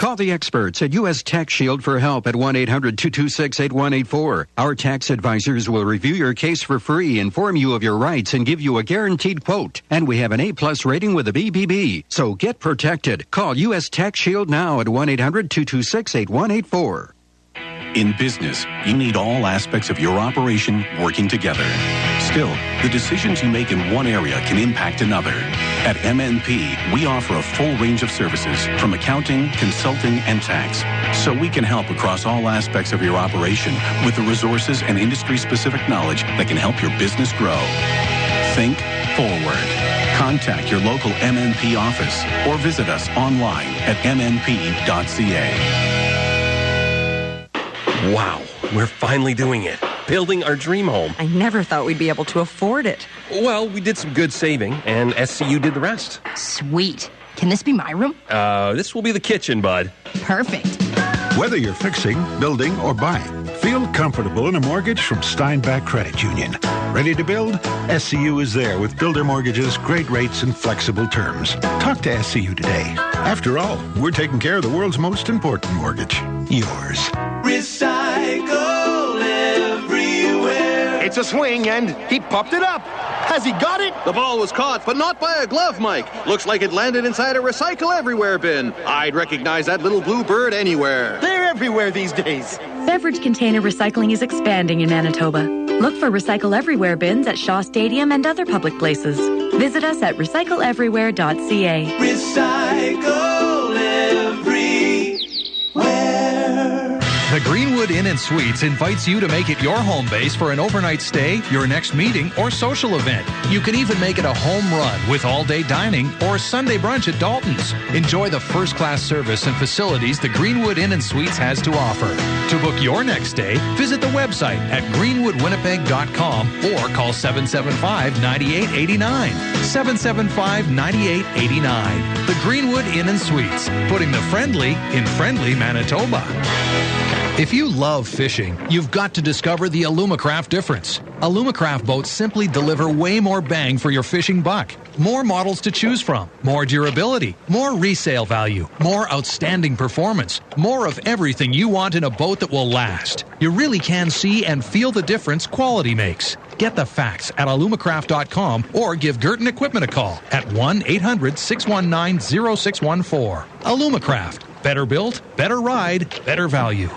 Call the experts at U.S. Tax Shield for help at 1-800-226-8184. Our tax advisors will review your case for free, inform you of your rights, and give you a guaranteed quote. And we have an A-plus rating with the BBB. So get protected. Call U.S. Tax Shield now at 1-800-226-8184. In business, you need all aspects of your operation working together. Still, the decisions you make in one area can impact another. At MNP, we offer a full range of services from accounting, consulting, and tax, so we can help across all aspects of your operation with the resources and industry-specific knowledge that can help your business grow. Think forward. Contact your local MNP office or visit us online at mnp.ca. Wow, we're finally doing it. Building our dream home. I never thought we'd be able to afford it. Well, we did some good saving, and SCU did the rest. Sweet. Can this be my room? This will be the kitchen, bud. Perfect. Whether you're fixing, building, or buying, feel comfortable in a mortgage from Steinbach Credit Union. Ready to build? SCU is there with builder mortgages, great rates, and flexible terms. Talk to SCU today. After all, we're taking care of the world's most important mortgage, yours. Recycle everywhere. It's a swing, and he popped it up. Has he got it? The ball was caught, but not by a glove, Mike. Looks like it landed inside a Recycle Everywhere bin. I'd recognize that little blue bird anywhere. They're everywhere these days. Beverage container recycling is expanding in Manitoba. Look for Recycle Everywhere bins at Shaw Stadium and other public places. Visit us at recycleeverywhere.ca. Recycle everywhere. The Greenwood Inn & Suites invites you to make it your home base for an overnight stay, your next meeting, or social event. You can even make it a home run with all-day dining or Sunday brunch at Dalton's. Enjoy the first-class service and facilities the Greenwood Inn & Suites has to offer. To book your next stay, visit the website at greenwoodwinnipeg.com or call 775-9889. 775-9889. The Greenwood Inn & Suites, putting the friendly in friendly Manitoba. If you love fishing, you've got to discover the Alumacraft difference. Alumacraft boats simply deliver way more bang for your fishing buck. More models to choose from, more durability, more resale value, more outstanding performance, more of everything you want in a boat that will last. You really can see and feel the difference quality makes. Get the facts at alumacraft.com or give Girton Equipment a call at 1-800-619-0614. Alumacraft. Better built, better ride, better value.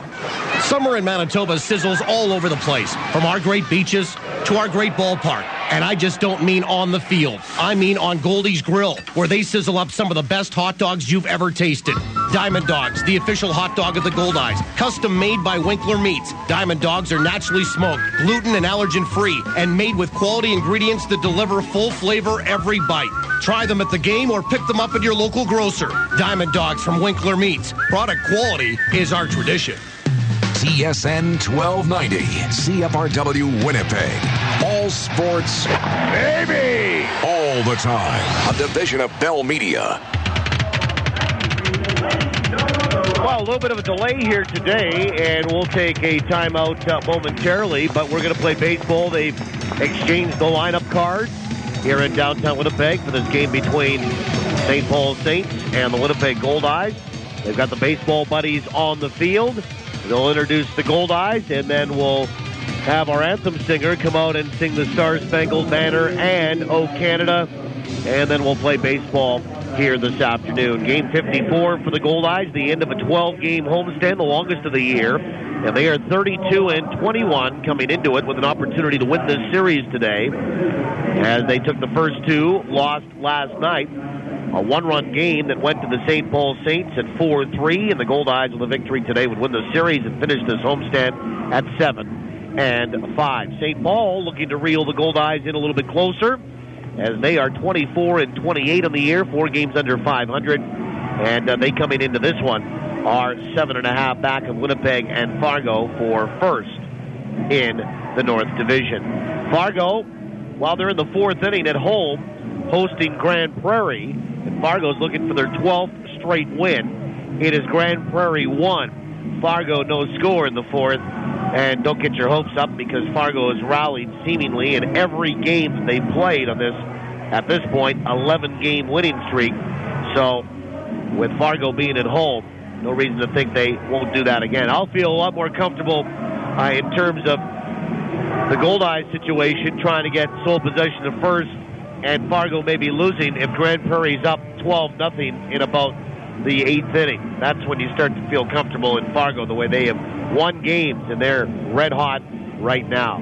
Summer in Manitoba sizzles all over the place, from our great beaches to our great ballpark. And I just don't mean on the field. I mean on Goldeyes Grill, where they sizzle up some of the best hot dogs you've ever tasted. Diamond Dogs, the official hot dog of the Goldeyes, custom made by Winkler Meats. Diamond Dogs are naturally smoked, gluten and allergen free, and made with quality ingredients that deliver full flavor every bite. Try them at the game or pick them up at your local grocer. Diamond Dogs from Winkler Meats. Product quality is our tradition. TSN 1290, CFRW Winnipeg. All sports, baby, all the time. A division of Bell Media. Well, a little bit of a delay here today, and we'll take a timeout momentarily, but we're going to play baseball. They've exchanged the lineup cards here in downtown Winnipeg for this game between St. Paul Saints and the Winnipeg Goldeyes. They've got the baseball buddies on the field. They'll introduce the Goldeyes, and then we'll have our anthem singer come out and sing the Star-Spangled Banner and O Canada, and then we'll play baseball here this afternoon. Game 54 for the Goldeyes, the end of a 12-game homestand, the longest of the year, and they are 32-21 coming into it with an opportunity to win this series today, as they took the first two, lost last night. A one-run game that went to the St. Paul Saints at 4-3, and the Goldeyes with a victory today would win the series and finish this homestand at 7-5. St. Paul looking to reel the Goldeyes in a little bit closer, as they are 24-28 on the year, 4 games under 500, and they coming into this one are 7.5 back of Winnipeg and Fargo for first in the North Division. Fargo, while they're in the fourth inning at home, hosting Grand Prairie, and Fargo's looking for their 12th straight win. It is Grand Prairie 1, Fargo no score in the fourth, and don't get your hopes up because Fargo has rallied seemingly in every game that they played on this, at this point, 11-game winning streak. So with Fargo being at home, No reason to think they won't do that again. I'll feel a lot more comfortable in terms of the Goldeyes situation, trying to get sole possession of first, and Fargo may be losing if Grand Prairie's up 12-0 in about the 8th inning. That's when you start to feel comfortable in Fargo, the way they have won games, and they're red hot right now.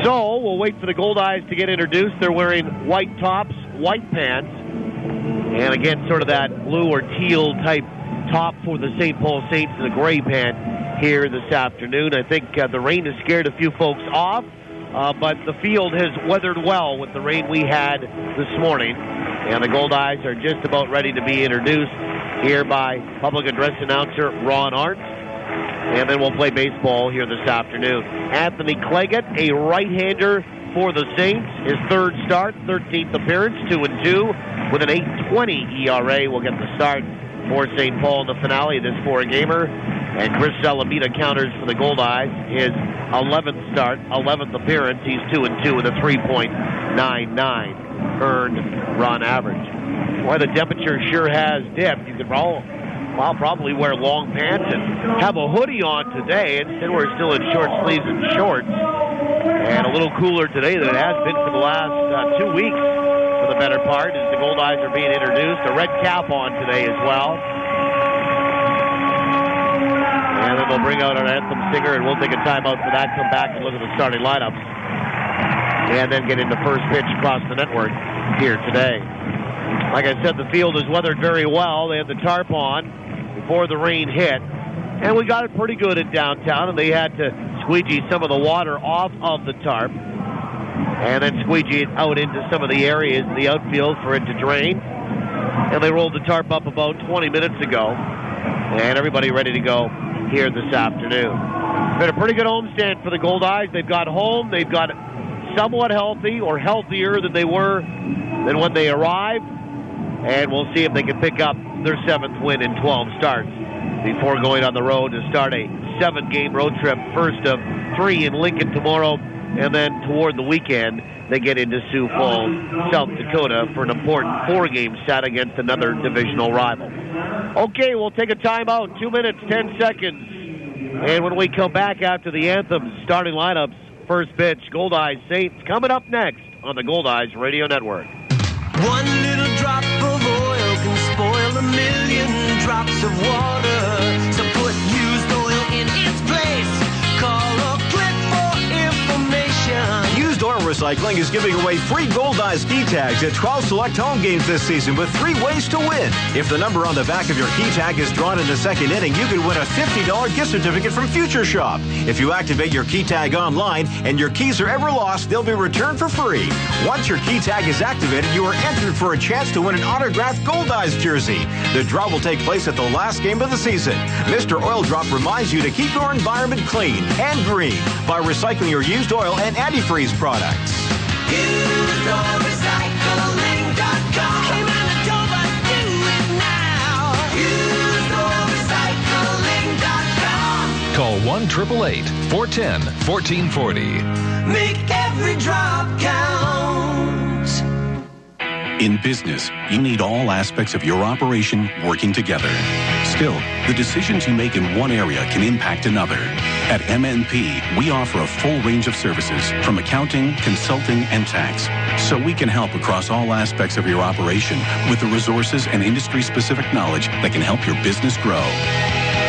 So we'll wait for the Goldeyes to get introduced. They're wearing white tops, white pants, and again, sort of that blue or teal type top for the St. Paul Saints and a gray pant here this afternoon. I think the rain has scared a few folks off, but the field has weathered well with the rain we had this morning. And the Goldeyes are just about ready to be introduced here by public address announcer Ron Arndt. And then we'll play baseball here this afternoon. Anthony Claggett, a right-hander for the Saints. His third start, 13th appearance, 2-2 with an 8.20 ERA. We'll get the start for St. Paul in the finale of this four-gamer. And Chris Salamida counters for the Goldeyes. His 11th start, 11th appearance. He's 2-2 with a 3.99 earned run average. Boy, the temperature sure has dipped. You could probably wear long pants and have a hoodie on today. Instead, we're still in short sleeves and shorts. And a little cooler today than it has been for the last 2 weeks, for the better part, as the Goldeyes are being introduced. A red cap on today as well. And then we'll bring out our anthem singer, and we'll take a timeout for that, come back and look at the starting lineups, and then get into first pitch across the network here today. Like I said, the field is weathered very well. They had the tarp on before the rain hit, and we got it pretty good in downtown, and they had to squeegee some of the water off of the tarp and then squeegee it out into some of the areas in the outfield for it to drain. And they rolled the tarp up about 20 minutes ago, and everybody ready to go here this afternoon. It's been a pretty good homestand for the Goldeyes. They've got home. They've got somewhat healthy or healthier than they were than when they arrived. And we'll see if they can pick up their 7th win in 12 starts before going on the road to start a 7-game road trip. First of 3 in Lincoln tomorrow, and then toward the weekend, they get into Sioux Falls, South Dakota for an important 4-game set against another divisional rival. Okay, we'll take a timeout, 2 minutes, 10 seconds. And when we come back after the anthem, starting lineups, first pitch, Goldeyes Saints, coming up next on the Goldeyes Radio Network. One little drop of oil can spoil a million drops of water. So put used oil in its place. Call or click for information. Used Oil Recycling is giving away free Goldeyes key tags at 12 select home games this season with 3 ways to win. If the number on the back of your key tag is drawn in the second inning, you can win a $50 gift certificate from Future Shop. If you activate your key tag online and your keys are ever lost, they'll be returned for free. Once your key tag is activated, you are entered for a chance to win an autographed Goldeyes jersey. The draw will take place at the last game of the season. Mr. Oil Drop reminds you to keep your environment clean and green by recycling your used oil and antifreeze products. UseOilRecycling.com. Hey, Manitoba, do it now. UseOilRecycling.com. Call 1-888-410-1440. Make every drop count. In business, you need all aspects of your operation working together. Still, the decisions you make in one area can impact another. At MNP, we offer a full range of services from accounting, consulting, and tax, so we can help across all aspects of your operation with the resources and industry-specific knowledge that can help your business grow.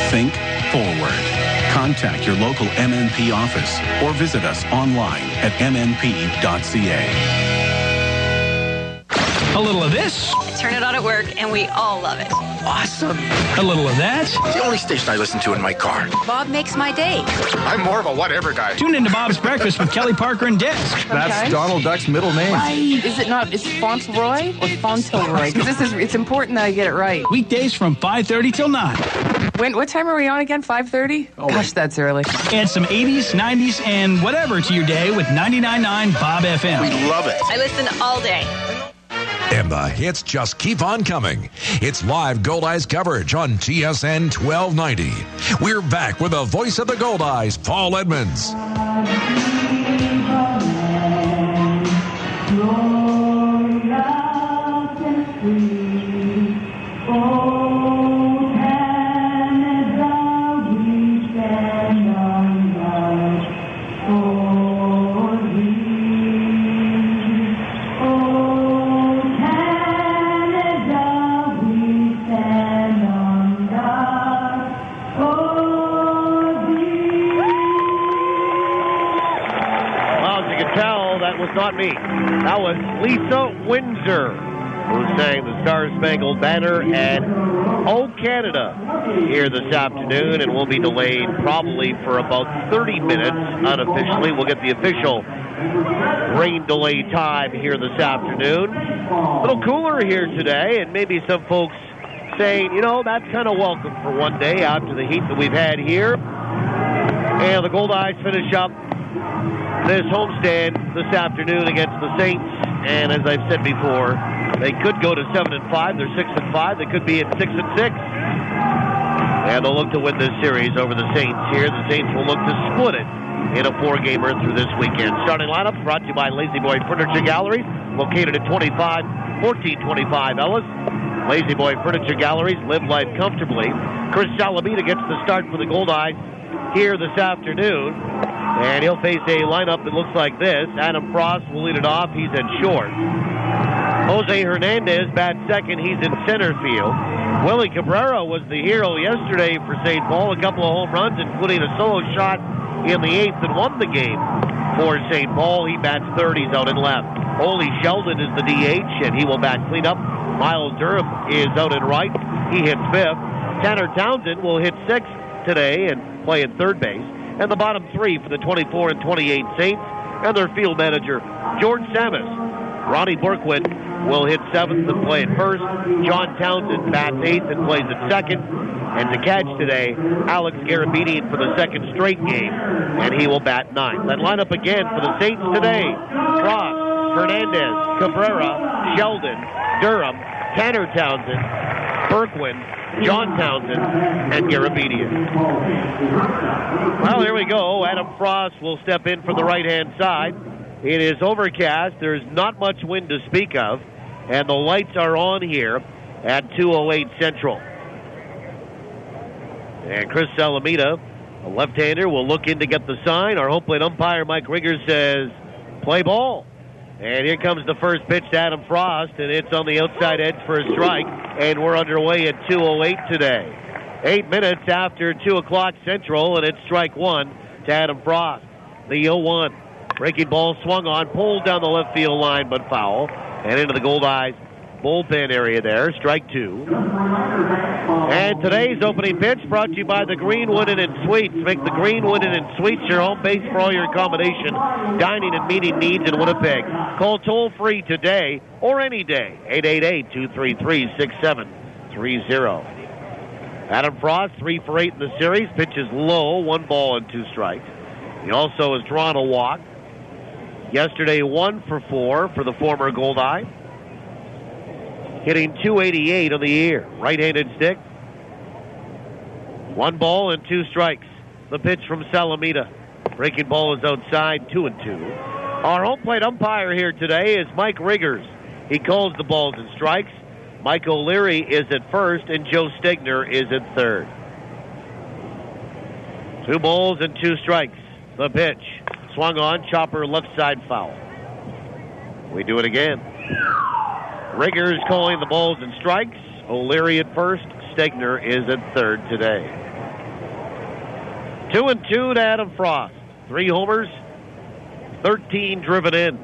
Think forward. Contact your local MNP office or visit us online at mnp.ca. A little of this. Turn it on at work, and we all love it. Awesome. A little of that. It's the only station I listen to in my car. Bob makes my day. I'm more of a whatever guy. Tune into Bob's Breakfast with Kelly Parker and Disk. That's Donald Duck's middle name. Right. Is it not? Is it Fauntleroy or Fauntleroy? Because it's important that I get it right. Weekdays from 5:30 till 9. What time are we on again? 5:30? Oh, gosh, that's early. Add some 80s, 90s, and whatever to your day with 99.9 Bob FM. We love it. I listen all day. And the hits just keep on coming. It's live Goldeyes coverage on TSN 1290. We're back with the voice of the Goldeyes, Paul Edmonds. not me. That was Lisa Windsor, who sang the Star Spangled Banner at O Canada here this afternoon, and will be delayed probably for about 30 minutes unofficially. We'll get the official rain delay time here this afternoon. A little cooler here today, and maybe some folks saying, you know, that's kind of welcome for one day after the heat that we've had here. And the Goldeyes finish up this homestand this afternoon against the Saints. And as I've said before, they could go to 7-5. They're 6-5. They could be at 6-6. And they'll look to win this series over the Saints here. The Saints will look to split it in a 4-gamer through this weekend. Starting lineup brought to you by Lazy Boy Furniture Galleries, located at 1425 Ellis. Lazy Boy Furniture Galleries, live life comfortably. Chris Salamida gets the start for the Goldeyes here this afternoon. And he'll face a lineup that looks like this. Adam Frost will lead it off. He's at short. Jose Hernandez bats second. He's in center field. Willie Cabrera was the hero yesterday for St. Paul. A couple of home runs, including a solo shot in the eighth, that won the game for St. Paul. He bats third. He's out in left. Ole Sheldon is the DH, and he will bat cleanup. Miles Durham is out in right. He hits fifth. Tanner Townsend will hit sixth today and play at third base. And the bottom three for the 24 and 28 Saints and their field manager, George Samus. Ronnie Burkwood will hit seventh and play at first. John Townsend bats eighth and plays at second. And to catch today, Alex Garabedian for the second straight game, and he will bat ninth. That lineup again for the Saints today: Frost, Hernandez, Cabrera, Sheldon, Durham, Tanner Townsend, Burkwood, John Townsend, and Garabedian. Well, here we go. Adam Frost will step in from the right-hand side. It is overcast. There's not much wind to speak of, and the lights are on here at 208 Central. And Chris Salamida, a left-hander, will look in to get the sign. Our home plate umpire, Mike Riggers, says, play ball. And here comes the first pitch to Adam Frost, and it's on the outside edge for a strike, and we're underway at 2:08 today. 8 minutes after 2 o'clock Central, and it's strike one to Adam Frost. The 0-1. Breaking ball swung on, pulled down the left field line, but foul, and into the Goldeyes bullpen area there. Strike two. And today's opening pitch brought to you by the Greenwood Inn and Suites. Make the Greenwood Inn and Suites your home base for all your accommodation, dining, and meeting needs in Winnipeg. Call toll-free today or any day. 888-233-6730. Adam Frost, 3 for 8 in the series. Pitches low, 1 ball and 2 strikes. He also has drawn a walk. Yesterday, 1 for 4 for the former Goldeye. Hitting .288 on the year. Right-handed stick. 1 ball and 2 strikes. The pitch from Salamida. Breaking ball is outside, 2-2. Our home plate umpire here today is Mike Riggers. He calls the balls and strikes. Mike O'Leary is at first, and Joe Stegner is at third. 2 balls and 2 strikes. The pitch. Swung on, chopper left side foul. We do it again. Riggers calling the balls and strikes. O'Leary at first. Stegner is at third today. 2-2 to Adam Frost. 3 homers, 13 driven in.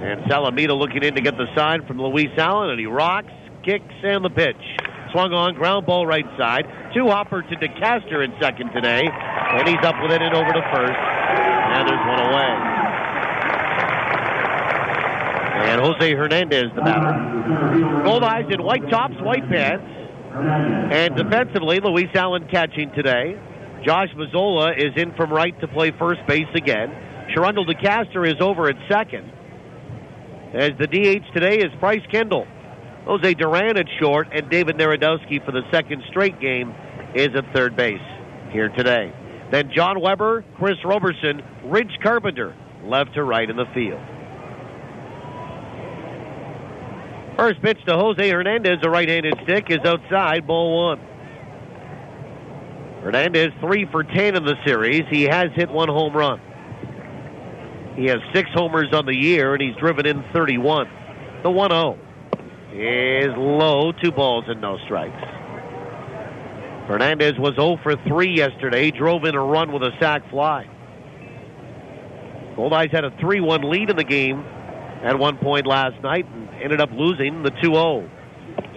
And Salamida looking in to get the sign from Luis Allen, and he rocks, kicks, and the pitch. Swung on, ground ball right side. 2 hopper to DeCaster in second today, and he's up with it and over to first. And there's 1 away. And Jose Hernandez, the batter. Goldeyes in white tops, white pants. And defensively, Luis Allen catching today. Josh Mazzola is in from right to play first base again. Sharundel DeCaster is over at second. As the DH today is Bryce Kendall. Jose Duran at short, and David Narodowski for the second straight game is at third base here today. Then John Weber, Chris Roberson, Ridge Carpenter, left to right in the field. First pitch to Jose Hernandez, a right-handed stick, is outside, ball 1. Hernandez 3 for 10 in the series. He has hit 1 home run. He has 6 homers on the year, and he's driven in 31. The 1-0 is low, 2 balls and no strikes. Hernandez was 0 for 3 yesterday. He drove in a run with a sac fly. Goldeyes had a 3-1 lead in the game at one point last night and ended up losing the 2-0.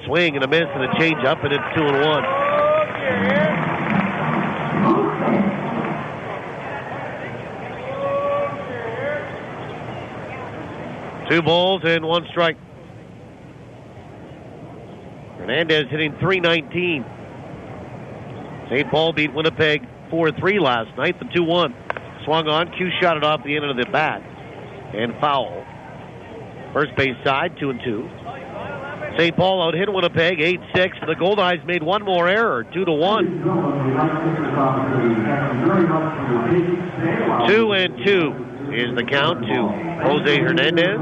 Swing and a miss and a changeup, and it's 2-1. Two balls and one strike. Hernandez hitting .319. St. Paul beat Winnipeg 4-3 last night, the 2-1. Swung on, Q shot it off the end of the bat, and foul. First base side, 2-2. St. Paul out hit Winnipeg 8-6. The Goldeyes made one more error, 2-1. 2-2 is the count to Jose Hernandez.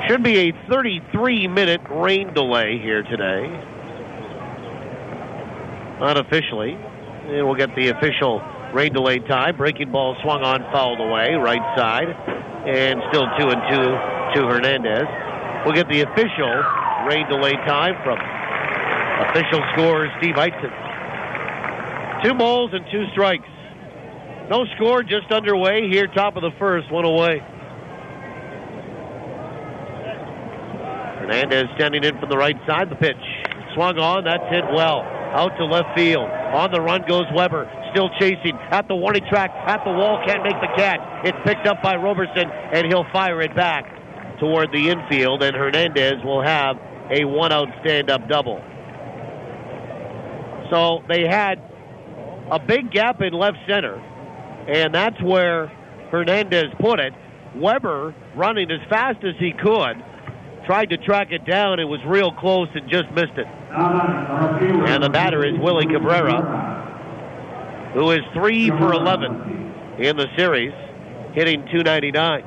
Should be a 33-minute rain delay here today. Unofficially. And we'll get the official rain delay time. Breaking ball swung on, fouled away, right side. And still 2-2 to Hernandez. We'll get the official rain delay time from official scorer Steve Heitzen. 2 balls and 2 strikes. No score, just underway here, top of the first, 1 away. Hernandez standing in from the right side. The pitch swung on, that's hit well. Out to left field. On the run goes Weber. Still chasing at the warning track, at the wall, can't make the catch. It's picked up by Roberson, and he'll fire it back toward the infield, and Hernandez will have a 1-out stand-up double. So they had a big gap in left center, and that's where Hernandez put it. Weber, running as fast as he could, tried to track it down. It was real close and just missed it. And the batter is Willie Cabrera, who is 3 for 11 in the series, hitting .299.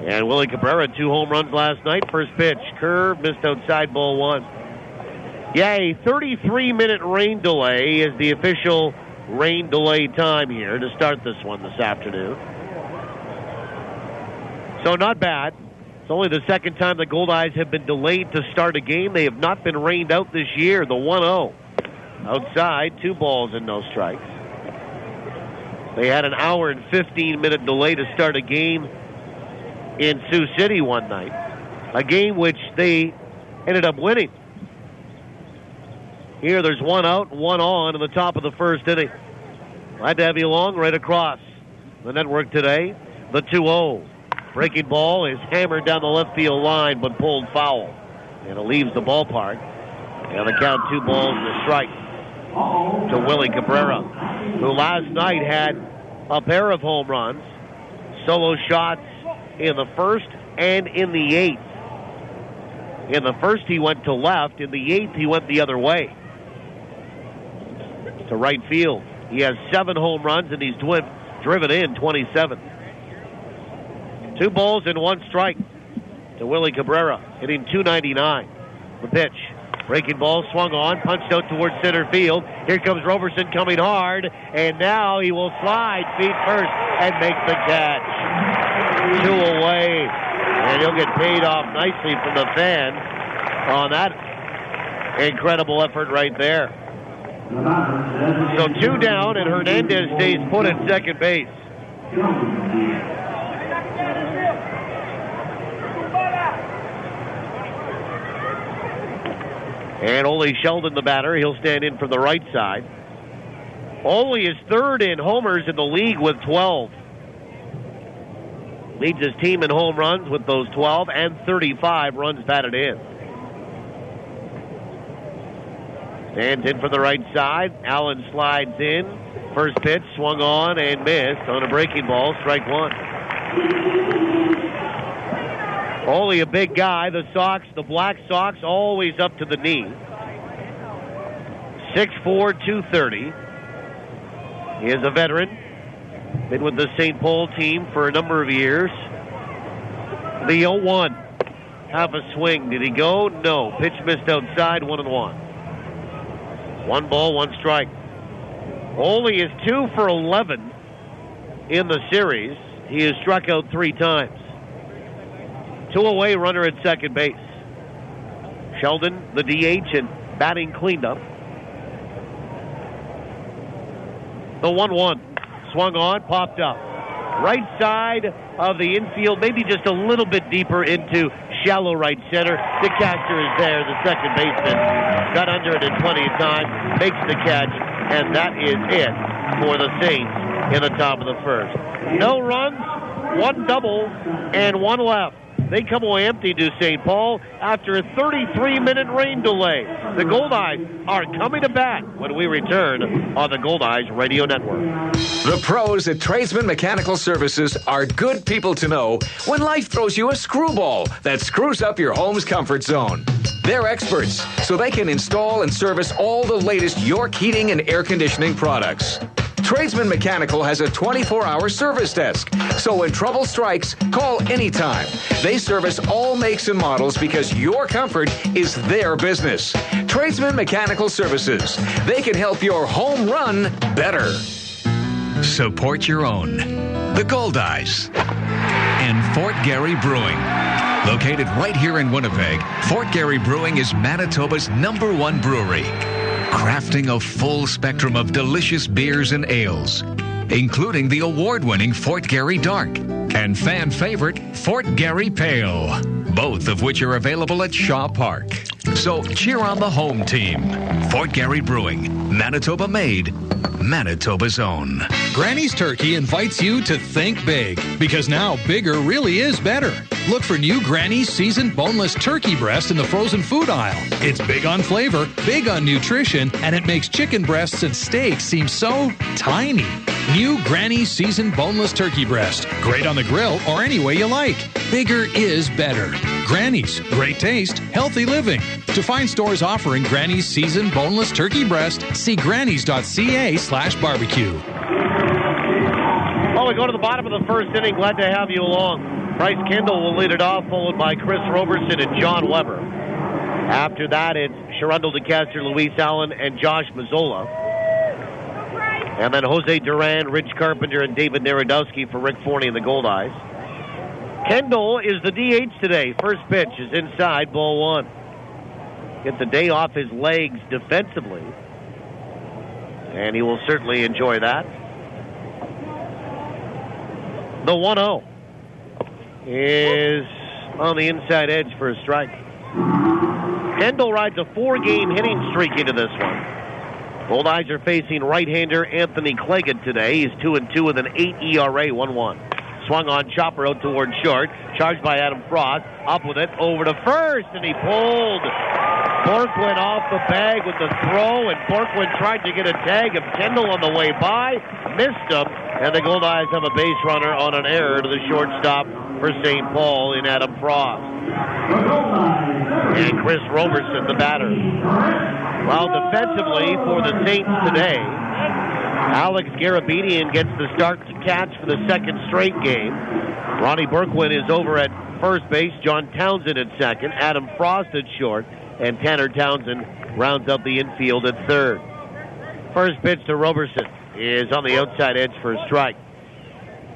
And Willie Cabrera, 2 home runs last night. First pitch, curve, missed outside, ball 1. Yeah, a 33-minute rain delay is the official rain delay time here to start this one this afternoon. So not bad. It's only the second time the Goldeyes have been delayed to start a game. They have not been rained out this year. The 1-0. Outside, 2 balls and no strikes. They had an hour and 15-minute delay to start a game in Sioux City one night. A game which they ended up winning. Here there's 1 out, 1 on in the top of the first inning. Glad to have you along right across the network today. The 2-0. Breaking ball is hammered down the left field line but pulled foul. And it leaves the ballpark. And the count 2 balls and a strike to Willie Cabrera, who last night had a pair of home runs, solo shots in the first and in the 8th. In the first he went to left. In the 8th he went the other way to right field. He has 7 home runs and he's driven in 27. 2 balls and 1 strike to Willie Cabrera, hitting .299. The pitch. Breaking ball swung on, punched out towards center field. Here comes Roberson coming hard, and now he will slide feet first and make the catch. 2 away, and he'll get paid off nicely from the fan on that incredible effort right there. So 2 down, and Hernandez stays put at second base. And Ole Sheldon, the batter, he'll stand in from the right side. Ole is 3rd in homers in the league with 12. Leads his team in home runs with those 12 and 35 runs batted in. Stands in from the right side. Allen slides in. First pitch swung on and missed on a breaking ball. Strike 1. Ole, a big guy. The Black Sox, always up to the knee. 6'4", 230. He is a veteran. Been with the St. Paul team for a number of years. The 0-1. Half a swing. Did he go? No. Pitch missed outside, 1-1. 1 ball, 1 strike. Ole is 2 for 11 in the series. He has struck out 3 times. 2 away, runner at second base. Sheldon, the DH, and batting cleaned up. The 1-1. Swung on, popped up. Right side of the infield, maybe just a little bit deeper into shallow right center. The catcher is there, the second baseman. Got under it in plenty of time, makes the catch, and that is it for the Saints in the top of the first. No runs, 1 double, and 1 left. They come away empty to St. Paul after a 33-minute rain delay. The Goldeyes are coming to bat when we return on the Goldeyes Radio Network. The pros at Tradesman Mechanical Services are good people to know when life throws you a screwball that screws up your home's comfort zone. They're experts, so they can install and service all the latest York heating and air conditioning products. Tradesman Mechanical has a 24-hour service desk, so when trouble strikes, call anytime. They service all makes and models because your comfort is their business. Tradesman Mechanical Services. They can help your home run better. Support your own. The Goldeyes and Fort Garry Brewing. Located right here in Winnipeg, Fort Garry Brewing is Manitoba's #1 brewery. Crafting a full spectrum of delicious beers and ales, including the award-winning Fort Garry Dark and fan favorite Fort Garry Pale, both of which are available at Shaw Park. So cheer on the home team. Fort Garry Brewing, Manitoba made, Manitoba's own. Granny's Turkey invites you to think big, because now bigger really is better. Look for new Granny's seasoned boneless turkey breast in the frozen food aisle. It's big on flavor, big on nutrition, and it makes chicken breasts and steaks seem so tiny. New Granny's seasoned boneless turkey breast. Great on the grill or any way you like. Bigger is better. Granny's, great taste, healthy living. To find stores offering Granny's seasoned boneless turkey breast, see grannys.ca/barbecue. Well, we go to the bottom of the first inning. Glad to have you along. Bryce Kendall will lead it off, followed by Chris Roberson and John Weber. After that, it's Sherundle DeCaster, Luis Allen, and Josh Mazzola. And then Jose Duran, Rich Carpenter, and David Narodowski for Rick Forney and the Goldeyes. Kendall is the DH today. First pitch is inside, ball 1. Gets a day off his legs defensively, and he will certainly enjoy that. The 1-0 is on the inside edge for a strike. Kendall rides a 4-game hitting streak into this one. Goldeyes are facing right-hander Anthony Clegg today. He's 2-2 with an 8 ERA, 1-1. Swung on, chopper out towards short. Charged by Adam Frost. Up with it, over to first, and he pulled. Borkwin off the bag with the throw, and Borkwin tried to get a tag of Kendall on the way by. Missed him, and the Goldeyes have a base runner on an error to the shortstop for St. Paul in Adam Frost. And Chris Roberson, the batter. Well, defensively for the Saints today, Alex Garabedian gets the start to catch for the second straight game. Ronnie Borkwin is over at first base. John Townsend at second. Adam Frost at short. And Tanner Townsend rounds up the infield at third. First pitch to Roberson is on the outside edge for a strike.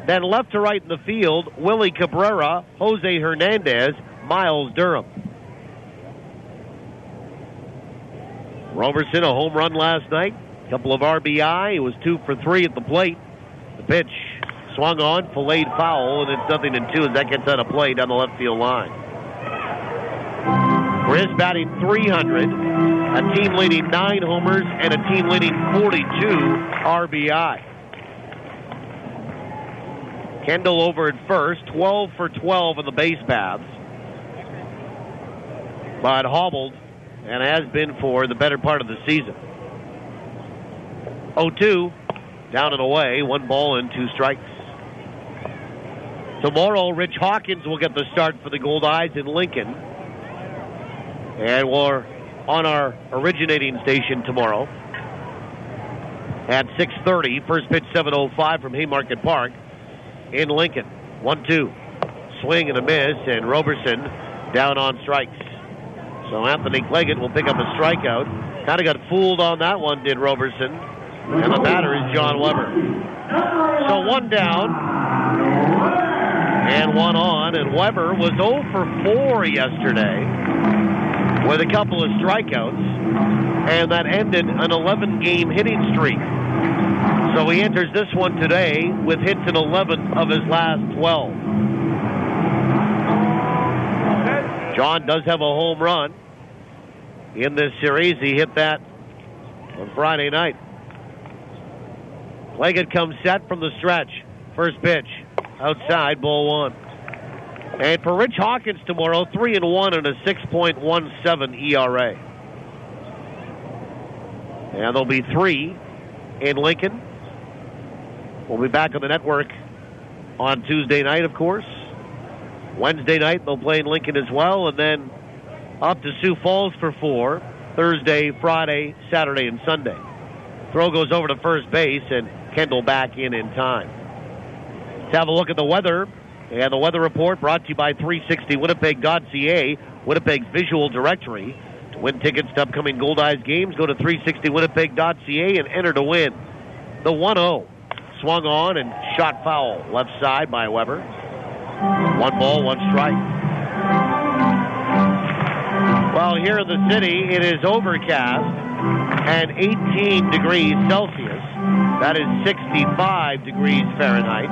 Then left to right in the field, Willie Cabrera, Jose Hernandez, Miles Durham. Roberson, a home run last night. Couple of RBI. He was 2 for 3 at the plate. The pitch swung on, filleted foul, and it's 0-2 as that gets out of play down the left field line. Chris batting .300, a team leading 9 homers and a team leading 42 RBI. Kendall over at first, 12 for 12 in the base paths, but hobbled and has been for the better part of the season. 0-2, down and away, 1 ball and 2 strikes. Tomorrow, Rich Hawkins will get the start for the Goldeyes in Lincoln. And we're on our originating station tomorrow at 6:30. First pitch 7:05 from Haymarket Park in Lincoln. 1-2. Swing and a miss, and Roberson down on strikes. So Anthony Clegg will pick up a strikeout. Kind of got fooled on that one, did Roberson. And the batter is John Weber. So one down and one on. And Weber was 0 for 4 yesterday with a couple of strikeouts. And that ended an 11-game hitting streak. So he enters this one today with hits in 11 of his last 12. John does have a home run in this series. He hit that on Friday night. Leggett comes set from the stretch. First pitch. Outside, ball one. And for Rich Hawkins tomorrow, 3-1 and a 6.17 ERA. And there'll be 3 in Lincoln. We'll be back on the network on Tuesday night, of course. Wednesday night, they'll play in Lincoln as well. And then up to Sioux Falls for 4. Thursday, Friday, Saturday, and Sunday. Throw goes over to first base, and Kendall back in time. Let's have a look at the weather. And the weather report brought to you by 360winnipeg.ca, Winnipeg's visual directory. To win tickets to upcoming Goldeyes games, go to 360winnipeg.ca and enter to win. The 1-0. Swung on and shot foul. Left side by Weber. 1 ball, 1 strike. Well, here in the city, it is overcast and 18 degrees Celsius. That is 65 degrees Fahrenheit.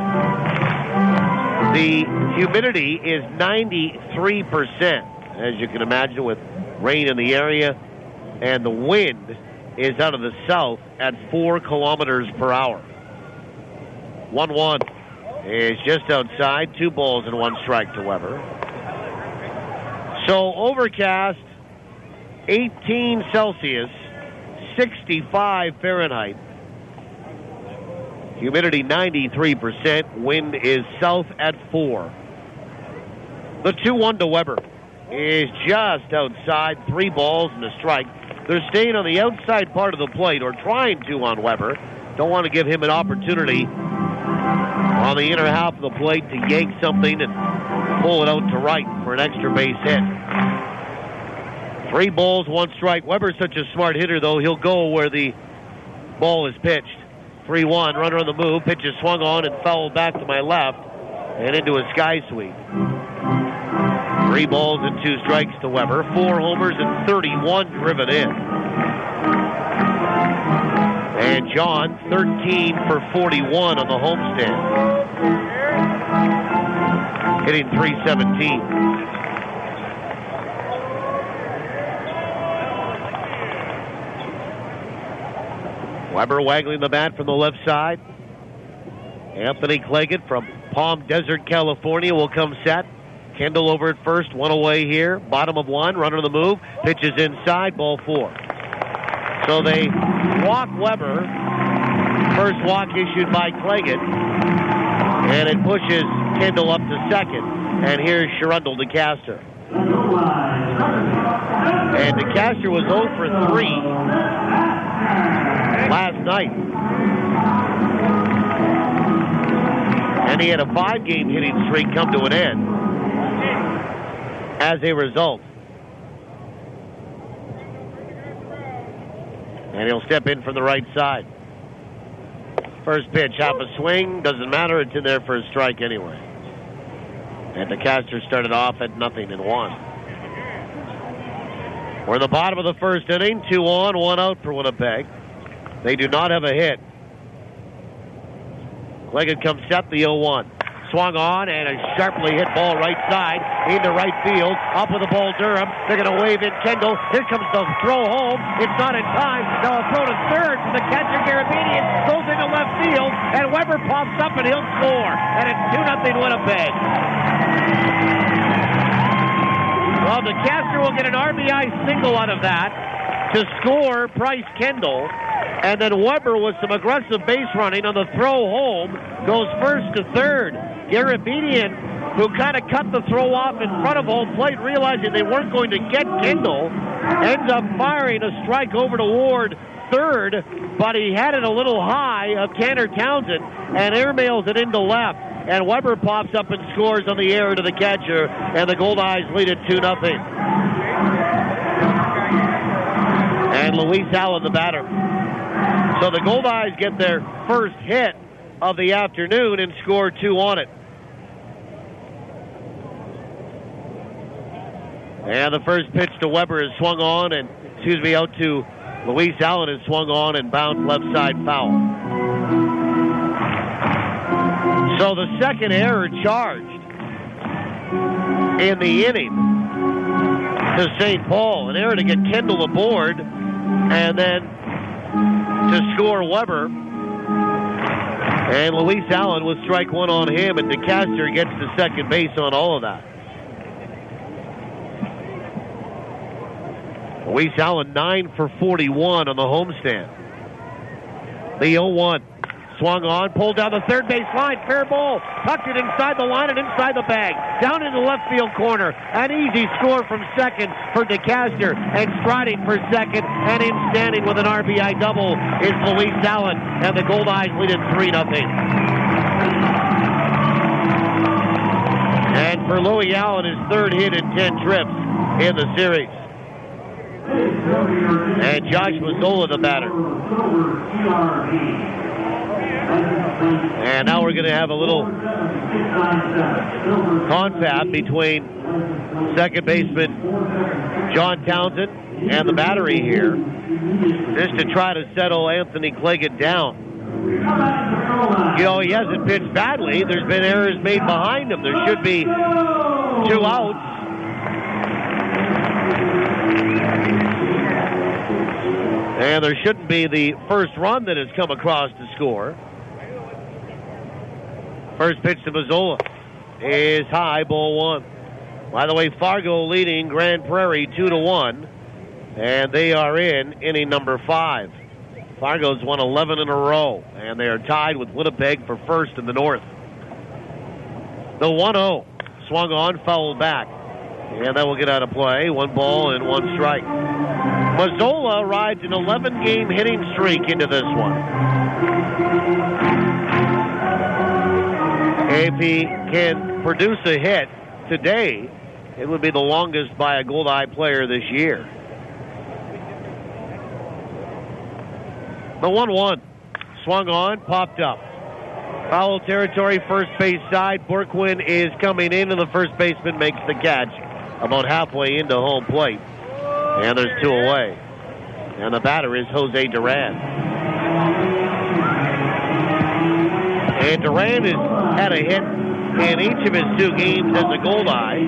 The humidity is 93%, as you can imagine, with rain in the area. And the wind is out of the south at 4 kilometers per hour. 1-1 is just outside. 2 balls and 1 strike to Weber. So overcast, 18 Celsius, 65 Fahrenheit. Humidity 93%. Wind is south at 4. The 2-1 to Weber is just outside. 3 balls and a strike. They're staying on the outside part of the plate, or trying to on Weber. Don't want to give him an opportunity on the inner half of the plate to yank something and pull it out to right for an extra base hit. 3 balls, 1 strike. Weber's such a smart hitter, though. He'll go where the ball is pitched. 3-1, runner on the move. Pitch is swung on and fouled back to my left and into a sky sweep. 3 balls and 2 strikes to Weber. 4 homers and 31 driven in. And John, 13 for 41 on the homestand. Hitting .317. Weber waggling the bat from the left side. Anthony Claggett from Palm Desert, California will come set. Kendall over at first, 1 away here. Bottom of 1, runner on the move. Pitches inside, ball 4. So they walk Weber. First walk issued by Claggett. And it pushes Kendall up to second. And here's Sherundle DeCaster. And DeCaster was 0 for 3 last night. And he had a 5-game hitting streak come to an end as a result. And he'll step in from the right side. First pitch, half a swing. Doesn't matter. It's in there for a strike anyway. And DeCaster started off at 0-1. We're in the bottom of the first inning. 2 on, 1 out for Winnipeg. They do not have a hit. Claggett comes set, the 0-1. Swung on, and a sharply hit ball right side into right field. Up with the ball, Durham. They're going to wave in Kendall. Here comes the throw home. It's not in time. Now a throw to third from the catcher, Garabedian. Goes into left field, and Weber pops up, and he'll score. And it's 2-0 Winnipeg. Well, the catcher will get an RBI single out of that to score Bryce Kendall. And then Weber, with some aggressive base running on the throw home, goes first to third. Garabedian, who kind of cut the throw off in front of home plate, realizing they weren't going to get Kendall, ends up firing a strike over toward third, but he had it a little high of Tanner Townsend and airmails it into left. And Weber pops up and scores on the air to the catcher, and the Goldeyes lead it 2-0. And Luis Allen, the batter. So the Goldeyes get their first hit of the afternoon and score 2 on it. And the first pitch to Weber is swung on and, out to Luis Allen is swung on and bounced left side foul. So the second error charged in the inning to St. Paul. An error to get Kendall aboard and then to score Weber. And Luis Allen with strike 1 on him, and DeCaster gets to second base on all of that. Luis Allen 9 for 41 on the homestand. The 0-1. Swung on, pulled down the third base line. Fair ball. Tucked it inside the line and inside the bag. Down in the left field corner. An easy score from second for DeCaster. And striding for second and in standing with an RBI double is Luis Allen. And the Goldeyes lead it 3-0. And for Louis Allen, his third hit in 10 trips in the series. And Josh Mazzola, the batter. And now we're going to have a little confab between second baseman John Townsend and the battery here, just to try to settle Anthony Claggett down. You know, he hasn't pitched badly. There's been errors made behind him. There should be 2 outs. And there shouldn't be the first run that has come across to score. First pitch to Mazzola is high, ball 1. By the way, Fargo leading Grand Prairie 2-1, and they are in inning number 5. Fargo's won 11 in a row, and they are tied with Winnipeg for first in the North. The 1-0 swung on, fouled back, and that will get out of play. 1 ball and 1 strike. Mazzola rides an 11-game hitting streak into this one. If he can produce a hit today, it would be the longest by a Goldeye player this year. The 1-1 swung on, popped up. Foul territory, first base side. Borkwin is coming in, and the first baseman makes the catch about halfway into home plate. And there's 2 away. And the batter is Jose Duran. And Duran has had a hit in each of his 2 games as a Goldeye.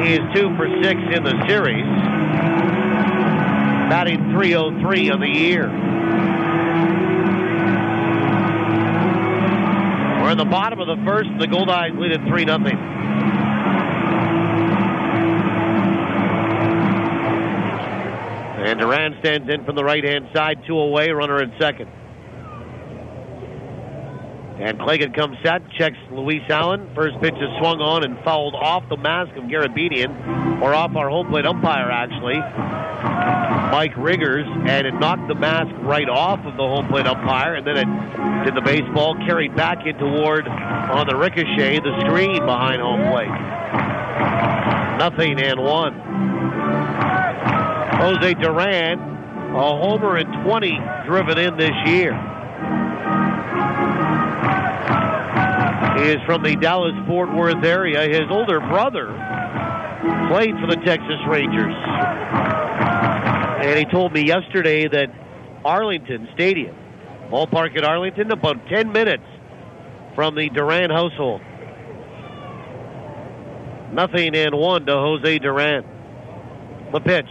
He is 2 for 6 in the series. Batting .303 on the year. We're in the bottom of the first, and the Goldeyes lead at 3-0. And Duran stands in from the right-hand side, 2 away, runner at second. And Claggett comes set, checks Luis Allen. First pitch is swung on and fouled off the mask of Garabedian, or off our home plate umpire, actually, Mike Riggers, and it knocked the mask right off of the home plate umpire, and then it did the baseball, carried back in toward, on the ricochet, the screen behind home plate. 0-1. Jose Duran, a homer and 20 driven in this year. He is from the Dallas-Fort Worth area. His older brother played for the Texas Rangers. And he told me yesterday that Arlington Stadium, ballpark at Arlington, about 10 minutes from the Duran household. 0-1 to Jose Duran. The pitch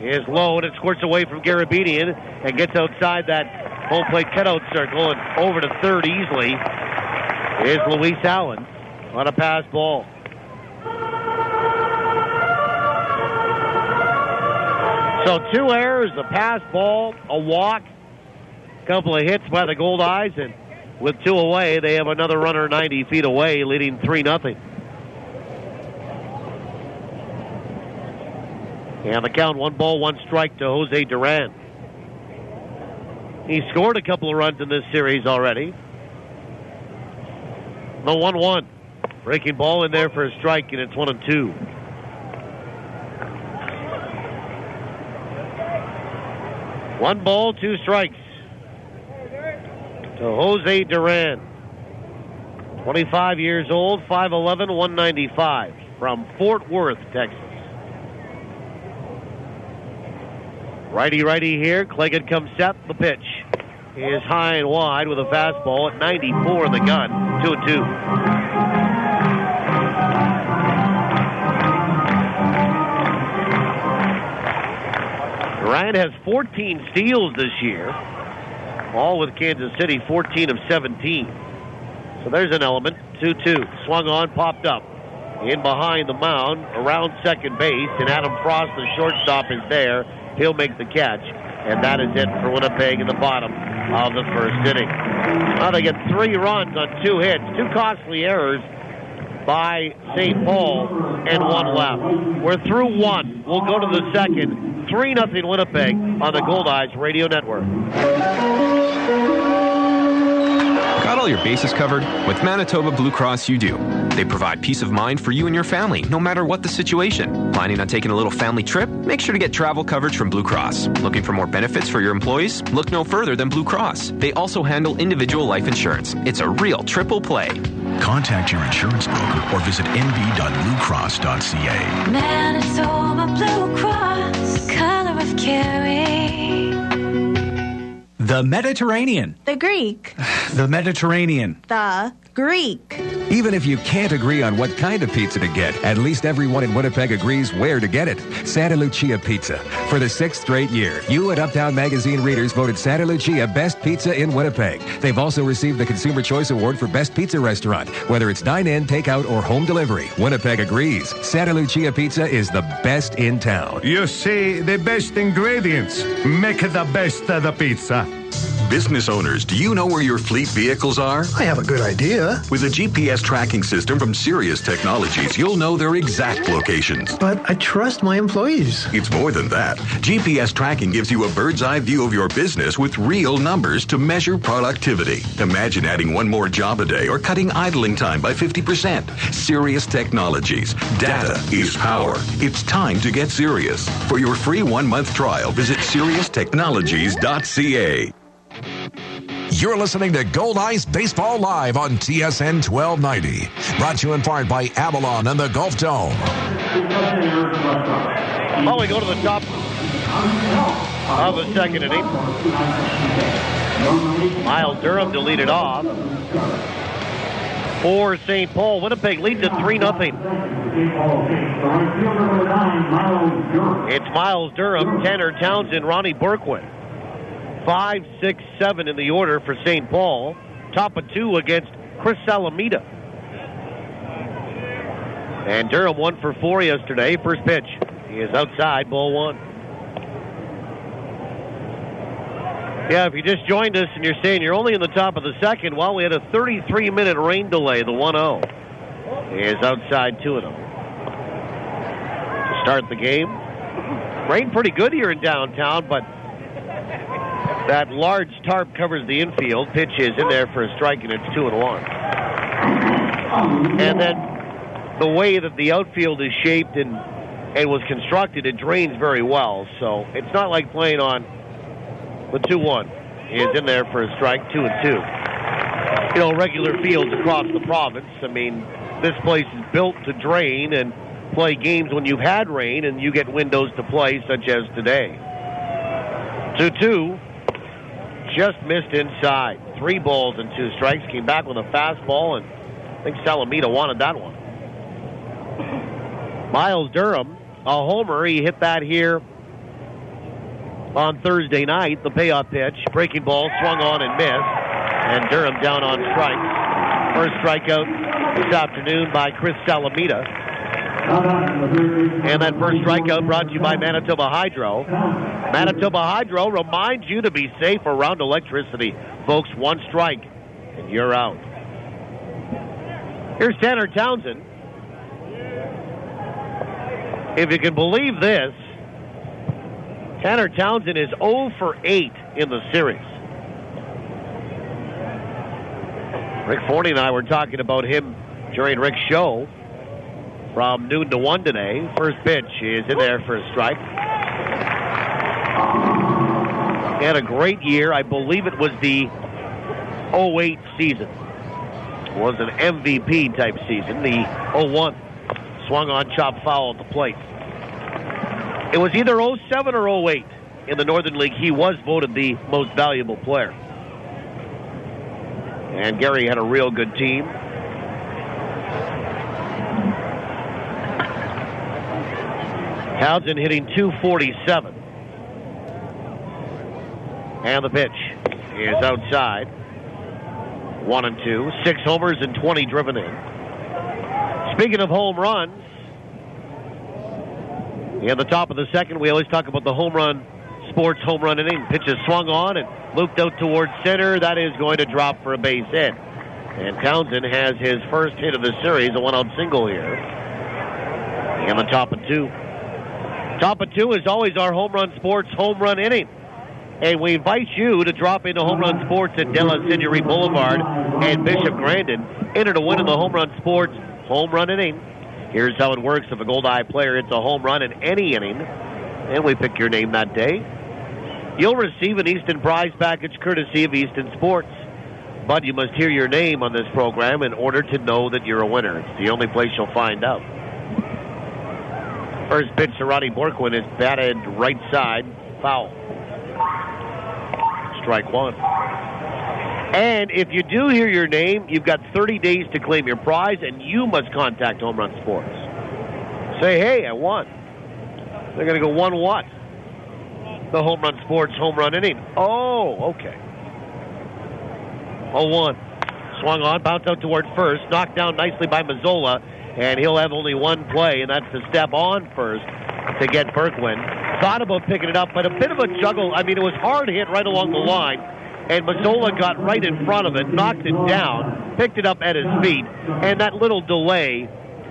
is low, and it squirts away from Garabedian and gets outside that home plate cutout circle and over to third easily is Luis Allen on a pass ball. So 2 errors, a pass ball, a walk, a couple of hits by the Goldeyes, and with 2 away, they have another runner 90 feet away, leading 3-0. And the count, 1 ball, 1 strike to Jose Duran. He scored a couple of runs in this series already. The 1-1. Breaking ball in there for a strike, and it's 1-2. 1 ball, 2 strikes to Jose Duran. 25 years old, 5'11", 195, from Fort Worth, Texas. Righty here. Cleggan comes set. The pitch is high and wide with a fastball at 94 in the gun. 2-2. Duran has 14 steals this year, all with Kansas City, 14 of 17. So there's an element. 2-2. Swung on, popped up. In behind the mound, around second base, and Adam Frost, the shortstop, is there. He'll make the catch. And that is it for Winnipeg in the bottom of the first inning. Now they get 3 runs on 2 hits. 2 costly errors by St. Paul and 1 left. We're through 1. We'll go to the second. 3-0 Winnipeg on the Goldeyes Radio Network. Got all your bases covered? With Manitoba Blue Cross, you do. They provide peace of mind for you and your family, no matter what the situation. Planning on taking a little family trip? Make sure to get travel coverage from Blue Cross. Looking for more benefits for your employees? Look no further than Blue Cross. They also handle individual life insurance. It's a real triple play. Contact your insurance broker or visit nb.bluecross.ca. Manitoba Blue Cross, color of caring. The Mediterranean. The Greek. The Mediterranean. The Greek. Even if you can't agree on what kind of pizza to get, at least everyone in Winnipeg agrees where to get it. Santa Lucia Pizza. For the 6th straight year, you and Uptown Magazine readers voted Santa Lucia Best Pizza in Winnipeg. They've also received the Consumer Choice Award for Best Pizza Restaurant. Whether it's dine-in, takeout, or home delivery, Winnipeg agrees. Santa Lucia Pizza is the best in town. You see, the best ingredients make the best of the pizza. Business owners, do you know where your fleet vehicles are? I have a good idea. With a GPS tracking system from Sirius Technologies, you'll know their exact locations. But I trust my employees. It's more than that. GPS tracking gives you a bird's eye view of your business with real numbers to measure productivity. Imagine adding 1 more job a day or cutting idling time by 50%. Sirius Technologies. Data is power. It's time to get serious. For your free 1-month trial, visit SiriusTechnologies.ca. You're listening to Goldeyes Baseball Live on TSN 1290. Brought to you in part by Avalon and the Gulf Dome. Well, we go to the top of the second inning. Miles Durham to lead it off for St. Paul. Winnipeg leads at 3-0. It's Miles Durham, Tanner Townsend, Ronnie Berquin. 5, 6, 7 in the order for St. Paul. Top of 2 against Chris Salamida. And Durham 1 for 4 yesterday. First pitch. He is outside, ball 1. Yeah, if you just joined us and you're saying you're only in the top of the second, well, we had a 33-minute rain delay, the 1-0. He is outside 2-0. To start the game. Rain pretty good here in downtown, but that large tarp covers the infield. Pitch is in there for a strike, and it's 2-1. And then the way that the outfield is shaped and was constructed, it drains very well. So it's not like playing on the 2-1. He is in there for a strike, 2-2. You know, regular fields across the province. I mean, this place is built to drain and play games when you've had rain and you get windows to play, such as today. 2-2. Just missed inside. 3 balls and 2 strikes. Came back with a fastball, and I think Salamida wanted that one. Miles Durham, a homer. He hit that here on Thursday night. The payoff pitch. Breaking ball, swung on and missed. And Durham down on strikes. First strikeout this afternoon by Chris Salamida. And that first strikeout brought to you by Manitoba Hydro. Manitoba Hydro reminds you to be safe around electricity. Folks, 1 strike, and you're out. Here's Tanner Townsend. If you can believe this, Tanner Townsend is 0 for 8 in the series. Rick Forney and I were talking about him during Rick's show. From noon to 1 today. First pitch is in there for a strike. had a great year. I believe it was the 08 season. It was an MVP type season. The 01 swung on, chop foul at the plate. It was either 07 or 08 in the Northern League. He was voted the most valuable player. And Gary had a real good team. Townsend hitting .247. And the pitch is outside. 1-2. 6 homers and 20 driven in. Speaking of home runs, in the top of the second, we always talk about the home run sports home run inning. Pitch is swung on and looped out towards center. That is going to drop for a base hit. And Townsend has his first hit of the series, a one-out single here. In the top of 2. Top of 2 is always our home run sports home run inning. And we invite you to drop into Home Run Sports at De La Signoria Boulevard and Bishop Grandin. Enter to win in the Home Run Sports home run inning. Here's how it works. If a Goldeye player hits a home run in any inning, and we pick your name that day, you'll receive an Easton prize package courtesy of Easton Sports. But you must hear your name on this program in order to know that you're a winner. It's the only place you'll find out. First pitch to Ronnie Borkwin is batted right side, foul. Strike one. And if you do hear your name, you've got 30 days to claim your prize, and you must contact Home Run Sports. Say, hey, I won. They're going to go, won what? The Home Run Sports home run inning. Oh, okay. 0-1. Swung on, bounced out toward first, knocked down nicely by Mazzola, and he'll have only one play, and that's to step on first to get Berkwin. Thought about picking it up, but a bit of a juggle. I mean, it was hard hit right along the line, and Mazzola got right in front of it, knocked it down, picked it up at his feet, and that little delay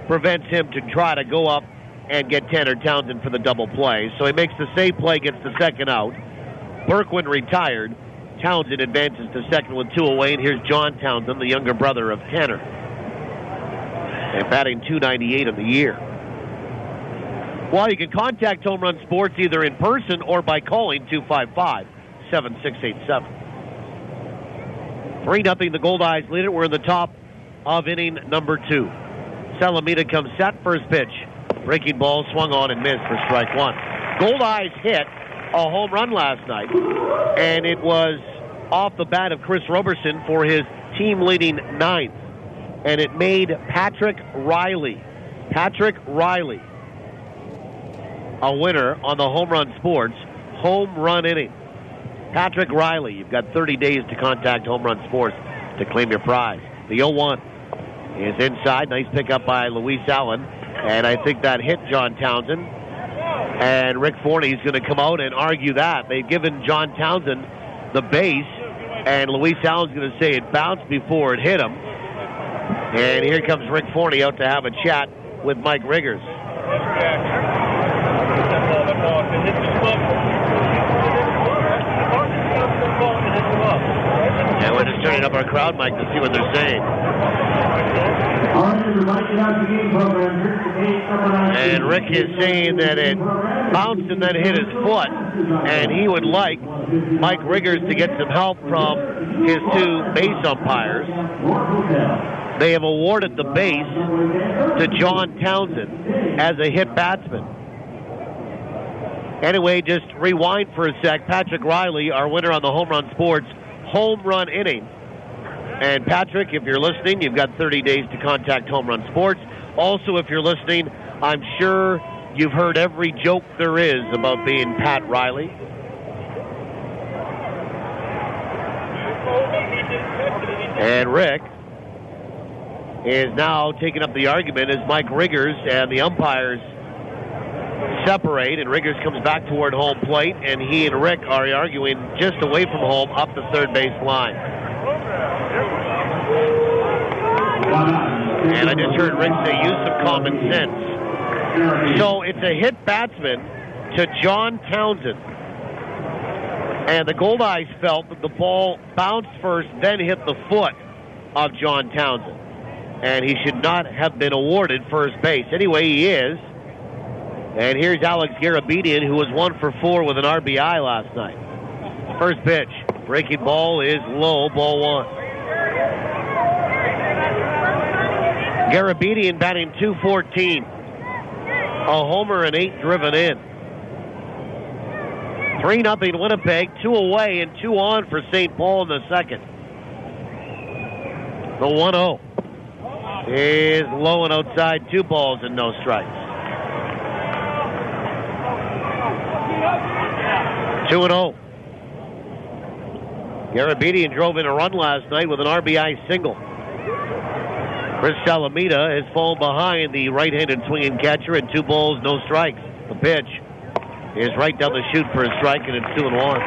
prevents him to try to go up and get Tanner Townsend for the double play. So he makes the save play, gets the second out. Berkwin retired. Townsend advances to second with 2 away, and here's John Townsend, the younger brother of Tanner. And batting .298 of the year. Well, you can contact Home Run Sports either in person or by calling 255-7687. 3-0, the Goldeyes lead it. We're in the top of inning number 2. Salamida comes set, first pitch. Breaking ball swung on and missed for strike one. Goldeyes hit a home run last night, and it was off the bat of Chris Roberson for his team-leading 9th. And it made Patrick Riley, a winner on the Home Run Sports home run inning. Patrick Riley, you've got 30 days to contact Home Run Sports to claim your prize. The 0-1 is inside. Nice pickup by Luis Allen. And I think that hit John Townsend. And Rick Forney's going to come out and argue that. They've given John Townsend the base, and Luis Allen's going to say it bounced before it hit him. And here comes Rick Forney out to have a chat with Mike Riggers. And we're just turning up our crowd mic to see what they're saying. And Rick is saying that it bounced and then hit his foot, and he would like Mike Riggers to get some help from his 2 base umpires. They have awarded the base to John Townsend as a hit batsman. Anyway, just rewind for a sec. Patrick Riley, our winner on the Home Run Sports home run inning. And Patrick, if you're listening, you've got 30 days to contact Home Run Sports. Also, if you're listening, I'm sure you've heard every joke there is about being Pat Riley. And Rick is now taking up the argument as Mike Riggers and the umpires separate, and Riggers comes back toward home plate, and he and Rick are arguing just away from home up the third base line. And I just heard Rick say, use some common sense. So it's a hit batsman to John Townsend. And the Goldeyes felt that the ball bounced first, then hit the foot of John Townsend. And he should not have been awarded first base. Anyway, he is. And here's Alex Garabedian, who was 1 for 4 with an RBI last night. First pitch. Breaking ball is low, ball one. Garabedian batting .214. A homer and 8 driven in. 3-0 Winnipeg, 2 away and 2 on for St. Paul in the second. The 1-0 is low and outside, 2 balls and no strikes. 2-0. Garabedian drove in a run last night with an RBI single. Chris Salamida has fallen behind the right-handed swinging catcher and 2 balls, no strikes. The pitch is right down the chute for a strike, and it's 2-1.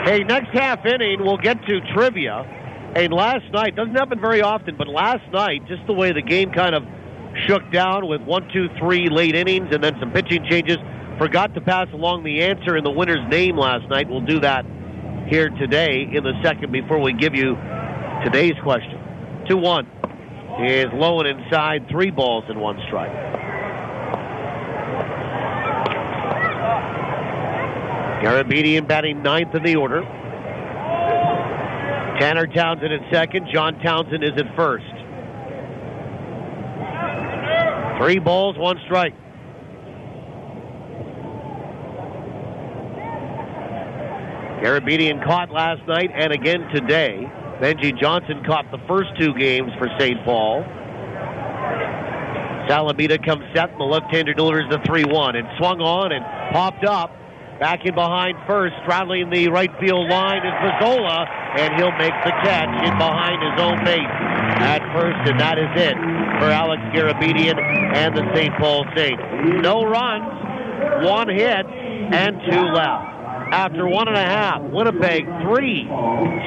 Hey, next half inning, we'll get to trivia. And last night, doesn't happen very often, but last night, just the way the game kind of shook down with 1, 2, 3 late innings and then some pitching changes, forgot to pass along the answer in the winner's name last night. We'll do that here today in the second before we give you today's question. 2-1 is low and inside, 3 balls and 1 strike. Garabedian batting 9th in the order. Tanner Townsend at second. John Townsend is at first. 3 balls, 1 strike. Garabedian caught last night and again today. Benji Johnson caught the first 2 games for St. Paul. Salamida comes set, and the left-hander delivers the 3-1. And swung on and popped up. Back in behind first, straddling the right field line is Mazzola, and he'll make the catch in behind his own base at first, and that is it for Alex Garabedian and the St. Paul Saints. No runs, 1 hit, and 2 left. After 1.5, Winnipeg 3,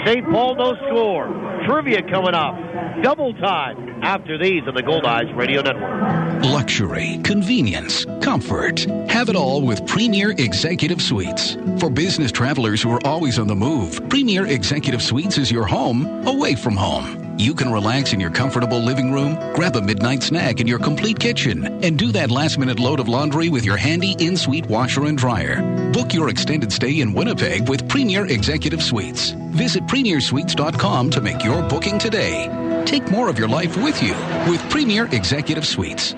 St. Paul no score. Trivia coming up. Double time after these on the Goldeyes Radio Network. Luxury, convenience, comfort. Have it all with Premier Executive Suites. For business travelers who are always on the move, Premier Executive Suites is your home away from home. You can relax in your comfortable living room, grab a midnight snack in your complete kitchen, and do that last-minute load of laundry with your handy in-suite washer and dryer. Book your extended stay in Winnipeg with Premier Executive Suites. Visit premiersuites.com to make your booking today. Take more of your life with you with Premier Executive Suites.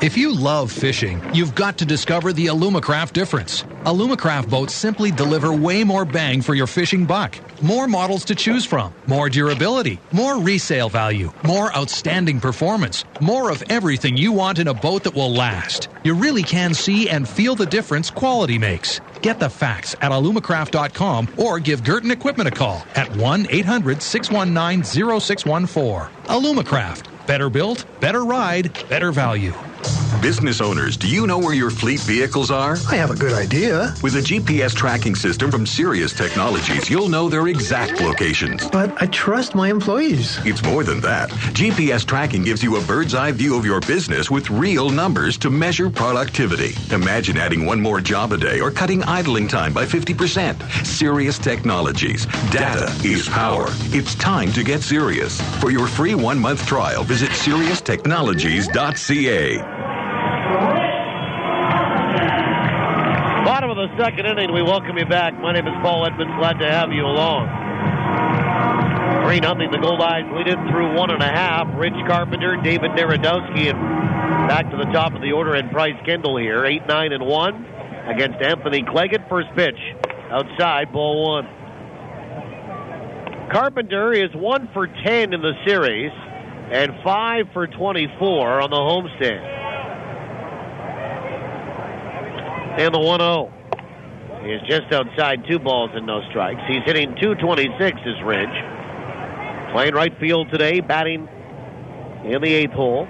If you love fishing, you've got to discover the Alumacraft difference. Alumacraft boats simply deliver way more bang for your fishing buck. More models to choose from, more durability, more resale value, more outstanding performance, more of everything you want in a boat that will last. You really can see and feel the difference quality makes. Get the facts at alumacraft.com or give Girton Equipment a call at 1-800-619-0614. Alumacraft. Better built, better ride, better value. Business owners, do you know where your fleet vehicles are? I have a good idea. With a GPS tracking system from Sirius Technologies, you'll know their exact locations. But I trust my employees. It's more than that. GPS tracking gives you a bird's eye view of your business with real numbers to measure productivity. Imagine adding 1 more job a day or cutting idling time by 50%. Sirius Technologies. Data is power. It's time to get serious. For your free 1-month trial, visit SiriusTechnologies.ca. Bottom of the second inning, we welcome you back. My name is Paul Edmonds. Glad to have you along. 3-0, the Goldeyes lead it through 1.5. Rich Carpenter, David Narodowski, and back to the top of the order, and Bryce Kendall here. 8-9-1 against Anthony Cleggett. First pitch outside, ball 1. Carpenter is 1 for 10 in the series and 5 for 24 on the homestand. And the 1-0 is just outside, 2 balls and no strikes. He's hitting .226 is Ridge. Playing right field today, batting in the 8th hole.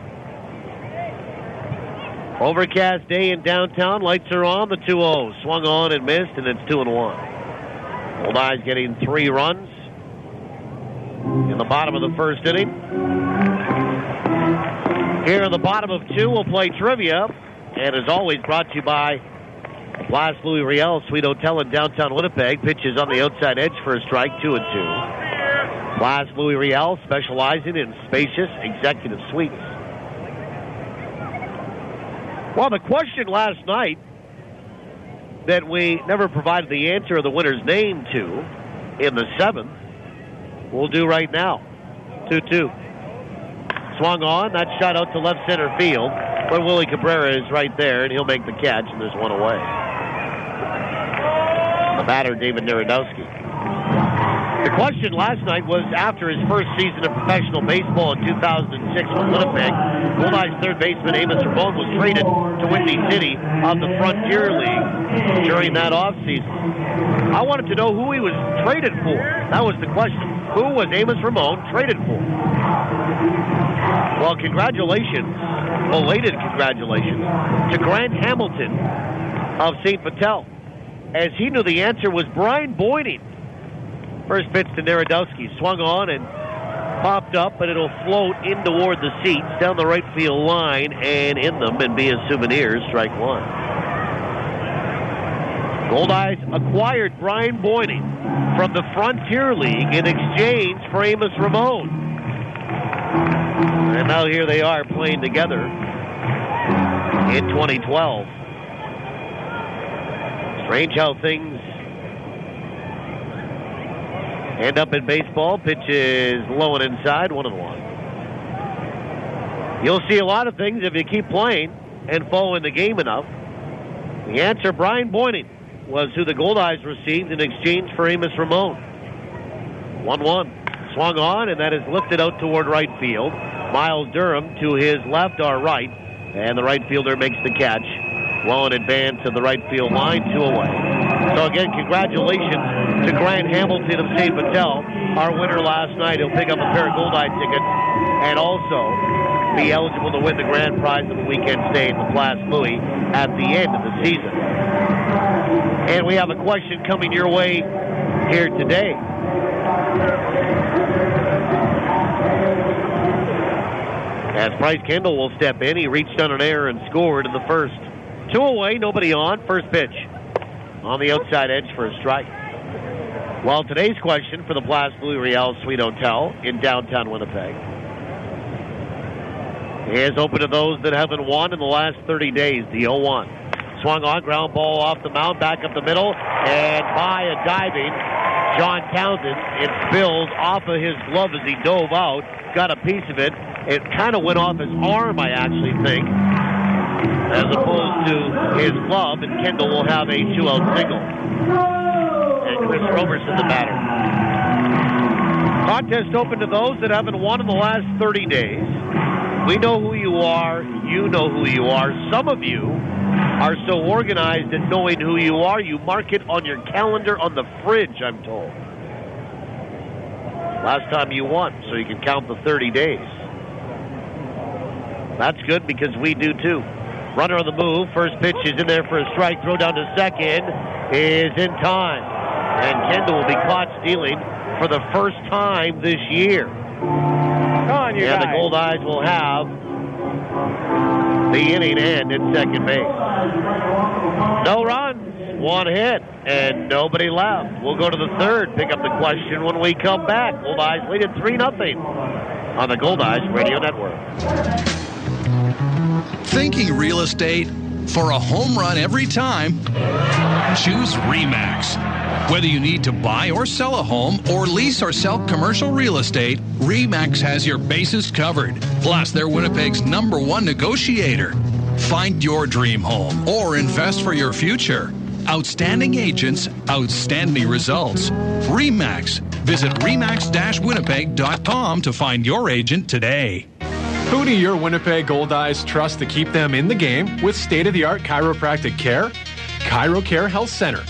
Overcast day in downtown. Lights are on. The 2-0 swung on and missed, and it's 2-1. Goldeyes getting 3 runs in the bottom of the first inning. Here in the bottom of 2, we'll play trivia, and as always, brought to you by Place Louis Riel, Suite Hotel in downtown Winnipeg. Pitches on the outside edge for a strike, 2-2. Place Louis Riel, specializing in spacious executive suites. Well, the question last night that we never provided the answer of the winner's name to in the 7th, we'll do right now. 2-2. Swung on. That shot out to left center field. But Willie Cabrera is right there, and he'll make the catch, and there's one away. The batter, David Narodowski. The question last night was, after his first season of professional baseball in 2006 with Winnipeg, Goldeyes third baseman Amos Ramon was traded to Whitney City of the Frontier League during that offseason. I wanted to know who he was traded for. That was the question. Who was Amos Ramon traded for? Well, congratulations, belated congratulations, to Grant Hamilton of St. Vital, as he knew the answer was Brian Boyding. First pitch to Narodowski, swung on and popped up, but it'll float in toward the seats down the right field line and in them and be a souvenir, strike one. Goldeyes acquired Brian Boyding from the Frontier League in exchange for Amos Ramon. And now here they are playing together in 2012. Strange how things end up in baseball. Pitch is low and inside, 1-1. You'll see a lot of things if you keep playing and following the game enough. The answer, Brian Boyding, was who the Goldeyes received in exchange for Amos Ramon. 1-1. Swung on, and that is lifted out toward right field. Miles Durham to his left or right, and the right fielder makes the catch. Well in advance of the right field line, 2 away. So again, congratulations to Grant Hamilton of St. Vital, our winner last night. He'll pick up a pair of Goldeyes tickets and also be eligible to win the grand prize of a weekend stay at the Place Louis at the end of the season. And we have a question coming your way here today. As Bryce Kendall will step in, he reached on an error and scored in the first. 2 away, nobody on. First pitch on the outside edge for a strike. Well, today's question for the Place Louis Riel Suite Hotel in downtown Winnipeg is open to those that haven't won in the last 30 days. The 0-1. Swung on, ground ball off the mound, back up the middle, and by a diving John Townsend, it spills off of his glove as he dove out, got a piece of it. It kind of went off his arm, I actually think, as opposed to his glove, and Kendall will have a 2-out single. And Chris Roberson, the batter. Contest open to those that haven't won in the last 30 days. We know who you are. You know who you are. Some of you are so organized in knowing who you are, you mark it on your calendar on the fridge, I'm told. Last time you won, so you can count the 30 days. That's good because we do too. Runner on the move. First pitch is in there for a strike. Throw down to second is in time. And Kendall will be caught stealing for the first time this year. Come on, you guys. And the Goldeyes will have the inning end at second base. No runs, 1 hit, and nobody left. We'll go to the third, pick up the question when we come back. Goldeyes lead at 3-0 on the Goldeyes Radio Network. Thinking real estate? For a home run every time, choose RE/MAX. Whether you need to buy or sell a home or lease or sell commercial real estate, RE/MAX has your bases covered. Plus, they're Winnipeg's #1 negotiator. Find your dream home or invest for your future. Outstanding agents, outstanding results. RE/MAX. Visit remax-winnipeg.com to find your agent today. Who do your Winnipeg Goldeyes trust to keep them in the game with state-of-the-art chiropractic care? ChiroCare Health Center.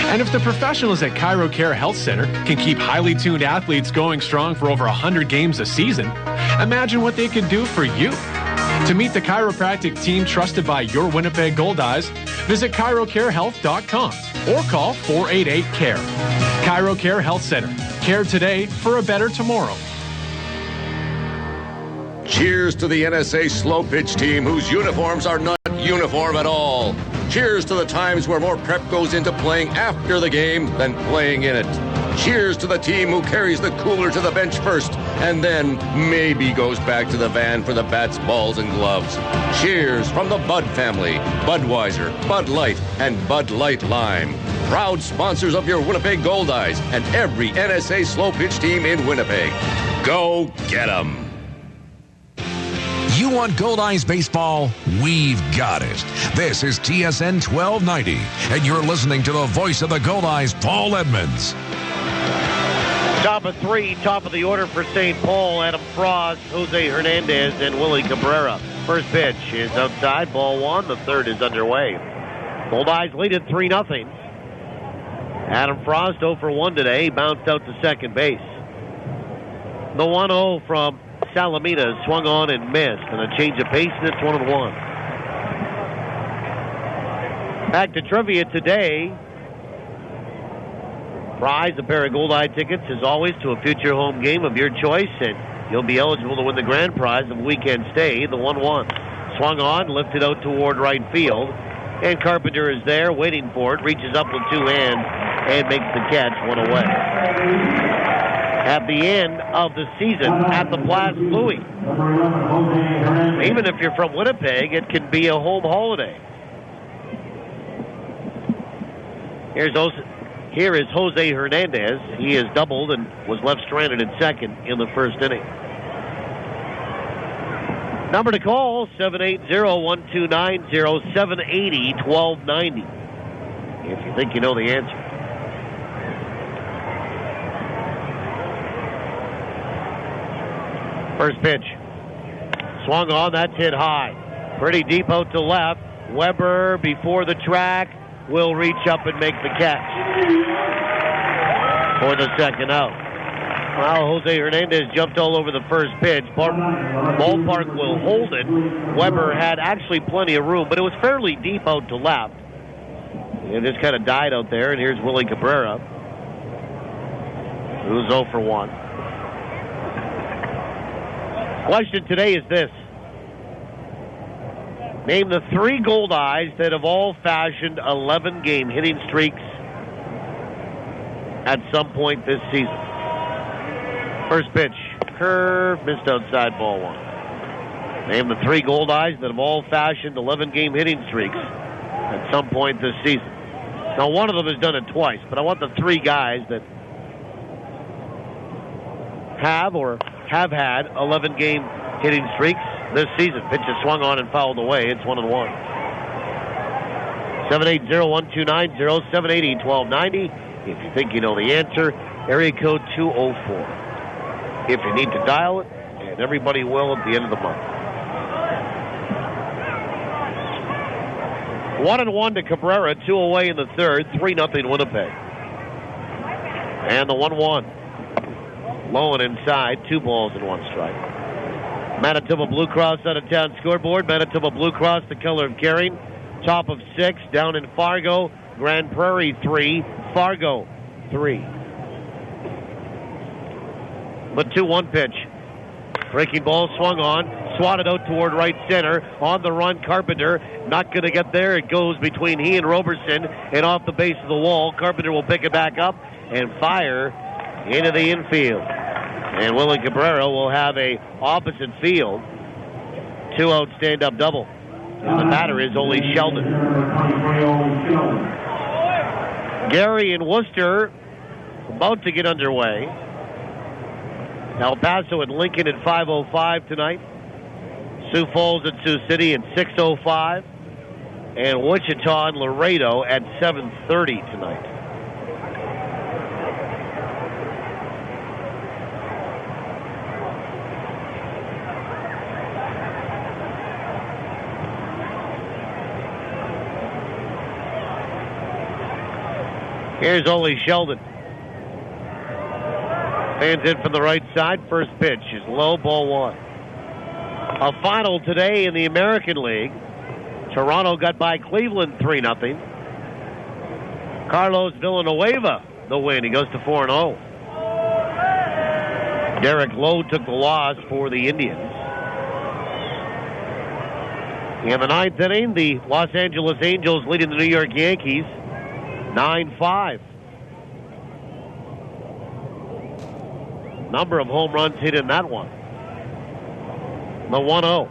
And if the professionals at ChiroCare Health Center can keep highly tuned athletes going strong for over 100 games a season, imagine what they could do for you. To meet the chiropractic team trusted by your Winnipeg Goldeyes, visit chirocarehealth.com or call 488-CARE. ChiroCare Health Center. Care today for a better tomorrow. Cheers to the NSA slow pitch team whose uniforms are not uniform at all. Cheers to the times where more prep goes into playing after the game than playing in it. Cheers to the team who carries the cooler to the bench first and then maybe goes back to the van for the bats, balls, and gloves. Cheers from the Bud family, Budweiser, Bud Light, and Bud Light Lime. Proud sponsors of your Winnipeg Goldeyes and every NSA slow pitch team in Winnipeg. Go get 'em. You want Goldeyes baseball? We've got it. This is TSN 1290, and you're listening to the voice of the Goldeyes, Paul Edmonds. Top of three, top of the order for St. Paul, Adam Frost, Jose Hernandez, and Willie Cabrera. First pitch is outside, ball one. The third is underway. Goldeyes lead at 3-0. Adam Frost 0 for 1 today. He bounced out to second base. The 1-0 from Salamida swung on and missed, and a change of pace, and it's 1-1. Back to trivia today. Prize, a pair of Goldeye tickets, as always, to a future home game of your choice, and you'll be eligible to win the grand prize of weekend stay, the 1-1. Swung on, lifted out toward right field, and Carpenter is there waiting for it, reaches up with two hands, and makes the catch, one away. At the end of the season at the Place Louis. Even if you're from Winnipeg, it can be a home holiday. Here is Jose Hernandez. He has doubled and was left stranded at second in the first inning. Number to call, 780-1290, 780-1290. If you think you know the answer. First pitch. Swung on, that's hit high. Pretty deep out to left. Weber before the track will reach up and make the catch for the second out. Well, Jose Hernandez jumped all over the first pitch. Ballpark will hold it. Weber had actually plenty of room, but it was fairly deep out to left. It just kind of died out there, and here's Willie Cabrera, who's 0 for 1. Question today is this. Name the 3 Goldeyes that have all fashioned 11-game hitting streaks at some point this season. First pitch, curve, missed outside, ball one. Name the 3 Goldeyes that have all fashioned 11-game hitting streaks at some point this season. Now, one of them has done it twice, but I want the 3 guys that have or have had 11-game hitting streaks this season. Pitch is swung on and fouled away. It's 1-1. 780-1290, 780-1290. If you think you know the answer, area code 204. If you need to dial it, and everybody will at the end of the month. 1-1 to Cabrera, 2 away in the third, 3-0 Winnipeg. And the 1-1. Low and inside, 2 balls and 1 strike. Manitoba Blue Cross out of town scoreboard. Manitoba Blue Cross, the color of caring. Top of 6 down in Fargo. Grand Prairie 3, Fargo 3. The 2-1 pitch. Breaking ball swung on, swatted out toward right center. On the run, Carpenter not going to get there. It goes between he and Roberson and off the base of the wall. Carpenter will pick it back up and fire into the infield. And Willie Cabrera will have a opposite field 2-out stand-up double. And the batter is Ole Sheldon. Gary and Worcester about to get underway. El Paso and Lincoln at 5:05 tonight. Sioux Falls at Sioux City at 6:05. And Wichita and Laredo at 7:30 tonight. Here's Ole Sheldon. Fans in from the right side. First pitch is low, ball one. A final today in the American League. Toronto got by Cleveland 3-0. Carlos Villanueva, the win. He goes to 4-0. Derek Lowe took the loss for the Indians. In the 9th inning, the Los Angeles Angels leading the New York Yankees 9-5. Number of home runs hit in that one. The 1-0.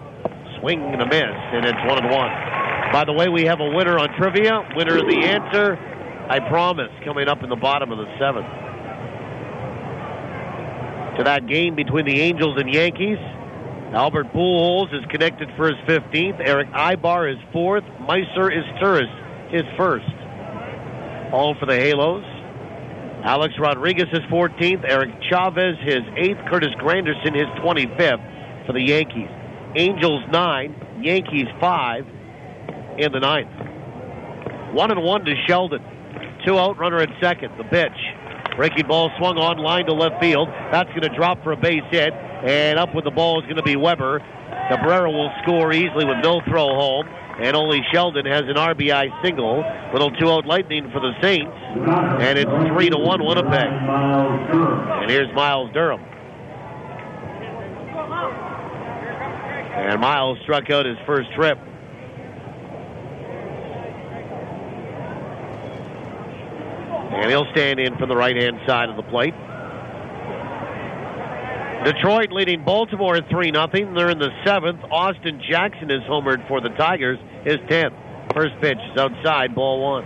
Swing and a miss, and it's 1-1. By the way, we have a winner on trivia. Winner of the answer, I promise, coming up in the bottom of the 7th. To that game between the Angels and Yankees, Albert Pujols is connected for his 15th. Eric Ibar is 4th. Meiser is his 1st. All for the Halos. Alex Rodriguez is 14th. Eric Chavez his 8th. Curtis Granderson his 25th for the Yankees. Angels 9, Yankees 5 in the 9th. 1-1 to Sheldon. 2 out, runner at second. The pitch. Breaking ball swung on line to left field. That's going to drop for a base hit. And up with the ball is going to be Weber. Cabrera will score easily with no throw home. And only Sheldon has an RBI single. Little 2-out lightning for the Saints. And it's 3-1 Winnipeg. And here's Miles Durham. And Miles struck out his first trip. And he'll stand in from the right-hand side of the plate. Detroit leading Baltimore at 3-0. They're in the 7th. Austin Jackson is homered for the Tigers, his 10th. First pitch is outside, ball 1.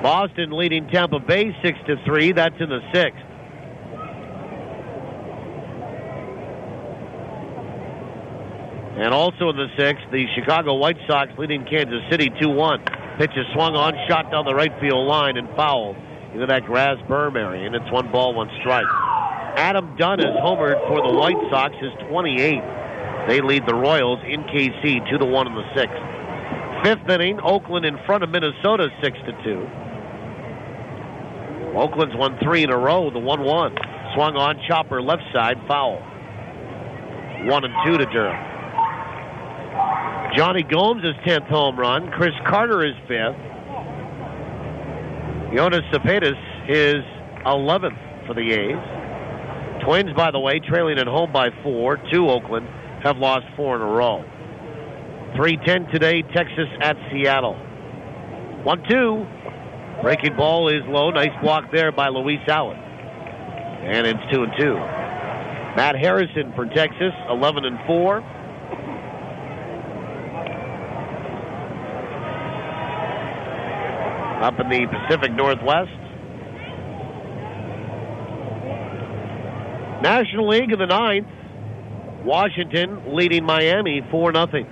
Boston leading Tampa Bay 6-3. That's in the 6th. And also in the 6th, the Chicago White Sox leading Kansas City 2-1. Pitch is swung on, shot down the right field line and fouled into that grass berm area. And it's 1 ball, 1 strike. Adam Dunn is homered for the White Sox, his 28th. They lead the Royals in KC 2-1 in the 6th. 5th inning, Oakland in front of Minnesota 6-2. Oakland's won 3 in a row, the 1-1. Swung on, chopper left side, foul. 1-2 to Durham. Johnny Gomes' 10th home run. Chris Carter is 5th. Jonas Cepedas his 11th for the A's. Twins, by the way, trailing at home by 4 to Oakland, have lost 4 in a row. 3:10 today, Texas at Seattle. 1-2. Breaking ball is low. Nice block there by Luis Allen. And it's 2-2. Matt Harrison for Texas, 11-4. Up in the Pacific Northwest. National League in the 9th. Washington leading Miami 4-0.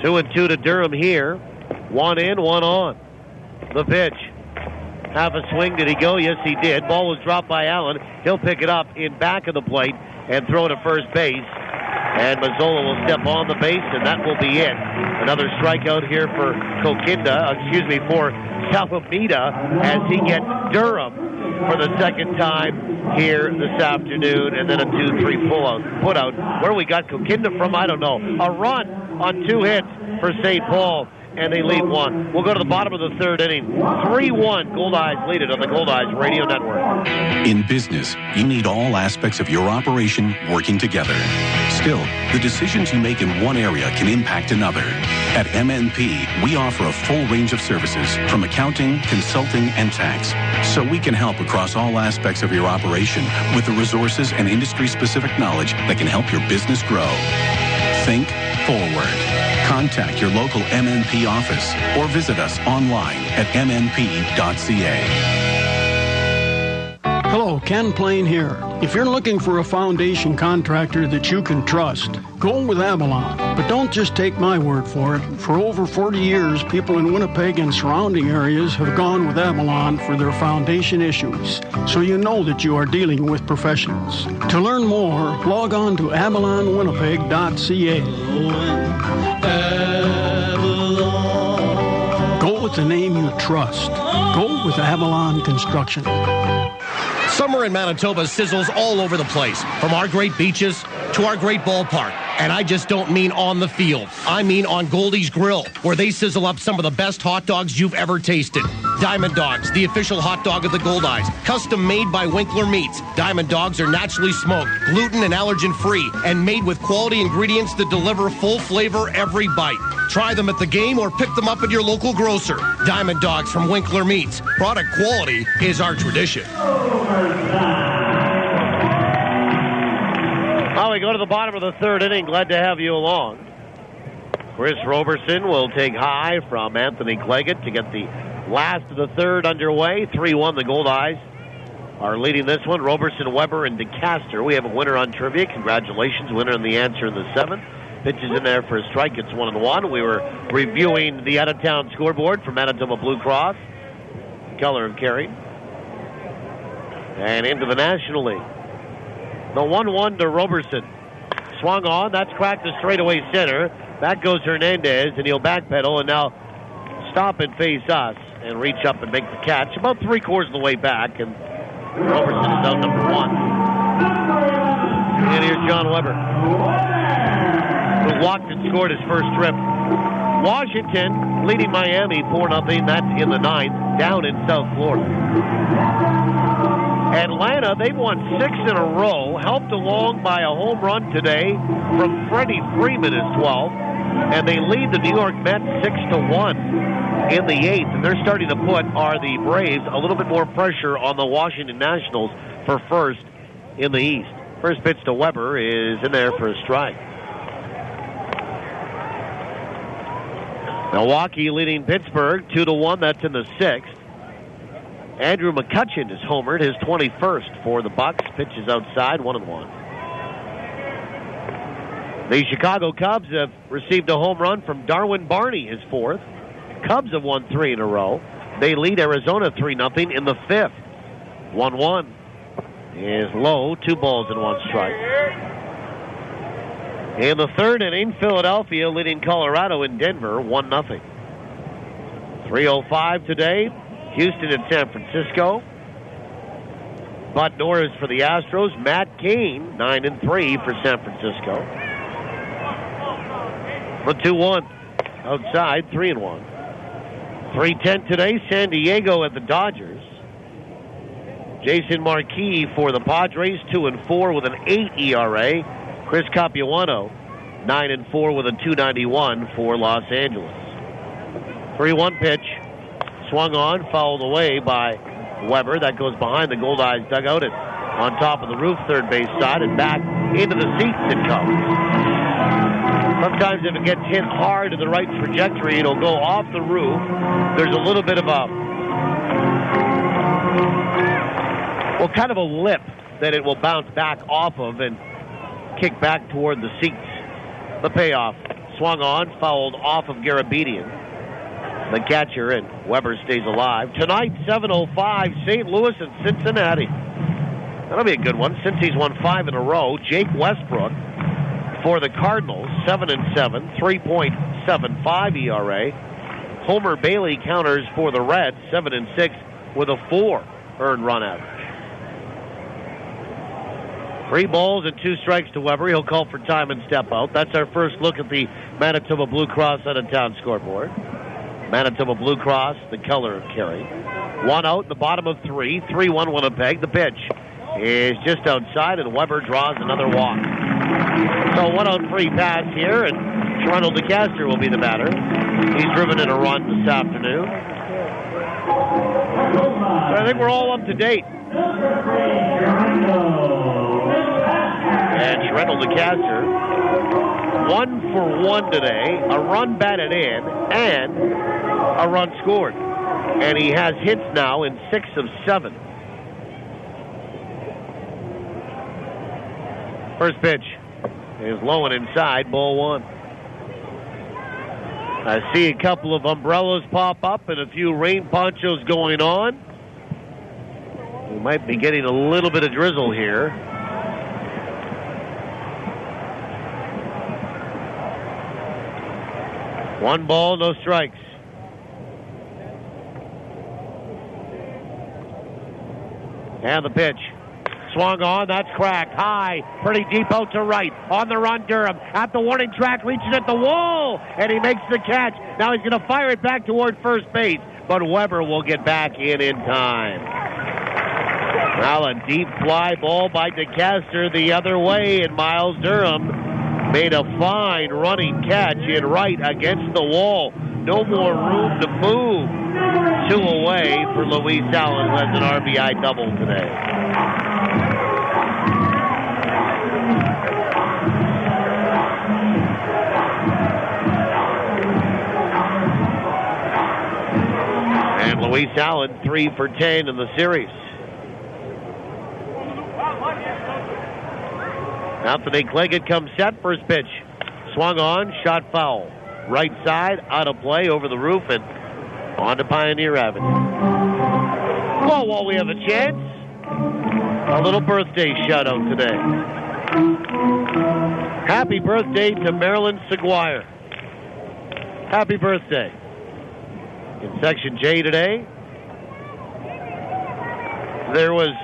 2-2 to Durham here. 1 in, 1 on. The pitch. Half a swing. Did he go? Yes, he did. Ball was dropped by Allen. He'll pick it up in back of the plate and throw it to first base. And Mazzola will step on the base, and that will be it. Another strikeout here for for Salamida as he gets Durham for the second time here this afternoon, and then a 2-3 put out. Where we got Kokinda from, I don't know. A run on 2 hits for St. Paul, and they lead 1. We'll go to the bottom of the 3rd inning. 3-1, Goldeyes lead it on the Goldeyes Radio Network. In business, you need all aspects of your operation working together. Still, the decisions you make in one area can impact another. At MNP, we offer a full range of services from accounting, consulting, and tax, so we can help across all aspects of your operation with the resources and industry-specific knowledge that can help your business grow. Think forward. Contact your local MNP office or visit us online at mnp.ca. Hello, Ken Plain here. If you're looking for a foundation contractor that you can trust, go with Avalon. But don't just take my word for it. For over 40 years, people in Winnipeg and surrounding areas have gone with Avalon for their foundation issues. So you know that you are dealing with professionals. To learn more, log on to avalonwinnipeg.ca. Go with the name you trust. Go with Avalon Construction. Summer in Manitoba sizzles all over the place, from our great beaches to our great ballpark. And I just don't mean on the field. I mean on Goldeyes Grill, where they sizzle up some of the best hot dogs you've ever tasted. Diamond Dogs, the official hot dog of the Goldeyes. Custom made by Winkler Meats. Diamond Dogs are naturally smoked, gluten and allergen free, and made with quality ingredients that deliver full flavor every bite. Try them at the game or pick them up at your local grocer. Diamond Dogs from Winkler Meats. Product quality is our tradition. Well, we go to the bottom of the third inning. Glad to have you along. Chris Roberson will take high from Anthony Cleggett to get the last of the third underway. 3-1, the Goldeyes are leading this one. Roberson, Weber, and DeCaster. We have a winner on trivia. Congratulations. Winner in the answer in the seventh. Pitches in there for a strike. It's 1-1. We were reviewing the out-of-town scoreboard for Manitoba Blue Cross. Color of Kerry. And into the National League. The 1-1 to Roberson. Swung on. That's cracked to straightaway center. Back goes Hernandez, and he'll backpedal and now stop and face us and reach up and make the catch. About three-quarters of the way back, and Roberson is out number one. And here's John Weber, who walked and scored his first trip. Washington leading Miami 4-0. That's in the ninth, down in South Florida. Atlanta, they've won 6 in a row, helped along by a home run today from Freddie Freeman is 12, and they lead the New York Mets 6-1 in the eighth, and they're starting to put, the Braves, a little bit more pressure on the Washington Nationals for first in the East. First pitch to Weber is in there for a strike. Milwaukee leading Pittsburgh 2-1, that's in the sixth. Andrew McCutchen is homered, his 21st for the Bucks. Pitches outside, 1-1. The Chicago Cubs have received a home run from Darwin Barney, his fourth. Cubs have won 3 in a row. They lead Arizona 3-0 in the fifth. 1-1 is low, 2 balls and 1 strike. In the third inning, Philadelphia leading Colorado in Denver 1-0. 3:05 today. Houston and San Francisco. Bud Norris for the Astros. Matt Cain, 9-3 for San Francisco. The 2-1. Outside, 3-1. 3:10 today, San Diego at the Dodgers. Jason Marquis for the Padres, 2-4 with an 8 ERA. Chris Capuano, 9-4 with a 2.91 for Los Angeles. 3-1 pitch. Swung on, fouled away by Weber. That goes behind the Goldeyes dugout and on top of the roof, third base side, and back into the seats it comes. Sometimes if it gets hit hard in the right trajectory, it'll go off the roof. There's a little bit of kind of a lip that it will bounce back off of and kick back toward the seats. The payoff. Swung on, fouled off of Garabedian, the catcher, and Weber stays alive. Tonight, 7:05, St. Louis and Cincinnati. That'll be a good one since he's won 5 in a row. Jake Westbrook for the Cardinals, 7-7, 3.75 ERA. Homer Bailey counters for the Reds, 7-6 with a 4 earned run average. 3 balls and 2 strikes to Weber. He'll call for time and step out. That's our first look at the Manitoba Blue Cross out-of-town scoreboard. Manitoba Blue Cross, the color of Kerry. 1 out in the bottom of 3. 3-1 Winnipeg. The pitch is just outside, and Weber draws another walk. So 1 out free pass here, and Toronto DeCaster will be the batter. He's driven in a run this afternoon. So I think we're all up to date. And Toronto DeCaster, 1 for 1 today, a run batted in, and a run scored. And he has hits now in 6 of 7. First pitch is low and inside, ball 1. I see a couple of umbrellas pop up and a few rain ponchos going on. We might be getting a little bit of drizzle here. 1 ball, no strikes. And the pitch. Swung on, that's cracked. High, pretty deep out to right. On the run, Durham. At the warning track, reaches at the wall. And he makes the catch. Now he's going to fire it back toward first base. but Weber will get back in time. Now a deep fly ball by DeCaster the other way, and Miles Durham made a fine running catch in right against the wall. No more room to move. 2 away for Luis Allen, who has an RBI double today. And Luis Allen 3 for 10 in the series. Anthony Claggett comes set. First pitch. Swung on, shot foul. Right side, out of play, over the roof, and on to Pioneer Avenue. Well, while we have a chance, a little birthday shout-out today. Happy birthday to Marilyn Seguire. Happy birthday. In Section J today, there was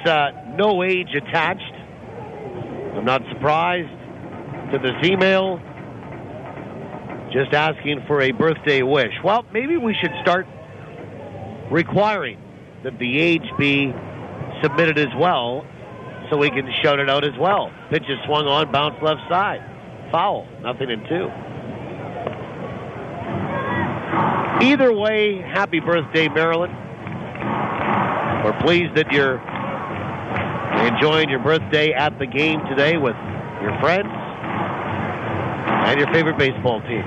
no age attached. I'm not surprised to this email. Just asking for a birthday wish. Well, maybe we should start requiring that the age be submitted as well so we can shout it out as well. Pitch is swung on, bounce left side. Foul. Nothing in 2. Either way, happy birthday, Marilyn. We're pleased that you're enjoying your birthday at the game today with your friends and your favorite baseball team.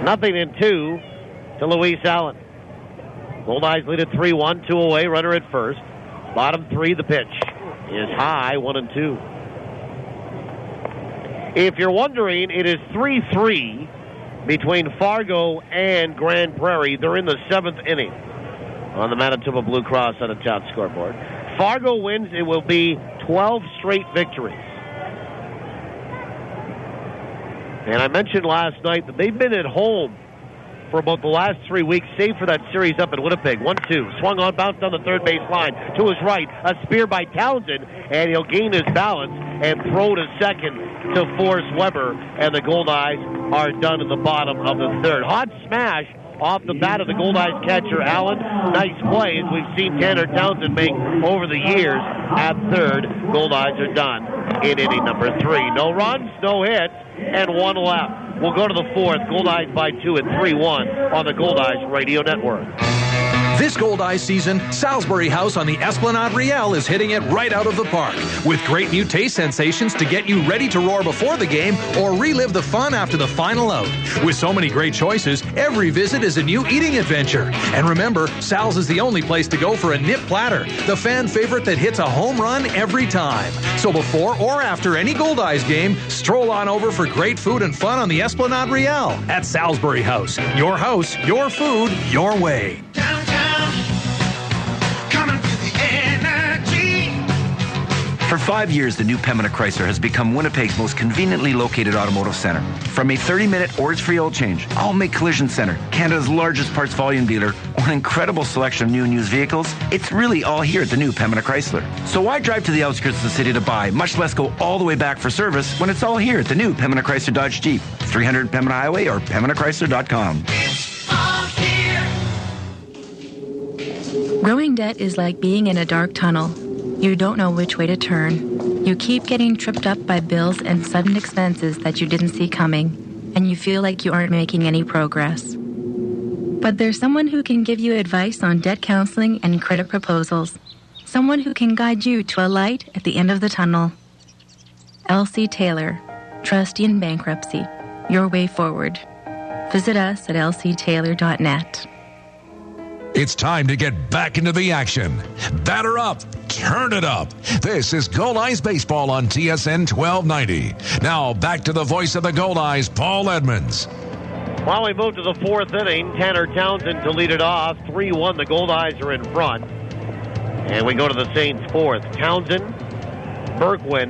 Nothing in 2 to Luis Allen. Goldeyes lead at 3-1, 2 away, runner at first. Bottom 3, the pitch is high, 1-2. If you're wondering, it is 3-3 between Fargo and Grand Prairie. They're in the 7th inning on the Manitoba Blue Cross out of town scoreboard. Fargo wins, it will be 12 straight victories. And I mentioned last night that they've been at home for about the last 3 weeks, save for that series up in Winnipeg. 1-2, swung on, bounced down the third base line to his right. A spear by Townsend, and he'll gain his balance and throw to second to force Weber, and the Goldeyes are done in the bottom of the third. Hot smash off the bat of the Goldeyes catcher, Allen. Nice play, as we've seen Tanner Townsend make over the years at third. Goldeyes are done in inning number 3. No runs, no hits, and 1 left. We'll go to the 4th. Goldeyes by 2 at 3-1 on the Goldeyes Radio Network. This Goldeyes season, Salisbury House on the Esplanade Riel is hitting it right out of the park with great new taste sensations to get you ready to roar before the game or relive the fun after the final out. With so many great choices, every visit is a new eating adventure. And remember, Sal's is the only place to go for a nip platter, the fan favorite that hits a home run every time. So before or after any Goldeyes game, stroll on over for great food and fun on the Esplanade Riel at Salisbury House. Your house, your food, your way. For 5 years, the new Pembina Chrysler has become Winnipeg's most conveniently located automotive center. From a 30-minute ORS-free oil change, All Make Collision Center, Canada's largest parts volume dealer, or an incredible selection of new and used vehicles, it's really all here at the new Pembina Chrysler. So why drive to the outskirts of the city to buy, much less go all the way back for service, when it's all here at the new Pembina Chrysler Dodge Jeep, 300 Pembina Highway or PembinaChrysler.com. Growing debt is like being in a dark tunnel. You don't know which way to turn. You keep getting tripped up by bills and sudden expenses that you didn't see coming, and you feel like you aren't making any progress. But there's someone who can give you advice on debt counseling and credit proposals. Someone who can guide you to a light at the end of the tunnel. Elsie Taylor, trustee in bankruptcy. Your way forward. Visit us at lctaylor.net. It's time to get back into the action. Batter up, turn it up. This is Goldeyes Baseball on TSN 1290. Now back to the voice of the Goldeyes, Paul Edmonds. While we move to the 4th inning, Tanner Townsend to lead it off. 3-1, the Goldeyes are in front. And we go to the Saints 4th. Townsend, Bergwin,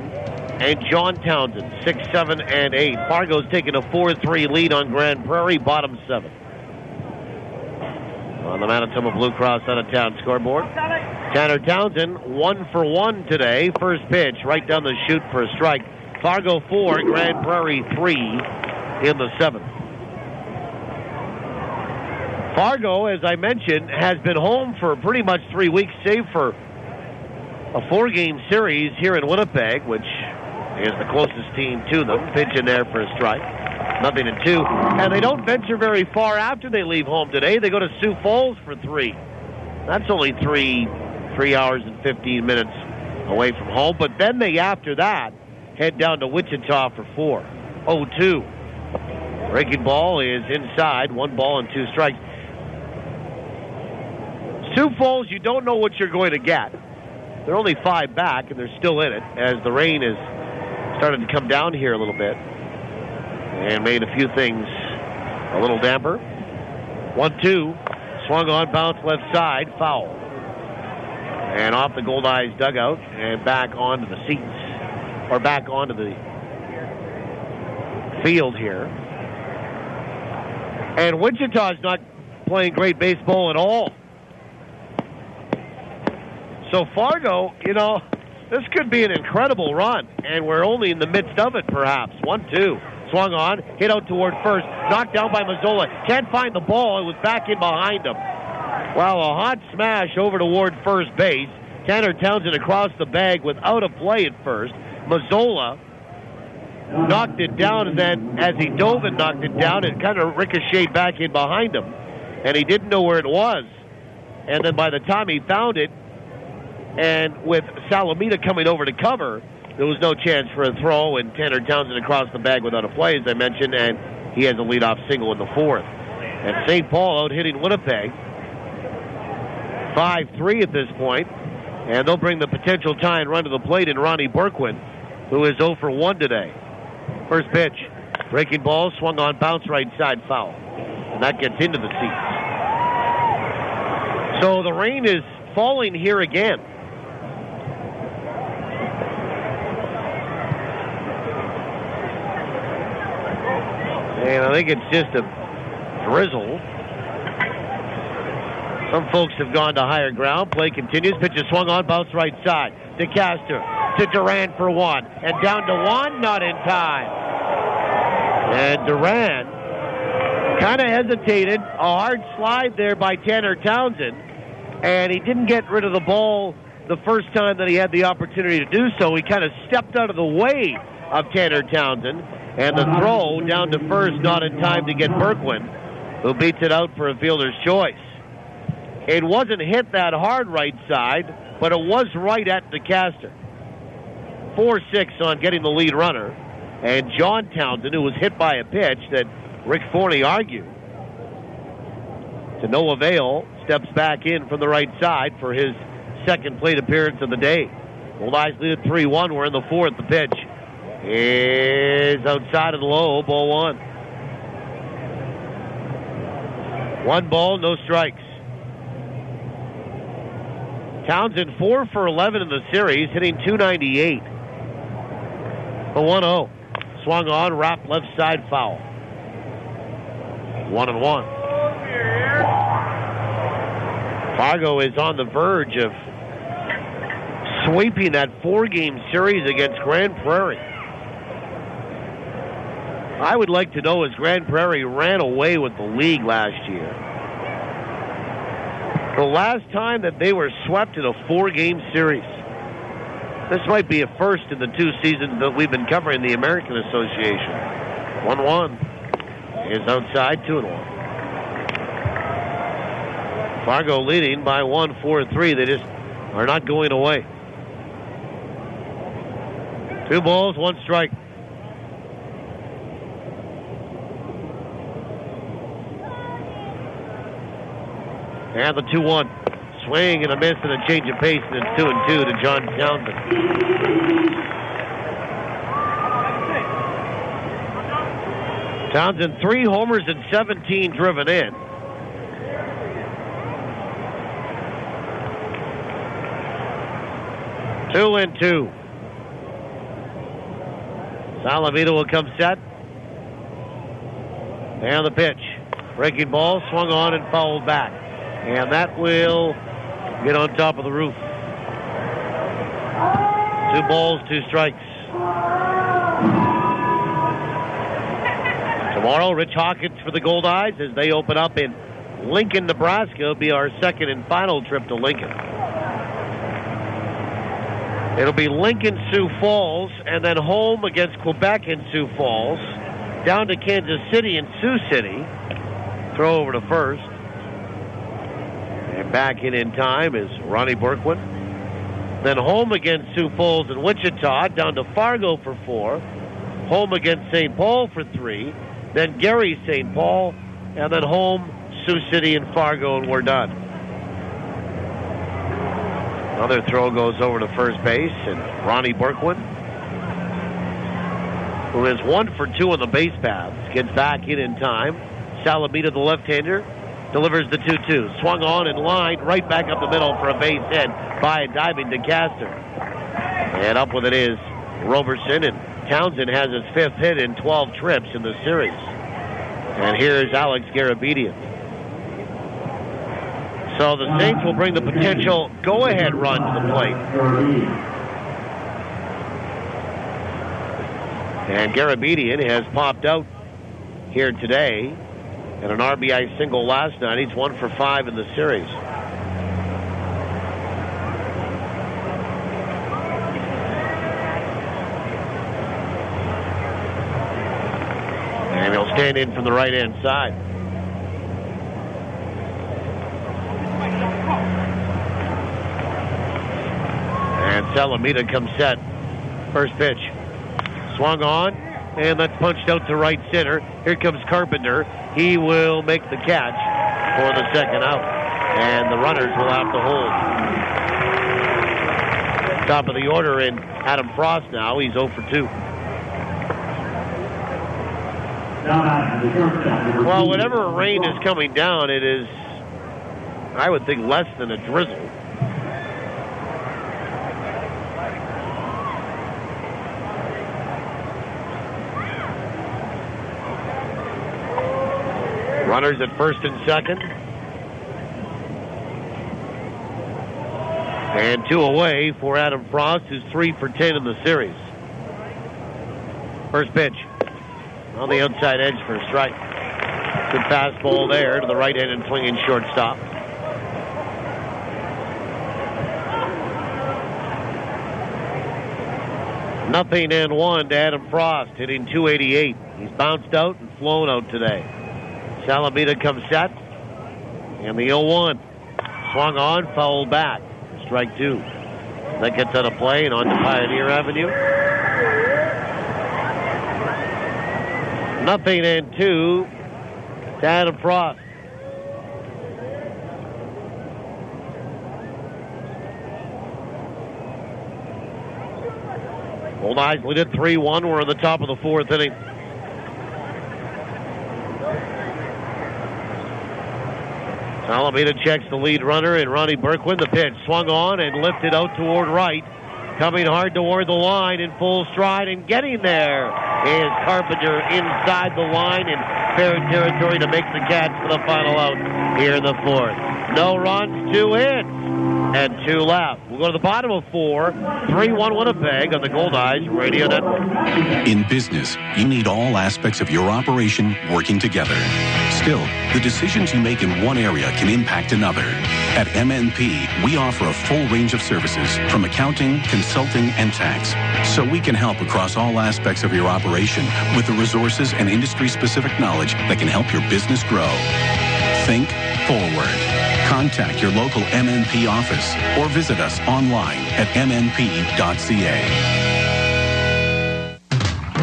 and John Townsend, 6, 7, and 8. Fargo's taking a 4-3 lead on Grand Prairie, bottom 7. On the Manitoba Blue Cross out of town scoreboard. Tanner Townsend, 1 for 1 today. First pitch, right down the chute for a strike. Fargo 4, Grand Prairie 3 in the 7th. Fargo, as I mentioned, has been home for pretty much 3 weeks, save for a 4-game series here in Winnipeg, which is the closest team to them. Pitch in there for a strike. 0-2. And they don't venture very far after they leave home today. They go to Sioux Falls for 3. That's only 3 hours and 15 minutes away from home. But then they, after that, head down to Wichita for 4. 0-2. Breaking ball is inside. 1 ball and 2 strikes. Sioux Falls, you don't know what you're going to get. They're only 5 back, and they're still in it as the rain is started to come down here a little bit and made a few things a little damper. 1-2. Swung on, bounce left side, foul. And off the Goldeyes dugout and back onto the seats, or back onto the field here. And Wichita's not playing great baseball at all. So Fargo, this could be an incredible run, and we're only in the midst of it, perhaps. 1-2. Swung on, hit out toward first, knocked down by Mazzola. Can't find the ball. It was back in behind him. Well, a hot smash over toward first base. Tanner Townsend across the bag without a play at first. Mazzola knocked it down, and then as he dove and knocked it down, it kind of ricocheted back in behind him, and he didn't know where it was. And then by the time he found it, and with Salamida coming over to cover, there was no chance for a throw, and Tanner Townsend across the bag without a play, as I mentioned, and he has a leadoff single in the 4th. And St. Paul out hitting Winnipeg 5-3 at this point, and they'll bring the potential tie and run to the plate in Ronnie Berquin, who is 0 for 1 today. First pitch, breaking ball, swung on, bounce right side, foul. And that gets into the seats. So the rain is falling here again. And I think it's just a drizzle. Some folks have gone to higher ground. Play continues. Pitch is swung on, bounce right side. DeCaster to Duran for 1. And down to 1, not in time. And Duran kind of hesitated. A hard slide there by Tanner Townsend. And he didn't get rid of the ball the first time that he had the opportunity to do so. He kind of stepped out of the way of Tanner Townsend. And the throw down to first, not in time to get Berquin, who beats it out for a fielder's choice. It wasn't hit that hard right side, but it was right at DeCaster. 4-6 on getting the lead runner. And John Townsend, who was hit by a pitch that Rick Forney argued, to no avail, steps back in from the right side for his second plate appearance of the day. Goldeyes lead at 3-1. We're in the 4th. The pitch is outside of the low, ball 1. 1 ball, no strikes. Townsend 4 for 11 in the series, hitting .298. The 1-0. Swung on, wrapped left side, foul. 1-1. Fargo is on the verge of sweeping that 4-game series against Grand Prairie. I would like to know, as Grand Prairie ran away with the league last year, the last time that they were swept in a 4-game series. This might be a first in the 2 seasons that we've been covering the American Association. 1-1 is outside, 2-1. Fargo leading by 1, 4-3. They just are not going away. 2 balls, 1 strike. And the 2-1. Swing and a miss and a change of pace, and it's 2-2 to John Townsend. Townsend, 3 homers and 17 driven in. Two and 2. Salamida will come set. And the pitch. Breaking ball, swung on and fouled back. And that will get on top of the roof. 2 balls, 2 strikes. Tomorrow, Rich Hawkins for the Goldeyes as they open up in Lincoln, Nebraska will be our second and final trip to Lincoln. It'll be Lincoln, Sioux Falls, and then home against Quebec in Sioux Falls, down to Kansas City and Sioux City. Throw over to first. And back in time is Ronnie Berkwin. Then home against Sioux Falls and Wichita, down to Fargo for 4. Home against St. Paul for 3. Then Gary, St. Paul, and then home, Sioux City and Fargo, and we're done. Another throw goes over to first base, and Ronnie Berkwin, who is 1 for 2 on the base paths, gets back in time. Salamida, the left-hander, delivers the 2-2. Swung on and lined right back up the middle for a base hit by a diving DeCaster. And up with it is Roberson, and Townsend has his 5th hit in 12 trips in the series. And here's Alex Garabedian. So the Saints will bring the potential go-ahead run to the plate. And Garabedian has popped out here today and an RBI single last night. He's 1 for 5 in the series. And he'll stand in from the right-hand side. And Salamida comes set. First pitch. Swung on, and that's punched out to right center. Here comes Carpenter. He will make the catch for the second out. And the runners will have to hold. Top of the order in Adam Frost now. He's 0 for 2. Well, whenever rain is coming down, it is, I would think, less than a drizzle. Runners at first and second. And 2 away for Adam Frost, who's 3 for 10 in the series. First pitch. On the outside edge for a strike. Good fastball there to the right-handed swinging shortstop. Nothing and 1 to Adam Frost, hitting .288. He's bounced out and flown out today. Salamida comes set. And the 0-1. Swung on, fouled back. Strike 2. That gets out of play and on to Pioneer Avenue. Nothing and 2 to Adam Frost. Goldeyes lead it 3-1. We're in the top of the 4th inning. Salamida checks the lead runner and Ronnie Berkwin. The pitch swung on and lifted out toward right. Coming hard toward the line in full stride and getting there is Carpenter inside the line in fair territory to make the catch for the final out here in the 4th. No runs, 2 hits, and 2 left. We'll go to the bottom of 4. 3-1 Winnipeg on the Goldeyes Radio Network. In business, you need all aspects of your operation working together. Still, the decisions you make in one area can impact another. At MNP, we offer a full range of services from accounting, consulting, and tax, so we can help across all aspects of your operation with the resources and industry-specific knowledge that can help your business grow. Think forward. Contact your local MNP office or visit us online at mnp.ca.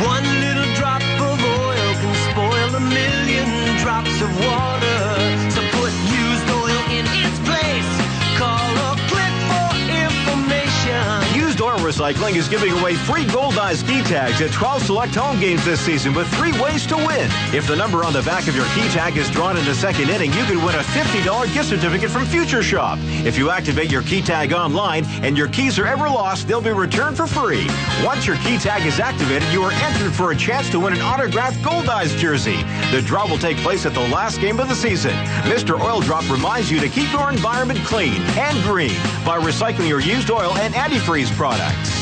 One little drop of oil can spoil a million drops of water. So put used oil in its place. Call or click for information. Used oil recycling is giving away free Goldeyes key tags at 12 select home games this season with 3 ways to win. If the number on the back of your key tag is drawn in the second inning, you can win a $50 gift certificate from Future Shop. If you activate your key tag online and your keys are ever lost, they'll be returned for free. Once your key tag is activated, you are entered for a chance to win an autographed Goldeyes jersey. The draw will take place at the last game of the season. Mr. Oil Drop reminds you to keep your environment clean and green by recycling your used oil and antifreeze products.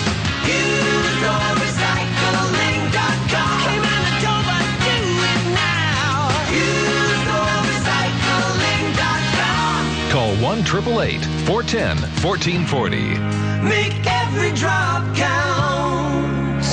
UseOilRecycling.com. Hey, Manitoba, do it now. UseOilRecycling.com. 888-410-1440. Make every drop count.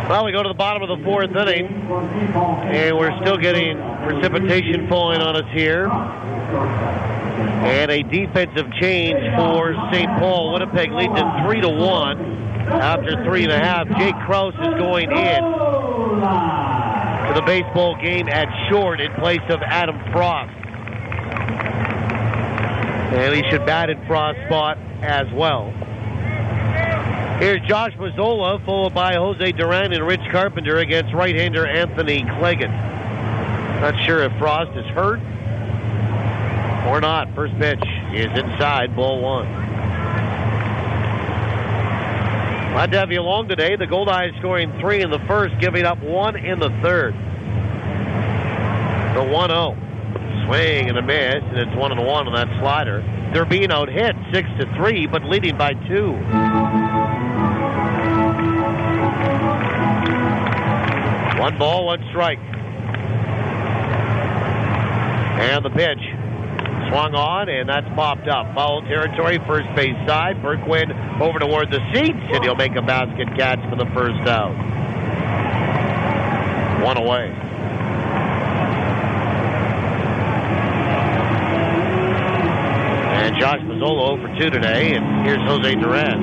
Well, we go to the bottom of the fourth inning, and we're still getting precipitation falling on us here. And a defensive change for St. Paul. Winnipeg leads it 3-1 after 3.5. Jake Krause is going in to the baseball game at short in place of Adam Frost. And he should bat in Frost's spot as well. Here's Josh Mazzola, followed by Jose Duran and Rich Carpenter against right-hander Anthony Cleggan. Not sure if Frost is hurt or not. First pitch is inside, ball one. Glad to have you along today. The Goldeyes scoring 3 in the first, giving up 1 in the third. The 1-0. Swing and a miss, and it's 1-1 on that slider. They're being out hit 6-3, but leading by 2. One ball, one strike. And the pitch. Swung on, and that's popped up. Foul territory, first base side. Berquin over toward the seats, and he'll make a basket catch for the first out. 1 away. And Josh Mazzola 0 for 2 today, and here's Jose Duran.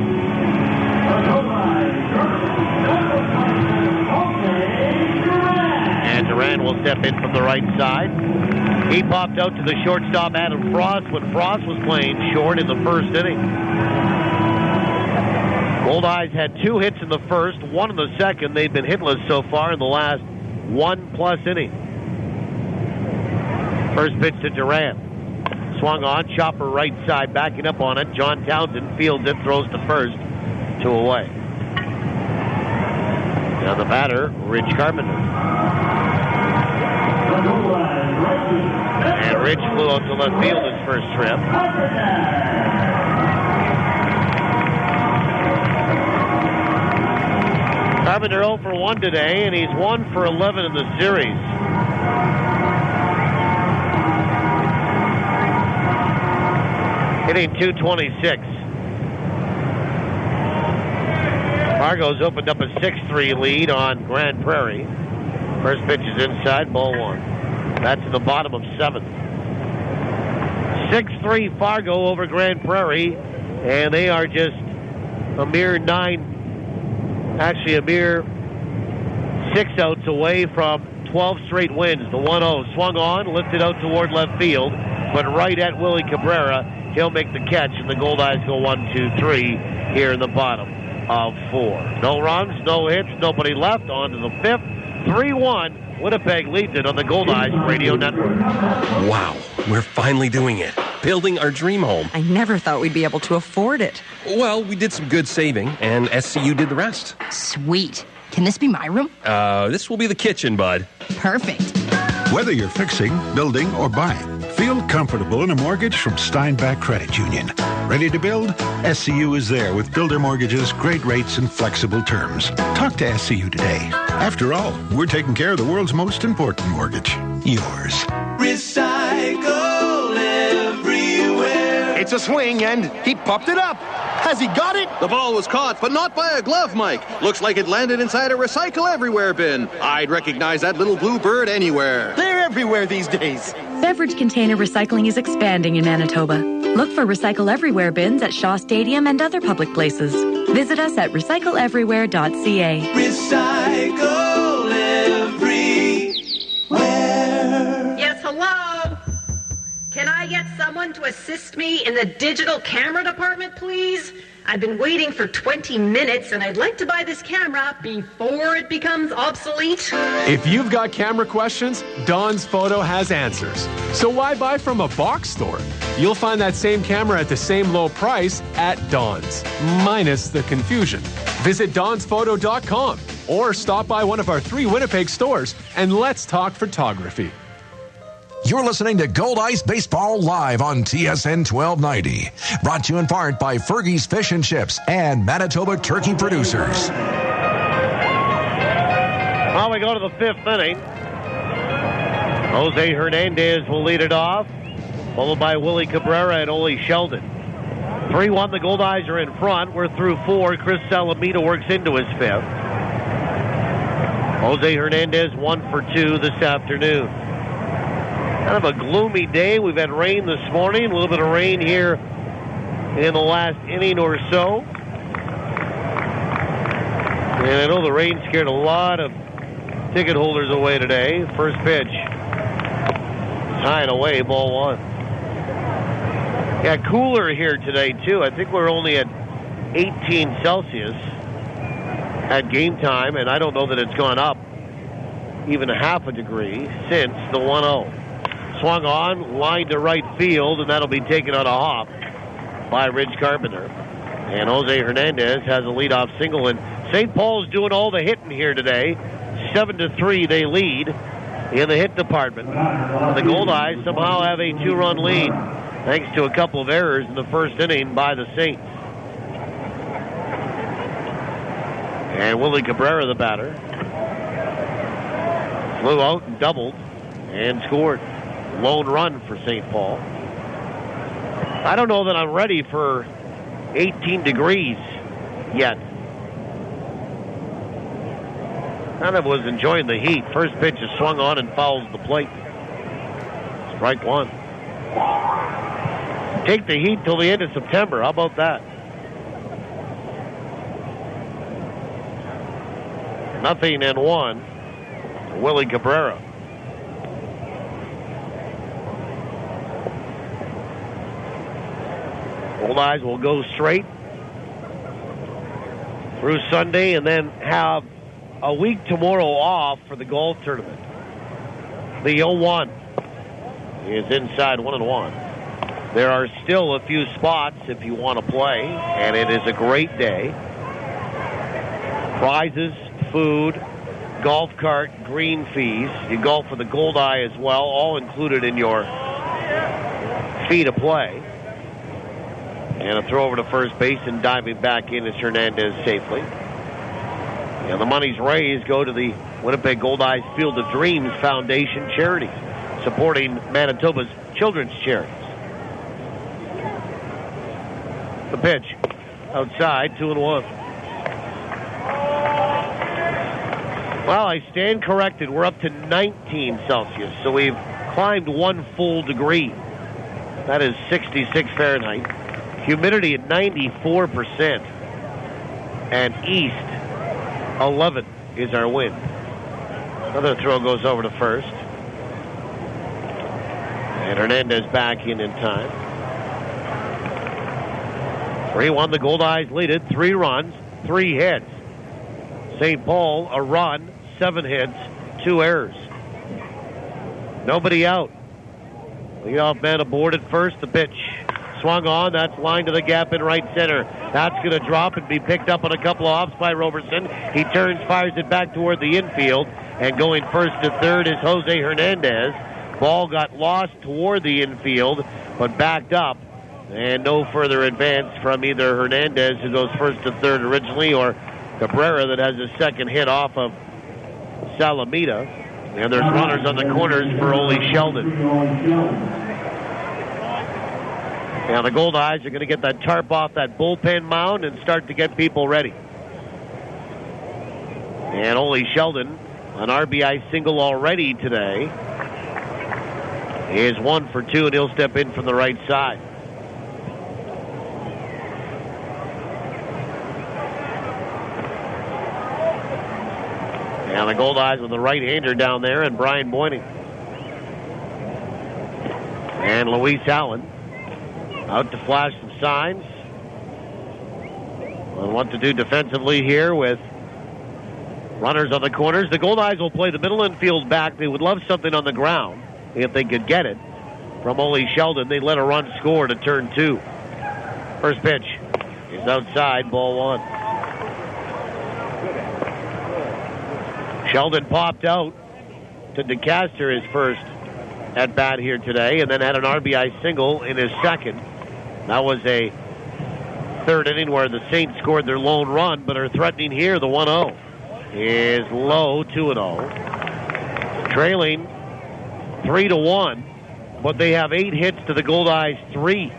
And Duran will step in from the right side. He popped out to the shortstop, Adam Frost, when Frost was playing short in the first inning. Goldeyes had 2 hits in the first, 1 in the second. They've been hitless so far in the last 1+ inning. First pitch to Duran. Swung on, chopper right side, backing up on it. John Townsend fields it, throws to first, 2 away. Now the batter, Rich Carpenter. And Rich flew out to left field his first trip. Carpenter 0 for 1 today, and he's 1 for 11 in the series. Hitting .226. Fargo's opened up a 6-3 lead on Grand Prairie. First pitch is inside, ball 1. That's in the bottom of 7th. 6-3 Fargo over Grand Prairie, and they are just a mere 6 outs away from 12 straight wins. The 1-0 swung on, lifted out toward left field, but right at Willie Cabrera. He'll make the catch, and the Goldeyes go 1-2-3 here in the bottom of 4. No runs, no hits, nobody left. On to the 5th. 3-1. Winnipeg leads it on the Goldeyes Radio Network. Wow, we're finally doing it. Building our dream home. I never thought we'd be able to afford it. Well, we did some good saving, and SCU did the rest. Sweet. Can this be my room? This will be the kitchen, bud. Perfect. Whether you're fixing, building, or buying, feel comfortable in a mortgage from Steinbach Credit Union. Ready to build? SCU is there with builder mortgages, great rates, and flexible terms. Talk to SCU today. After all, we're taking care of the world's most important mortgage, yours. Recycle everywhere. It's a swing, and he popped it up. Has he got it? The ball was caught, but not by a glove, Mike. Looks like it landed inside a Recycle Everywhere bin. I'd recognize that little blue bird anywhere. They're everywhere these days. Beverage container recycling is expanding in Manitoba. Look for Recycle Everywhere bins at Shaw Stadium and other public places. Visit us at recycleeverywhere.ca. Recycle everywhere. Yes, hello? Can I get someone to assist me in the digital camera department, please? I've been waiting for 20 minutes, and I'd like to buy this camera before it becomes obsolete. If you've got camera questions, Don's Photo has answers. So why buy from a box store? You'll find that same camera at the same low price at Don's, minus the confusion. Visit donsphoto.com or stop by one of our 3 Winnipeg stores and let's talk photography. You're listening to Goldeyes Baseball live on TSN 1290. Brought to you in part by Fergie's Fish and Chips and Manitoba Turkey Producers. Well, we go to the 5th inning. Jose Hernandez will lead it off, followed by Willie Cabrera and Ole Sheldon. 3-1, the Goldeyes are in front. We're through 4. Chris Salamida works into his 5th. Jose Hernandez 1 for 2 this afternoon. Kind of a gloomy day. We've had rain this morning, a little bit of rain here in the last inning or so. And I know the rain scared a lot of ticket holders away today. First pitch. High and away, ball 1. Yeah, cooler here today, too. I think we're only at 18 Celsius at game time, and I don't know that it's gone up even a half a degree since the 1-0. Swung on, line to right field, and that'll be taken on a hop by Ridge Carpenter. And Jose Hernandez has a leadoff single, and St. Paul's doing all the hitting here today. 7-3 they lead in the hit department. The Goldeyes somehow have a 2-run lead thanks to a couple of errors in the first inning by the Saints. And Willie Cabrera, the batter, flew out and doubled and scored. Lone run for St. Paul. I don't know that I'm ready for 18 degrees yet. Kind of was enjoying the heat. First pitch is swung on and fouls the plate. Strike 1. Take the heat till the end of September. How about that? 0-1. Willie Cabrera. Goldeyes will go straight through Sunday and then have a week tomorrow off for the golf tournament. The 0-1 is inside 1-1. There are still a few spots if you want to play, and it is a great day. Prizes, food, golf cart, green fees. You golf for the Goldeye as well, all included in your fee to play. And a throw over to first base and diving back in is Hernandez safely. And the monies raised go to the Winnipeg Goldeyes Field of Dreams Foundation charities, supporting Manitoba's children's charities. The pitch outside, 2-1. Well, I stand corrected. We're up to 19 Celsius, so we've climbed 1 full degree. That is 66 Fahrenheit. Humidity at 94%. And east, 11 is our wind. Another throw goes over to first. And Hernandez back in time. 3-1, the Goldeyes lead it. 3 runs, 3 hits. St. Paul, a run, 7 hits, 2 errors. Nobody out. Leadoff man aboard at first. The pitch swung on. That's lined to the gap in right center. That's going to drop and be picked up on a couple of hops by Roberson. He turns, fires it back toward the infield. And going first to third is Jose Hernandez. Ball got lost toward the infield, but backed up. And no further advance from either Hernandez, who goes first to third originally, or Cabrera, that has a second hit off of Salamida. And there's runners on the corners for Ole Sheldon. Now the Goldeyes are going to get that tarp off that bullpen mound and start to get people ready. And Ole Sheldon, an RBI single already today, is 1 for 2, and he'll step in from the right side. Now the Goldeyes with the right-hander down there, and Brian Boyning. And Luis Allen out to flash some signs on what to do defensively here with runners on the corners. The Goldeyes will play the middle infield back. They would love something on the ground if they could get it from Ole Sheldon. They let a run score to turn 2. First pitch is outside, ball 1. Sheldon popped out to DeCaster his first at bat here today, and then had an RBI single in his second. That was a third inning where the Saints scored their lone run, but are threatening here. The 1-0 is low, 2-0. Trailing 3-1, but they have 8 hits to the Goldeyes 3.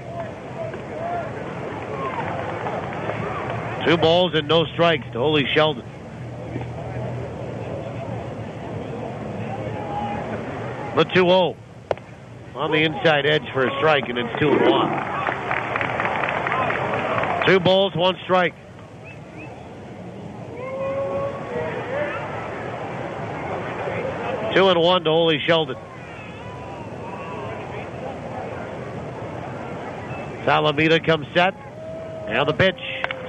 2 balls and no strikes to Ole Sheldon. The 2-0 on the inside edge for a strike, and it's 2-1. 2 balls, 1 strike. Two and 1 to Ole Sheldon. Salamida comes set. Now the pitch.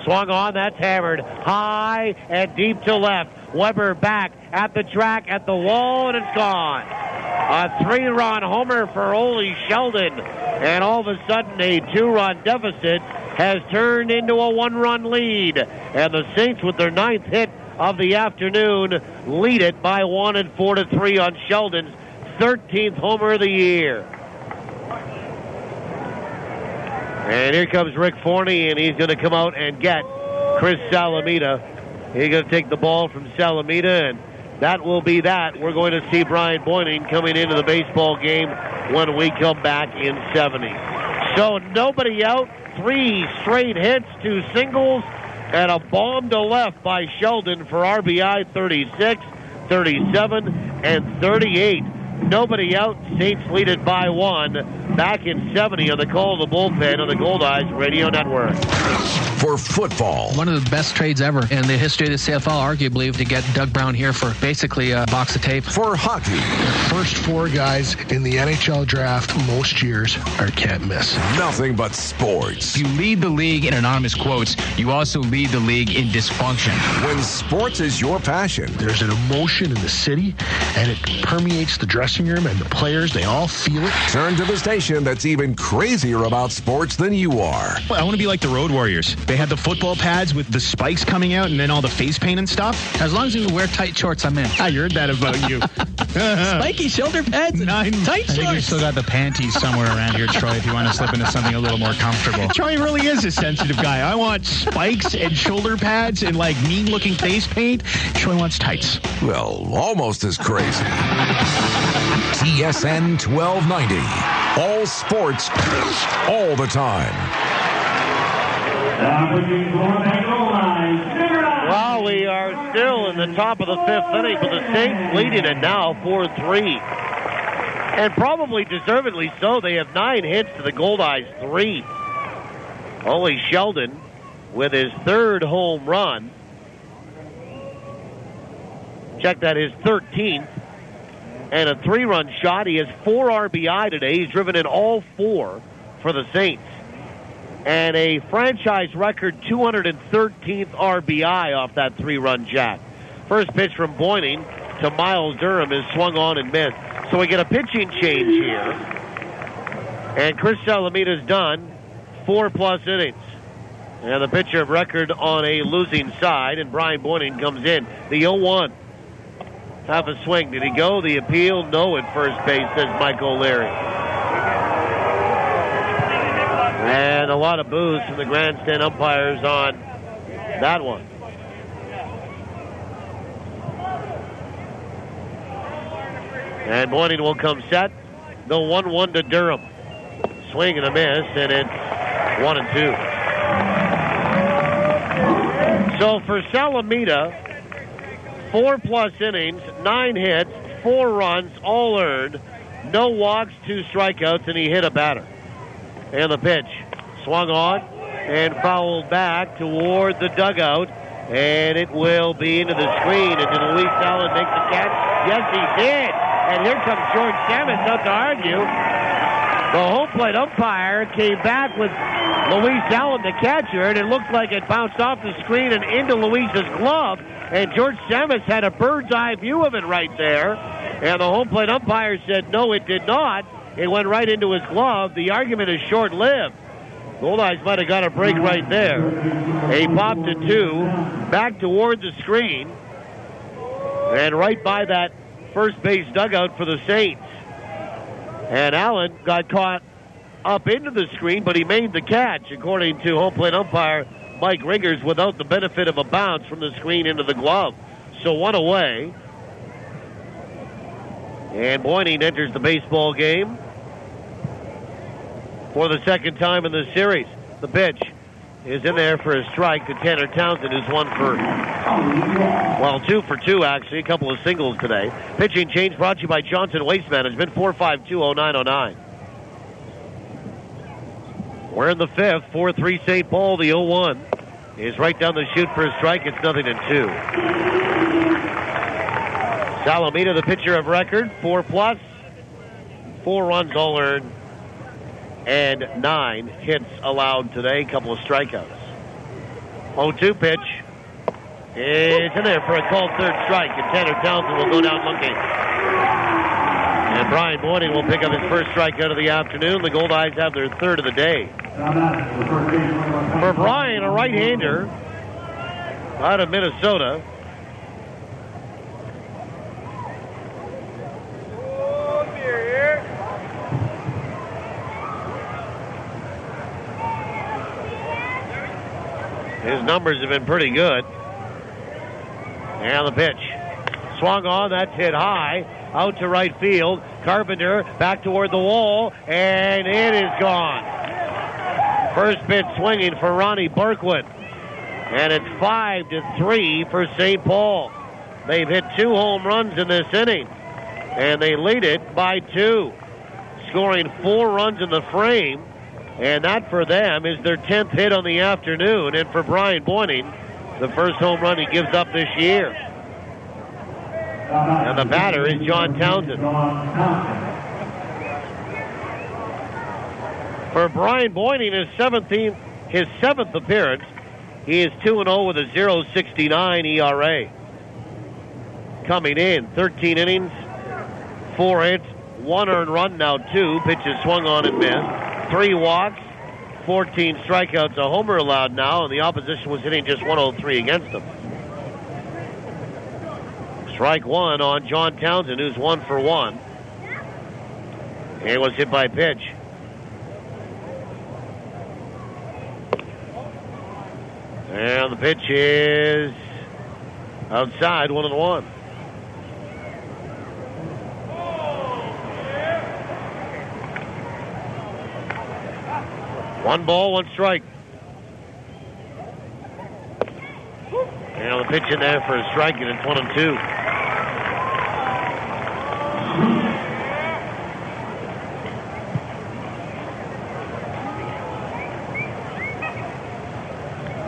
Swung on, that's hammered high and deep to left. Weber back at the track, at the wall, and it's gone. A 3-run homer for Ole Sheldon. And all of a sudden, a 2-run deficit has turned into a 1-run lead. And the Saints, with their 9th hit of the afternoon, lead it by 1 and 4-3 on Sheldon's 13th homer of the year. And here comes Rick Forney, and he's going to come out and get Chris Salamida. He's going to take the ball from Salamida, and that will be that. We're going to see Brian Boyning coming into the baseball game when we come back in 70. So nobody out, 3 straight hits, 2 singles, and a bomb to left by Sheldon for RBI 36, 37, and 38. Nobody out. Saints lead it by 1. Back in 70 on the call of the bullpen on the Goldeyes Radio Network. For football. One of the best trades ever in the history of the CFL, arguably, to get Doug Brown here for basically a box of tape. For hockey. The first 4 guys in the NHL draft most years are can't miss. Nothing but sports. You lead the league in anonymous quotes. You also lead the league in dysfunction. When sports is your passion. There's an emotion in the city, and it permeates the dressing room, and the players, they all feel it. Turn to the station that's even crazier about sports than you are. I want to be like the Road Warriors. They had the football pads with the spikes coming out and then all the face paint and stuff. As long as you wear tight shorts, I'm in. I heard that about you. Spiky shoulder pads and tight shorts. I think we've still got the panties somewhere around here, Troy, if you want to slip into something a little more comfortable. Troy really is a sensitive guy. I want spikes and shoulder pads and like mean-looking face paint. Troy wants tights. Well, almost as crazy. TSN 1290. All sports, all the time. Well, we are still in the top of the 5th inning, but the Saints leading it now 4-3. And probably deservedly so. They have 9 hits to the Goldeyes 3. Ole Sheldon with his 3rd home run. Check that, his 13th. And a 3-run shot. He has 4 RBI today. He's driven in all 4 for the Saints. And a franchise record 213th RBI off that 3-run jack. First pitch from Boyning to Miles Durham is swung on and missed. So we get a pitching change here. And Chris Salamida's done 4+ innings. And the pitcher of record on a losing side. And Brian Boyning comes in. The 0-1. Half a swing. Did he go? The appeal? No at first base, says Mike O'Leary. And a lot of boos from the grandstand umpires on that one. And Boyning will come set. The 1-1 to Durham. Swing and a miss, and it's 1-2. So for Salamida, 4+ innings, 9 hits, 4 runs, all earned, no walks, 2 strikeouts, and he hit a batter. And the pitch swung on and fouled back toward the dugout, and it will be into the screen. And did Luis Allen make the catch? Yes, he did. And here comes George Samus out to argue. The home plate umpire came back with Luis Allen, the catcher, and it looked like it bounced off the screen and into Luis's glove. And George Samus had a bird's eye view of it right there. And the home plate umpire said, no, it did not. It went right into his glove. The argument is short-lived. Goldeyes might have got a break right there. He popped to 2, back toward the screen, and right by that first base dugout for the Saints. And Allen got caught up into the screen, but he made the catch, according to home plate umpire Mike Riggers, without the benefit of a bounce from the screen into the glove. So 1 away. And Boyning enters the baseball game for the second time in this series. The pitch is in there for a strike to Tanner Townsend, who's 2 for 2, actually. A couple of singles today. Pitching change brought to you by Johnson Waste Management, 4520909. We're in the fifth, 4-3 St. Paul. The 0-1 is right down the chute for a strike. It's 0-2. Salamida, the pitcher of record, 4+, 4 runs all earned, and 9 hits allowed today. A couple of strikeouts. 0-2 pitch. It's in there for a called third strike, and Tanner Townsend will go down looking. And Brian Boyning will pick up his first strikeout of the afternoon. The Goldeyes have their third of the day. For Brian, a right-hander out of Minnesota. His numbers have been pretty good. And the pitch. Swung on, that's hit high. Out to right field. Carpenter back toward the wall, and it is gone. First pitch swinging for Ronnie Berkwin. And it's 5-3 for St. Paul. They've hit 2 home runs in this inning, and they lead it by 2, scoring 4 runs in the frame. And that for them is their 10th hit on the afternoon. And for Brian Boyning, the first home run he gives up this year. And the batter is John Townsend. For Brian Boyning, his seventh appearance, he is 2-0 with a 0.69 ERA. Coming in, 13 innings, 4 hits, 1 earned run, now 2. Pitches swung on and missed. 3 walks, 14 strikeouts, a homer allowed now, and the opposition was hitting just 103 against him. Strike 1 on John Townsend, who's 1 for 1. And was hit by a pitch. And the pitch is outside, 1-1. One ball, 1 strike. And the pitch in there for a strike, and it's 1-2.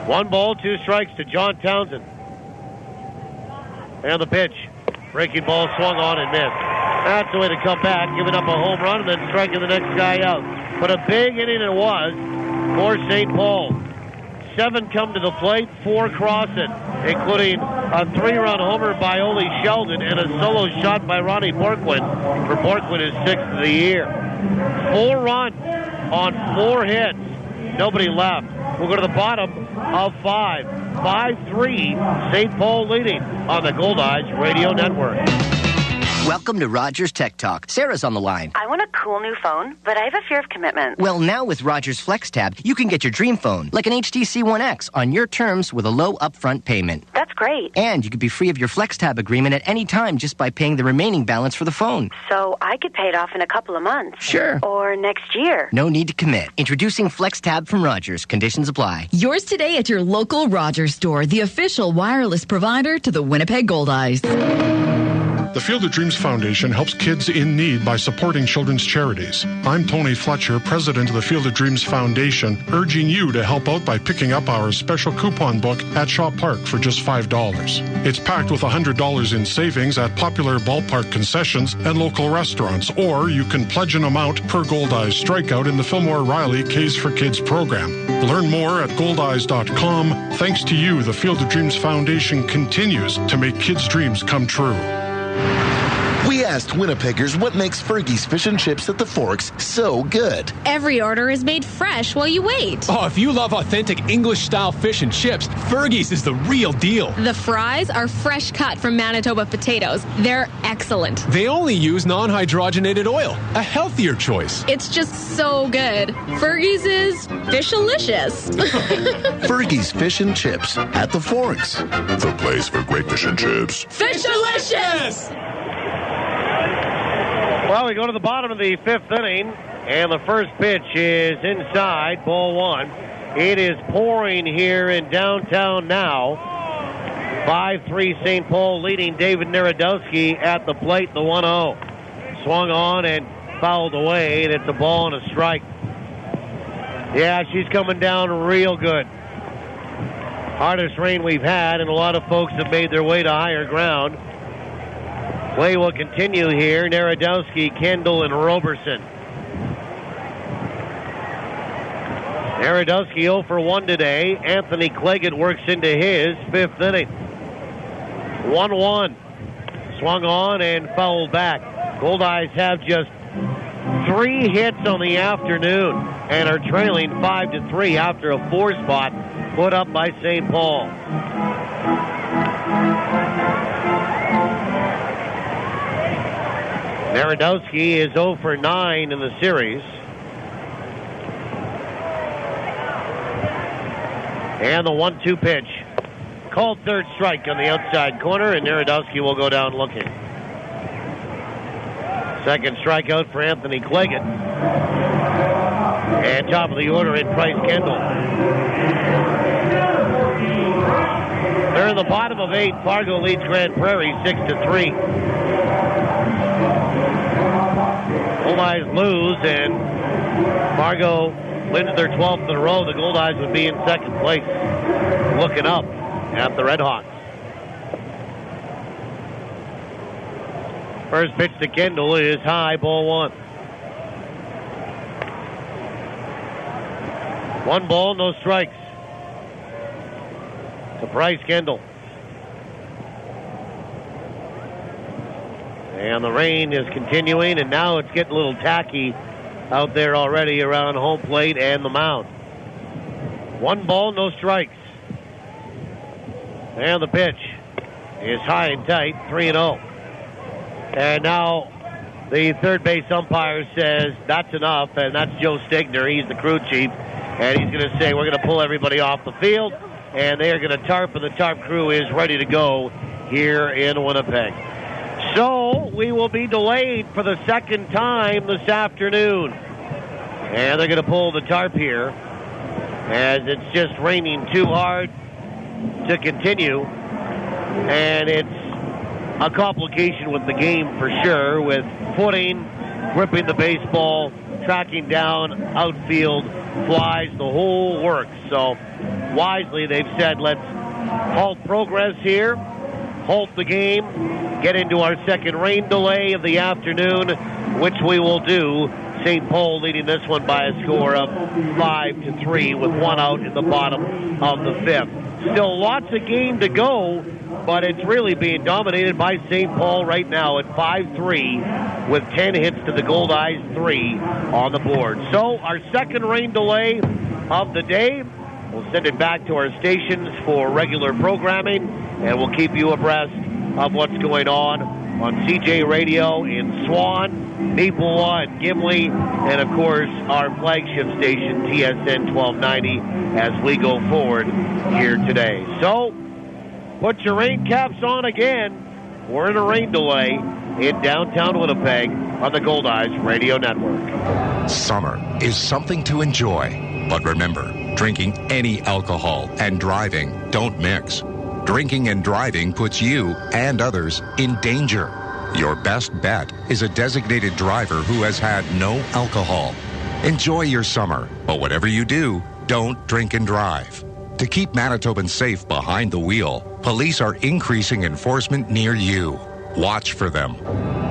One ball, 2 strikes to John Townsend. And the pitch. Breaking ball swung on and missed. That's the way to come back, giving up a home run and then striking the next guy out. But a big inning it was for St. Paul. 7 come to the plate, 4 cross it, including a 3-run homer by Ole Sheldon and a solo shot by Ronnie Borkwin. For Borkwin, his 6th of the year. 4 runs on 4 hits. Nobody left. We'll go to the bottom of 5. 5-3, St. Paul leading on the Goldeyes Radio Network. Welcome to Rogers Tech Talk. Sarah's on the line. I want a cool new phone, but I have a fear of commitment. Well, now with Rogers FlexTab, you can get your dream phone, like an HTC One X, on your terms with a low upfront payment. That's great. And you could be free of your FlexTab agreement at any time just by paying the remaining balance for the phone. So I could pay it off in a couple of months. Sure. Or next year. No need to commit. Introducing FlexTab from Rogers. Conditions apply. Yours today at your local Rogers store, the official wireless provider to the Winnipeg Goldeyes. The Field of Dreams Foundation helps kids in need by supporting children's charities. I'm Tony Fletcher, president of the Field of Dreams Foundation, urging you to help out by picking up our special coupon book at Shaw Park for just $5. It's packed with $100 in savings at popular ballpark concessions and local restaurants, or you can pledge an amount per Goldeyes strikeout in the Fillmore Riley K's for Kids program. Learn more at goldeyes.com. Thanks to you, the Field of Dreams Foundation continues to make kids' dreams come true. We asked Winnipeggers what makes Fergie's Fish and Chips at the Forks so good. Every order is made fresh while you wait. Oh, if you love authentic English-style fish and chips, Fergie's is the real deal. The fries are fresh cut from Manitoba potatoes. They're excellent. They only use non-hydrogenated oil, a healthier choice. It's just so good. Fergie's is fishalicious. Fergie's Fish and Chips at the Forks. The place for great fish and chips. Fishalicious! Well, we go to the bottom of the fifth inning, and the first pitch is inside, ball one. It is pouring here in downtown now. 5-3 St. Paul leading. David Narodowski at the plate, the 1-0. Swung on and fouled away, and it's a ball and a strike. Yeah, she's coming down real good. Hardest rain we've had, and a lot of folks have made their way to higher ground. Play will continue here. Narodowski, Kendall, and Roberson. Narodowski 0 for 1 today. Anthony Cleggett works into his fifth inning. 1-1. Swung on and fouled back. Goldeyes have just 3 hits on the afternoon and are trailing 5-3 after a 4 spot put up by St. Paul. Narodowski is 0 for 9 in the series. And the 1-2 pitch. Called third strike on the outside corner, and Narodowski will go down looking. Second strikeout for Anthony Cleggett. And top of the order in Price Kendall. They're in the bottom of 8. Fargo leads Grand Prairie 6-3. Goldeyes lose, and Fargo wins their 12th in a row. The Goldeyes would be in second place, looking up at the RedHawks. First pitch to Kendall is high, ball 1. 1 ball, no strikes. To Bryce Kendall. And the rain is continuing, and now it's getting a little tacky out there already around home plate and the mound. 1 ball, no strikes. And the pitch is high and tight, 3-0. And now the third base umpire says that's enough, and that's Joe Stegner. He's the crew chief, and he's going to say we're going to pull everybody off the field, and they are going to tarp, and the tarp crew is ready to go here in Winnipeg. So we will be delayed for the second time this afternoon. And they're going to pull the tarp here as it's just raining too hard to continue. And it's a complication with the game for sure, with footing, gripping the baseball, tracking down outfield flies, the whole works. So wisely they've said let's halt progress here, halt the game, get into our second rain delay of the afternoon, which we will do. St. Paul leading this one by a score of 5-3 with 1 out in the bottom of the 5th. Still lots of game to go, but it's really being dominated by St. Paul right now at 5-3 with 10 hits to the Goldeyes 3 on the board. So our second rain delay of the day. We'll send it back to our stations for regular programming, and we'll keep you abreast of what's going on CJ Radio in Swan, Maplewa, and Gimli, and of course our flagship station TSN 1290 as we go forward here today. So put your rain caps on again. We're in a rain delay in downtown Winnipeg on the Goldeyes Radio Network. Summer is something to enjoy, but remember, drinking any alcohol and driving don't mix. Drinking and driving puts you and others in danger. Your best bet is a designated driver who has had no alcohol. Enjoy your summer, but whatever you do, don't drink and drive. To keep Manitobans safe behind the wheel, police are increasing enforcement near you. Watch for them.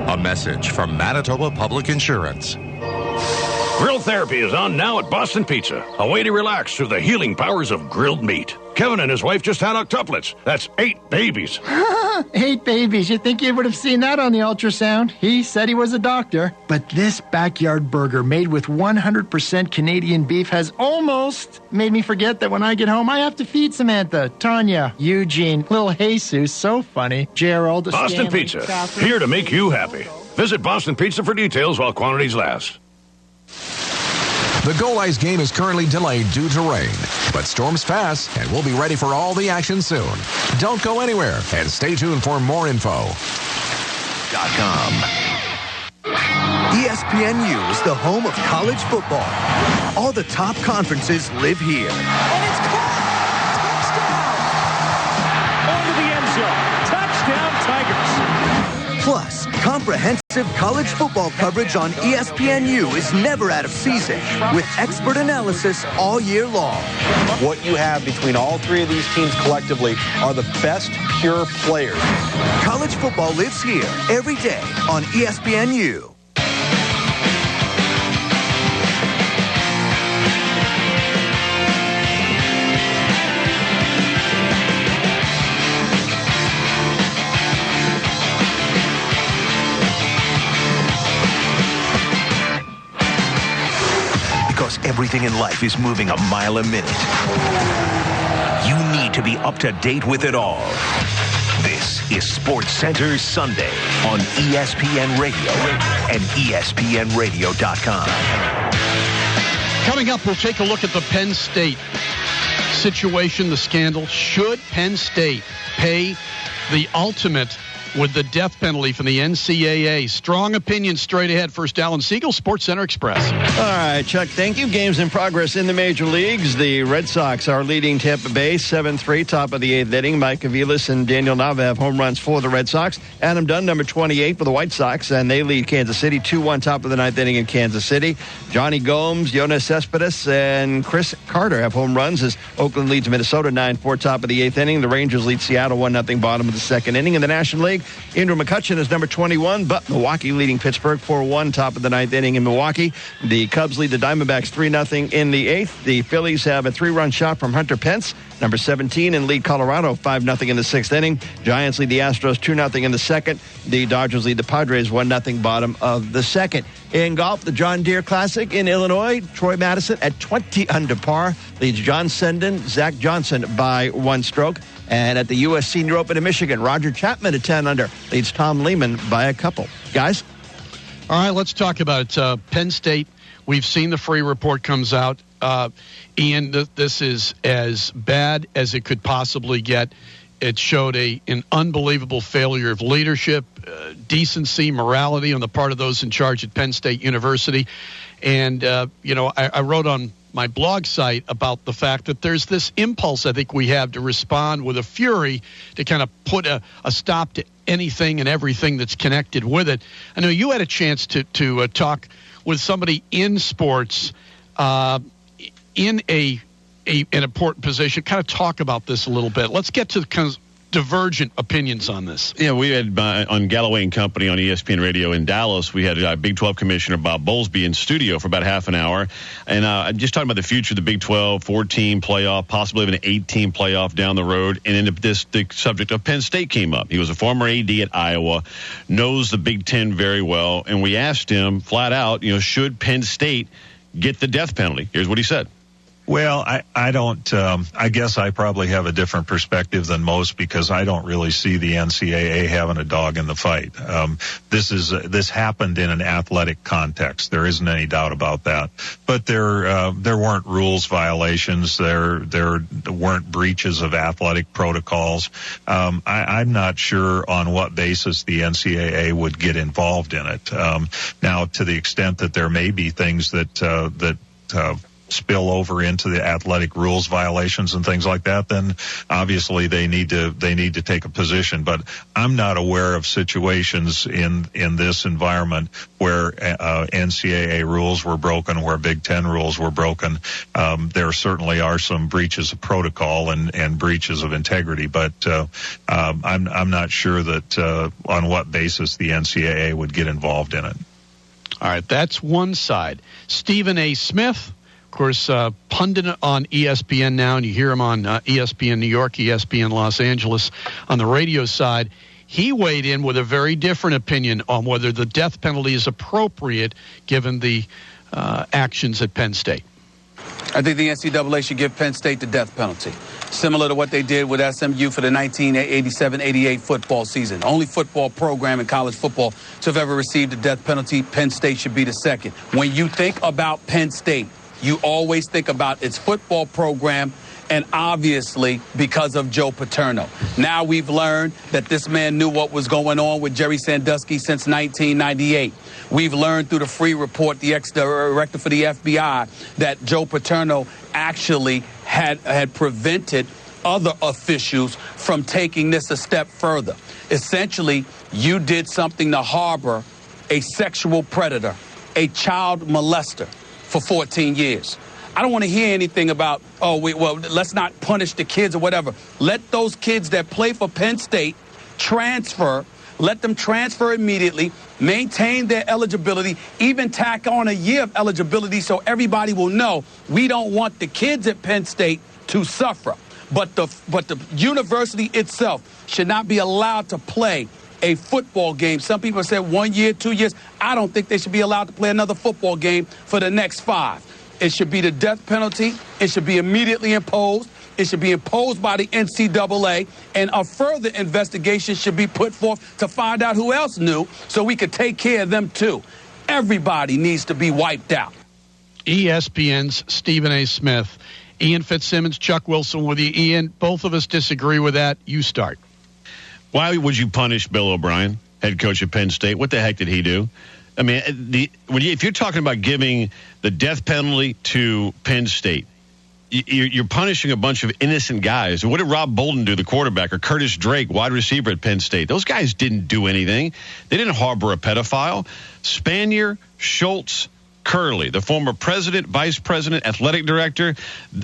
A message from Manitoba Public Insurance. Grill therapy is on now at Boston Pizza. A way to relax through the healing powers of grilled meat. Kevin and his wife just had octuplets. That's 8 babies. 8 babies. You'd think you would have seen that on the ultrasound. He said he was a doctor. But this backyard burger made with 100% Canadian beef has almost made me forget that when I get home, I have to feed Samantha, Tanya, Eugene, little Jesus, so funny, Gerald, Boston Stanley, Pizza, Catherine. here to make you happy. Visit Boston Pizza for details while quantities last. The Goldeyes game is currently delayed due to rain, but storms pass and we'll be ready for all the action soon. Don't go anywhere and stay tuned for more info. .com. ESPNU is the home of college football. All the top conferences live here. And it's caught! Touchdown! Onto the end zone. Touchdown, Tigers! Plus, comprehensive college football coverage on ESPNU is never out of season, with expert analysis all year long. What you have between all three of these teams collectively are the best pure players. College football lives here every day on ESPNU. Because everything in life is moving a mile a minute. You need to be up to date with it all. This is Sports Center Sunday on ESPN Radio and ESPNradio.com. Coming up, we'll take a look at the Penn State situation, the scandal. Should Penn State pay the ultimate with the death penalty from the NCAA? Strong opinion straight ahead. First, Alan Siegel, Sports Center Express. All right, Chuck, thank you. Games in progress in the major leagues. The Red Sox are leading Tampa Bay 7-3, top of the eighth inning. Mike Aviles and Daniel Nava have home runs for the Red Sox. Adam Dunn, number 28 for the White Sox, and they lead Kansas City 2-1, top of the ninth inning in Kansas City. Johnny Gomes, Jonas Cespedes, and Chris Carter have home runs as Oakland leads Minnesota 9-4, top of the eighth inning. The Rangers lead Seattle 1-0, bottom of the second inning. In the National League, Andrew McCutchen is number 21, but Milwaukee leading Pittsburgh 4-1, top of the ninth inning in Milwaukee. The Cubs lead the Diamondbacks 3-0 in the eighth. The Phillies have a 3-run shot from Hunter Pence, number 17, and lead Colorado 5-0 in the sixth inning. Giants lead the Astros 2-0 in the second. The Dodgers lead the Padres 1-0, bottom of the second. In golf, the John Deere Classic in Illinois, Troy Madison at 20 under par leads John Senden, Zach Johnson by one stroke. And at the U.S. Senior Open in Michigan, Roger Chapman at 10 under leads Tom Lehman by a couple. Guys? All right, let's talk about it. Penn State. We've seen the free report comes out. Ian, this is as bad as it could possibly get. It showed an unbelievable failure of leadership, decency, morality on the part of those in charge at Penn State University. And, I wrote on my blog site about the fact that there's this impulse I think we have to respond with a fury to kind of put a stop to anything and everything that's connected with it. I know you had a chance to talk with somebody in sports in an important position. Kind of talk about this a little bit. Let's get to kind of divergent opinions on this. Yeah, we had on Galloway and Company on ESPN Radio in Dallas, we had Big 12 Commissioner Bob Bowlesby in studio for about half an hour. And just talking about the future of the Big 12, 4-team playoff, possibly even an 8-team playoff down the road. And then the subject of Penn State came up. He was a former AD at Iowa, knows the Big 10 very well. And we asked him flat out, should Penn State get the death penalty? Here's what he said. Well, I don't, I guess I probably have a different perspective than most because I don't really see the NCAA having a dog in the fight. This happened in an athletic context. There isn't any doubt about that. But there weren't rules violations. There weren't breaches of athletic protocols. I'm not sure on what basis the NCAA would get involved in it. Now, to the extent that there may be things that spill over into the athletic rules violations and things like that, then obviously they need to take a position. But I'm not aware of situations in this environment where NCAA rules were broken, where Big Ten rules were broken. There certainly are some breaches of protocol and breaches of integrity, but I'm not sure that on what basis the NCAA would get involved in it. All right, that's one side. Stephen A. Smith, of course, pundit on ESPN now, and you hear him on ESPN New York, ESPN Los Angeles on the radio side. He weighed in with a very different opinion on whether the death penalty is appropriate given the actions at Penn State. I think the NCAA should give Penn State the death penalty, similar to what they did with SMU for the 1987-88 football season. Only football program in college football to have ever received a death penalty. Penn State should be the second. When you think about Penn State, you always think about its football program and obviously because of Joe Paterno. Now we've learned that this man knew what was going on with Jerry Sandusky since 1998. We've learned through the free report, the ex-director for the FBI, that Joe Paterno actually had prevented other officials from taking this a step further. Essentially, you did something to harbor a sexual predator, a child molester for 14 years. I don't want to hear anything about, let's not punish the kids or whatever. Let those kids that play for Penn State transfer. Let them transfer immediately, maintain their eligibility, even tack on a year of eligibility so everybody will know we don't want the kids at Penn State to suffer. But the university itself should not be allowed to play a football game. Some people said 1 year, 2 years. I don't think they should be allowed to play another football game for the next 5. It should be the death penalty. It should be immediately imposed. It should be imposed by the NCAA, and a further investigation should be put forth to find out who else knew so we could take care of them too. Everybody needs to be wiped out. ESPN's Stephen A. Smith. Ian Fitzsimmons, Chuck Wilson with you. Ian, both of us disagree with that. You start. Why would you punish Bill O'Brien, head coach at Penn State? What the heck did he do? I mean, if you're talking about giving the death penalty to Penn State, you're punishing a bunch of innocent guys. What did Rob Bolden do, the quarterback, or Curtis Drake, wide receiver at Penn State? Those guys didn't do anything. They didn't harbor a pedophile. Spanier, Schultz, Curley, the former president, vice president, athletic director.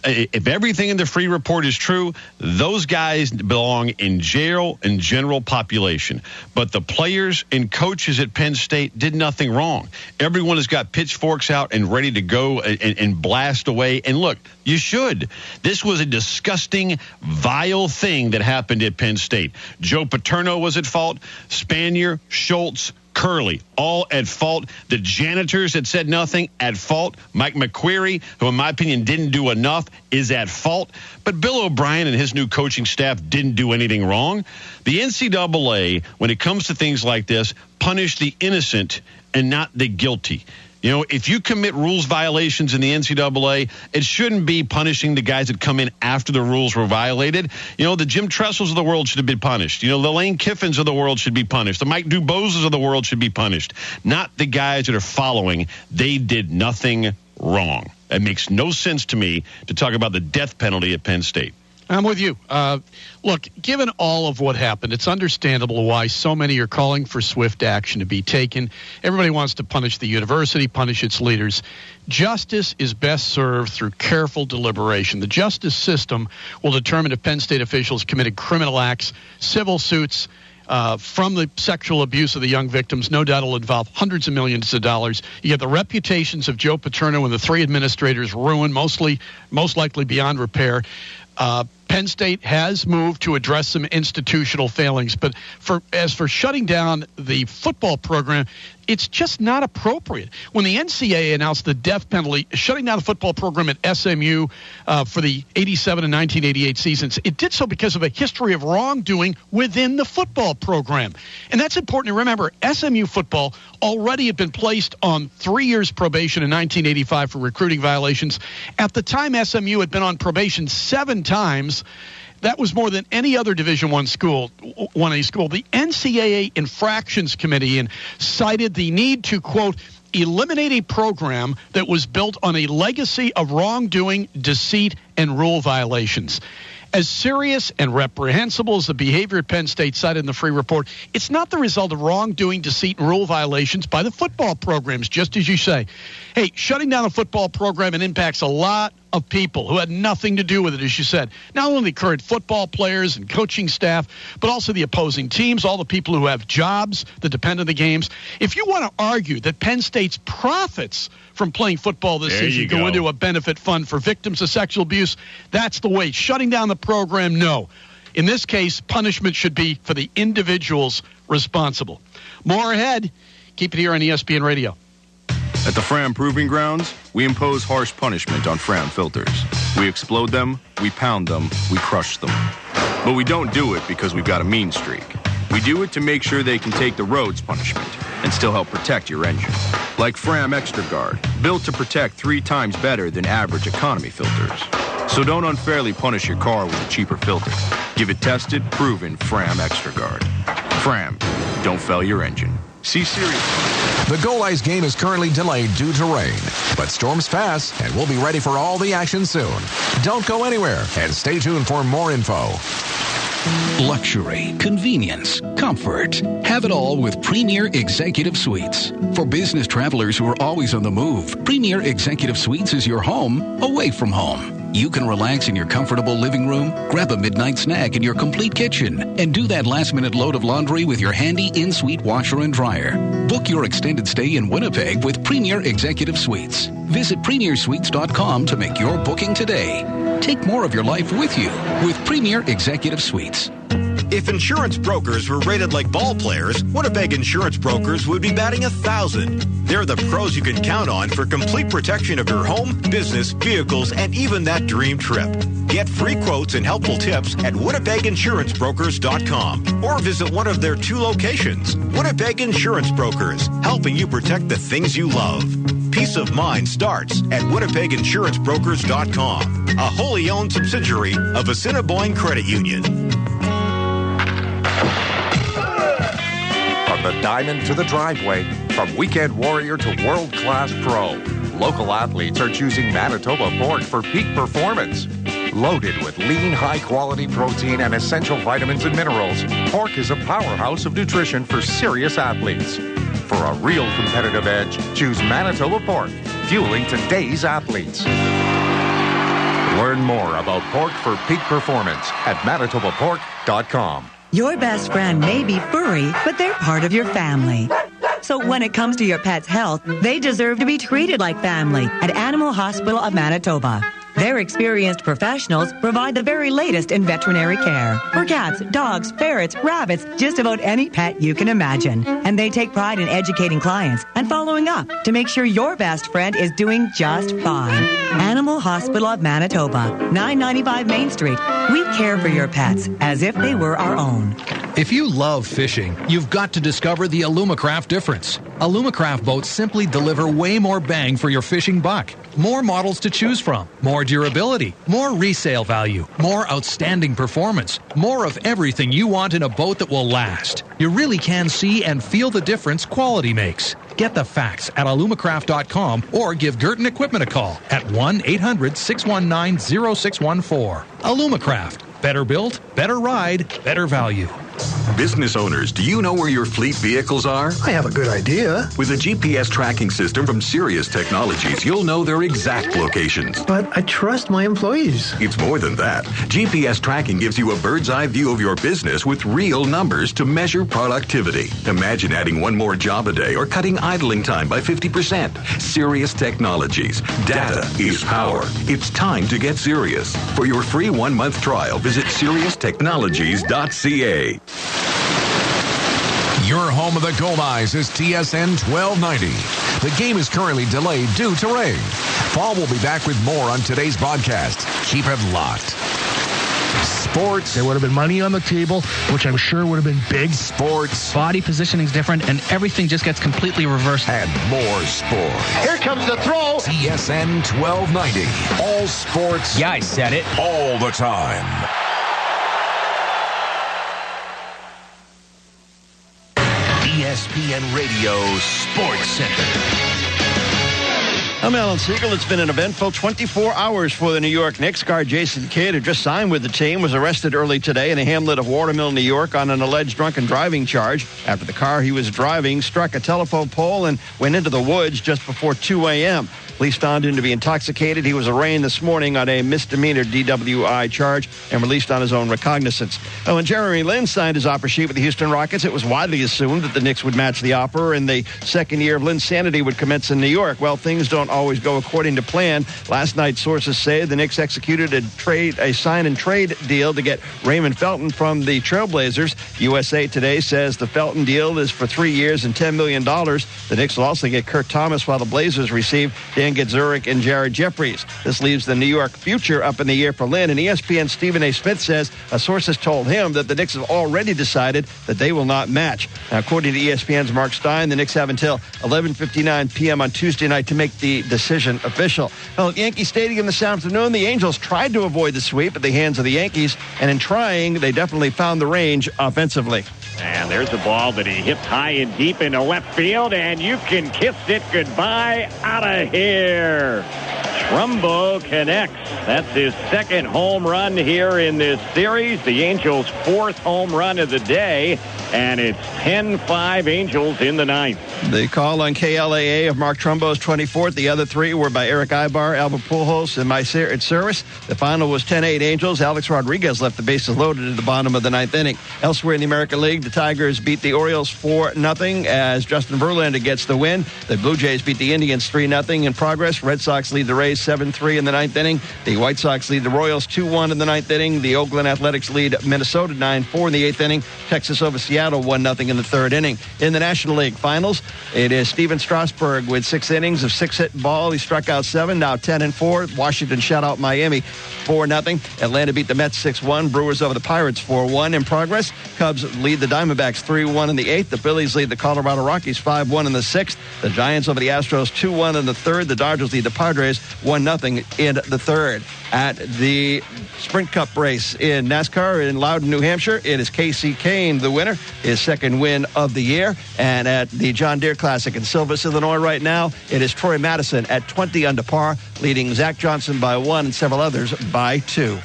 If everything in the free report is true, those guys belong in jail and general population. But the players and coaches at Penn State did nothing wrong. Everyone has got pitchforks out and ready to go and blast away. And look, you should. This was a disgusting, vile thing that happened at Penn State. Joe Paterno was at fault. Spanier, Schultz, Curley, all at fault. The janitors that said nothing, at fault. Mike McQuarrie, who in my opinion didn't do enough, is at fault. But Bill O'Brien and his new coaching staff didn't do anything wrong. The NCAA, when it comes to things like this, punish the innocent and not the guilty. You know, if you commit rules violations in the NCAA, it shouldn't be punishing the guys that come in after the rules were violated. You know, the Jim Tressels of the world should have been punished. You know, the Lane Kiffins of the world should be punished. The Mike Duboses of the world should be punished. Not the guys that are following. They did nothing wrong. It makes no sense to me to talk about the death penalty at Penn State. I'm with you. Look, given all of what happened, it's understandable why so many are calling for swift action to be taken. Everybody wants to punish the university, punish its leaders. Justice is best served through careful deliberation. The justice system will determine if Penn State officials committed criminal acts, civil suits, from the sexual abuse of the young victims. No doubt will involve hundreds of millions of dollars. You get the reputations of Joe Paterno and the 3 administrators ruined, most likely beyond repair. Penn State has moved to address some institutional failings, but as for shutting down the football program, it's just not appropriate. When the NCAA announced the death penalty, shutting down the football program at SMU for the 87 and 1988 seasons, it did so because of a history of wrongdoing within the football program. And that's important to remember. SMU football already had been placed on 3 years probation in 1985 for recruiting violations. At the time, SMU had been on probation 7 times. That was more than any other Division I school, 1A school. The NCAA Infractions Committee cited the need to, quote, eliminate a program that was built on a legacy of wrongdoing, deceit, and rule violations. As serious and reprehensible as the behavior at Penn State cited in the free report, it's not the result of wrongdoing, deceit, and rule violations by the football programs, just as you say. Hey, shutting down a football program, it impacts a lot of people who had nothing to do with it, as you said. Not only the current football players and coaching staff, but also the opposing teams, all the people who have jobs that depend on the games. If you want to argue that Penn State's profits from playing football this season go into a benefit fund for victims of sexual abuse, that's the way. Shutting down the program, no. In this case, punishment should be for the individuals responsible. More ahead. Keep it here on ESPN Radio. At the Fram Proving Grounds, we impose harsh punishment on Fram filters. We explode them, we pound them, we crush them. But we don't do it because we've got a mean streak. We do it to make sure they can take the road's punishment and still help protect your engine. Like Fram Extra Guard, built to protect 3 times better than average economy filters. So don't unfairly punish your car with a cheaper filter. Give it tested, proven Fram Extra Guard. Fram, don't fail your engine. See Serious. The Goldeyes game is currently delayed due to rain, but storms pass and we'll be ready for all the action soon. Don't go anywhere and stay tuned for more info. Luxury, convenience, comfort. Have it all with Premier Executive Suites. For business travelers who are always on the move, Premier Executive Suites is your home away from home. You can relax in your comfortable living room, grab a midnight snack in your complete kitchen, and do that last-minute load of laundry with your handy in-suite washer and dryer. Book your extended stay in Winnipeg with Premier Executive Suites. Visit premiersuites.com to make your booking today. Take more of your life with you with Premier Executive Suites. If insurance brokers were rated like ball players, Winnipeg Insurance Brokers would be batting 1,000. They're the pros you can count on for complete protection of your home, business, vehicles, and even that dream trip. Get free quotes and helpful tips at WinnipegInsuranceBrokers.com or visit one of their 2 locations. Winnipeg Insurance Brokers, helping you protect the things you love. Peace of mind starts at WinnipegInsuranceBrokers.com, a wholly owned subsidiary of Assiniboine Credit Union. From the diamond to the driveway, from weekend warrior to world-class pro, local athletes are choosing Manitoba pork for peak performance. Loaded with lean, high-quality protein and essential vitamins and minerals, pork is a powerhouse of nutrition for serious athletes. For a real competitive edge, choose Manitoba pork, fueling today's athletes. Learn more about pork for peak performance at manitobapork.com. Your best friend may be furry, but they're part of your family. So when it comes to your pet's health, they deserve to be treated like family at Animal Hospital of Manitoba. Their experienced professionals provide the very latest in veterinary care for cats, dogs, ferrets, rabbits, just about any pet you can imagine. And they take pride in educating clients and following up to make sure your best friend is doing just fine. Animal Hospital of Manitoba, 995 Main Street. We care for your pets as if they were our own. If you love fishing, you've got to discover the Alumacraft difference. Alumacraft boats simply deliver way more bang for your fishing buck. More models to choose from, more durability, more resale value, more outstanding performance, more of everything you want in a boat that will last. You really can see and feel the difference quality makes. Get the facts at alumacraft.com or give Girton Equipment a call at 1-800-619-0614. Alumacraft. Better built, better ride, better value. Business owners, do you know where your fleet vehicles are? I have a good idea. With a GPS tracking system from Sirius Technologies, you'll know their exact locations. But I trust my employees. It's more than that. GPS tracking gives you a bird's eye view of your business with real numbers to measure productivity. Imagine adding 1 more job a day or cutting idling time by 50%. Sirius Technologies. Data is power. It's time to get serious. For your free 1-month trial, visit SiriusTechnologies.ca. Your home of the Goldeyes is TSN 1290. The game is currently delayed due to rain. Paul will be back with more on today's broadcast. Keep it locked. Sports. There would have been money on the table, which I'm sure would have been big. Sports. Body positioning's different, and everything just gets completely reversed. And more sports. Here comes the throw. TSN 1290. All sports. Yeah, I said it. All the time. ESPN Radio Sports Center. I'm Alan Siegel. It's been an eventful 24 hours for the New York Knicks. Guard Jason Kidd, who just signed with the team, was arrested early today in a hamlet of Watermill, New York, on an alleged drunken driving charge after the car he was driving struck a telephone pole and went into the woods just before 2 a.m. Police found him to be intoxicated. He was arraigned this morning on a misdemeanor DWI charge and released on his own recognizance. When Jeremy Lin signed his offer sheet with the Houston Rockets, it was widely assumed that the Knicks would match the offer and the second year of Lin's sanity would commence in New York. Well, things don't always go according to plan. Last night, sources say the Knicks executed a sign-and-trade deal to get Raymond Felton from the Trailblazers. USA Today says the Felton deal is for 3 years and $10 million. The Knicks will also get Kurt Thomas, while the Blazers receive Dan Angus Zurich and Jared Jeffries. This leaves the New York future up in the air for Lynn, and ESPN's Stephen A. Smith says a source has told him that the Knicks have already decided that they will not match. Now, according to ESPN's Mark Stein, the Knicks have until 11:59 p.m. on Tuesday night to make the decision official. Well, at Yankee Stadium this afternoon, the Angels tried to avoid the sweep at the hands of the Yankees, and in trying, they definitely found the range offensively. And there's a ball that he hits high and deep into left field, and you can kiss it goodbye out of here. Trumbo connects. That's his second home run here in this series. The Angels' fourth home run of the day, and it's 10-5 Angels in the ninth. The call on KLAA of Mark Trumbo's 24th. The other three were by Eric Ibar, Albert Pujols, and Mycer Service. The final was 10-8 Angels. Alex Rodriguez left the bases loaded at the bottom of the ninth inning. Elsewhere in the American League, the Tigers beat the Orioles 4-0 as Justin Verlander gets the win. The Blue Jays beat the Indians 3-0 in progress. Red Sox lead the Rays 7-3 in the ninth inning. The White Sox lead the Royals 2-1 in the ninth inning. The Oakland Athletics lead Minnesota 9-4 in the eighth inning. Texas over Seattle 1-0 in the third inning. In the National League Finals, it is Steven Strasburg with 6 innings of 6-hit ball. He struck out 7, now 10-4. Washington shut out Miami 4-0. Atlanta beat the Mets 6-1. Brewers over the Pirates 4-1 in progress. Cubs lead the Diamondbacks 3-1 in the eighth. The Phillies lead the Colorado Rockies 5-1 in the sixth. The Giants over the Astros 2-1 in the third. The Dodgers lead the Padres 1-0 in the third. At the Sprint Cup race in NASCAR in Loudon, New Hampshire, it is Casey Kane, the winner, his second win of the year. And at the John Deere Classic in Silvis, Illinois right now, it is Troy Madison at 20 under par, leading Zach Johnson by 1 and several others by 2.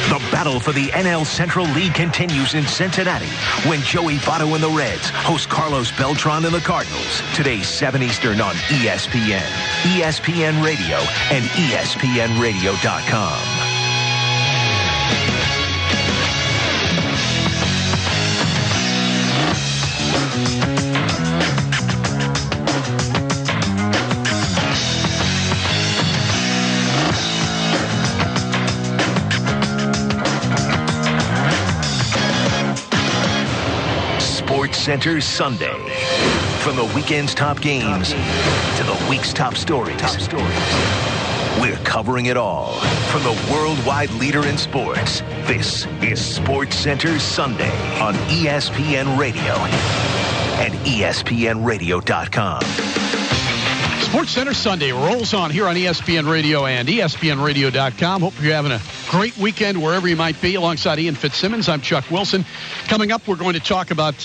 The battle for the NL Central League continues in Cincinnati when Joey Votto and the Reds host Carlos Beltran and the Cardinals. Today, 7 Eastern on ESPN, ESPN Radio, and ESPNRadio.com. Center Sunday. From the weekend's top games to the week's top stories. We're covering it all from the worldwide leader in sports. This is Sports Center Sunday on ESPN Radio and ESPNRadio.com. Sports Center Sunday rolls on here on ESPN Radio and ESPNRadio.com. Hope you're having a great weekend wherever you might be. Alongside Ian Fitzsimmons, I'm Chuck Wilson. Coming up, we're going to talk about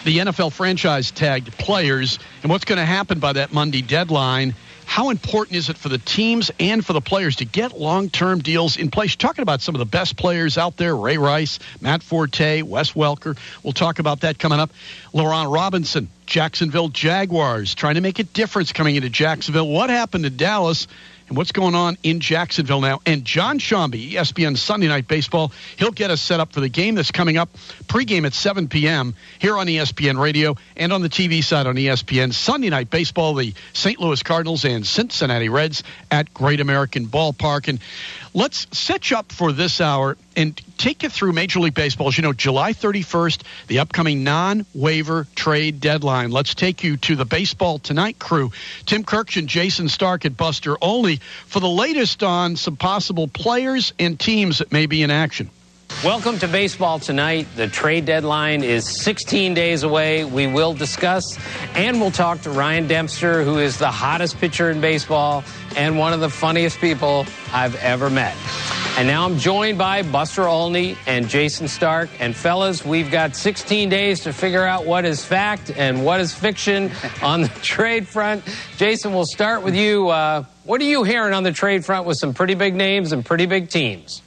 the NFL franchise tagged players and what's going to happen by that Monday deadline. How important is it for the teams and for the players to get long-term deals in place? Talking about some of the best players out there, Ray Rice, Matt Forte, Wes Welker. We'll talk about that coming up. Laurent Robinson, Jacksonville Jaguars, trying to make a difference coming into Jacksonville. What happened to Dallas? And what's going on in Jacksonville now? And John Shambi, ESPN Sunday Night Baseball, he'll get us set up for the game that's coming up pregame at 7 p.m. here on ESPN Radio and on the TV side on ESPN. Sunday Night Baseball, the St. Louis Cardinals and Cincinnati Reds at Great American Ballpark. And let's set you up for this hour and take you through Major League Baseball. As you know, July 31st, the upcoming non-waiver trade deadline. Let's take you to the Baseball Tonight crew. Tim Kirch and Jason Stark at Buster Olney for the latest on some possible players and teams that may be in action. Welcome to Baseball Tonight. The trade deadline is 16 days away. We will discuss and we'll talk to Ryan Dempster, who is the hottest pitcher in baseball and one of the funniest people I've ever met. And now I'm joined by Buster Olney and Jason Stark. And fellas, we've got 16 days to figure out what is fact and what is fiction on the trade front. Jason, we'll start with you. What are you hearing on the trade front with some pretty big names and pretty big teams?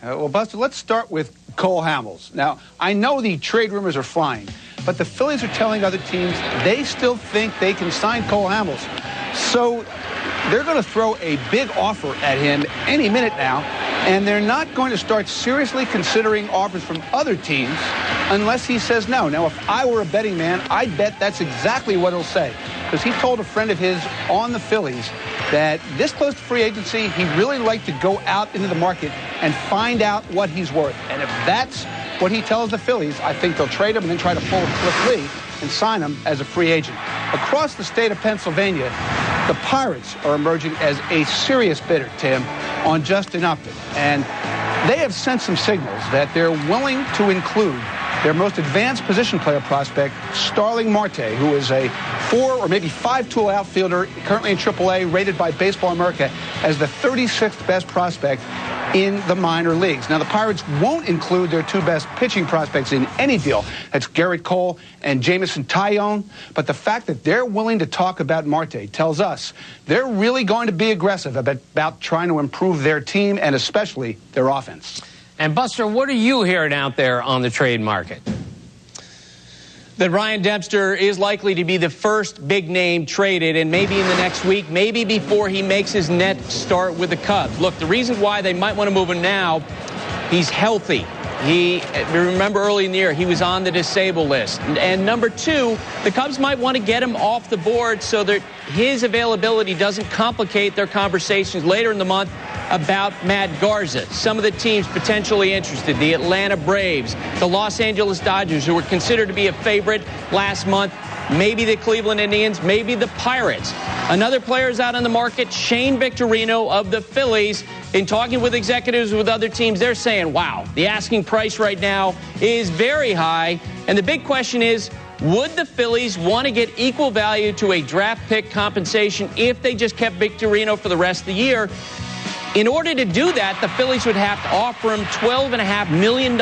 Well, Buster, let's start with Cole Hamels. Now, I know the trade rumors are flying, but the Phillies are telling other teams they still think they can sign Cole Hamels. So they're going to throw a big offer at him any minute now, and they're not going to start seriously considering offers from other teams unless he says no. Now, if I were a betting man, I'd bet that's exactly what he'll say, because he told a friend of his on the Phillies that this close to free agency, he'd really like to go out into the market and find out what he's worth. And if that's what he tells the Phillies, I think they'll trade him and then try to pull a Cliff Lee and sign him as a free agent. across the state of Pennsylvania, the Pirates are emerging as a serious bidder, Tim, on Justin Upton. And they have sent some signals that they're willing to include their most advanced position player prospect, Starling Marte, who is a 4 or maybe 5-tool outfielder currently in AAA, rated by Baseball America as the 36th best prospect in the minor leagues. Now, the Pirates won't include their 2 best pitching prospects in any deal. That's Garrett Cole and Jamison Tyone. But the fact that they're willing to talk about Marte tells us they're really going to be aggressive about trying to improve their team and especially their offense. And, Buster, what are you hearing out there on the trade market? That Ryan Dempster is likely to be the first big name traded, and maybe in the next week, maybe before he makes his next start with the Cubs. Look, the reason why they might want to move him now, he's healthy. Remember early in the year, he was on the disabled list. And number 2, the Cubs might want to get him off the board so that his availability doesn't complicate their conversations later in the month about Matt Garza. Some of the teams potentially interested, the Atlanta Braves, the Los Angeles Dodgers, who were considered to be a favorite last month, maybe the Cleveland Indians, maybe the Pirates. Another player is out on the market, Shane Victorino of the Phillies. In talking with executives with other teams, they're saying, wow, the asking price right now is very high. And the big question is, would the Phillies want to get equal value to a draft pick compensation if they just kept Victorino for the rest of the year? In order to do that, the Phillies would have to offer him $12.5 million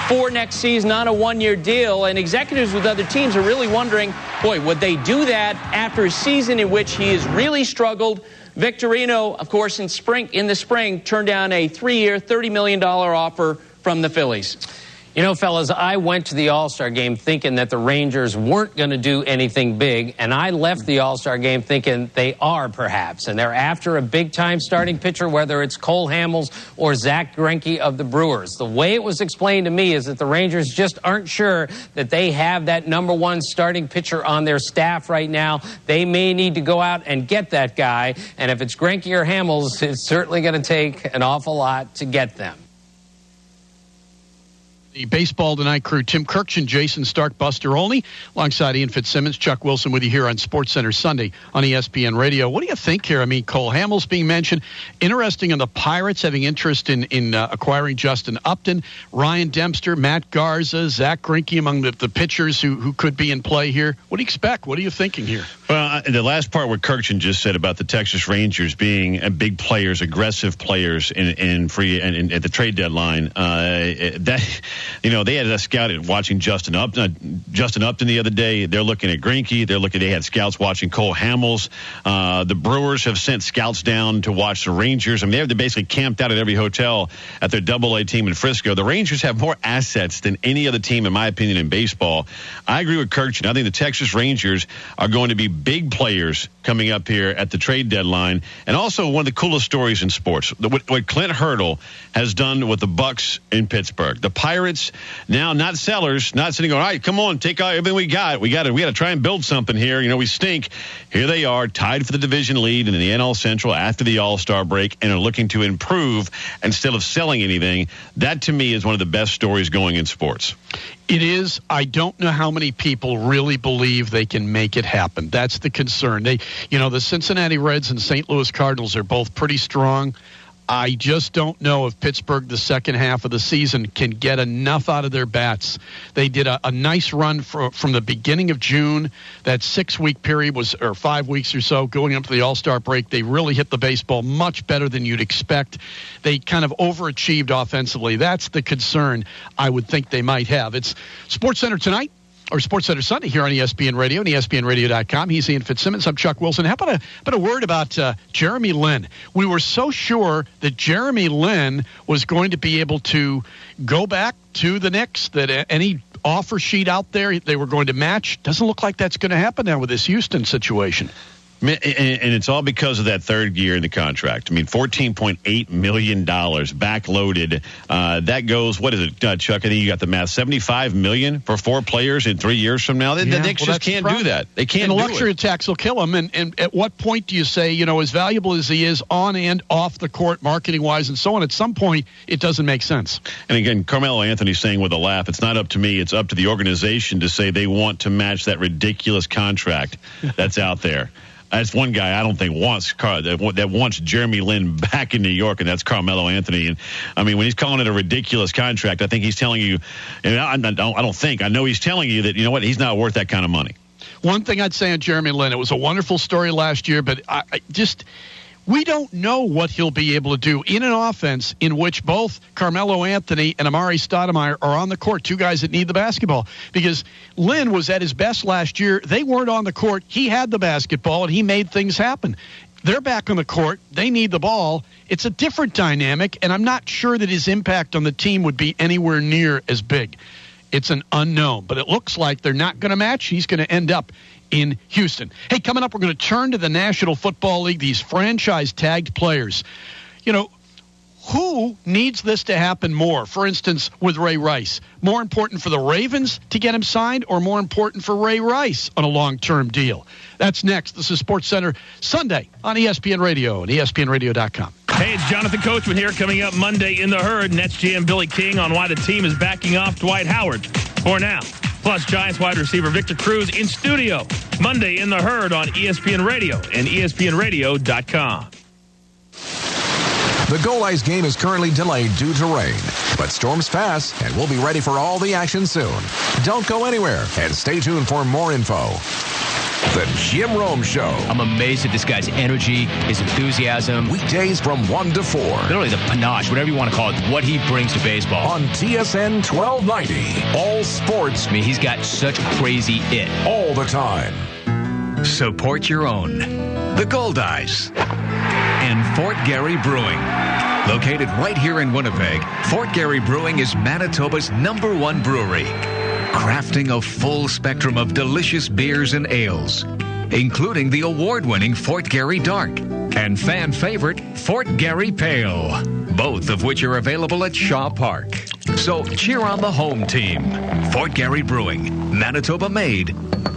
for next season on a 1-year deal. And executives with other teams are really wondering, boy, would they do that after a season in which he has really struggled? Victorino, of course, in the spring, turned down a 3-year, $30 million offer from the Phillies. You know, fellas, I went to the All-Star game thinking that the Rangers weren't going to do anything big, and I left the All-Star game thinking they are, perhaps. And they're after a big-time starting pitcher, whether it's Cole Hamels or Zach Greinke of the Brewers. The way it was explained to me is that the Rangers just aren't sure that they have that number 1 starting pitcher on their staff right now. They may need to go out and get that guy, and if it's Greinke or Hamels, it's certainly going to take an awful lot to get them. The Baseball Tonight crew, Tim Kirkshin, Jason Stark, Buster Olney, alongside Ian Fitzsimmons, Chuck Wilson with you here on SportsCenter Sunday on ESPN Radio. What do you think here? I mean, Cole Hamels being mentioned. Interesting on the Pirates having interest in acquiring Justin Upton, Ryan Dempster, Matt Garza, Zach Greinke among the pitchers who could be in play here. What do you expect? What are you thinking here? Well, the last part what Kirkshin just said about the Texas Rangers being big players, aggressive players in free and at the trade deadline, they had a scout watching Justin Upton the other day. They're looking at Greinke. They had scouts watching Cole Hamels. The Brewers have sent scouts down to watch the Rangers. I mean, they're basically camped out at every hotel at their AA team in Frisco. The Rangers have more assets than any other team, in my opinion, in baseball. I agree with Kirkshin. I think the Texas Rangers are going to be big players coming up here at the trade deadline. And also one of the coolest stories in sports, what Clint Hurdle has done with the Bucks in Pittsburgh. The Pirates now not sellers, not sitting going, all right, come on, take out everything we got. We got to try and build something here. You know, we stink. Here they are, tied for the division lead in the NL Central after the All-Star break and are looking to improve instead of selling anything. That, to me, is one of the best stories going in sports. It is. I don't know how many people really believe they can make it happen. That's the concern. The Cincinnati Reds and St. Louis Cardinals are both pretty strong. I just don't know if Pittsburgh, the second half of the season, can get enough out of their bats. They did a nice run from the beginning of June. That 6-week period or 5 weeks or so going up to the All-Star break. They really hit the baseball much better than you'd expect. They kind of overachieved offensively. That's the concern I would think they might have. It's SportsCenter Tonight, or SportsCenter Sunday here on ESPN Radio and ESPNRadio.com. He's Ian Fitzsimmons. I'm Chuck Wilson. How about a word about Jeremy Lin? We were so sure that Jeremy Lin was going to be able to go back to the Knicks, that any offer sheet out there they were going to match. Doesn't look like that's going to happen now with this Houston situation. And it's all because of that third year in the contract. I mean, $14.8 million backloaded. That goes, what is it, Chuck? I think you got the math. $75 million for 4 players in 3 years from now. The Knicks just can't do that. They can't do it. And the luxury tax will kill him. And at what point do you say, as valuable as he is on and off the court, marketing-wise and so on, at some point it doesn't make sense. And again, Carmelo Anthony's saying with a laugh, it's not up to me. It's up to the organization to say they want to match that ridiculous contract that's out there. That's one guy I don't think that wants Jeremy Lin back in New York, and that's Carmelo Anthony. And I mean, when he's calling it a ridiculous contract, I think he's telling you, and I know he's telling you that, he's not worth that kind of money. One thing I'd say on Jeremy Lin, it was a wonderful story last year, but we don't know what he'll be able to do in an offense in which both Carmelo Anthony and Amari Stoudemire are on the court, 2 guys that need the basketball. Because Lin was at his best last year. They weren't on the court. He had the basketball, and he made things happen. They're back on the court. They need the ball. It's a different dynamic, and I'm not sure that his impact on the team would be anywhere near as big. It's an unknown, but it looks like they're not going to match. He's going to end up in Houston. Hey, coming up, we're going to turn to the National Football League, these franchise-tagged players. Who needs this to happen more? For instance, with Ray Rice. More important for the Ravens to get him signed, or more important for Ray Rice on a long-term deal? That's next. This is SportsCenter Sunday on ESPN Radio and ESPNRadio.com. Hey, it's Jonathan Coachman here. Coming up Monday in the Herd, Nets GM Billy King on why the team is backing off Dwight Howard for now. Plus, Giants wide receiver Victor Cruz in studio. Monday in the Herd on ESPN Radio and ESPNRadio.com. The Goldeyes game is currently delayed due to rain, but storms pass and we'll be ready for all the action soon. Don't go anywhere and stay tuned for more info. The Jim Rome Show. I'm amazed at this guy's energy, his enthusiasm. Weekdays from 1 to 4. Literally the panache, whatever you want to call it, what he brings to baseball. On TSN 1290. All sports. I mean, he's got such crazy it. All the time. Support your own. The Goldeyes. And Fort Garry Brewing. Located right here in Winnipeg, Fort Garry Brewing is Manitoba's #1 brewery. Crafting a full spectrum of delicious beers and ales, including the award-winning Fort Garry Dark and fan favorite Fort Garry Pale, both of which are available at Shaw Park. So cheer on the home team. Fort Garry Brewing, Manitoba made,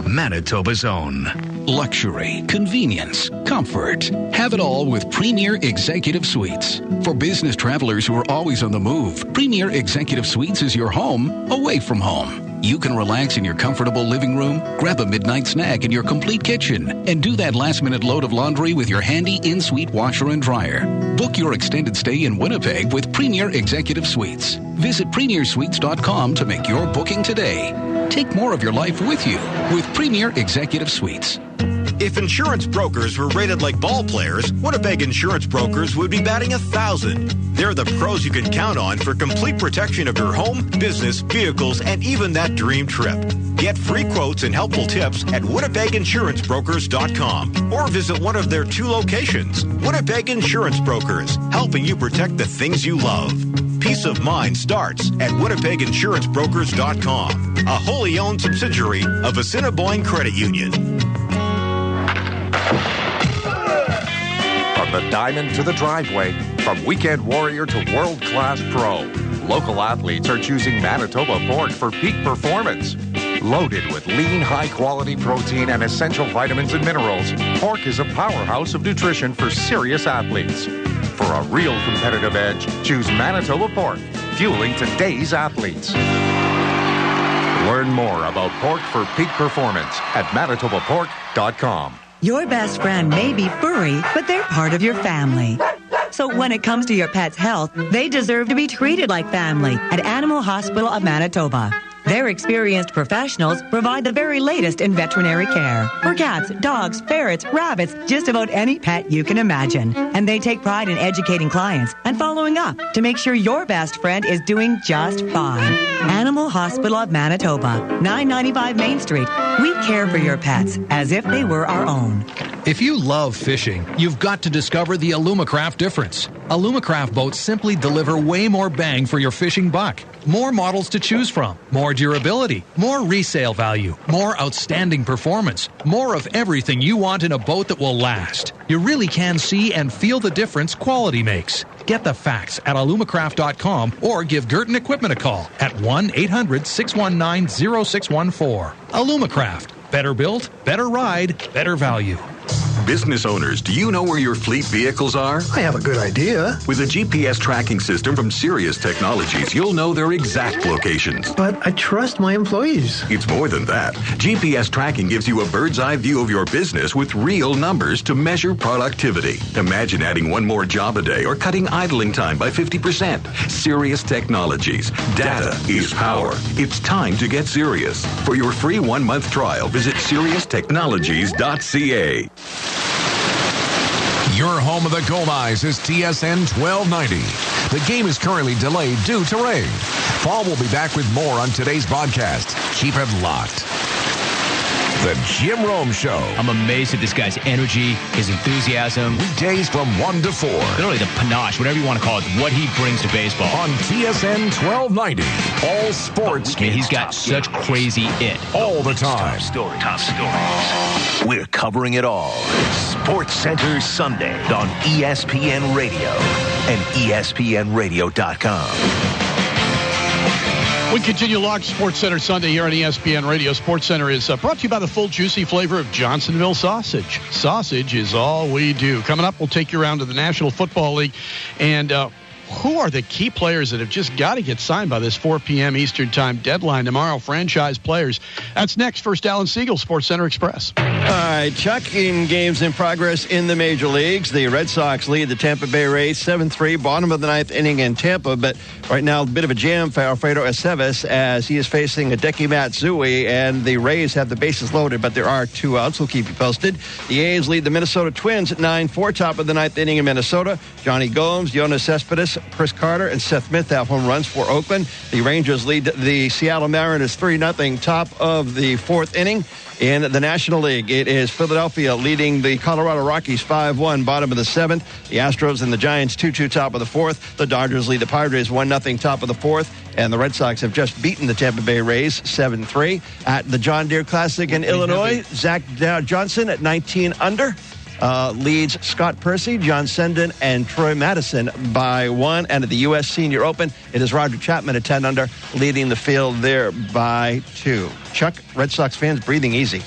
Manitoba's own. Luxury, convenience, comfort. Have it all with Premier Executive Suites. For business travelers who are always on the move, Premier Executive Suites is your home away from home. You can relax in your comfortable living room, grab a midnight snack in your complete kitchen, and do that last-minute load of laundry with your handy in-suite washer and dryer. Book your extended stay in Winnipeg with Premier Executive Suites. Visit premiersuites.com to make your booking today. Take more of your life with you with Premier Executive Suites. If insurance brokers were rated like ball players, Winnipeg Insurance Brokers would be batting 1,000. They're the pros you can count on for complete protection of your home, business, vehicles, and even that dream trip. Get free quotes and helpful tips at WinnipegInsuranceBrokers.com or visit one of their 2 locations. Winnipeg Insurance Brokers, helping you protect the things you love. Peace of mind starts at WinnipegInsuranceBrokers.com, a wholly owned subsidiary of Assiniboine Credit Union. From the diamond to the driveway, from weekend warrior to world-class pro, local athletes are choosing Manitoba pork for peak performance. Loaded with lean, high-quality protein and essential vitamins and minerals, pork is a powerhouse of nutrition for serious athletes. For a real competitive edge, choose Manitoba pork, fueling today's athletes. Learn more about pork for peak performance at manitobapork.com. Your best friend may be furry, but they're part of your family. So when it comes to your pet's health, they deserve to be treated like family at Animal Hospital of Manitoba. Their experienced professionals provide the very latest in veterinary care for cats, dogs, ferrets, rabbits, just about any pet you can imagine. And they take pride in educating clients and following up to make sure your best friend is doing just fine. Animal Hospital of Manitoba, 995 Main Street. We care for your pets as if they were our own. If you love fishing, you've got to discover the Alumacraft difference. Alumacraft boats simply deliver way more bang for your fishing buck. More models to choose from, more durability, more resale value, more outstanding performance, more of everything you want in a boat that will last. You really can see and feel the difference quality makes. Get the facts at alumacraft.com or give Girton Equipment a call at 1-800-619-0614. Alumacraft. Better built, better ride, better value. Business owners, do you know where your fleet vehicles are? I have a good idea. With a GPS tracking system from Sirius Technologies, you'll know their exact locations. But I trust my employees. It's more than that. GPS tracking gives you a bird's eye view of your business with real numbers to measure productivity. Imagine adding one more job a day or cutting idling time by 50%. Sirius Technologies. Data is power. It's time to get serious. For your free 1-month trial, visit SiriusTechnologies.ca. Your home of the Goldeyes is TSN 1290. The game is currently delayed due to rain. Paul will be back with more on today's broadcast. Keep it locked. The Jim Rome Show. I'm amazed at this guy's energy, his enthusiasm. Weekdays from 1 to 4. Literally the panache, whatever you want to call it, what he brings to baseball. On TSN 1290. All sports. I mean, he's got such crazy it. All the time. Top stories. We're covering it all. Sports Center Sunday on ESPN Radio and ESPNradio.com. We continue Locked Sports Center Sunday here on ESPN Radio. Sports Center is brought to you by the full juicy flavor of Johnsonville sausage. Sausage is all we do. Coming up, we'll take you around to the National Football League. And who are the key players that have just got to get signed by this 4 p.m. Eastern Time deadline tomorrow? Franchise players. That's next. First, Alan Siegel, Sports Center Express. All right, Chuck, in games in progress in the major leagues, the Red Sox lead the Tampa Bay Rays 7-3, bottom of the ninth inning in Tampa. But right now, a bit of a jam for Alfredo Aceves as he is facing Hideki Matsui, and the Rays have the bases loaded, but there are 2 outs. We'll keep you posted. The A's lead the Minnesota Twins at 9-4, top of the ninth inning in Minnesota. Johnny Gomes, Jonas Cespedes, Chris Carter, and Seth Smith have home runs for Oakland. The Rangers lead the Seattle Mariners 3-0, top of the fourth inning. In the National League, it is Philadelphia leading the Colorado Rockies 5-1, bottom of the seventh. The Astros and the Giants 2-2, top of the fourth. The Dodgers lead the Padres 1-0, top of the fourth. And the Red Sox have just beaten the Tampa Bay Rays 7-3. At the John Deere Classic in Illinois, Zach Johnson at 19 under. Leads Scott Percy, John Senden, and Troy Madison by 1. And at the U.S. Senior Open, it is Roger Chapman at 10 under, leading the field there by 2. Chuck, Red Sox fans breathing easy.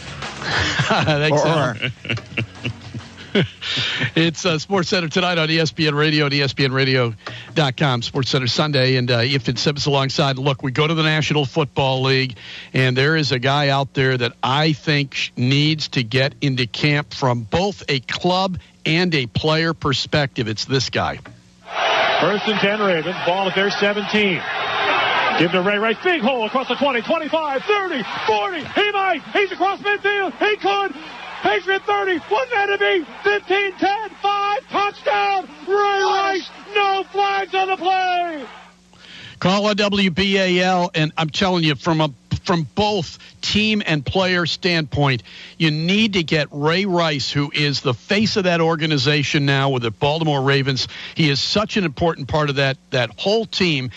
It's Sports Center tonight on ESPN Radio and ESPNradio.com. Sports Center Sunday. And Ethan Simmons alongside. Look, we go to the National Football League, and there is a guy out there that I think needs to get into camp from both a club and a player perspective. It's this guy. First and 10 Ravens. Ball at their 17. Give to Ray Rice. Big hole across the 20, 25, 30, 40. He might. He's across midfield. He could. Patriot 30, what's that to be? 15, 10, 5, touchdown, Ray Rice, no flags on the play. Call a WBAL, and I'm telling you, from both team and player standpoint, you need to get Ray Rice, who is the face of that organization now with the Baltimore Ravens. He is such an important part of that whole team.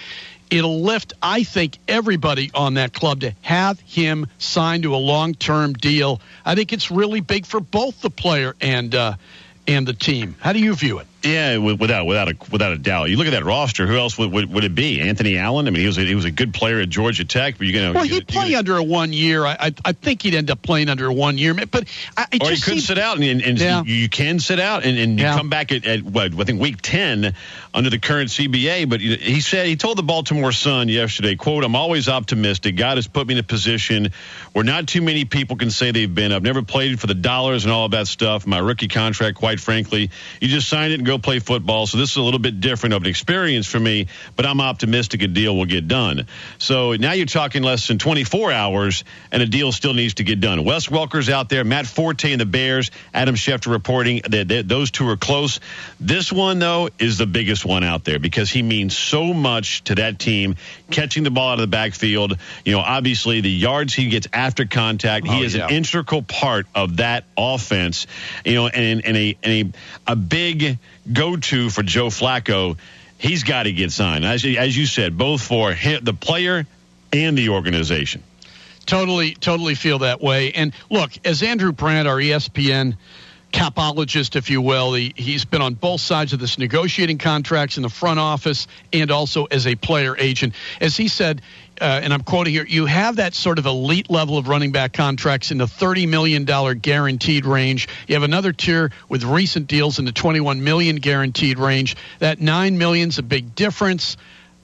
It'll lift, I think, everybody on that club to have him signed to a long-term deal. I think it's really big for both the player and the team. How do you view it? Yeah, without a doubt. You look at that roster. Who else would it be? Anthony Allen. I mean, he was a good player at Georgia Tech, but he'd play under a 1 year. I think he'd end up playing under a 1 year. But he could sit out, and yeah. You can sit out, and you come back at what I think week 10 under the current CBA. But he told the Baltimore Sun yesterday, "quote I'm always optimistic. God has put me in a position where not too many people can say they've been. I've never played for the dollars and all of that stuff. My rookie contract, quite frankly, you just sign it and go real play football. So this is a little bit different of an experience for me, but I'm optimistic a deal will get done. So now you're talking less than 24 hours, and a deal still needs to get done. Wes Welker's out there, Matt Forte and the Bears, Adam Schefter reporting that those two are close. This one, though, is the biggest one out there because he means so much to that team, catching the ball out of the backfield. Obviously the yards he gets after contact, he is an integral part of that offense, and a big go-to for Joe Flacco. He's got to get signed, as you said, both for the player and the organization. Totally feel that way. And look, as Andrew Brandt, our ESPN capologist, if you will, he's been on both sides of this, negotiating contracts in the front office and also as a player agent. As he said, and I'm quoting here, you have that sort of elite level of running back contracts in the $30 million guaranteed range. You have another tier with recent deals in the $21 million guaranteed range. That $9 million is a big difference.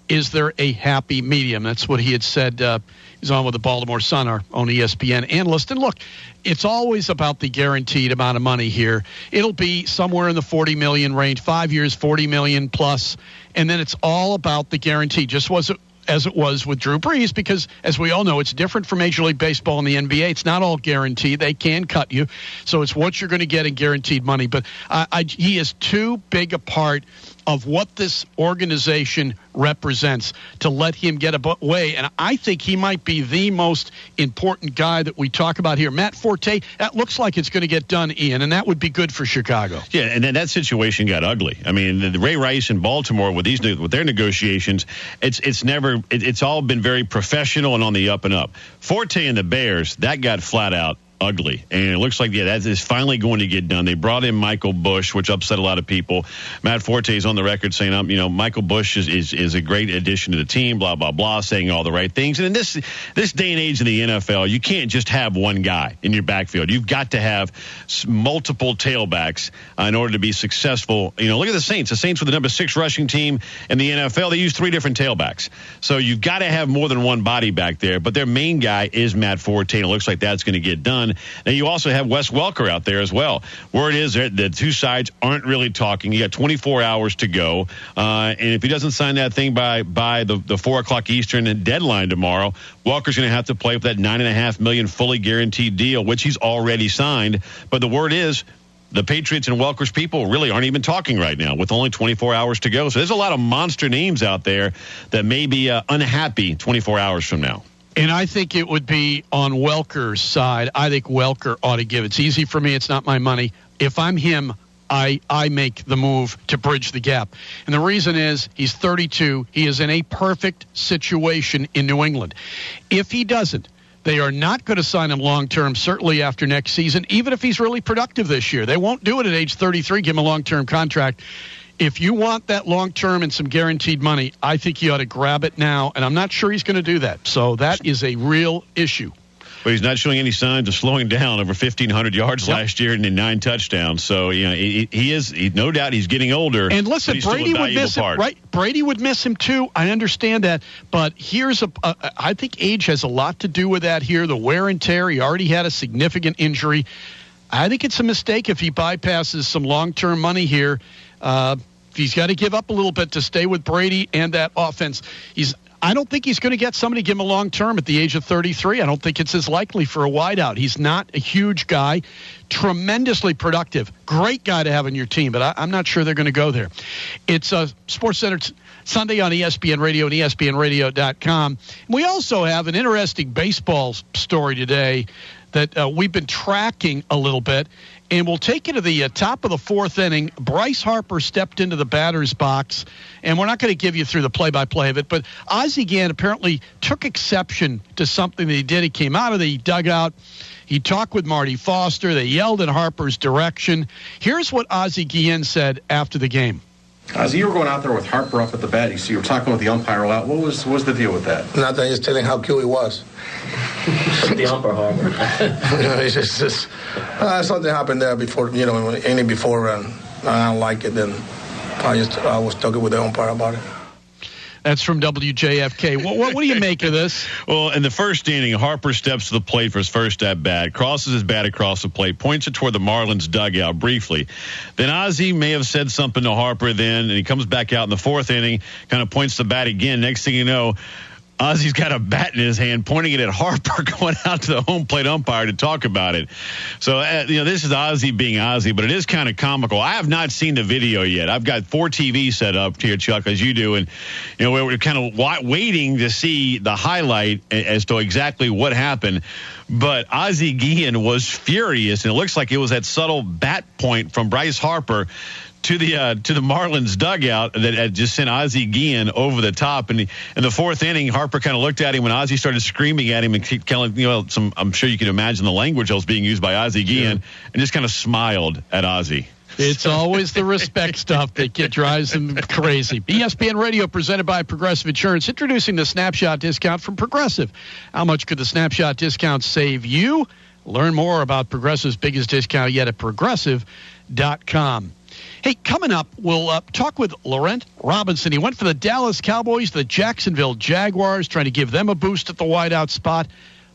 Is there a happy medium? That's what he had said. He's on with the Baltimore Sun, our own ESPN analyst. And look, it's always about the guaranteed amount of money here. It'll be somewhere in the $40 million range, 5 years, $40 million plus. And then it's all about the guarantee, just as it was with Drew Brees, because as we all know, it's different from Major League Baseball and the NBA. It's not all guaranteed. They can cut you. So it's what you're going to get in guaranteed money. But he is too big a part of what this organization represents to let him get away. And I think he might be the most important guy that we talk about here. Matt Forte, that looks like it's going to get done, Ian, and that would be good for Chicago. Yeah, and then that situation got ugly. I mean, the Ray Rice in Baltimore with their negotiations, it's all been very professional and on the up and up. Forte and the Bears, that got flat out ugly, and it looks like that is finally going to get done. They brought in Michael Bush, which upset a lot of people. Matt Forte is on the record saying, Michael Bush is a great addition to the team, blah blah blah, saying all the right things. And in this day and age in the NFL, you can't just have one guy in your backfield. You've got to have multiple tailbacks in order to be successful. Look at the Saints. The Saints were the number 6 rushing team in the NFL. They use 3 different tailbacks, so you've got to have more than one body back there. But their main guy is Matt Forte, and it looks like that's going to get done. Now, you also have Wes Welker out there as well. Word is that the two sides aren't really talking. You got 24 hours to go. And if he doesn't sign that thing by the 4 o'clock Eastern deadline tomorrow, Welker's going to have to play with that $9.5 million fully guaranteed deal, which he's already signed. But the word is the Patriots and Welker's people really aren't even talking right now with only 24 hours to go. So there's a lot of monster names out there that may be unhappy 24 hours from now. And I think it would be on Welker's side. I think Welker ought to give. It's easy for me. It's not my money. If I'm him, I make the move to bridge the gap. And the reason is he's 32. He is in a perfect situation in New England. If he doesn't, they are not going to sign him long-term, certainly after next season, even if he's really productive this year. They won't do it at age 33, give him a long-term contract. If you want that long-term and some guaranteed money, I think you ought to grab it now, and I'm not sure he's going to do that. So that is a real issue. But he's not showing any signs of slowing down. Over 1,500 yards last year and 9 touchdowns. So, he is no doubt he's getting older. And listen, Brady would miss him, right? Brady would miss him too. I understand that. But here's I think age has a lot to do with that here. The wear and tear. He already had a significant injury. I think it's a mistake if he bypasses some long-term money here. He's got to give up a little bit to stay with Brady and that offense. I don't think he's going to get somebody to give him a long term at the age of 33. I don't think it's as likely for a wideout. He's not a huge guy, tremendously productive, great guy to have on your team, but I'm not sure they're going to go there. It's SportsCenter Sunday on ESPN Radio and ESPNRadio.com. We also have an interesting baseball story today that we've been tracking a little bit. And we'll take you to the top of the 4th inning. Bryce Harper stepped into the batter's box, and we're not going to give you through the play-by-play of it, but Ozzie Gann apparently took exception to something that he did. He came out of the dugout. He talked with Marty Foster. They yelled in Harper's direction. Here's what Ozzie Gann said after the game. Ozzie, you were going out there with Harper up at the bat. You were talking with the umpire a lot. What was the deal with that? Nothing. Just telling how cute he was. The umpire Harper. It's just something happened there before. Before, and I don't like it. Then I was talking with the umpire about it. That's from WJFK. What do you make of this? Well, in the first inning, Harper steps to the plate for his first at-bat, crosses his bat across the plate, points it toward the Marlins dugout briefly. Then Ozzie may have said something to Harper then, and he comes back out in the fourth inning, kind of points the bat again. Next thing you know, Ozzie's got a bat in his hand, pointing it at Harper, going out to the home plate umpire to talk about it. So, this is Ozzie being Ozzie, but it is kind of comical. I have not seen the video yet. I've got 4 TVs set up here, Chuck, as you do, and we're kind of waiting to see the highlight as to exactly what happened. But Ozzie Guillen was furious, and it looks like it was that subtle bat point from Bryce Harper to the Marlins dugout that had just sent Ozzie Guillen over the top. And in the fourth inning, Harper kind of looked at him when Ozzie started screaming at him and kind of, I'm sure you can imagine the language that was being used by Ozzie Guillen, and just kind of smiled at Ozzie. It's always the respect stuff that drives them crazy. ESPN Radio presented by Progressive Insurance, introducing the Snapshot discount from Progressive. How much could the Snapshot discount save you? Learn more about Progressive's biggest discount yet at Progressive.com. Hey, coming up, we'll talk with Laurent Robinson. He went for the Dallas Cowboys, the Jacksonville Jaguars, trying to give them a boost at the wideout spot.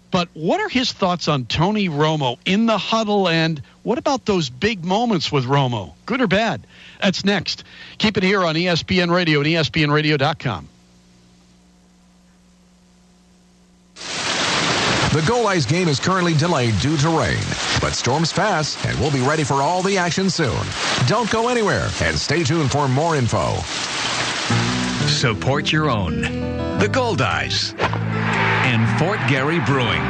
But what are his thoughts on Tony Romo in the huddle, and what about those big moments with Romo, good or bad? That's next. Keep it here on ESPN Radio and ESPNRadio.com. The Goldeyes game is currently delayed due to rain, but storms pass and we'll be ready for all the action soon. Don't go anywhere and stay tuned for more info. Support your own. The Goldeyes and Fort Garry Brewing.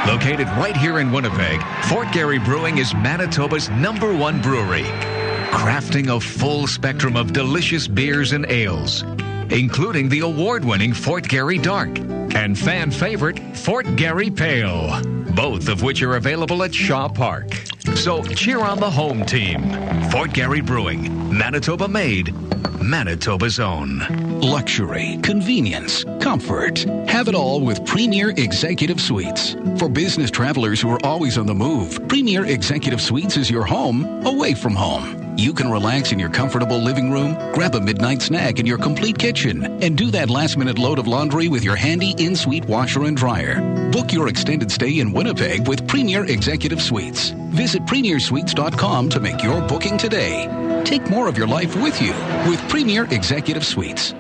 Located right here in Winnipeg, Fort Garry Brewing is Manitoba's #1 brewery, crafting a full spectrum of delicious beers and ales, including the award-winning Fort Garry Dark and fan favorite Fort Garry Pale, both of which are available at Shaw Park. So cheer on the home team. Fort Garry Brewing, Manitoba made, Manitoba's own. Luxury, convenience, comfort. Have it all with Premier Executive Suites. For business travelers who are always on the move, Premier Executive Suites is your home away from home. You can relax in your comfortable living room, grab a midnight snack in your complete kitchen, and do that last-minute load of laundry with your handy in-suite washer and dryer. Book your extended stay in Winnipeg with Premier Executive Suites. Visit premiersuites.com to make your booking today. Take more of your life with you with Premier Executive Suites.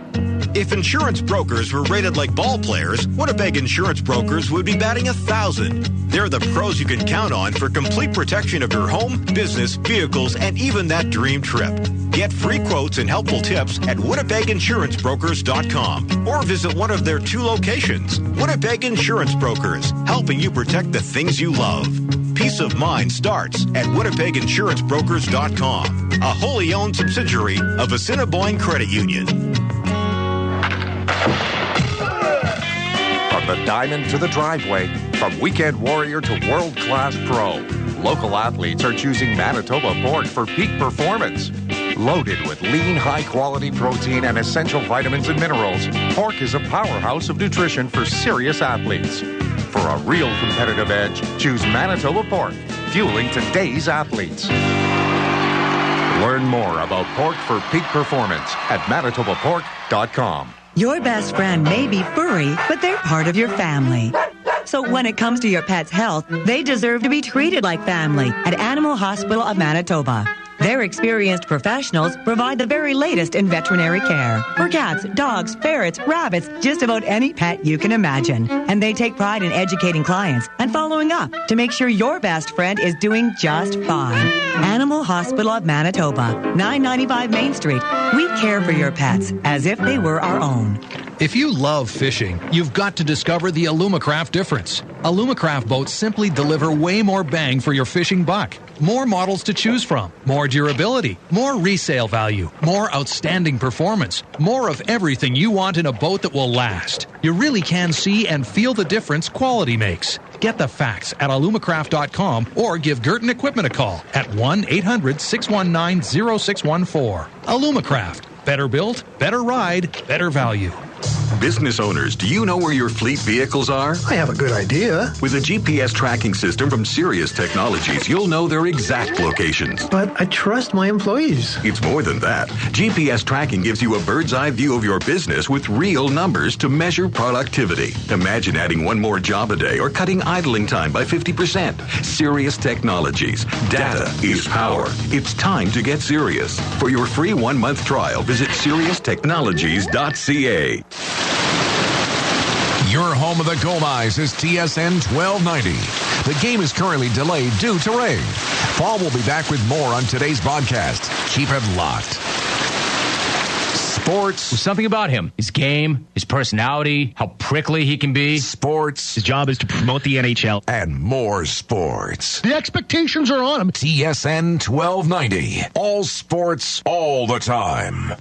If insurance brokers were rated like ball players, Winnipeg Insurance Brokers would be batting 1,000. They're the pros you can count on for complete protection of your home, business, vehicles, and even that dream trip. Get free quotes and helpful tips at WinnipegInsuranceBrokers.com or visit one of their 2 locations. Winnipeg Insurance Brokers, helping you protect the things you love. Peace of mind starts at WinnipegInsuranceBrokers.com, a wholly owned subsidiary of Assiniboine Credit Union. From the diamond to the driveway, from weekend warrior to world-class pro, local athletes are choosing Manitoba pork for peak performance. Loaded with lean, high-quality protein and essential vitamins and minerals, pork is a powerhouse of nutrition for serious athletes. For a real competitive edge, choose Manitoba pork, fueling today's athletes. Learn more about pork for peak performance at manitobapork.com. Your best friend may be furry, but they're part of your family. So when it comes to your pet's health, they deserve to be treated like family at Animal Hospital of Manitoba. Their experienced professionals provide the very latest in veterinary care for cats, dogs, ferrets, rabbits, just about any pet you can imagine. And they take pride in educating clients and following up to make sure your best friend is doing just fine. Animal Hospital of Manitoba, 995 Main Street. We care for your pets as if they were our own. If you love fishing, you've got to discover the Alumacraft difference. Alumacraft boats simply deliver way more bang for your fishing buck. More models to choose from, more durability, more resale value, more outstanding performance, more of everything you want in a boat that will last. You really can see and feel the difference quality makes. Get the facts at alumacraft.com or give Girton Equipment a call at 1-800-619-0614. Alumacraft. Better built, better ride, better value. Business owners, do you know where your fleet vehicles are? I have a good idea. With a GPS tracking system from Sirius Technologies, you'll know their exact locations. But I trust my employees. It's more than that. GPS tracking gives you a bird's eye view of your business with real numbers to measure productivity. Imagine adding one more job a day or cutting idling time by 50%. Sirius Technologies. Data is power. It's time to get serious. For your free 1-month trial, visit SiriusTechnologies.ca. Your home of the Goldeyes is TSN 1290. The game is currently delayed due to rain. Paul will be back with more on today's broadcast. Keep it locked. Sports. There's something about him. His game, his personality, how prickly he can be. Sports. His job is to promote the NHL. And more sports. The expectations are on him. TSN 1290. All sports, all the time.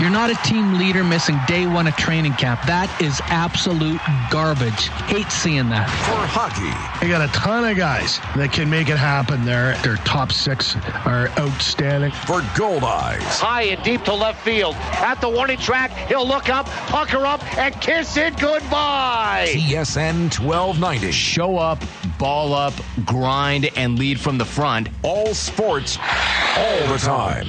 You're not a team leader missing day one of training camp. That is absolute garbage. Hate seeing that. For hockey. I got a ton of guys that can make it happen there. Their top 6 are outstanding. For Goldeyes. High and deep to left field. At the warning track, he'll look up, pucker up, and kiss it goodbye. TSN 1290. Show up, ball up, grind, and lead from the front. All sports, all the time.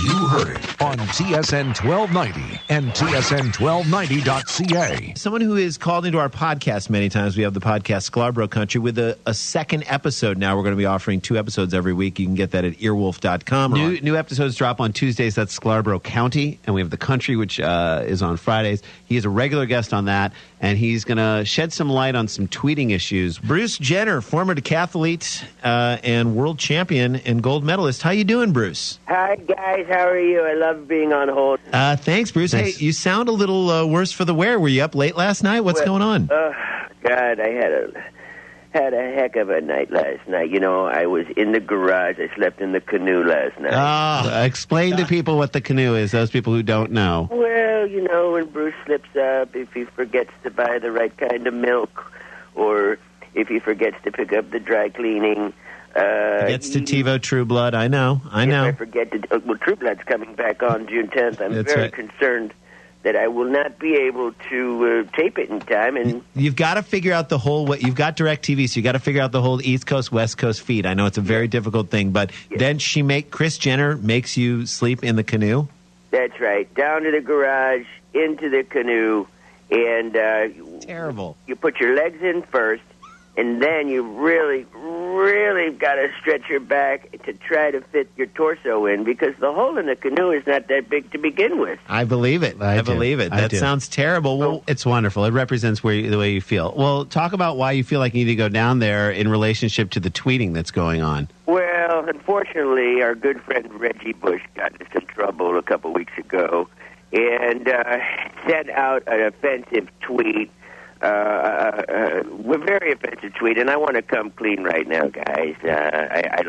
You heard it on TSN 1290 and TSN1290.ca. Someone who has called into our podcast many times. We have the podcast Scarborough Country with a second episode now. We're going to be offering 2 episodes every week. You can get that at earwolf.com. New episodes drop on Tuesdays. That's Scarborough County. And we have the country, which is on Fridays. He is a regular guest on that, and he's going to shed some light on some tweeting issues. Bruce Jenner, former decathlete and world champion and gold medalist. How you doing, Bruce? Hi, guys. How are you? I love being on hold. Thanks, Bruce. Thanks. Hey, you sound a little worse for the wear. Were you up late last night? What's going on? Oh, God, I had a heck of a night last night. You know, I was in the garage. I slept in the canoe last night. Explain to people what the canoe is, those people who don't know. Well, you know, when Bruce slips up, if he forgets to buy the right kind of milk, or if he forgets to pick up the dry cleaning. Gets to TiVo True Blood. I know. If I forget to... Well, True Blood's coming back on June 10th. I'm very concerned that I will not be able to tape it in time. And you've got to figure out the whole... You've got DirecTV, so you've got to figure out the whole East Coast, West Coast feed. I know it's a very difficult thing, but then Kris Jenner makes you sleep in the canoe? That's right. Down to the garage, into the canoe, and... terrible. You put your legs in first, and then you really, really got to stretch your back to try to fit your torso in, because the hole in the canoe is not that big to begin with. I believe it. I believe it. That sounds terrible. Well, it's wonderful. It represents the way you feel. Well, talk about why you feel like you need to go down there in relationship to the tweeting that's going on. Well, unfortunately, our good friend Reggie Bush got into some trouble a couple weeks ago and sent out an offensive tweet. A very offensive tweet, and I want to come clean right now, guys. I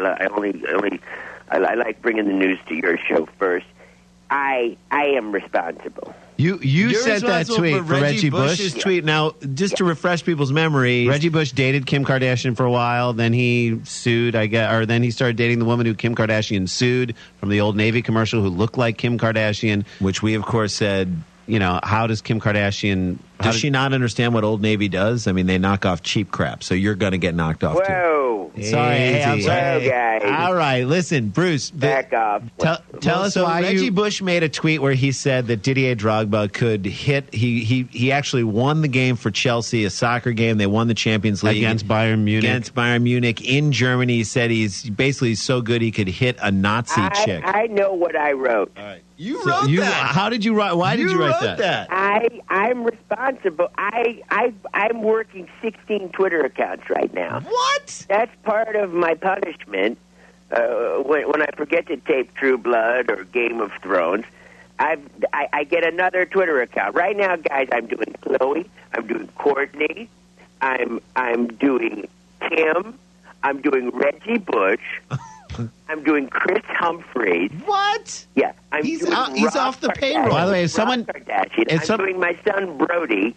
like bringing the news to your show first. I am responsible. You sent that tweet for Reggie Bush's tweet. Now, just to refresh people's memory, Reggie Bush dated Kim Kardashian for a while. Then he sued, or then he started dating the woman who Kim Kardashian sued from the Old Navy commercial, who looked like Kim Kardashian, which we, of course, said, you know, how does Kim Kardashian... Does she not understand what Old Navy does? I mean, they knock off cheap crap, so you're going to get knocked off, too. Sorry. Hey, I'm sorry. Well, guys. All right, listen, Bruce. Back off. Tell us why Reggie Bush made a tweet where he said that Didier Drogba could hit. He actually won the game for Chelsea, a soccer game. They won the Champions League against Bayern Munich in Germany. He said he's basically so good he could hit a Nazi chick. I know what I wrote. All right. You wrote that. How did you write? Why did you write that? I'm responsible. I'm working 16 Twitter accounts right now. What? That's part of my punishment. When I forget to tape True Blood or Game of Thrones, I get another Twitter account. Right now, guys, I'm doing Chloe. I'm doing Courtney. I'm doing Kim. I'm doing Reggie Bush. I'm doing Chris Humphreys. What? Yeah, he's off the payroll. By the way, if I'm doing my son Brody.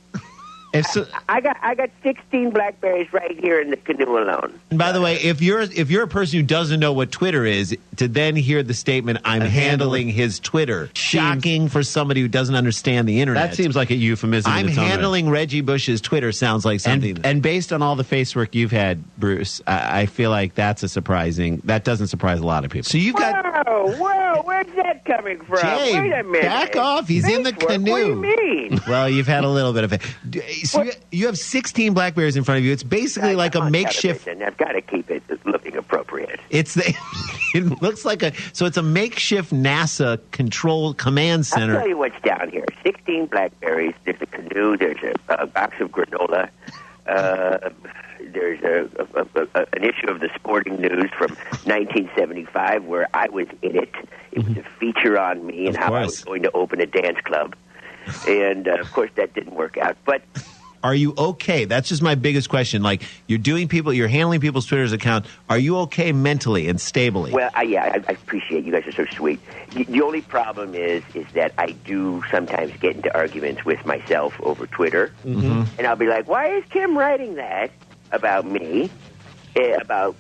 I got 16 blackberries right here in the canoe alone. And by the way, if you're a person who doesn't know what Twitter is, to then hear the statement, I'm handling his Twitter, shocking for somebody who doesn't understand the internet. That seems like a euphemism. I'm handling Reggie Bush's Twitter sounds like something. And based on all the face work you've had, Bruce, I feel like that doesn't surprise a lot of people. So you've got... Whoa, where's that coming from? Jay, wait a minute. back off. He's in the canoe. What do you mean? Well, you've had a little bit of it. So you have 16 blackberries in front of you. It's basically like a makeshift. I've got to keep it looking appropriate. It looks like it's a makeshift NASA control command center. I'll tell you what's down here. 16 blackberries. There's a canoe. There's a box of granola. There's an issue of the Sporting News from 1975 where I was in it. It was a feature on me and how I was going to open a dance club. And, of course, that didn't work out. But are you okay? That's just my biggest question. Like, you're handling people's Twitter's account. Are you okay mentally and stably? Well, I appreciate you guys are so sweet. The only problem is that I do sometimes get into arguments with myself over Twitter. Mm-hmm. And I'll be like, why is Kim writing that about me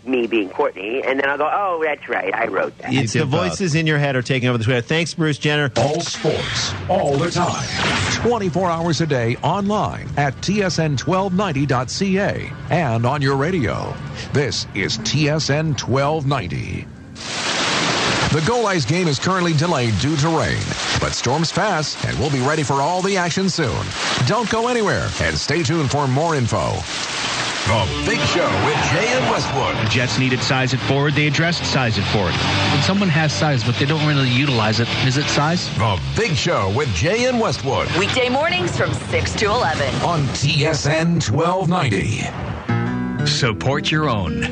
being Courtney? And then I'll go, oh, that's right, I wrote that. It's the voices in your head are taking over the Twitter. Thanks, Bruce Jenner. All sports, all the time. 24 hours a day online at tsn1290.ca and on your radio. This is TSN 1290. The Goldeyes game is currently delayed due to rain, but storms pass and we'll be ready for all the action soon. Don't go anywhere and stay tuned for more info. The Big Show with Jay and Westwood. The Jets needed size at forward. They addressed size at forward. When someone has size, but they don't really utilize it, is it size? The Big Show with Jay and Westwood. Weekday mornings from 6 to 11. On TSN 1290. Support your own.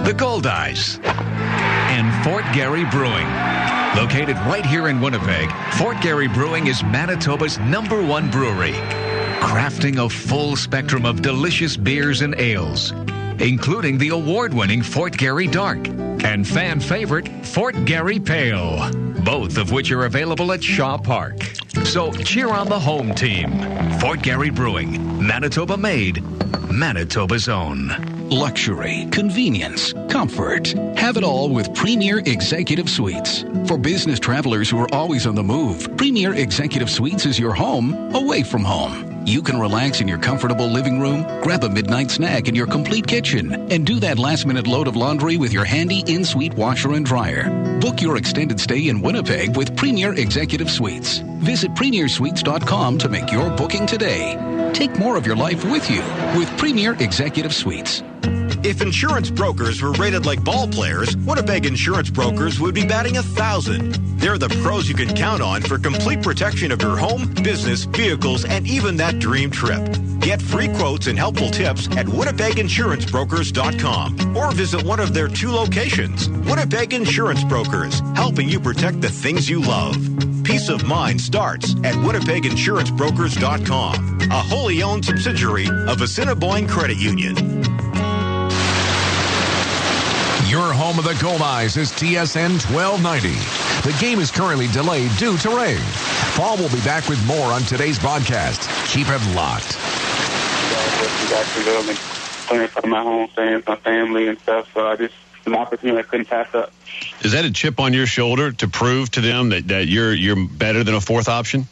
The Goldeyes. And Fort Garry Brewing. Located right here in Winnipeg, Fort Garry Brewing is Manitoba's #1 brewery. Crafting a full spectrum of delicious beers and ales, including the award-winning Fort Garry Dark and fan favorite Fort Garry Pale, both of which are available at Shaw Park. So cheer on the home team. Fort Garry Brewing, Manitoba made, Manitoba's own. Luxury, convenience, comfort. Have it all with Premier Executive Suites. For business travelers who are always on the move, Premier Executive Suites is your home away from home. You can relax in your comfortable living room, grab a midnight snack in your complete kitchen, and do that last-minute load of laundry with your handy in-suite washer and dryer. Book your extended stay in Winnipeg with Premier Executive Suites. Visit premiersuites.com to make your booking today. Take more of your life with you with Premier Executive Suites. If insurance brokers were rated like ball players, Winnipeg Insurance Brokers would be batting 1,000. They're the pros you can count on for complete protection of your home, business, vehicles, and even that dream trip. Get free quotes and helpful tips at WinnipegInsuranceBrokers.com or visit one of their 2 locations. Winnipeg Insurance Brokers, helping you protect the things you love. Peace of mind starts at WinnipegInsuranceBrokers.com, a wholly owned subsidiary of Assiniboine Credit Union. Your home of the Goldeyes is TSN 1290. The game is currently delayed due to rain. Paul will be back with more on today's broadcast. Keep it locked. I've been playing for my home fans, my family and stuff, so it's an opportunity I couldn't pass up. Is that a chip on your shoulder to prove to them that you're better than a fourth option?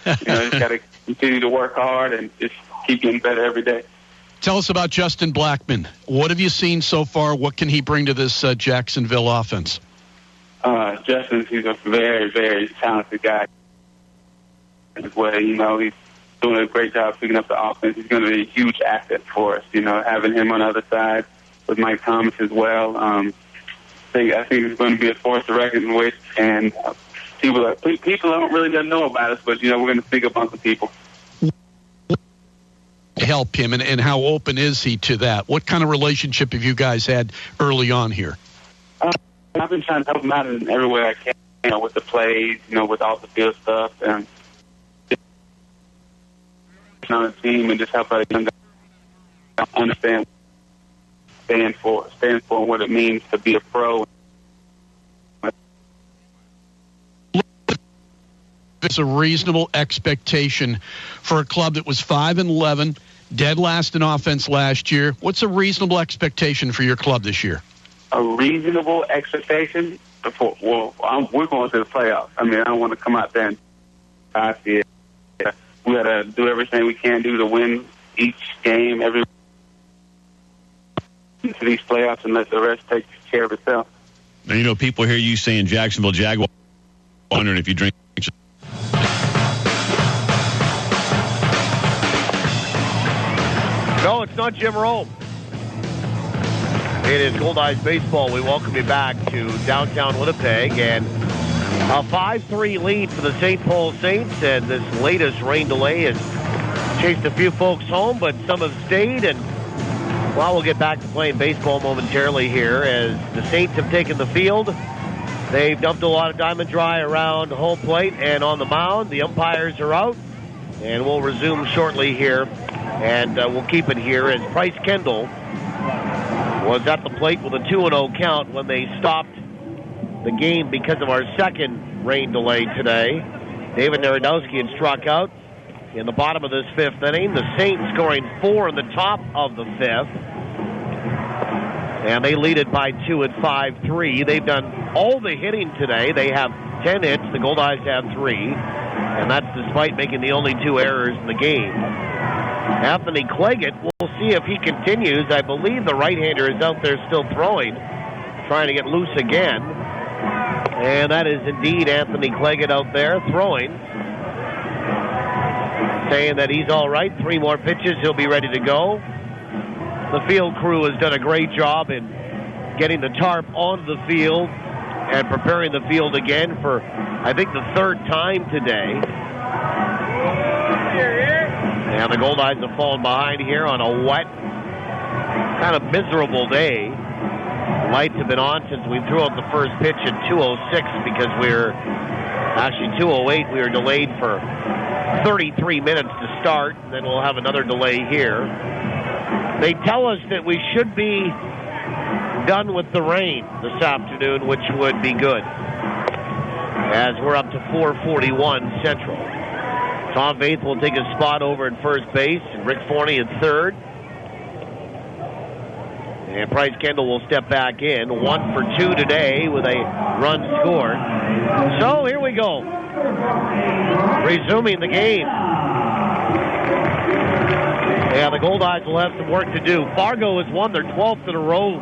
Just got to continue to work hard and just keep getting better every day. Tell us about Justin Blackmon. What have you seen so far? What can he bring to this Jacksonville offense? Justin, he's a very, very talented guy as well. He's doing a great job picking up the offense. He's going to be a huge asset for us, having him on the other side with Mike Thomas as well. I think it's going to be a force to reckon with, and people don't really know about us, but, we're going to think about the people. Help him, and how open is he to that? What kind of relationship have you guys had early on here? I've been trying to help him out in every way I can, with the plays, with all the field stuff, and on the team, and just help out young guys understand stand for what it means to be a pro. It's a reasonable expectation for a club that was 5-11, dead last in offense last year. What's a reasonable expectation for your club this year? A reasonable expectation? We're going to the playoffs. I don't want to come out there and I see it. We got to do everything we can do to win each game, every into these playoffs, and let the rest take care of itself. Now, people hear you saying Jacksonville Jaguars, wondering if you drink. No, it's not Jim Rome. It is Goldeyes Baseball. We welcome you back to downtown Winnipeg, and a 5-3 lead for the St. Paul Saints, and this latest rain delay has chased a few folks home, but some have stayed, and we'll get back to playing baseball momentarily here as the Saints have taken the field. They've dumped a lot of diamond dry around home plate and on the mound. The umpires are out, and we'll resume shortly here, and we'll keep it here as Bryce Kendall was at the plate with a 2-0 count when they stopped the game because of our second rain delay today. David Narodowski had struck out in the bottom of this fifth inning. The Saints scoring 4 in the top of the fifth. And they lead it by 2 at 5-3. They've done all the hitting today. They have 10 hits. The Goldeyes have 3. And that's despite making the only 2 errors in the game. Anthony Claggett, we'll see if he continues. I believe the right-hander is out there still throwing, trying to get loose again. And that is indeed Anthony Claggett out there throwing, saying that he's all right. 3 more pitches, he'll be ready to go. The field crew has done a great job in getting the tarp onto the field and preparing the field again for, I think, the 3rd time today. And the Goldeyes have fallen behind here on a wet, kind of miserable day. Lights have been on since we threw out the first pitch at 2:06 because we're actually 2:08. We were delayed for 33 minutes to start, and then we'll have another delay here. They tell us that we should be done with the rain this afternoon, which would be good, as we're up to 4:41 Central. Tom Vaith will take his spot over at first base, and Rick Forney at third. And Bryce Kendall will step back in. 1 for 2 today with a run scored. So here we go. Resuming the game. Yeah, the Goldeyes will have some work to do. Fargo has won their 12th in a row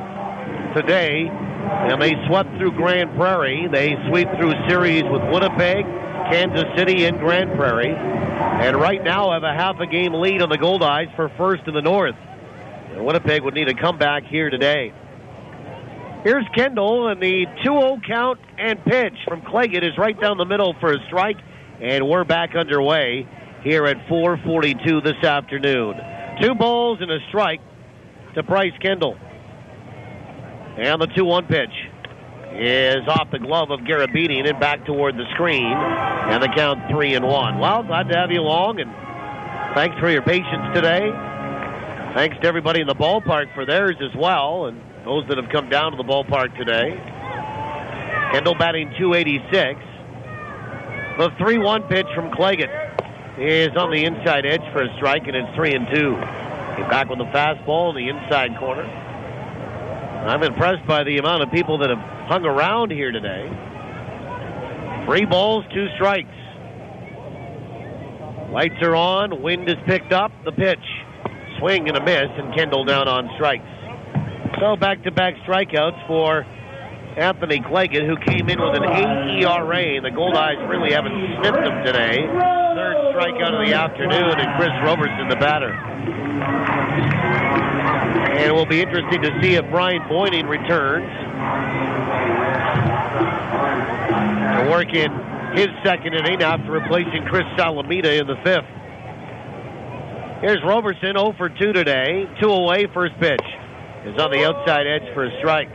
today, and they swept through Grand Prairie. They sweep through series with Winnipeg, Kansas City, and Grand Prairie, and right now have a half a game lead on the Goldeyes for first in the North. And Winnipeg would need a comeback here today. Here's Kendall, and the 2-0 count and pitch from Claggett is right down the middle for a strike, and we're back underway here at 4:42 this afternoon. 2 balls and a strike to Bryce Kendall. And the 2-1 pitch is off the glove of Garabedian and back toward the screen, and the count 3-1. Well, glad to have you along, and thanks for your patience today. Thanks to everybody in the ballpark for theirs as well, and those that have come down to the ballpark today. Kendall batting .286. The 3-1 pitch from Claggett is on the inside edge for a strike, and it's 3-2. He's back with the fastball in the inside corner. I'm impressed by the amount of people that have hung around here today. 3 balls, 2 strikes. Lights are on. Wind is picked up. The pitch. Swing and a miss, and Kendall down on strikes. So back-to-back strikeouts for Anthony Claggett, who came in with an 8 ERA. The Goldeyes really haven't sniffed him today. Third strikeout of the afternoon, and Chris Roberson, the batter. And it will be interesting to see if Brian Boyning returns to work in his second inning after replacing Chris Salamida in the fifth. Here's Roberson, 0 for 2 today. 2 away, first pitch is on the outside edge for a strike.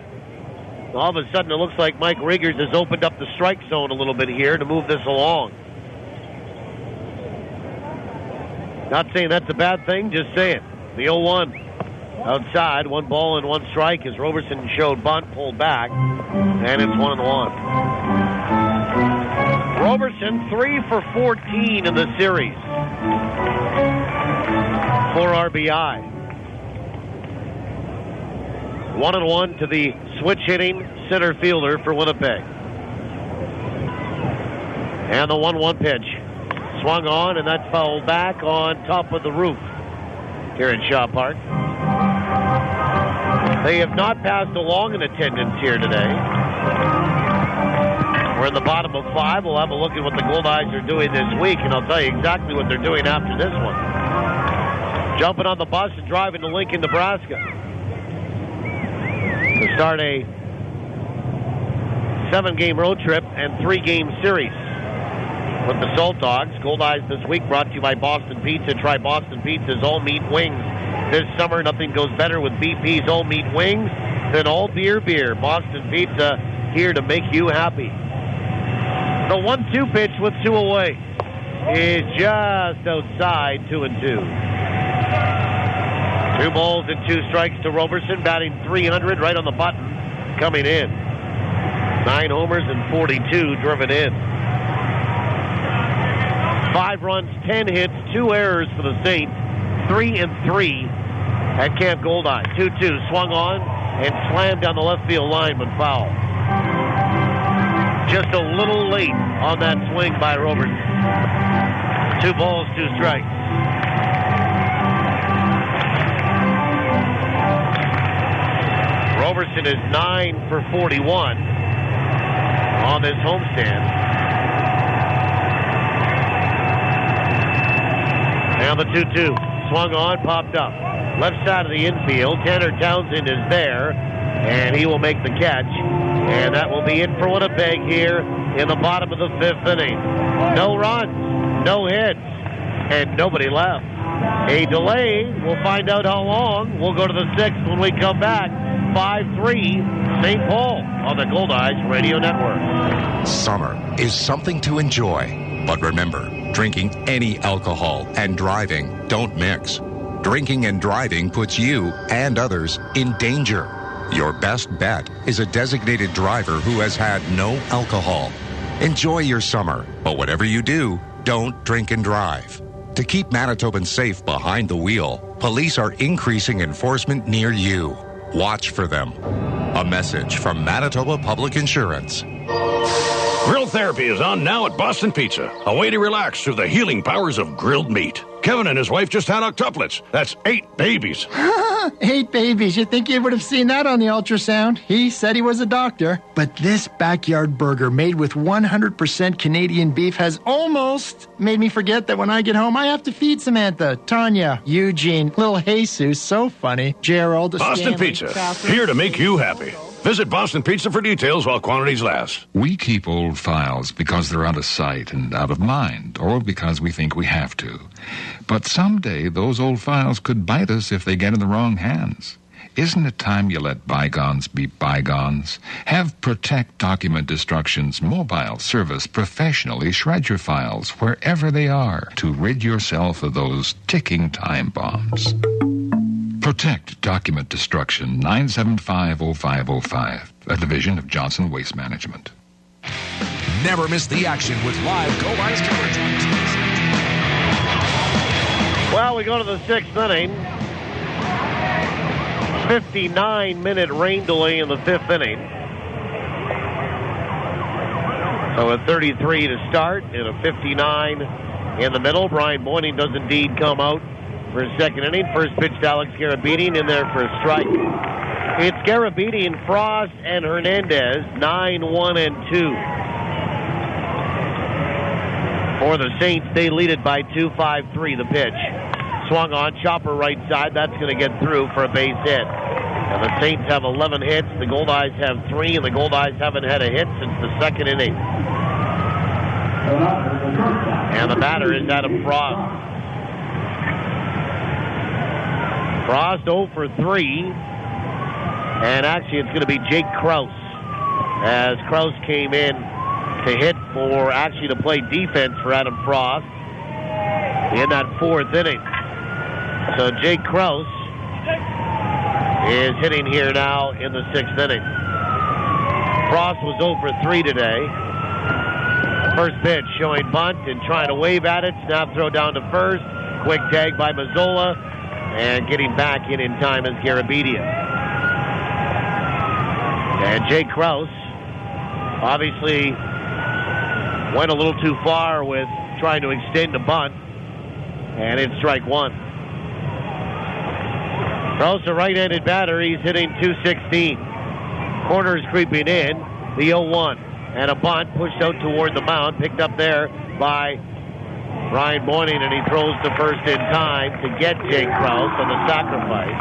All of a sudden, it looks like Mike Riegers has opened up the strike zone a little bit here to move this along. Not saying that's a bad thing, just saying. The 0-1 outside, 1 ball and 1 strike as Roberson showed bunt, pulled back, and it's 1-1. Roberson 3 for 14 in the series. 4 RBI. 1-1 to the switch-hitting center fielder for Winnipeg. And the 1-1 pitch. Swung on, and that's fouled back on top of the roof here in Shaw Park. They have not passed along in attendance here today. We're in the bottom of 5. We'll have a look at what the Goldeyes are doing this week, and I'll tell you exactly what they're doing after this one. Jumping on the bus and driving to Lincoln, Nebraska, to start a 7-game road trip and 3-game series with the Salt Dogs. Goldeyes this week brought to you by Boston Pizza. Try Boston Pizza's all-meat wings. This summer, nothing goes better with BP's all-meat wings than all-beer beer. Boston Pizza, here to make you happy. The 1-2 pitch with 2 away is just outside, 2-2. 2 balls and 2 strikes to Roberson, batting .300 right on the button, coming in. 9 homers and 42 driven in. 5 runs, 10 hits, 2 errors for the Saints. 3-3 at Camp Goldeyes. 2-2 swung on and slammed down the left field line, but foul. Just a little late on that swing by Roberson. 2 balls, 2 strikes. Roberson is 9 for 41 on this homestand. Now the 2-2. Swung on, popped up. Left side of the infield. Tanner Townsend is there, and he will make the catch. And that will be it for Winnipeg here in the bottom of the 5th inning. No runs, no hits, and nobody left. A delay. We'll find out how long. We'll go to the 6th when we come back. 5-3, St. Paul on the Goldeyes Radio Network. Summer is something to enjoy. But remember, drinking any alcohol and driving don't mix. Drinking and driving puts you and others in danger. Your best bet is a designated driver who has had no alcohol. Enjoy your summer, but whatever you do, don't drink and drive. To keep Manitobans safe behind the wheel, police are increasing enforcement near you. Watch for them. A message from Manitoba Public Insurance. Grill therapy is on now at Boston Pizza. A way to relax through the healing powers of grilled meat. Kevin and his wife just had octuplets. That's 8 babies. 8 babies. You'd think you would have seen that on the ultrasound. He said he was a doctor. But this backyard burger made with 100% Canadian beef has almost made me forget that when I get home, I have to feed Samantha, Tanya, Eugene, little Jesus, so funny, Gerald, Boston Stanley, Pizza, Catherine. here to make you happy. Visit Boston Pizza for details while quantities last. We keep old files because they're out of sight and out of mind, or because we think we have to. But someday those old files could bite us if they get in the wrong hands. Isn't it time you let bygones be bygones? Have Protect Document Destruction's mobile service professionally shred your files wherever they are to rid yourself of those ticking time bombs. Protect Document Destruction, 975-0505, a division of Johnson Waste Management. Never miss the action with live Goldeyes coverage on TSN. Well, we go to the 6th inning. 59-minute rain delay in the 5th inning. So a 33 to start and a 59 in the middle. Brian Boyning does indeed come out for his second inning. First pitch to Alex Garabedian in there for a strike. It's Garabedian, Frost, and Hernandez, 9-1-2. For the Saints, they lead it by 2-5-3. The pitch swung on, chopper right side. That's going to get through for a base hit. And the Saints have 11 hits. The Goldeyes have 3, and the Goldeyes haven't had a hit since the second inning. And the batter is Adam Frost. Frost 0 for 3. And actually, it's going to be Jake Krause, as Krause came in to hit for, actually to play defense for Adam Frost in that fourth inning. So Jake Krause is hitting here now in the sixth inning. Frost was 0 for 3 today. First pitch showing bunt and trying to wave at it. Snap throw down to first. Quick tag by Mazzola. And getting back in time is Garabedian. And Jake Krause obviously went a little too far with trying to extend the bunt. And it's strike one. Krause, a right-handed batter. He's hitting .216. Corners creeping in. The 0-1. And a bunt pushed out toward the mound. Picked up there by Brian Boyning. And he throws to first in time to get Jake Krause on the sacrifice.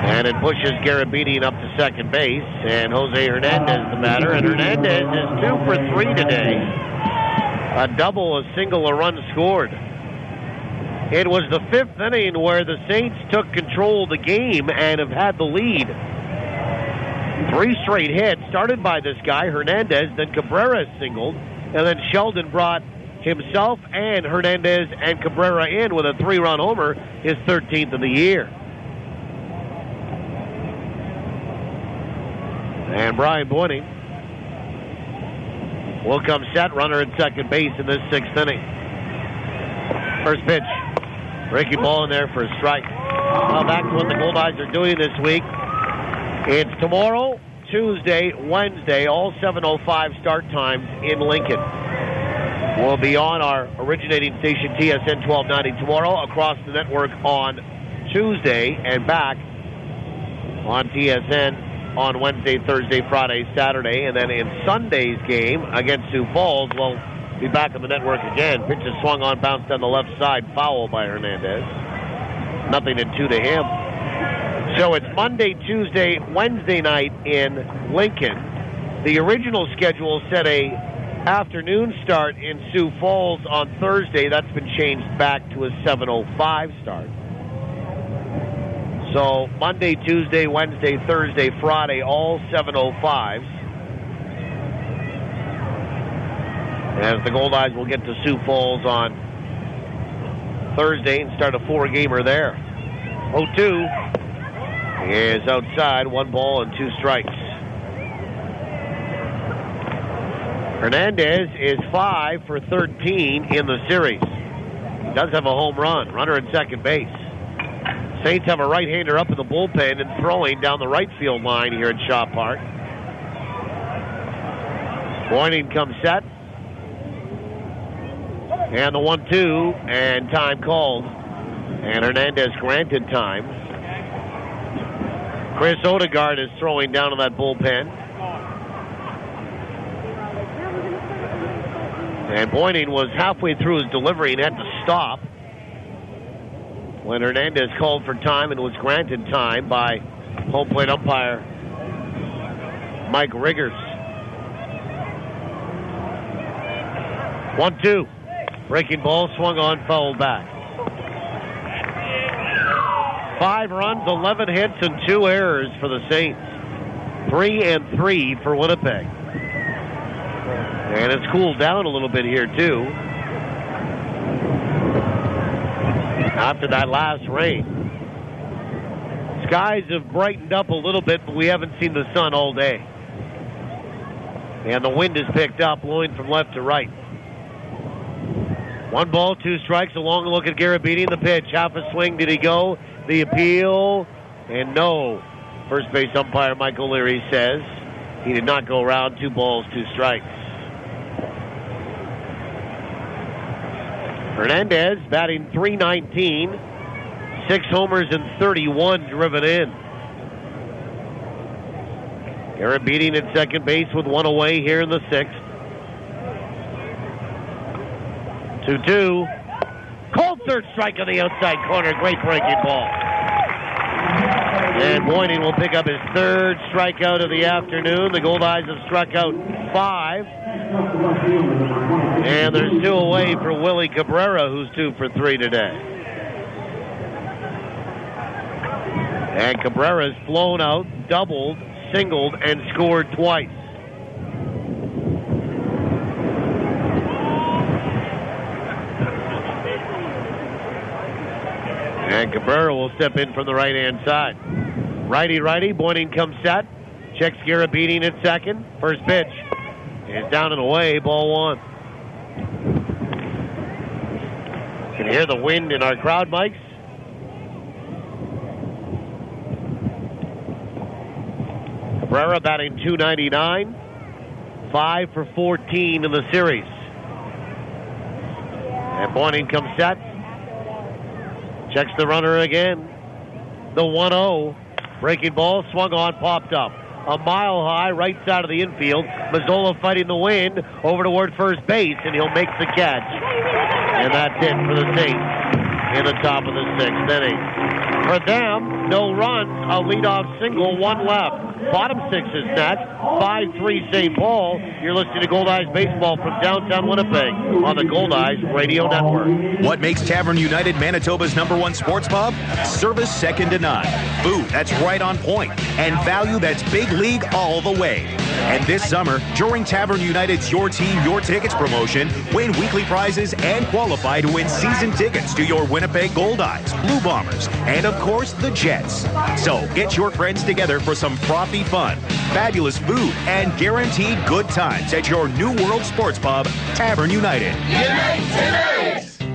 And it pushes Garabedian up to second base. And Jose Hernandez the batter. And Hernandez is 2 for 3 today. A double, a single, a run scored. It was the fifth inning where the Saints took control of the game and have had the lead. 3 straight hits started by this guy, Hernandez. Then Cabrera singled. And then Sheldon brought himself and Hernandez and Cabrera in with a 3-run homer, his 13th of the year. And Brian Boyning will come set, runner at second base in this sixth inning. First pitch. Breaking ball in there for a strike. Now back to what the Goldeyes are doing this week. It's tomorrow, Tuesday, Wednesday, all 7:05 start times in Lincoln. We'll be on our originating station, TSN 1290, tomorrow, across the network on Tuesday, and back on TSN on Wednesday, Thursday, Friday, Saturday, and then in Sunday's game against Sioux Falls, we'll be back on the network again. Pitch is swung on, bounced down the left side, foul by Hernandez. 0-2 to him. So it's Monday, Tuesday, Wednesday night in Lincoln. The original schedule said a afternoon start in Sioux Falls on Thursday. That's been changed back to a 7:05 start. So Monday, Tuesday, Wednesday, Thursday, Friday, all 7:05s. As the Goldeyes will get to Sioux Falls on Thursday and start a 4-gamer there. 0-2 is outside, 1 ball and 2 strikes. Hernandez is 5 for 13 in the series. He does have a home run, runner at second base. Saints have a right-hander up in the bullpen and throwing down the right field line here at Shaw Park. Boyning comes set. And the 1-2, and time called. And Hernandez granted time. Chris Odegaard is throwing down in that bullpen. And Boyning was halfway through his delivery and had to stop when Hernandez called for time and was granted time by home plate umpire Mike Riggers. 1-2. Breaking ball, swung on, fouled back. 5 runs, 11 hits, and 2 errors for the Saints. 3-3 for Winnipeg. And it's cooled down a little bit here, too, after that last rain. Skies have brightened up a little bit, but we haven't seen the sun all day. And the wind has picked up, blowing from left to right. 1 ball, 2 strikes. A long look at Garabedian. The pitch, half a swing. Did he go? The appeal, and no. First base umpire Mike O'Leary says he did not go around. 2 balls, 2 strikes. Hernandez batting .319, 6 homers and 31 driven in. Garrett Beating at second base with 1 away here in the 6th. 2-2. Cold third strike on the outside corner. Great breaking ball. And Boyning will pick up his 3rd strikeout of the afternoon. The Goldeyes have struck out 5. And there's 2 away for Willie Cabrera, who's 2 for 3 today. And Cabrera's flown out, doubled, singled, and scored twice. And Cabrera will step in from the right-hand side. Righty, Boyning comes set. Checks Garrett Beating at second. First pitch is down and away, ball 1. You can hear the wind in our crowd mics. Cabrera batting .299, 5 for 14 in the series. And Boyning comes set. Checks the runner again. The 1-0. Breaking ball, swung on, popped up. A mile high, right side of the infield. Mazzola fighting the wind over toward first base, and he'll make the catch. And that's it for the Saints in the top of the 6th inning. For them, no runs, a leadoff single, 1 left. Bottom 6 is next. 5-3 St. Paul. You're listening to Goldeyes Baseball from downtown Winnipeg on the Goldeyes Radio Network. What makes Tavern United Manitoba's #1 sports pub? Service second to none. Food that's right on point. And value that's big league all the way. And this summer, during Tavern United's Your Team, Your Tickets promotion, win weekly prizes and qualify to win season tickets to your Winnipeg Goldeyes, Blue Bombers, and of course, the Jets. So get your friends together for some frothy fun, fabulous food, and guaranteed good times at your New World Sports Pub, Tavern United.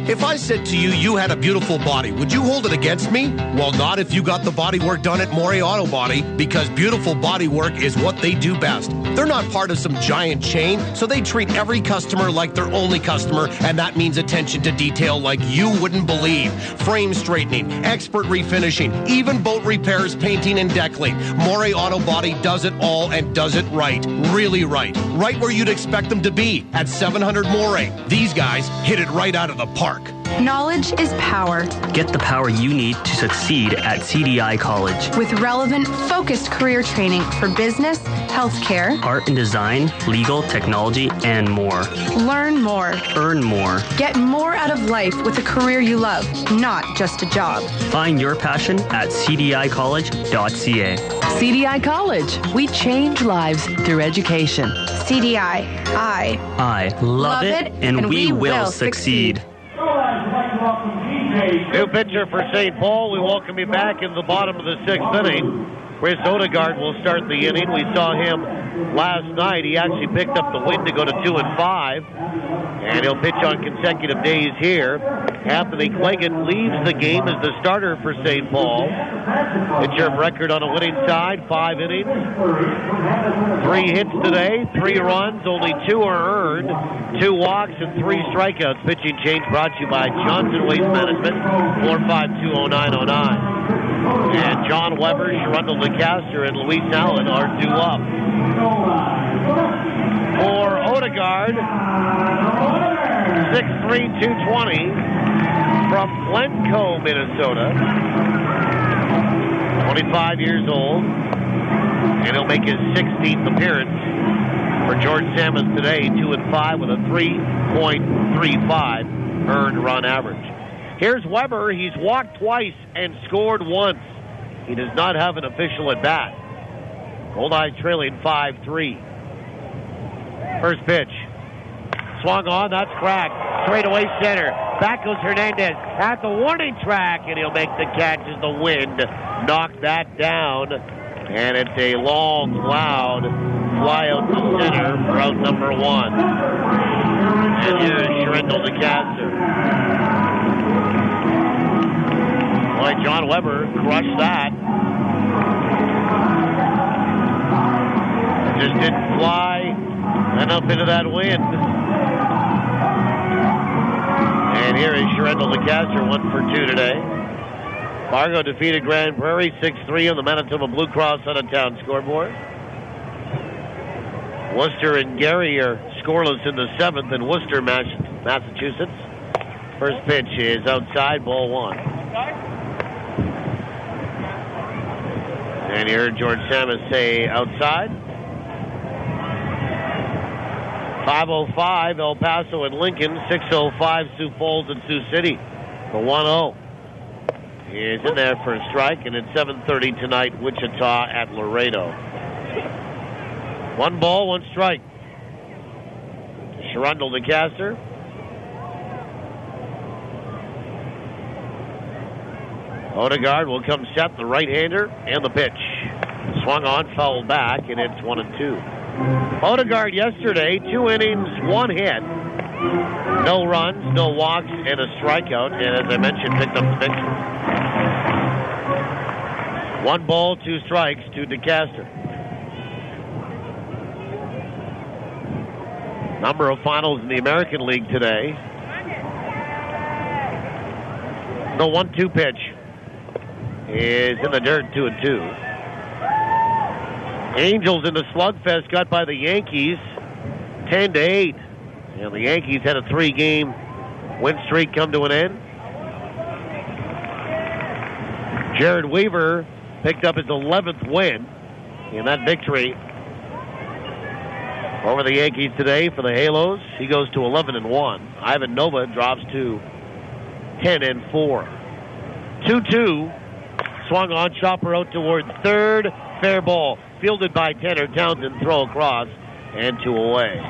If I said to you, you had a beautiful body, would you hold it against me? Well, not if you got the body work done at Morey Auto Body, because beautiful body work is what they do best. They're not part of some giant chain, so they treat every customer like their only customer, and that means attention to detail like you wouldn't believe. Frame straightening, expert refinishing, even boat repairs, painting, and deckling. Morey Auto Body does it all and does it right. Really right. Right where you'd expect them to be, at 700 Morey. These guys hit it right out of the park. Knowledge is power. Get the power you need to succeed at CDI College. With relevant, focused career training for business, healthcare, art and design, legal, technology, and more. Learn more. Earn more. Get more out of life with a career you love, not just a job. Find your passion at cdicollege.ca. CDI College. We change lives through education. CDI. I love it, and we will succeed. New pitcher for St. Paul. We welcome you back in the bottom of the 6th inning. Chris Odegaard will start the inning. We saw him last night. He actually picked up the win to go to 2-5, and he'll pitch on consecutive days here. Anthony Cleggan leaves the game as the starter for St. Paul. Pitcher of record on a winning side, 5 innings, 3 hits today, 3 runs, only 2 are earned, 2 walks and 3 strikeouts. Pitching change brought to you by Johnson Waste Management, 4520909. And John Weber, Sherundle DeCaster, and Luis Allen are due up. For Odegaard, 6'3", 220 from Glencoe, Minnesota. 25 years old, and he'll make his 16th appearance for George Salmons today, 2-5 with a 3.35 earned run average. Here's Weber. He's walked twice and scored once. He does not have an official at bat. Goldeyes trailing 5-3. First pitch. Swung on. That's cracked. Straight away center. Back goes Hernandez at the warning track, and he'll make the catch as the wind knocked that down. And it's a long, loud fly out to center for out number 1. And here's Sherindle DeCaster. Boy, John Weber crushed that. Just didn't fly and up into that wind. And here is Sherendel DeCaster, 1 for 2 today. Fargo defeated Grand Prairie 6-3 on the Manitoba Blue Cross out-of-town scoreboard. Worcester and Gary are scoreless in the 7th in Worcester, Massachusetts. First pitch is outside, ball 1. And you heard George Samus say outside. 5:05 El Paso and Lincoln, 6:05 Sioux Falls and Sioux City. The 1-0 is in there for a strike, and it's 7:30 tonight, Wichita at Laredo. 1 ball, 1 strike. Sherendel DeCaster. Odegaard will come set, the right-hander, and the pitch. Swung on, fouled back, and it's 1-2. Odegaard yesterday, 2 innings, 1 hit. No runs, no walks, and a strikeout, and as I mentioned, picked up the victory. 1 ball, 2 strikes to DeCaster. Number of finals in the American League today. The 1-2 pitch is in the dirt, 2-2. Angels in the slugfest got by the Yankees 10-8. And the Yankees had a 3-game win streak come to an end. Jared Weaver picked up his 11th win in that victory over the Yankees today for the Halos. He goes to 11-1. Ivan Nova drops to 10-4. 2-2. Swung on, chopper out toward third. Fair ball. Fielded by Tanner Townsend. Throw across and 2 away.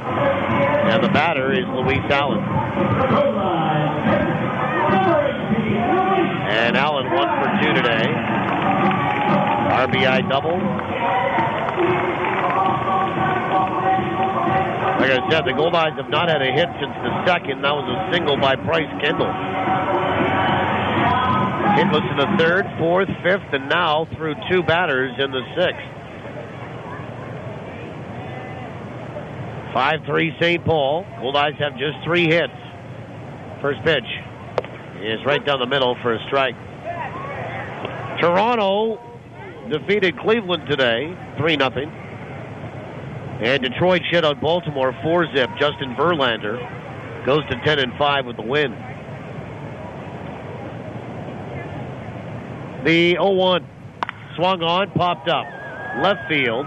And the batter is Luis Allen. And Allen 1 for 2 today. RBI double. Like I said, the Goldeyes have not had a hit since the 2nd. That was a single by Bryce Kendall. Hitless in the 3rd, 4th, 5th, and now through 2 batters in the 6th. 5-3 St. Paul. Goldeyes have just 3 hits. First pitch is right down the middle for a strike. Toronto defeated Cleveland today, 3-0. And Detroit shut out Baltimore 4-zip. Justin Verlander goes to 10-5 with the win. The 0-1 swung on, popped up. Left field.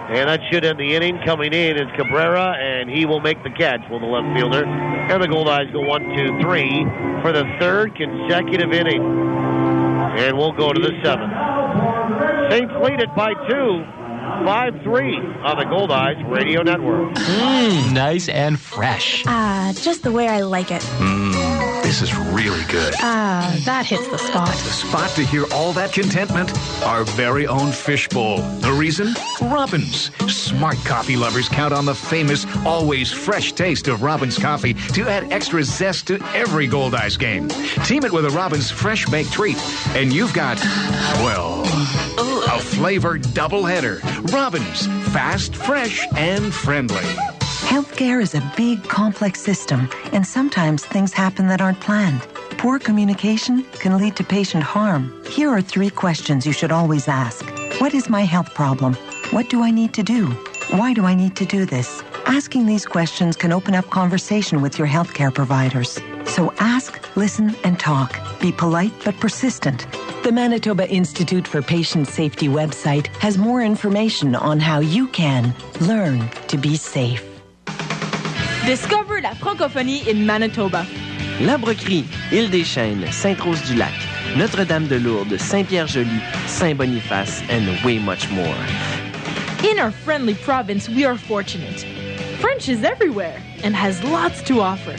And that should end the inning. Coming in is Cabrera, and he will make the catch, will the left fielder. And the Goldeyes go 1-2-3 for the 3rd consecutive inning. And we'll go to the 7th. Saints lead it by 2. 5-3 on the Goldeyes Radio Network. Nice and fresh. Just the way I like it. This is really good. That hits the spot. The spot to hear all that contentment? Our very own fishbowl. The reason? Robins. Smart coffee lovers count on the famous, always fresh taste of Robins coffee to add extra zest to every Goldeyes game. Team it with a Robins fresh baked treat, and you've got, well, a flavored doubleheader. Robins. Fast, fresh, and friendly. Healthcare is a big, complex system, and sometimes things happen that aren't planned. Poor communication can lead to patient harm. Here are 3 questions you should always ask. What is my health problem? What do I need to do? Why do I need to do this? Asking these questions can open up conversation with your healthcare providers. So ask, listen, and talk. Be polite but persistent. The Manitoba Institute for Patient Safety website has more information on how you can learn to be safe. Discover la francophonie in Manitoba. L'Arbrecrie, Île-des-Chênes, Sainte-Rose-du-Lac, Notre-Dame-de-Lourdes, Saint-Pierre-Joli, Saint-Boniface, and way much more. In our friendly province, we are fortunate. French is everywhere and has lots to offer.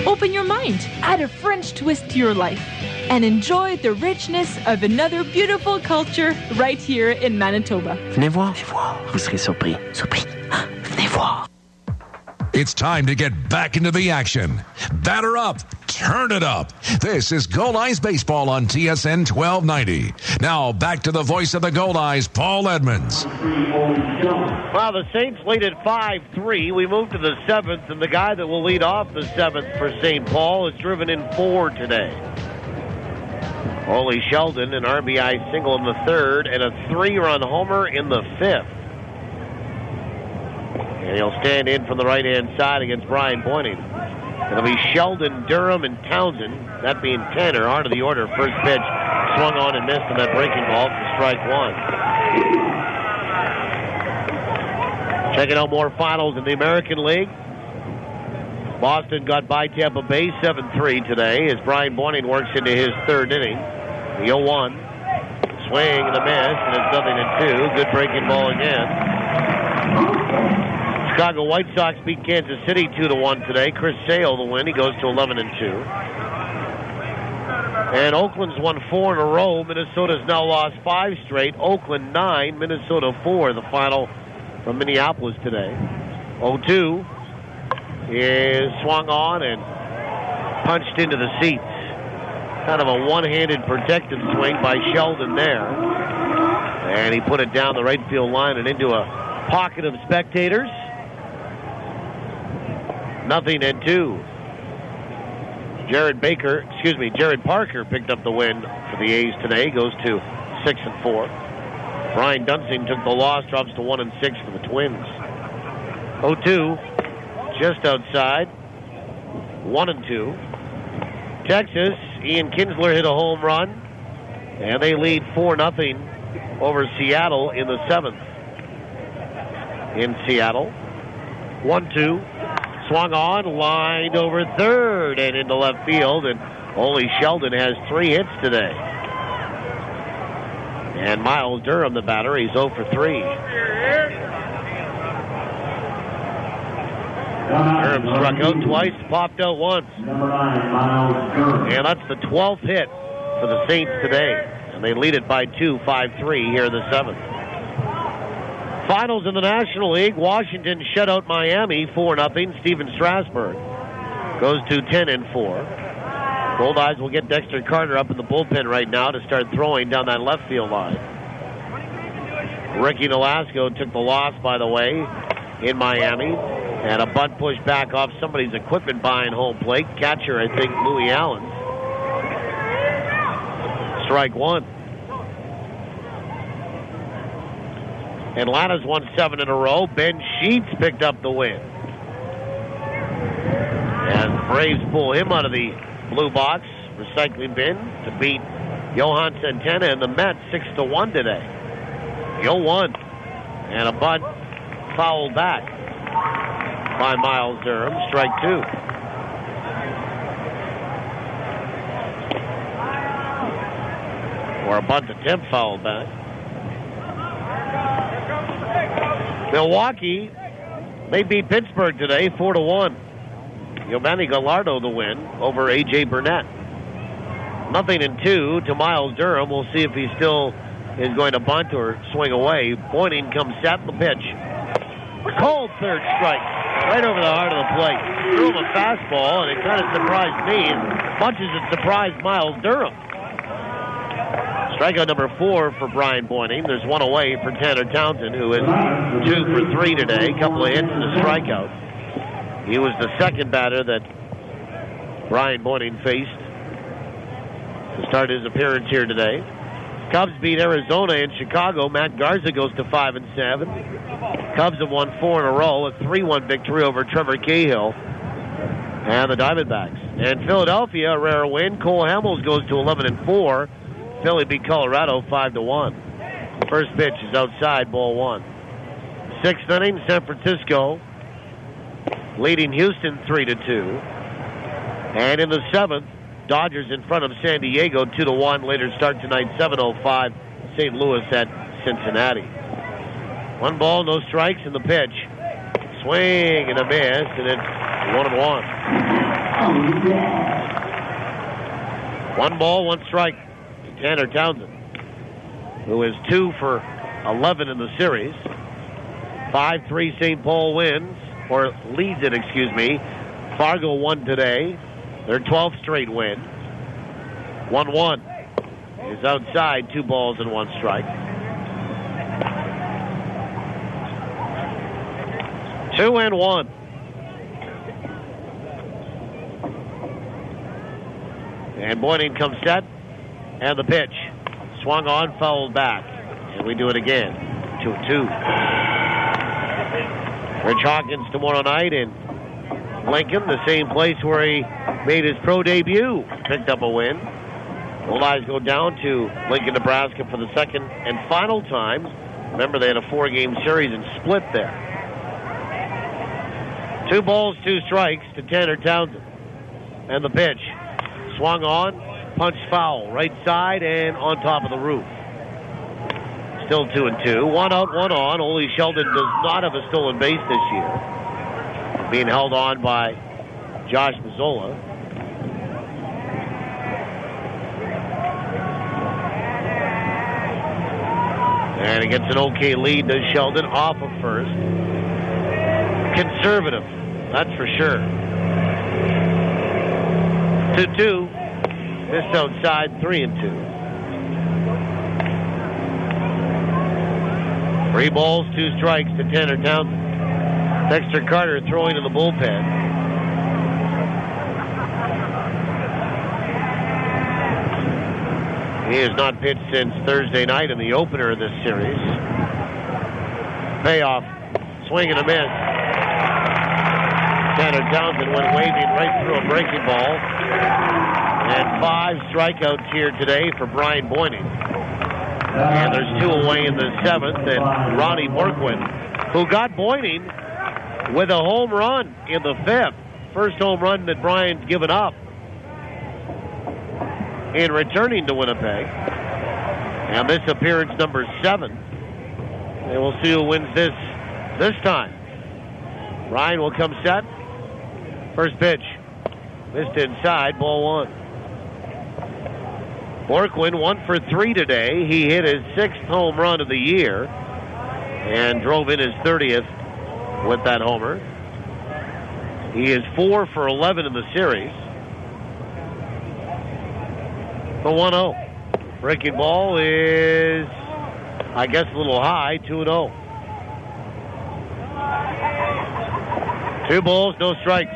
Open your mind, add a French twist to your life, and enjoy the richness of another beautiful culture right here in Manitoba. Venez voir. Vous serez surpris. Surpris. Venez voir. It's time to get back into the action. Batter up, turn it up. This is Goldeyes Baseball on TSN 1290. Now back to the voice of the Goldeyes, Paul Edmonds. Well, the Saints lead at 5-3. We move to the 7th, and the guy that will lead off the 7th for St. Paul has driven in 4 today. Ole Sheldon, an RBI single in the 3rd, and a 3-run homer in the 5th. And he'll stand in from the right-hand side against Brian Boynton. It'll be Sheldon, Durham, and Townsend. That being Tanner, heart of the order. First pitch swung on and missed on that breaking ball for strike 1. Checking out more finals in the American League. Boston got by Tampa Bay 7-3 today as Brian Boynton works into his 3rd inning. The 0-1. Swing and a miss, and it's 0-2. Good breaking ball again. Chicago White Sox beat Kansas City 2-1 today. Chris Sale the win. He goes to 11-2. And Oakland's won 4 in a row. Minnesota's now lost 5 straight. Oakland 9, Minnesota 4. The final from Minneapolis today. 0-2 is swung on and punched into the seats. Kind of a one-handed protective swing by Sheldon there. And he put it down the right field line and into a pocket of spectators. 0-2. Jared Parker picked up the win for the A's today. Goes to 6-4. Brian Dunsing took the loss, drops to 1-6 for the Twins. 0-2, just outside. 1-2. Texas, Ian Kinsler hit a home run, and they lead 4-0 over Seattle in the 7th. In Seattle, 1-2. Swung on, lined over 3rd and into left field, and Ole Sheldon has 3 hits today. And Miles Durham, the batter, he's 0 for 3. Durham struck out twice, popped out once. And that's the 12th hit for the Saints today. And they lead it by 2, 5-3 here in the 7th. Finals in the National League. Washington shut out Miami 4-0. Steven Strasburg goes to 10-4. Goldeyes will get Dexter Carter up in the bullpen right now to start throwing down that left field line. Ricky Nolasco took the loss, by the way, in Miami. And a bunt pushed back off somebody's equipment behind home plate. Catcher, I think, Louis Allen. Strike 1. Atlanta's won 7 in a row. Ben Sheets picked up the win. And the Braves pull him out of the blue box recycling bin to beat Johan Santana and the Mets 6-1 today. 0-1. And a bunt fouled back by Miles Durham. Strike 2. Or a bunt attempt fouled back. Milwaukee, they beat Pittsburgh today 4-1. Giovanni Gallardo the win over A.J. Burnett. 0-2 to Miles Durham. We'll see if he still is going to bunt or swing away. Boynton comes set the pitch. Cold 3rd strike. Right over the heart of the plate. Threw him a fastball, and it kind of surprised me as much as it surprised Miles Durham. Strikeout number 4 for Brian Boynton. There's one away for Tanner Townsend, who is 2 for 3 today. A couple of hits and a strikeout. He was the second batter that Brian Boynton faced to start his appearance here today. Cubs beat Arizona in Chicago. Matt Garza goes to 5-7. Cubs have won 4 in a row, a 3-1 victory over Trevor Cahill and the Diamondbacks. And Philadelphia, a rare win. Cole Hamels goes to 11-4. Philly beat Colorado 5-1. First pitch is outside, ball 1. 6th inning, San Francisco leading Houston 3-2. And in the 7th, Dodgers in front of San Diego 2-1. Later start tonight 7:05. St. Louis at Cincinnati. 1 ball, no strikes in the pitch. Swing and a miss, and it's 1-1. 1 ball, 1 strike. Tanner Townsend, who is 2 for 11 in the series. 5-3 St. Paul wins, or leads it, excuse me. Fargo won today. Their 12th straight win. 1-1 is outside, 2 balls and 1 strike. 2-1. And Boyding comes set, and the pitch. Swung on, fouled back. And we do it again. 2-2. Rich Hawkins tomorrow night in Lincoln, the same place where he made his pro debut. Picked up a win. Goldeyes go down to Lincoln, Nebraska for the second and final time. Remember, they had a 4-game series and split there. 2 balls, 2 strikes to Tanner Townsend. And the pitch. Swung on, punched foul, right side and on top of the roof. Still 2-2. 1 out, 1 on. Ole Sheldon does not have a stolen base this year. Being held on by Josh Mazzola. And he gets an okay lead, does Sheldon, off of first. Conservative, that's for sure. 2-2. Missed outside, 3-2. 3 balls, 2 strikes to Tanner Townsend. Dexter Carter throwing in the bullpen. He has not pitched since Thursday night in the opener of this series. Payoff, swing and a miss. Tanner Townsend went waving right through a breaking ball. And 5 strikeouts here today for Brian Boyding. And there's 2 away in the 7th. And Ronnie Borquin, who got Boyding with a home run in the 5th. First home run that Brian's given up in returning to Winnipeg. And this appearance number 7. And we'll see who wins this time. Brian will come set. First pitch. Missed inside, ball 1. Borquin 1 for 3 today. He hit his 6th home run of the year and drove in his 30th with that homer. He is 4 for 11 in the series. The 1-0. Breaking ball is, I guess, a little high, 2-0. 2 balls, no strikes.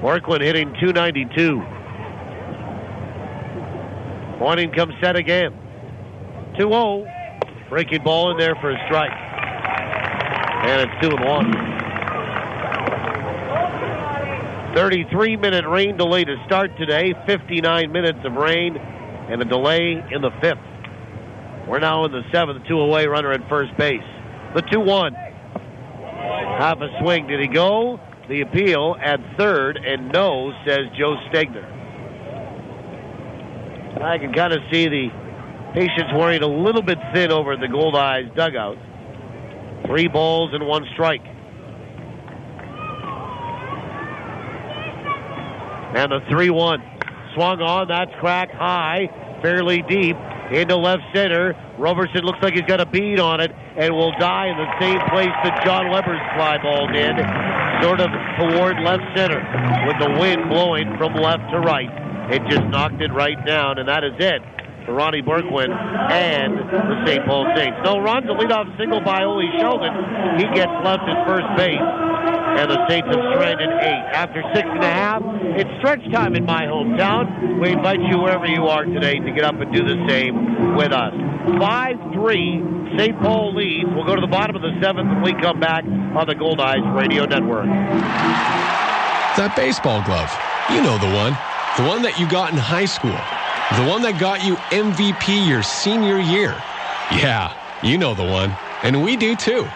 Borquin hitting .292. Boyding comes set again. 2-0. Breaking ball in there for a strike. And it's 2-1. 33-minute rain delay to start today. 59 minutes of rain and a delay in the 5th. We're now in the 7th. 2 away, runner at first base. The 2-1. Half a swing. Did he go? The appeal at third, and no, says Joe Stegner. I can kind of see the patients wearing a little bit thin over the Goldeyes dugout. 3 balls and 1 strike. And the 3-1. Swung on, that's cracked high, fairly deep, into left center. Roberson looks like he's got a bead on it and will die in the same place that John Weber's fly ball did, sort of toward left center, with the wind blowing from left to right. It just knocked it right down, and that is it for Ronnie Borquin and the St. Paul Saints. No runs, a leadoff single by Ole Sheldon. He gets left at first base, and the Saints have stranded 8. After 6.5, it's stretch time in my hometown. We invite you wherever you are today to get up and do the same with us. 5-3, St. Paul leads. We'll go to the bottom of the 7th when we come back on the Goldeyes Radio Network. That baseball glove, you know the one. The one that you got in high school. The one that got you MVP your senior year. Yeah, you know the one. And we do too.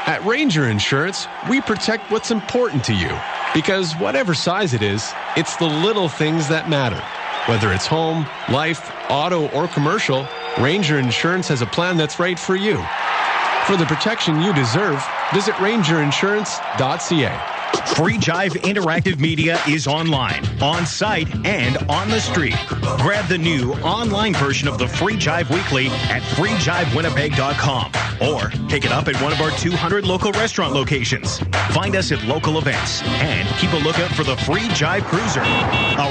At Ranger Insurance, we protect what's important to you. Because whatever size it is, it's the little things that matter. Whether it's home, life, auto, or commercial, Ranger Insurance has a plan that's right for you. For the protection you deserve, visit rangerinsurance.ca. Free Jive Interactive Media is online, on site, and on the street. Grab the new online version of the Free Jive Weekly at freejivewinnipeg.com or pick it up at one of our 200 local restaurant locations. Find us at local events and keep a lookout for the Free Jive Cruiser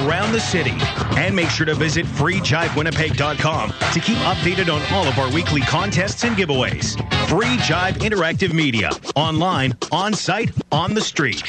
around the city. And make sure to visit freejivewinnipeg.com to keep updated on all of our weekly contests and giveaways. Free Jive Interactive Media, online, on site, on the street.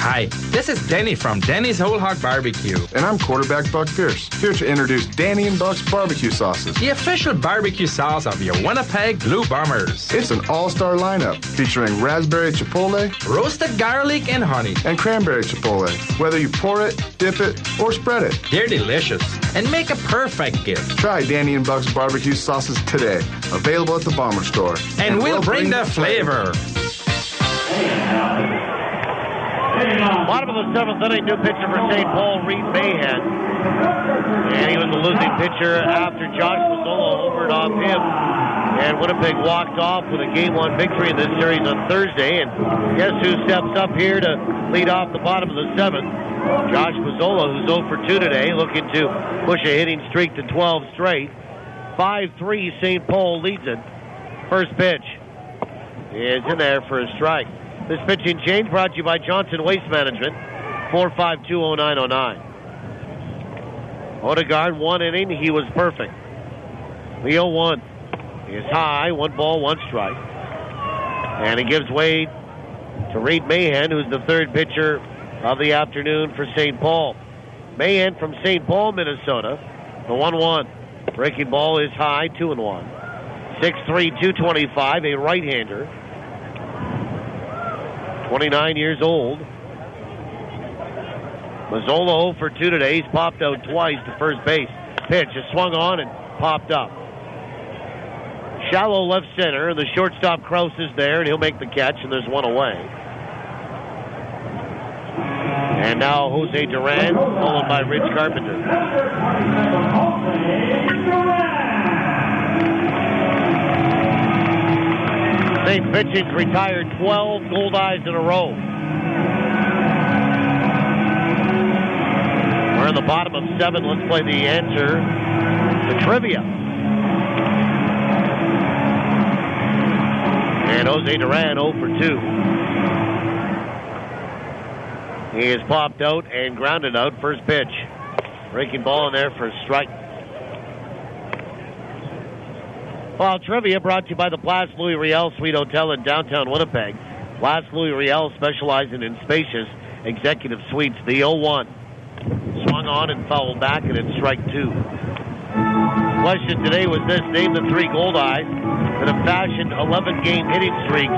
Hi, this is Denny from Denny's Whole Hog Barbecue. And I'm quarterback Buck Pierce, here to introduce Danny and Buck's barbecue sauces. The official barbecue sauce of your Winnipeg Blue Bombers. It's an all-star lineup featuring raspberry chipotle, roasted garlic and honey, and cranberry chipotle. Whether you pour it, dip it, or spread it. They're delicious and make a perfect gift. Try Danny and Buck's barbecue sauces today. Available at the Bomber Store. And we'll bring the flavor. Bottom of the seventh inning, new pitcher for St. Paul, Reed Mahan. And he was the losing pitcher after Josh Mazzola homered off him. And Winnipeg walked off with a Game 1 victory in this series on Thursday. And guess who steps up here to lead off the bottom of the seventh? Josh Mazzola, who's 0 for 2 today, looking to push a hitting streak to 12 straight. 5-3, St. Paul leads it. First pitch is in there for a strike. This pitching change brought to you by Johnson Waste Management, 4520909. Odegaard, 1 inning, he was perfect. The 0-1 is high, 1 ball, 1 strike. And he gives way to Reed Mahan, who's the third pitcher of the afternoon for St. Paul. Mahan from St. Paul, Minnesota, the 1-1. Breaking ball is high, 2-1. 6'3", 225, a right-hander. 29 years old. Mazzola 0 for 2 today. He's popped out twice to first base. Pitch is swung on and popped up. Shallow left center, and the shortstop Krause is there, and he'll make the catch, and there's 1 away. And now Jose Duran, followed by Rich Carpenter. Saints pitching retired 12 Goldeyes in a row. We're in the bottom of 7. Let's play the answer to trivia. And Jose Duran 0 for 2. He is popped out and grounded out. First pitch. Breaking ball in there for a strike. Well, trivia brought to you by the Place Louis Riel Suite Hotel in downtown Winnipeg. Place Louis Riel specializing in spacious executive suites. The 0-1. Swung on and fouled back, and it's strike 2. Question today was this: name the 3 Goldeyes that have fashioned 11-game hitting streaks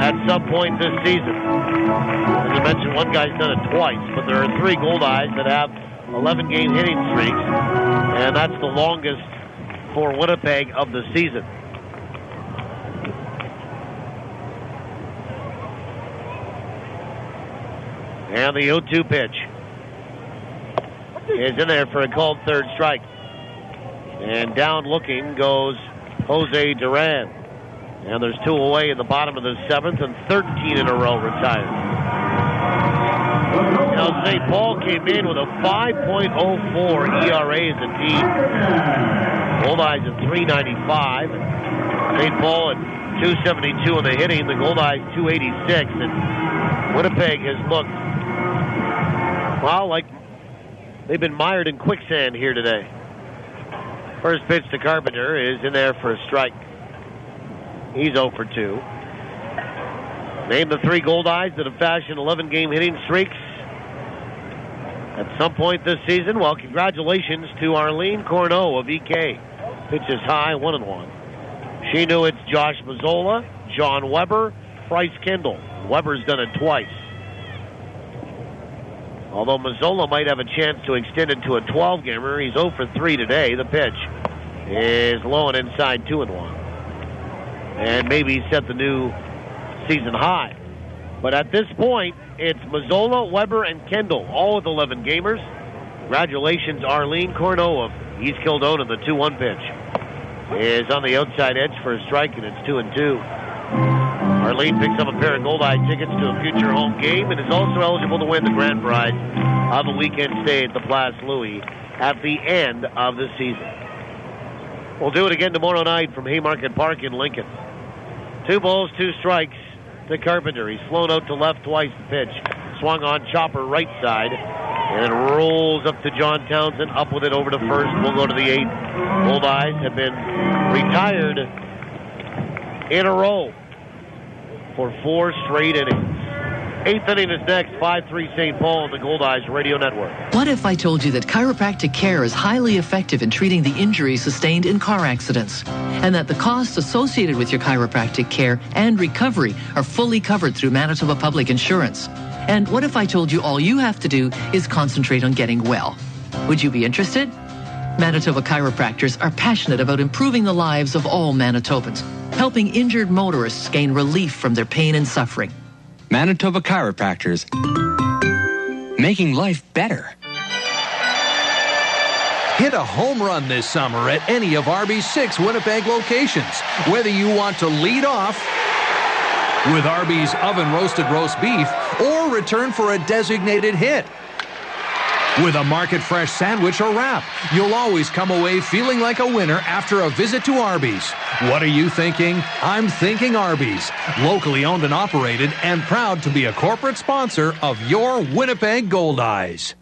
at some point this season. As I mentioned, one guy's done it twice, but there are 3 Goldeyes that have 11-game hitting streaks, and that's the longest for Winnipeg of the season. And the 0-2 pitch is in there for a called third strike. And down looking goes Jose Duran. And there's 2 away in the bottom of the 7th, and 13 in a row retired. Now, St. Paul came in with a 5.04 ERA as a team. Goldeyes at 395. St. Paul at 272 in the hitting. The Goldeyes 286. And Winnipeg has looked, well, like they've been mired in quicksand here today. First pitch to Carpenter is in there for a strike. He's 0 for 2. Name the 3 Goldeyes that have fashioned 11-game hitting streaks at some point this season. Well, congratulations to Arlene Corneau of EK. Pitches high, 1-1. She knew it's Josh Mazzola, John Weber, Bryce Kendall. Weber's done it twice. Although Mazzola might have a chance to extend it to a 12-gamer, he's 0 for 3 today. The pitch is low and inside, 2-1. And maybe set the new season high. But at this point, it's Mazzola, Weber, and Kendall, all with 11 gamers. Congratulations, Arlene Corneau of East Kildona. The 2-1 pitch is on the outside edge for a strike, and it's 2-2. Arlene picks up a pair of Goldeye tickets to a future home game and is also eligible to win the grand prize of a weekend stay at the Place Louis at the end of the season. We'll do it again tomorrow night from Haymarket Park in Lincoln. 2 balls, 2 strikes to Carpenter. He's flown out to left twice the pitch. Swung on, chopper right side. And rolls up to John Townsend. Up with it over to first. We'll go to the 8th. Goldeyes have been retired in a row for 4 straight innings. 8th inning is next. 5-3 St. Paul on the Goldeyes Radio Network. What if I told you that chiropractic care is highly effective in treating the injuries sustained in car accidents, and that the costs associated with your chiropractic care and recovery are fully covered through Manitoba Public Insurance? And what if I told you all you have to do is concentrate on getting well? Would you be interested? Manitoba chiropractors are passionate about improving the lives of all Manitobans, helping injured motorists gain relief from their pain and suffering. Manitoba Chiropractors, making life better. Hit a home run this summer at any of Arby's 6 Winnipeg locations. Whether you want to lead off with Arby's oven-roasted roast beef or return for a designated hit with a market-fresh sandwich or wrap, you'll always come away feeling like a winner after a visit to Arby's. What are you thinking? I'm thinking Arby's. Locally owned and operated and proud to be a corporate sponsor of your Winnipeg Goldeyes.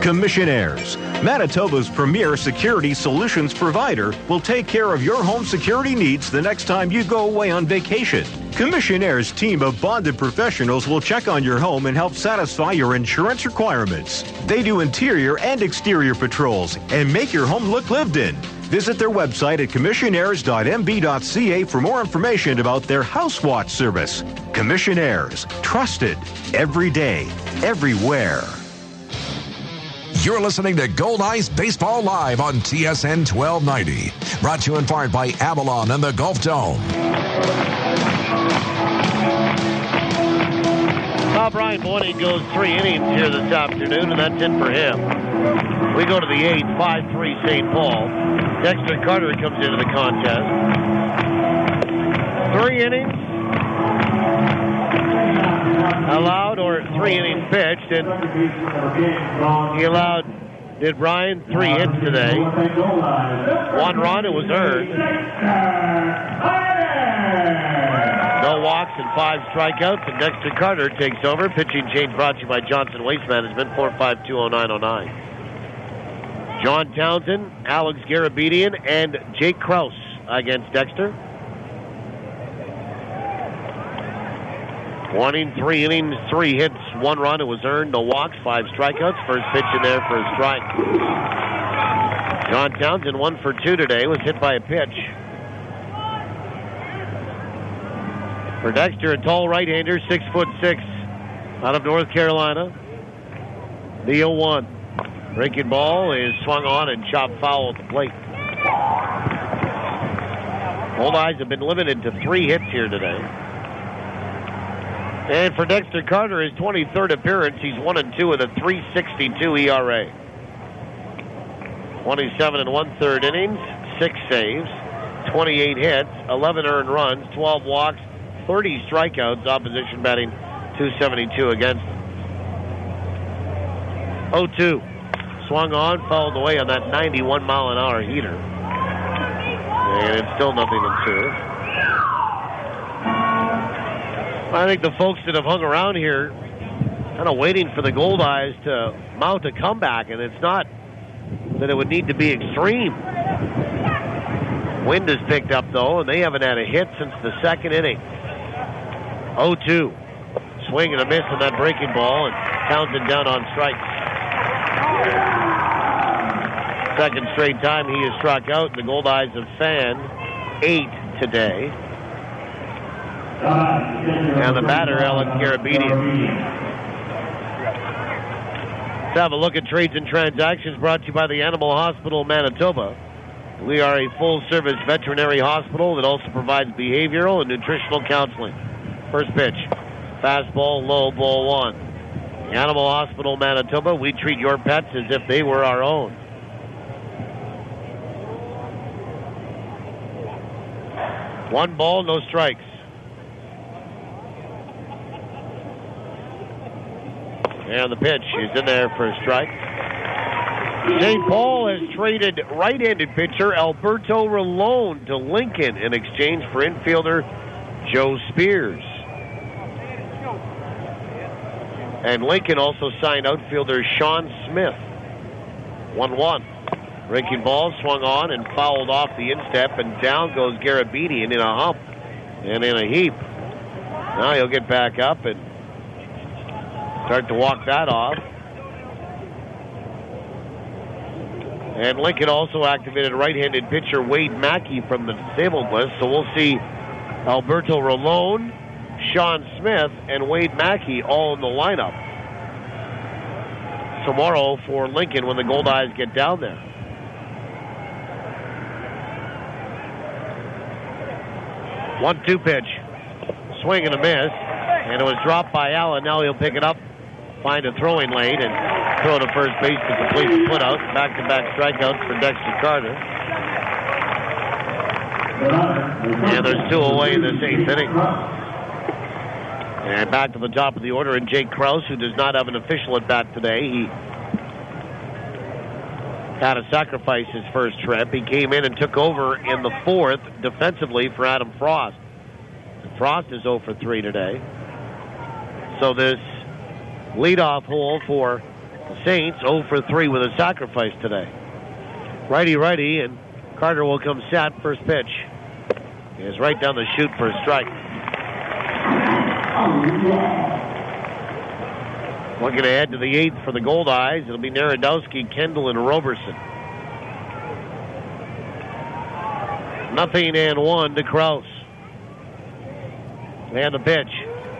Commissionaires, Manitoba's premier security solutions provider, will take care of your home security needs the next time you go away on vacation. Commissionaires' team of bonded professionals will check on your home and help satisfy your insurance requirements. They do interior and exterior patrols and make your home look lived in. Visit their website at commissionaires.mb.ca for more information about their House Watch service. Commissionaires, trusted every day, everywhere. You're listening to Goldeyes Baseball Live on TSN 1290. Brought to you in part by Avalon and the Gulf Dome. Brian Moynihan goes 3 innings here this afternoon, and that's it for him. We go to the 8th, 5-3 St. Paul. Dexter Carter comes into the contest. 3 innings allowed, or 3 innings pitched, and he allowed, did Brian, 3 hits today. 1 run, it was earned. No walks and 5 strikeouts, and Dexter Carter takes over. Pitching change brought to you by Johnson Waste Management, 4520909. John Townsend, Alex Garabedian, and Jake Krause against Dexter. 1 inning, 3 innings, 3 hits, 1 run. It was earned. No walks, 5 strikeouts. First pitch in there for a strike. John Townsend 1 for 2 today. Was hit by a pitch. For Dexter, a tall right-hander, 6'6", out of North Carolina. The 0-1. Breaking ball is swung on and chopped foul at the plate. Goldeyes have been limited to 3 hits here today. And for Dexter Carter, his 23rd appearance, he's 1-2 with a 3.62 ERA. 27 1/3 innings, 6 saves, 28 hits, 11 earned runs, 12 walks, 30 strikeouts, opposition batting .272 against him. 0-2. Swung on, fouled away on that 91-mile-an-hour heater. And it's still 0-2. I think the folks that have hung around here kind of waiting for the Goldeyes to mount a comeback, and it's not that it would need to be extreme. Wind has picked up, though, and they haven't had a hit since the 2nd inning. 0-2. Swing and a miss on that breaking ball, and Townsend down on strikes. 2nd straight time he has struck out. The Goldeyes have fanned 8 today. And the batter, Alex Garabedian. Let's have a look at trades and transactions brought to you by the Animal Hospital Manitoba. We are a full-service veterinary hospital that also provides behavioral and nutritional counseling. First pitch, fastball, low, ball 1. Animal Hospital Manitoba, we treat your pets as if they were our own. One ball, no strikes. And the pitch is in there for a strike. St. Paul has traded right-handed pitcher Alberto Rolone to Lincoln in exchange for infielder Joe Spears. And Lincoln also signed outfielder Sean Smith. 1-1. Breaking ball swung on and fouled off the instep, and down goes Garabedian in a hump and in a heap. Now he'll get back up and start to walk that off. And Lincoln also activated right-handed pitcher Wade Mackey from the disabled list, so we'll see Alberto Rolone, Sean Smith, and Wade Mackey all in the lineup tomorrow for Lincoln when the Goldeyes get down there. One-two pitch. Swing and a miss. And it was dropped by Allen. Now he'll pick it up, find a throwing lane, and throw to first base to complete the put-out. Back-to-back strikeouts for Dexter Carter. And there's 2 away in this 8th inning. And back to the top of the order, and Jake Krause, who does not have an official at bat today. He had to sacrifice his first trip. He came in and took over in the 4th defensively for Adam Frost. Frost is 0 for 3 today. So this leadoff hole for the Saints, 0 for 3 with a sacrifice today. Righty, and Carter will come set. First pitch is right down the chute for a strike. Looking ahead to the 8th for the Goldeyes, it'll be Narodowski, Kendall, and Roberson. 0-1 to Krause. And the pitch.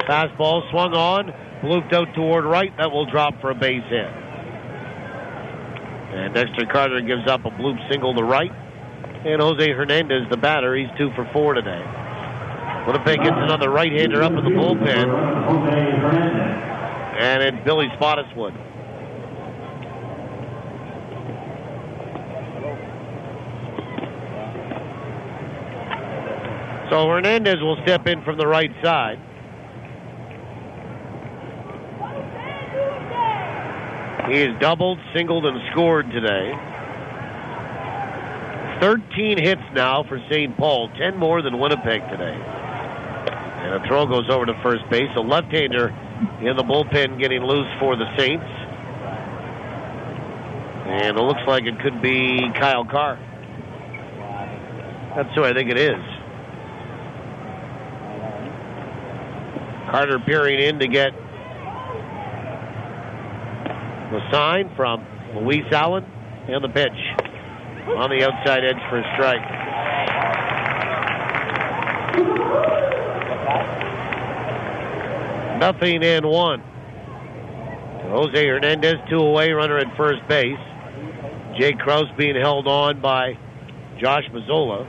Fastball swung on, blooped out toward right. That will drop for a base hit. And Dexter Carter gives up a bloop single to right. And Jose Hernandez, the batter, he's 2 for 4 today. Winnipeg gets another right-hander up in the bullpen. And it's Billy Spottiswood. So Hernandez will step in from the right side. He has doubled, singled, and scored today. 13 hits now for St. Paul, 10 more than Winnipeg today. And a throw goes over to first base. A left-hander in the bullpen getting loose for the Saints. And it looks like it could be Kyle Carr. That's who I think it is. Carter peering in to get the sign from Luis Allen, and the pitch on the outside edge for a strike. Nothing and 1. Jose Hernandez 2 away, runner at first base. Jake Krause being held on by Josh Mazzola.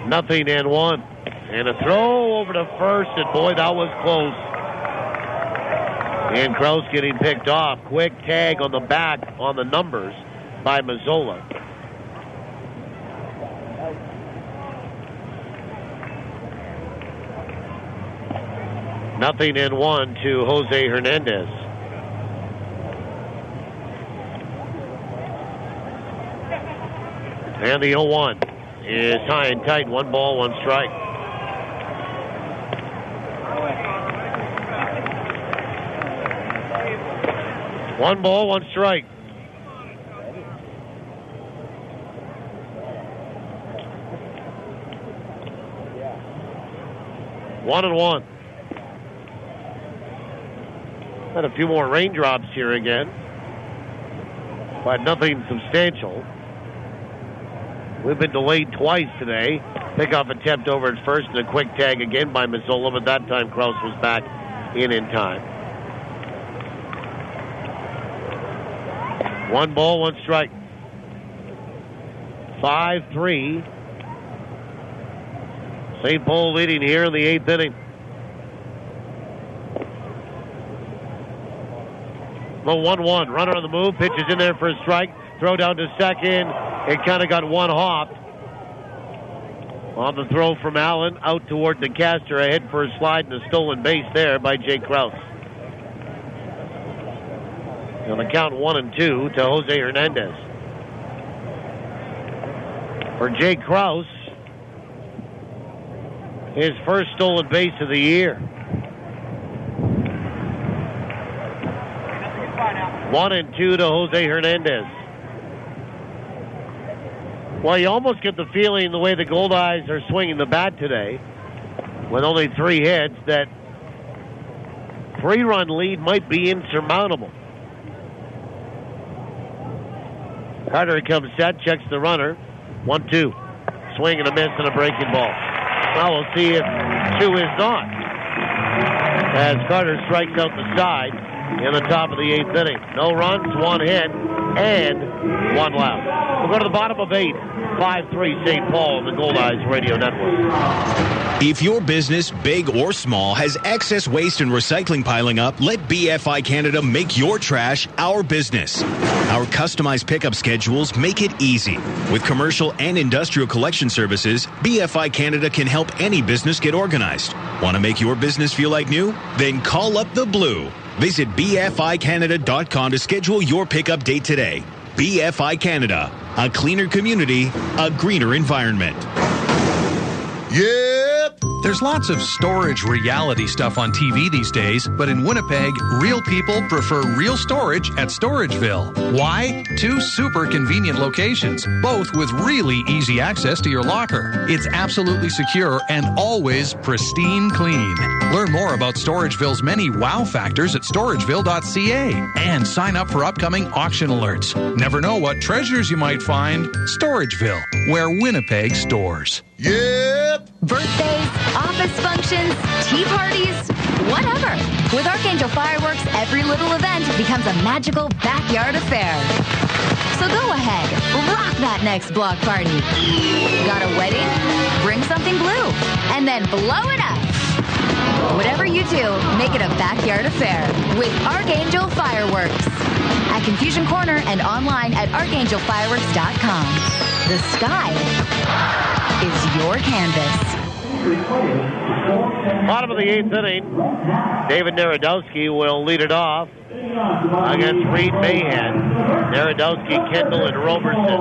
Nothing and 1. And a throw over to first, and boy, that was close. And Krause getting picked off. Quick tag on the back on the numbers by Mazzola. Nothing and 1 to Jose Hernandez. And the 0-1 is high and tight. 1 ball, 1 strike. One ball, 1 strike. One and 1. Had a few more raindrops here again, but nothing substantial. We've been delayed twice today. Pickoff attempt over at first and a quick tag again by Mazzola, but that time Krause was back in time. 1 ball, 1 strike. 5-3. St. Paul leading here in the 8th inning. The 1-1. Runner on the move. Pitches in there for a strike. Throw down to second. It kind of got one hopped On the throw from Allen, out toward DeCaster, ahead for a slide and a stolen base there by Jake Krause. On the count 1-2 to Jose Hernandez. For Jake Krause, his first stolen base of the year. 1-2 to Jose Hernandez. Well, you almost get the feeling the way the Goldeyes are swinging the bat today, with only 3 hits, that 3-run lead might be insurmountable. Carter comes set, checks the runner. 1-2. Swing and a miss and a breaking ball. Now we'll see if 2 is not, as Carter strikes out the side in the top of the 8th inning. No runs, 1 hit, and 1 left. We'll go to the bottom of 8. 5-3 St. Paul on the Goldeyes Radio Network. If your business, big or small, has excess waste and recycling piling up, let BFI Canada make your trash our business. Our customized pickup schedules make it easy. With commercial and industrial collection services, BFI Canada can help any business get organized. Want to make your business feel like new? Then call up the Blue. Visit BFICanada.com to schedule your pickup date today. BFI Canada, a cleaner community, a greener environment. Yep! There's lots of storage reality stuff on TV these days, but in Winnipeg, real people prefer real storage at Storageville. Why? 2 super convenient locations, both with really easy access to your locker. It's absolutely secure and always pristine clean. Learn more about Storageville's many wow factors at storageville.ca and sign up for upcoming auction alerts. Never know what treasures you might find. Storageville, where Winnipeg stores. Yep! Birthdays, office functions, tea parties, whatever. With Archangel Fireworks, every little event becomes a magical backyard affair. So go ahead, rock that next block party. Got a wedding? Bring something blue, and then blow it up. Whatever you do, make it a backyard affair with Archangel Fireworks. At Confusion Corner and online at archangelfireworks.com. The sky is your canvas. Bottom of the 8th inning, David Narodowski will lead it off against Reed Mahan. Narodowski, Kendall, and Roberson.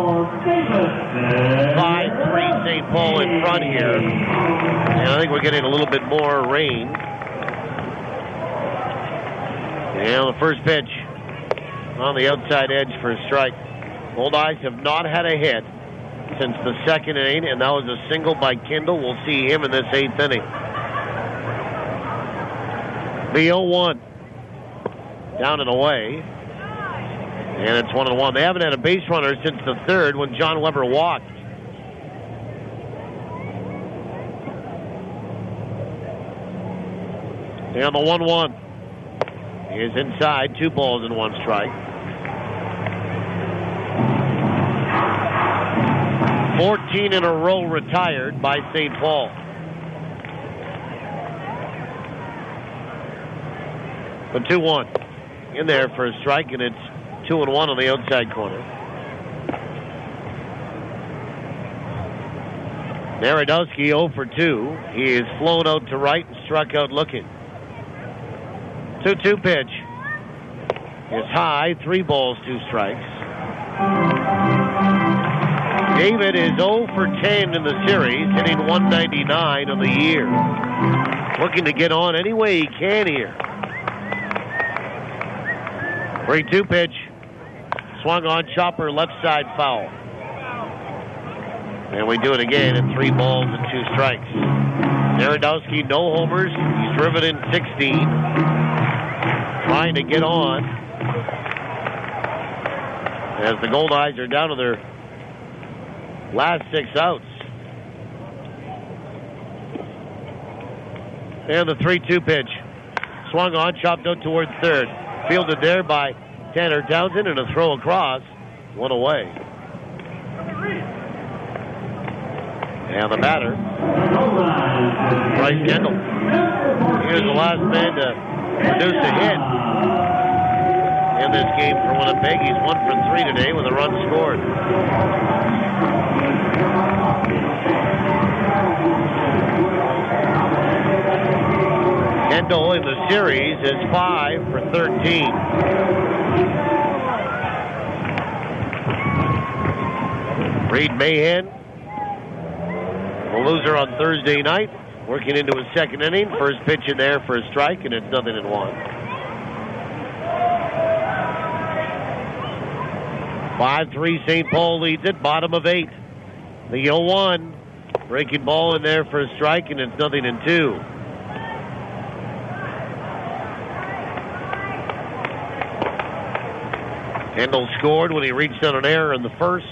5-3 St. Paul in front here. And I think we're getting a little bit more rain. And the first pitch on the outside edge for a strike. Goldeyes have not had a hit since the 2nd inning, and that was a single by Kendall. We'll see him in this 8th inning. The 0-1. Down and away. And it's 1-1. They haven't had a base runner since the 3rd when John Weber walked. And the 1-1 is inside. 2 balls and 1 strike. 14 in a row retired by St. Paul. The 2-1 in there for a strike, and it's 2-1 on the outside corner. Narodowski 0 for 2. He is flown out to right and struck out looking. 2-2 pitch is high. 3 balls, 2 strikes. David is 0 for 10 in the series, hitting .199 on the year. Looking to get on any way he can here. 3-2 pitch. Swung on, chopper, left side foul. And we do it again at 3 balls and 2 strikes. Narodowski, no homers. He's driven in 16. Trying to get on as the Goldeyes are down to their last 6 outs. And the 3-2 pitch. Swung on, chopped out towards 3rd. Fielded there by Tanner Townsend, and a throw across. 1 away. And the batter, Bryce Kendall. He was the last man to produce a hit in this game for Winnipeg. He's 1 for 3 today with a run scored. Kendall in the series is 5 for 13. Reed Mahan, the loser on Thursday night, working into his second inning. First pitch in there for a strike, and it's 0-1. 5-3, St. Paul leads it, bottom of 8. The 0-1, breaking ball in there for a strike, and it's 0-2. Kendall scored when he reached on an error in the first.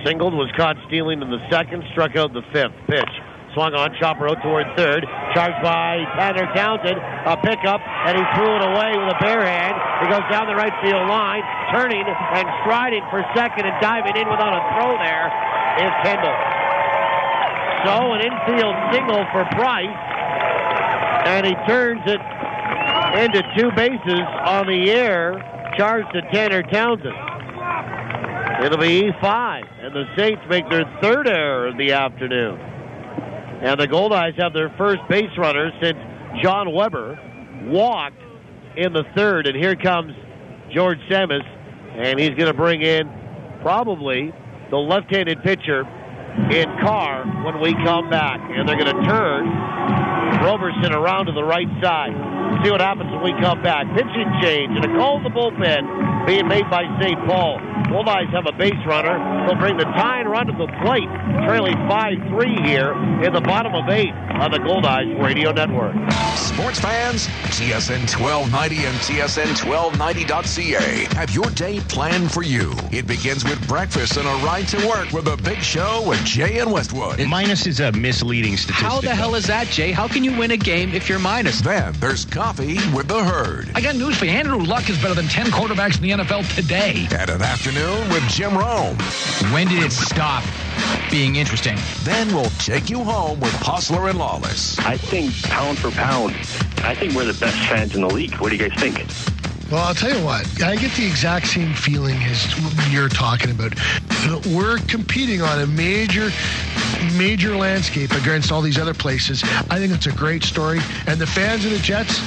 Singled, was caught stealing in the second, struck out the fifth. Pitch swung on, chopper out toward third, charged by Tanner Townsend, a pickup, and he threw it away with a bare hand. He goes down the right field line, turning and striding for second and diving in without a throw there is Kendall. So an infield single for Price, and he turns it into 2 bases on the air, charged to Tanner Townsend. It'll be E5, and the Saints make their 3rd error of the afternoon. And the Goldeyes have their first base runner since John Weber walked in the 3rd. And here comes George Samus, and he's going to bring in probably the left-handed pitcher in Carr when we come back. And they're going to turn Roberson around to the right side. We'll see what happens when we come back. Pitching change and a call in the bullpen being made by St. Paul. Goldeyes have a base runner. They'll bring the tying run to the plate, trailing 5-3 here in the bottom of 8 on the Goldeyes Radio Network. Sports fans, TSN 1290 and TSN1290.ca have your day planned for you. It begins with breakfast and a ride to work with a big show with Jay and Westwood. Minus is a misleading statistic. How the hell is that, Jay? How can you win a game if you're minus? Then there's coffee with the herd. I got news for you. Andrew Luck is better than 10 quarterbacks in the NFL today. And an afternoon with Jim Rome. When did it stop being interesting? Then we'll take you home with Hustler and Lawless. I think pound for pound, I think we're the best fans in the league. What do you guys think? Well, I'll tell you what, I get the exact same feeling as you're talking about. We're competing on a major landscape against all these other places. I think it's a great story. And the fans of the Jets,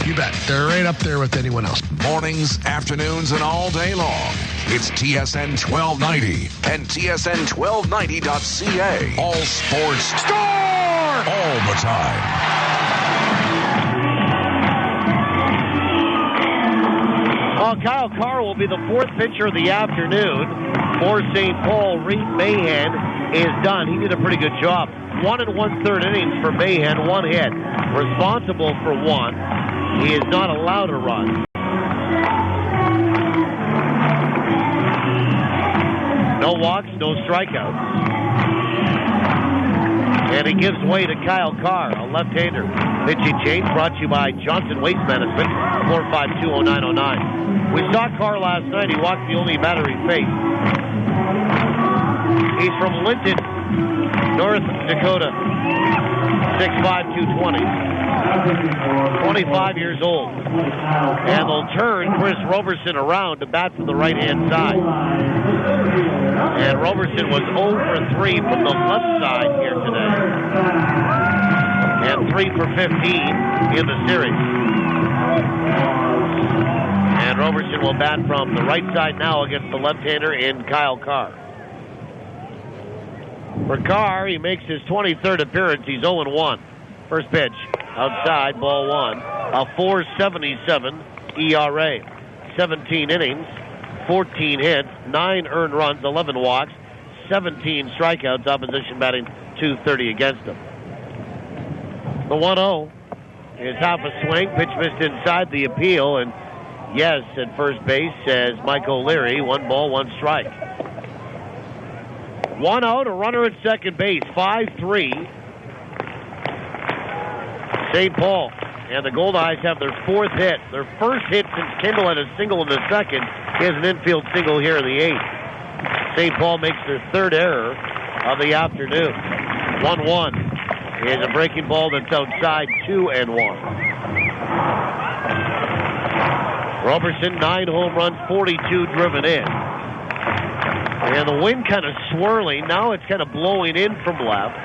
you bet, they're right up there with anyone else. Mornings, afternoons, and all day long. It's TSN 1290 and TSN1290.ca. All sports. Score! All the time. Well, Kyle Carr will be the 4th pitcher of the afternoon for St. Paul. Reed Mahan is done. He did a pretty good job. 1 1/3 innings for Mahan, 1 hit. Responsible for 1. He is not allowed to run. No walks, no strikeouts. And he gives way to Kyle Carr, a left-hander. Pitching change brought to you by Johnson Waste Management, 452-0909. We saw Carr last night. He walked the only batter he faced. He's from Linton, North Dakota, 6'5", 220. 25 years old. And they'll turn Chris Roberson around to bat from the right-hand side. And Roberson was 0 for 3 from the left side here today. And 3 for 15 in the series. And Roberson will bat from the right side now against the left-hander in Kyle Carr. For Carr, he makes his 23rd appearance. He's 0-1. First pitch, outside, ball 1. A 4.77 ERA. 17 innings, 14 hits, 9 earned runs, 11 walks, 17 strikeouts. Opposition batting .230 against him. The 1-0 is half a swing. Pitch missed inside the appeal, and yes at first base says Mike O'Leary. 1 ball, 1 strike. 1 out, a runner at second base. 5-3. St. Paul. And the Goldeyes have their 4th hit. Their first hit since Kendall had a single in the second. He has an infield single here in the 8th. St. Paul makes their 3rd error of the afternoon. 1-1 is a breaking ball that's outside, 2-1. Roberson, 9 home runs, 42 driven in. And the wind kind of swirling. Now it's kind of blowing in from left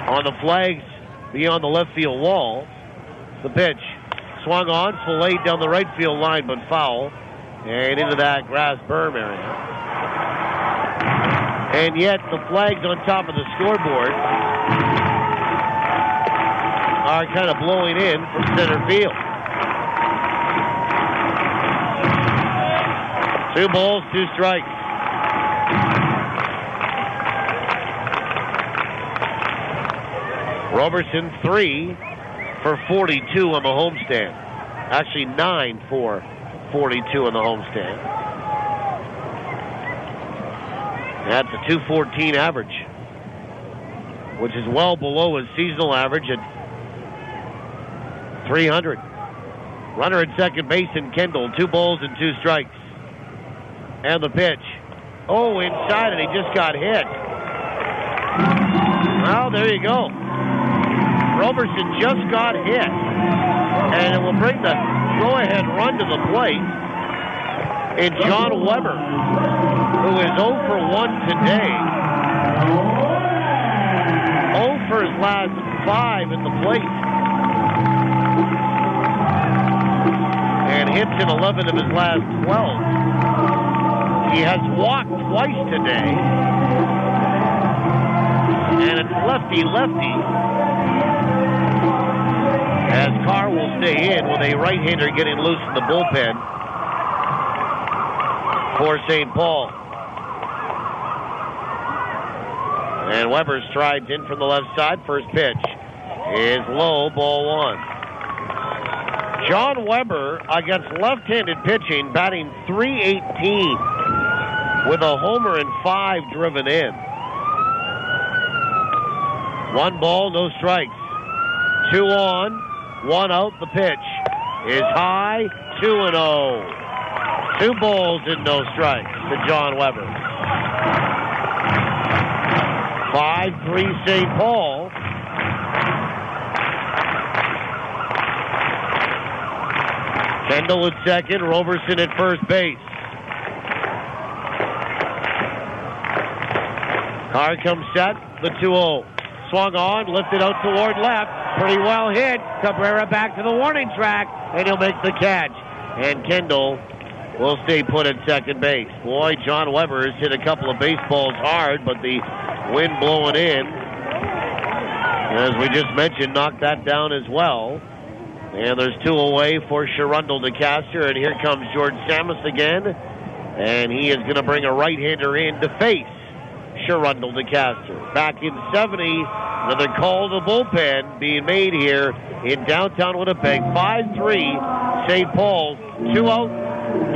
on the flags beyond the left field wall. The pitch. Swung on, filleted down the right field line, but foul. And into that grass berm area. And yet the flags on top of the scoreboard are kind of blowing in from center field. 2 balls, 2 strikes. Roberson 3 for 42 on the homestand. Actually 9 for 42 on the homestand. That's a .214 average, which is well below his seasonal average at .300. Runner at second base in Kendall. 2 balls and 2 strikes. And the pitch. Oh, inside, and he just got hit. Well, there you go. Roberson just got hit. And it will bring the go-ahead run to the plate in John Weber, who is 0 for 1 today. 0 for his last 5 in the plate. And hits in 11 of his last 12. He has walked twice today. And it's lefty-lefty, as Carr will stay in with a right-hander getting loose in the bullpen for St. Paul. And Weber strides in from the left side. First pitch is low, ball 1. John Weber against left-handed pitching, batting .318 with a homer and 5 driven in. 1 ball, no strikes. 2 on, 1 out. The pitch is high, 2-0. 2 balls and no strikes to John Weber. 5-3 St. Paul. Kendall at second, Roberson at first base. Carr comes set, the 2-0. Swung on, lifted out toward left. Pretty well hit. Cabrera back to the warning track, and he'll make the catch. And Kendall will stay put at second base. Boy, John Weber has hit a couple of baseballs hard, but the wind blowing in, as we just mentioned, knocked that down as well. And there's 2 away for Sherundle DeCaster, and here comes George Samus again. And he is going to bring a right-hander in to face Sherundle DeCaster. Back in 70, another call to bullpen being made here in downtown Winnipeg. 5-3, St. Paul, 2 out,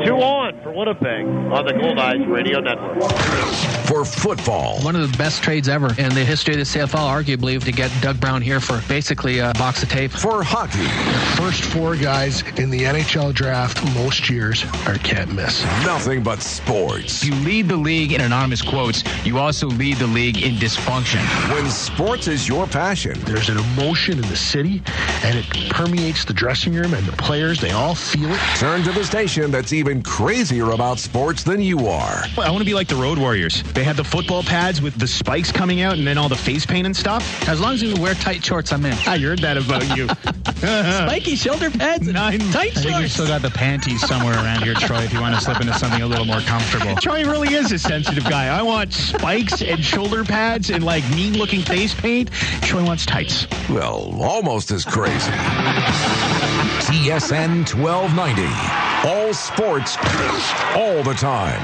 2 on for Winnipeg on the Goldeyes Radio Network. For football, one of the best trades ever in the history of the CFL, arguably, to get Doug Brown here for basically a box of tape. For hockey, first 4 guys in the NHL draft most years are can't miss. Nothing but sports. You lead the league in anonymous quotes. You also lead the league in dysfunction. When sports is your passion, there's an emotion in the city, and it permeates the dressing room, and the players, they all feel it. Turn to the station that's even crazier about sports than you are. I want to be like the Road Warriors. They had the football pads with the spikes coming out and then all the face paint and stuff. As long as you wear tight shorts, I'm in. I heard that about you. Spiky shoulder pads and tight shorts. I think you still got the panties somewhere around here, Troy, if you want to slip into something a little more comfortable. Troy really is a sensitive guy. I want spikes and shoulder pads and like mean-looking face paint. Troy wants tights. Well, almost as crazy. TSN 1290. All sports, all the time.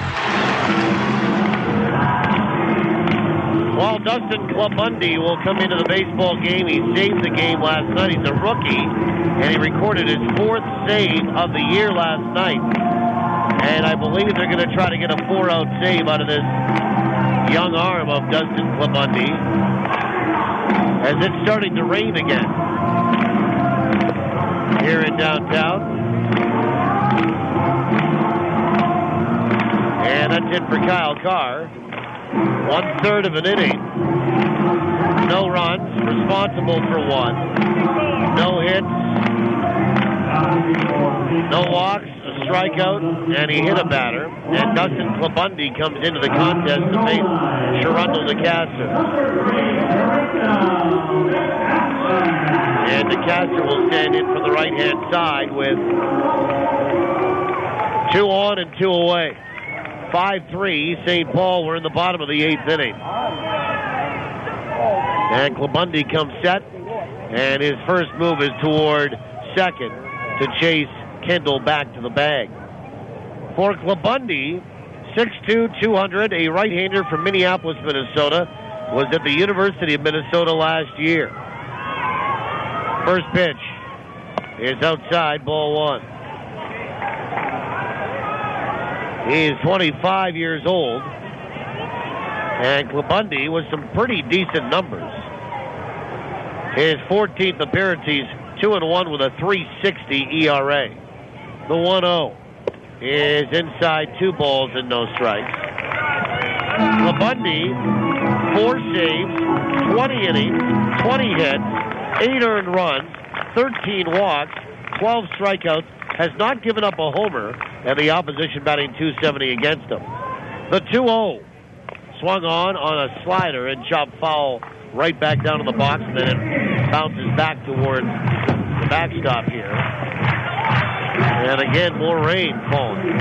Well, Dustin Clubundy will come into the baseball game. He saved the game last night. He's a rookie, and he recorded his 4th save of the year last night. And I believe they're going to try to get a 4-out save out of this young arm of Dustin Clubundy, as it's starting to rain again here in downtown. And that's it for Kyle Carr. 1/3 of an inning. No runs, responsible for 1. No hits, no walks, a strikeout, and he hit a batter. And Dustin Klabundy comes into the contest to face Sharundel DeCaster. And DeCaster will stand in for the right-hand side with 2 on and 2 away. 5-3, St. Paul. We're in the bottom of the 8th inning. And Klabundy comes set, and his first move is toward second to chase Kendall back to the bag. For Klabundy, 6'2", 200, a right-hander from Minneapolis, Minnesota, was at the University of Minnesota last year. First pitch is outside, ball 1. He is 25 years old, and Klabundy with some pretty decent numbers. His 14th appearance, he's 2-1 with a 3.60 ERA. The 1-0 is inside, 2 balls and no strikes. Klabundy, 4 saves, 20 innings, 20 hits, 8 earned runs, 13 walks, 12 strikeouts, has not given up a homer, and the opposition batting .270 against him. The 2-0 swung on a slider and chopped foul right back down to the box, and then it bounces back towards the backstop here. And again, more rain falling.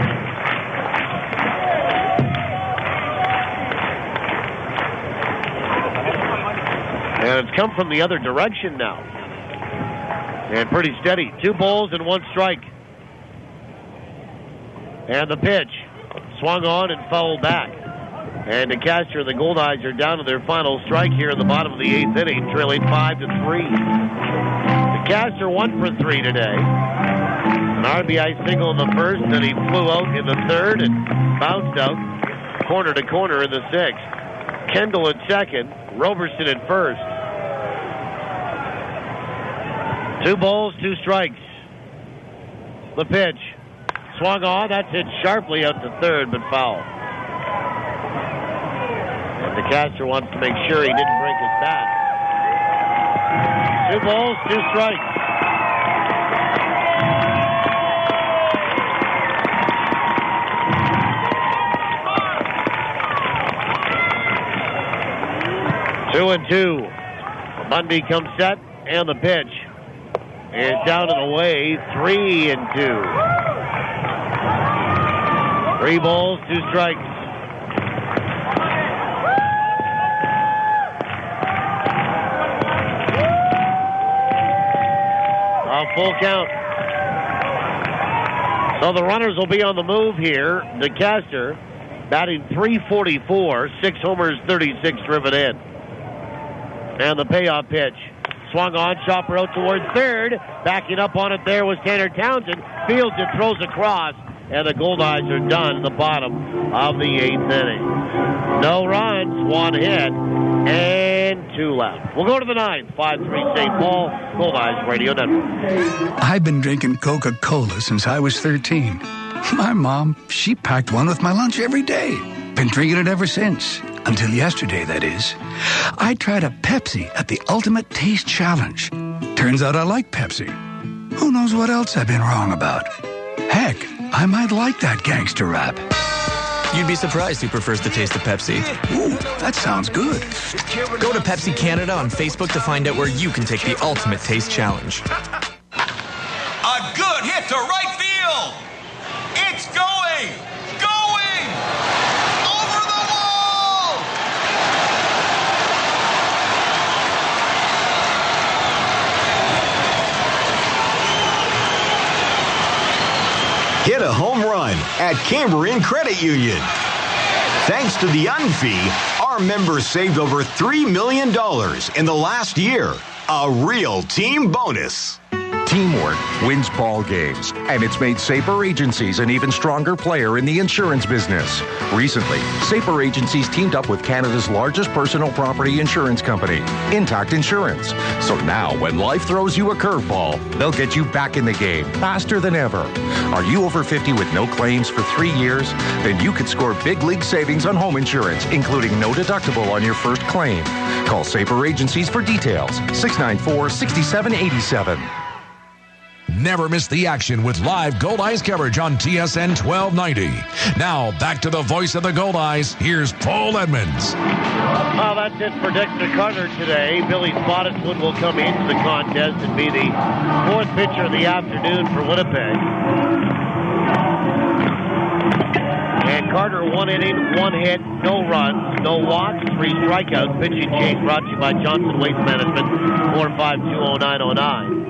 And it's come from the other direction now. And pretty steady. 2 balls and 1 strike. And the pitch swung on and fouled back. And DeCaster and the Goldeyes are down to their final strike here in the bottom of the 8th inning, trailing 5-3. DeCaster 1 for 3 today. An RBI single in the first, then he flew out in the third and bounced out corner to corner in the 6th. Kendall at second, Roberson at first. 2 balls, 2 strikes. The pitch swung on, that's hit sharply out to third, but foul. And DeCaster wants to make sure he didn't break his bat. 2 balls, 2 strikes. Two and 2. Bundy comes set, and the pitch is down and away. 3 and 2. 3 balls, 2 strikes. A full count. So the runners will be on the move here. DeCaster batting .344, 6 homers, 36 driven in. And the payoff pitch. Swung on, chopper out towards third. Backing up on it there was Tanner Townsend. Fields it, throws across. And the Goldeyes are done in the bottom of the 8th inning. No runs, 1 hit, and 2 left. We'll go to the 9th. 5-3 St. Paul, Goldeyes Radio Network. I've been drinking Coca-Cola since I was 13. My mom, she packed one with my lunch every day. Been drinking it ever since. Until yesterday, that is. I tried a Pepsi at the Ultimate Taste Challenge. Turns out I like Pepsi. Who knows what else I've been wrong about? Heck, I might like that gangster rap. You'd be surprised who prefers the taste of Pepsi. Ooh, that sounds good. Go to Pepsi Canada on Facebook to find out where you can take the Ultimate Taste Challenge. A good hit to right field. It's going. Over the wall. Hit a home run at Cambrian Credit Union. Thanks to the UNFI, our members saved over $3 million in the last year. A real team bonus. Teamwork wins ball games, and it's made Saper Agencies an even stronger player in the insurance business. Recently, Saper Agencies teamed up with Canada's largest personal property insurance company, Intact Insurance. So now, when life throws you a curveball, they'll get you back in the game faster than ever. Are you over 50 with no claims for 3 years? Then you could score big league savings on home insurance, including no deductible on your first claim. Call Saper Agencies for details. 694-6787. Never miss the action with live Goldeyes coverage on TSN 1290. Now, back to the voice of the Goldeyes. Here's Paul Edmonds. Well, that's it for Dexter Carter today. Billy Spottiswoode will come into the contest and be the fourth pitcher of the afternoon for Winnipeg. And Carter, 1 inning, 1 hit, no runs, no walks, 3 strikeouts. Pitching change brought to you by Johnson Waste Management, 4520909.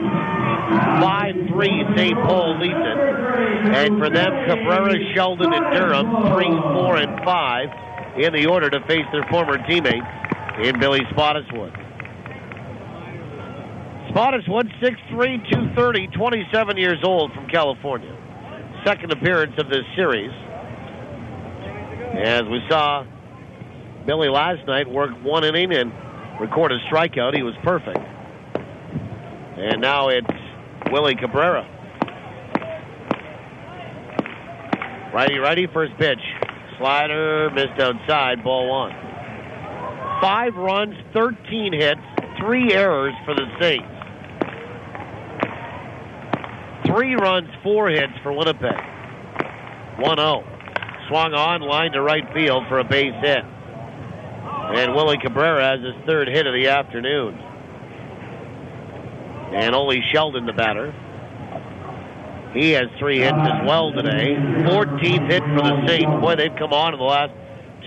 5-3, St. Paul leads it. And for them, Cabrera, Sheldon, and Durham, 3, 4, and 5 in the order to face their former teammates in Billy Spottiswoode. Spottiswoode, 6'3", 230, 27 years old from California. Second appearance of this series. As we saw Billy last night work 1 inning and record a strikeout, he was perfect. And now it's Willie Cabrera. Righty, first pitch. Slider missed outside, ball 1. 5 runs, 13 hits, 3 errors for the Saints. 3 runs, 4 hits for Winnipeg. 1-0. Swung on, line to right field for a base hit. And Willie Cabrera has his 3rd hit of the afternoon. And Ole Sheldon, the batter. He has 3 hits as well today. 14th hit for the Saints. Boy, they've come on in the last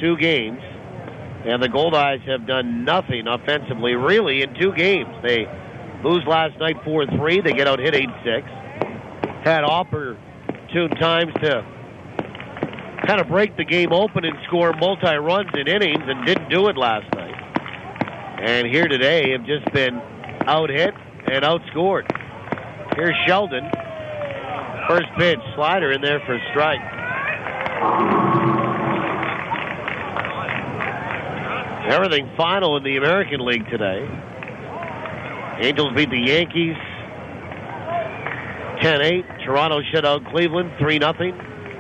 2 games. And the Goldeyes have done nothing offensively, really, in 2 games. They lose last night 4-3. They get out hit 8-6. Had opportune times to kind of break the game open and score multi-runs in innings and didn't do it last night. And here today have just been out-hit and outscored. Here's Sheldon. First pitch, slider in there for a strike. Everything final in the American League today. Angels beat the Yankees 10-8. Toronto shut out Cleveland 3-0.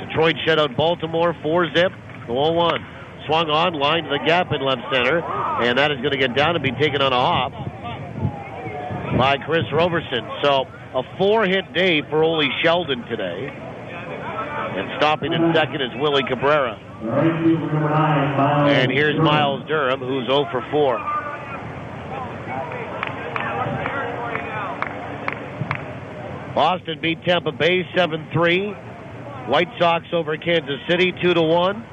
Detroit shut out Baltimore 4-zip. 0-1. Swung on, line to the gap in left center, and that is going to get down and be taken on a hop by Chris Roberson. So a 4-hit day for Ole Sheldon today. And stopping in second is Willie Cabrera. And here's Miles Durham, who's 0 for 4. Boston beat Tampa Bay 7-3. White Sox over Kansas City 2-1.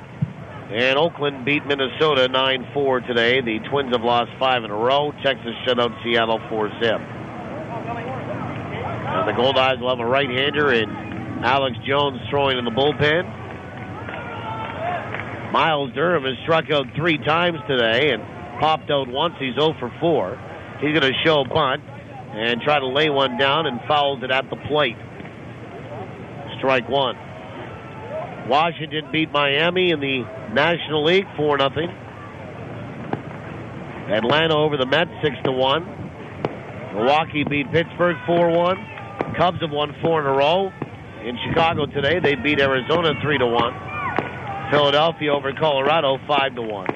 And Oakland beat Minnesota 9-4 today. The Twins have lost 5 in a row. Texas shut out Seattle 4-zip. And the Goldeyes will have a right-hander in Alex Jones throwing in the bullpen. Miles Durham has struck out 3 times today and popped out once. He's 0 for 4. He's going to show bunt and try to lay one down and fouls it at the plate. Strike 1. Washington beat Miami in the National League 4-0. Atlanta over the Mets 6-1. Milwaukee beat Pittsburgh 4-1. Cubs have won 4 in a row. In Chicago today, they beat Arizona 3-1. Philadelphia over Colorado 5-1.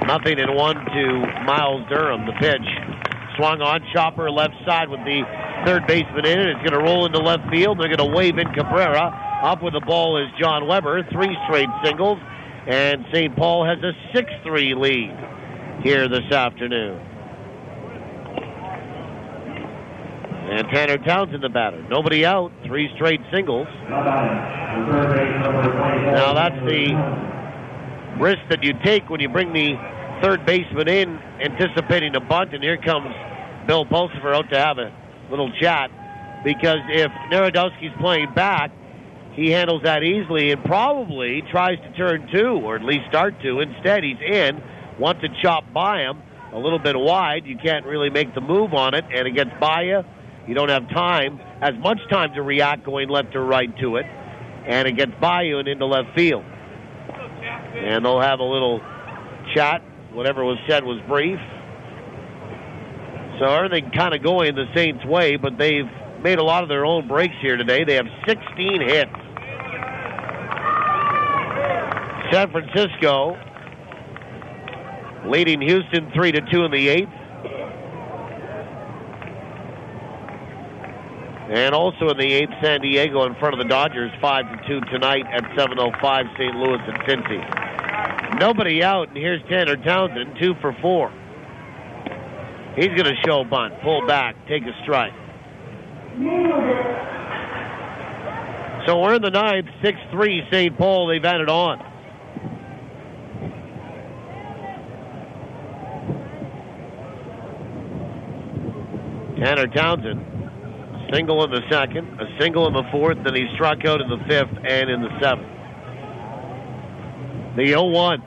0-1 to Miles Durham. The pitch swung on, chopper left side with the third baseman in it. It's going to roll into left field. They're going to wave in Cabrera. Up with the ball is John Weber. 3 straight singles. And St. Paul has a 6-3 lead here this afternoon. And Tanner Townsend, the batter. Nobody out. 3 straight singles. Now that's the risk that you take when you bring the third baseman in, anticipating a bunt. And here comes Bill Pulsifer out to have a little chat. Because if Narodowski's playing back, he handles that easily and probably tries to turn 2, or at least start 2. Instead, he's in, wants to chop by him a little bit wide. You can't really make the move on it, and it gets by you. You don't have as much time to react going left or right to it, and it gets by you and into left field. And they'll have a little chat. Whatever was said was brief. So everything kind of going the Saints' way, but they've made a lot of their own breaks here today. They have 16 hits. San Francisco leading Houston 3-2 in the 8th. And also in the 8th, San Diego in front of the Dodgers, 5-2 tonight at 7:05, St. Louis and Cincy. Nobody out, and here's Tanner Townsend, 2 for 4. He's going to show bunt, pull back, take a strike. So we're in the 9th, 6-3 St. Paul. They've added on. Tanner Townsend, single in the 2nd, a single in the 4th, then he struck out in the 5th and in the 7th. The 0-1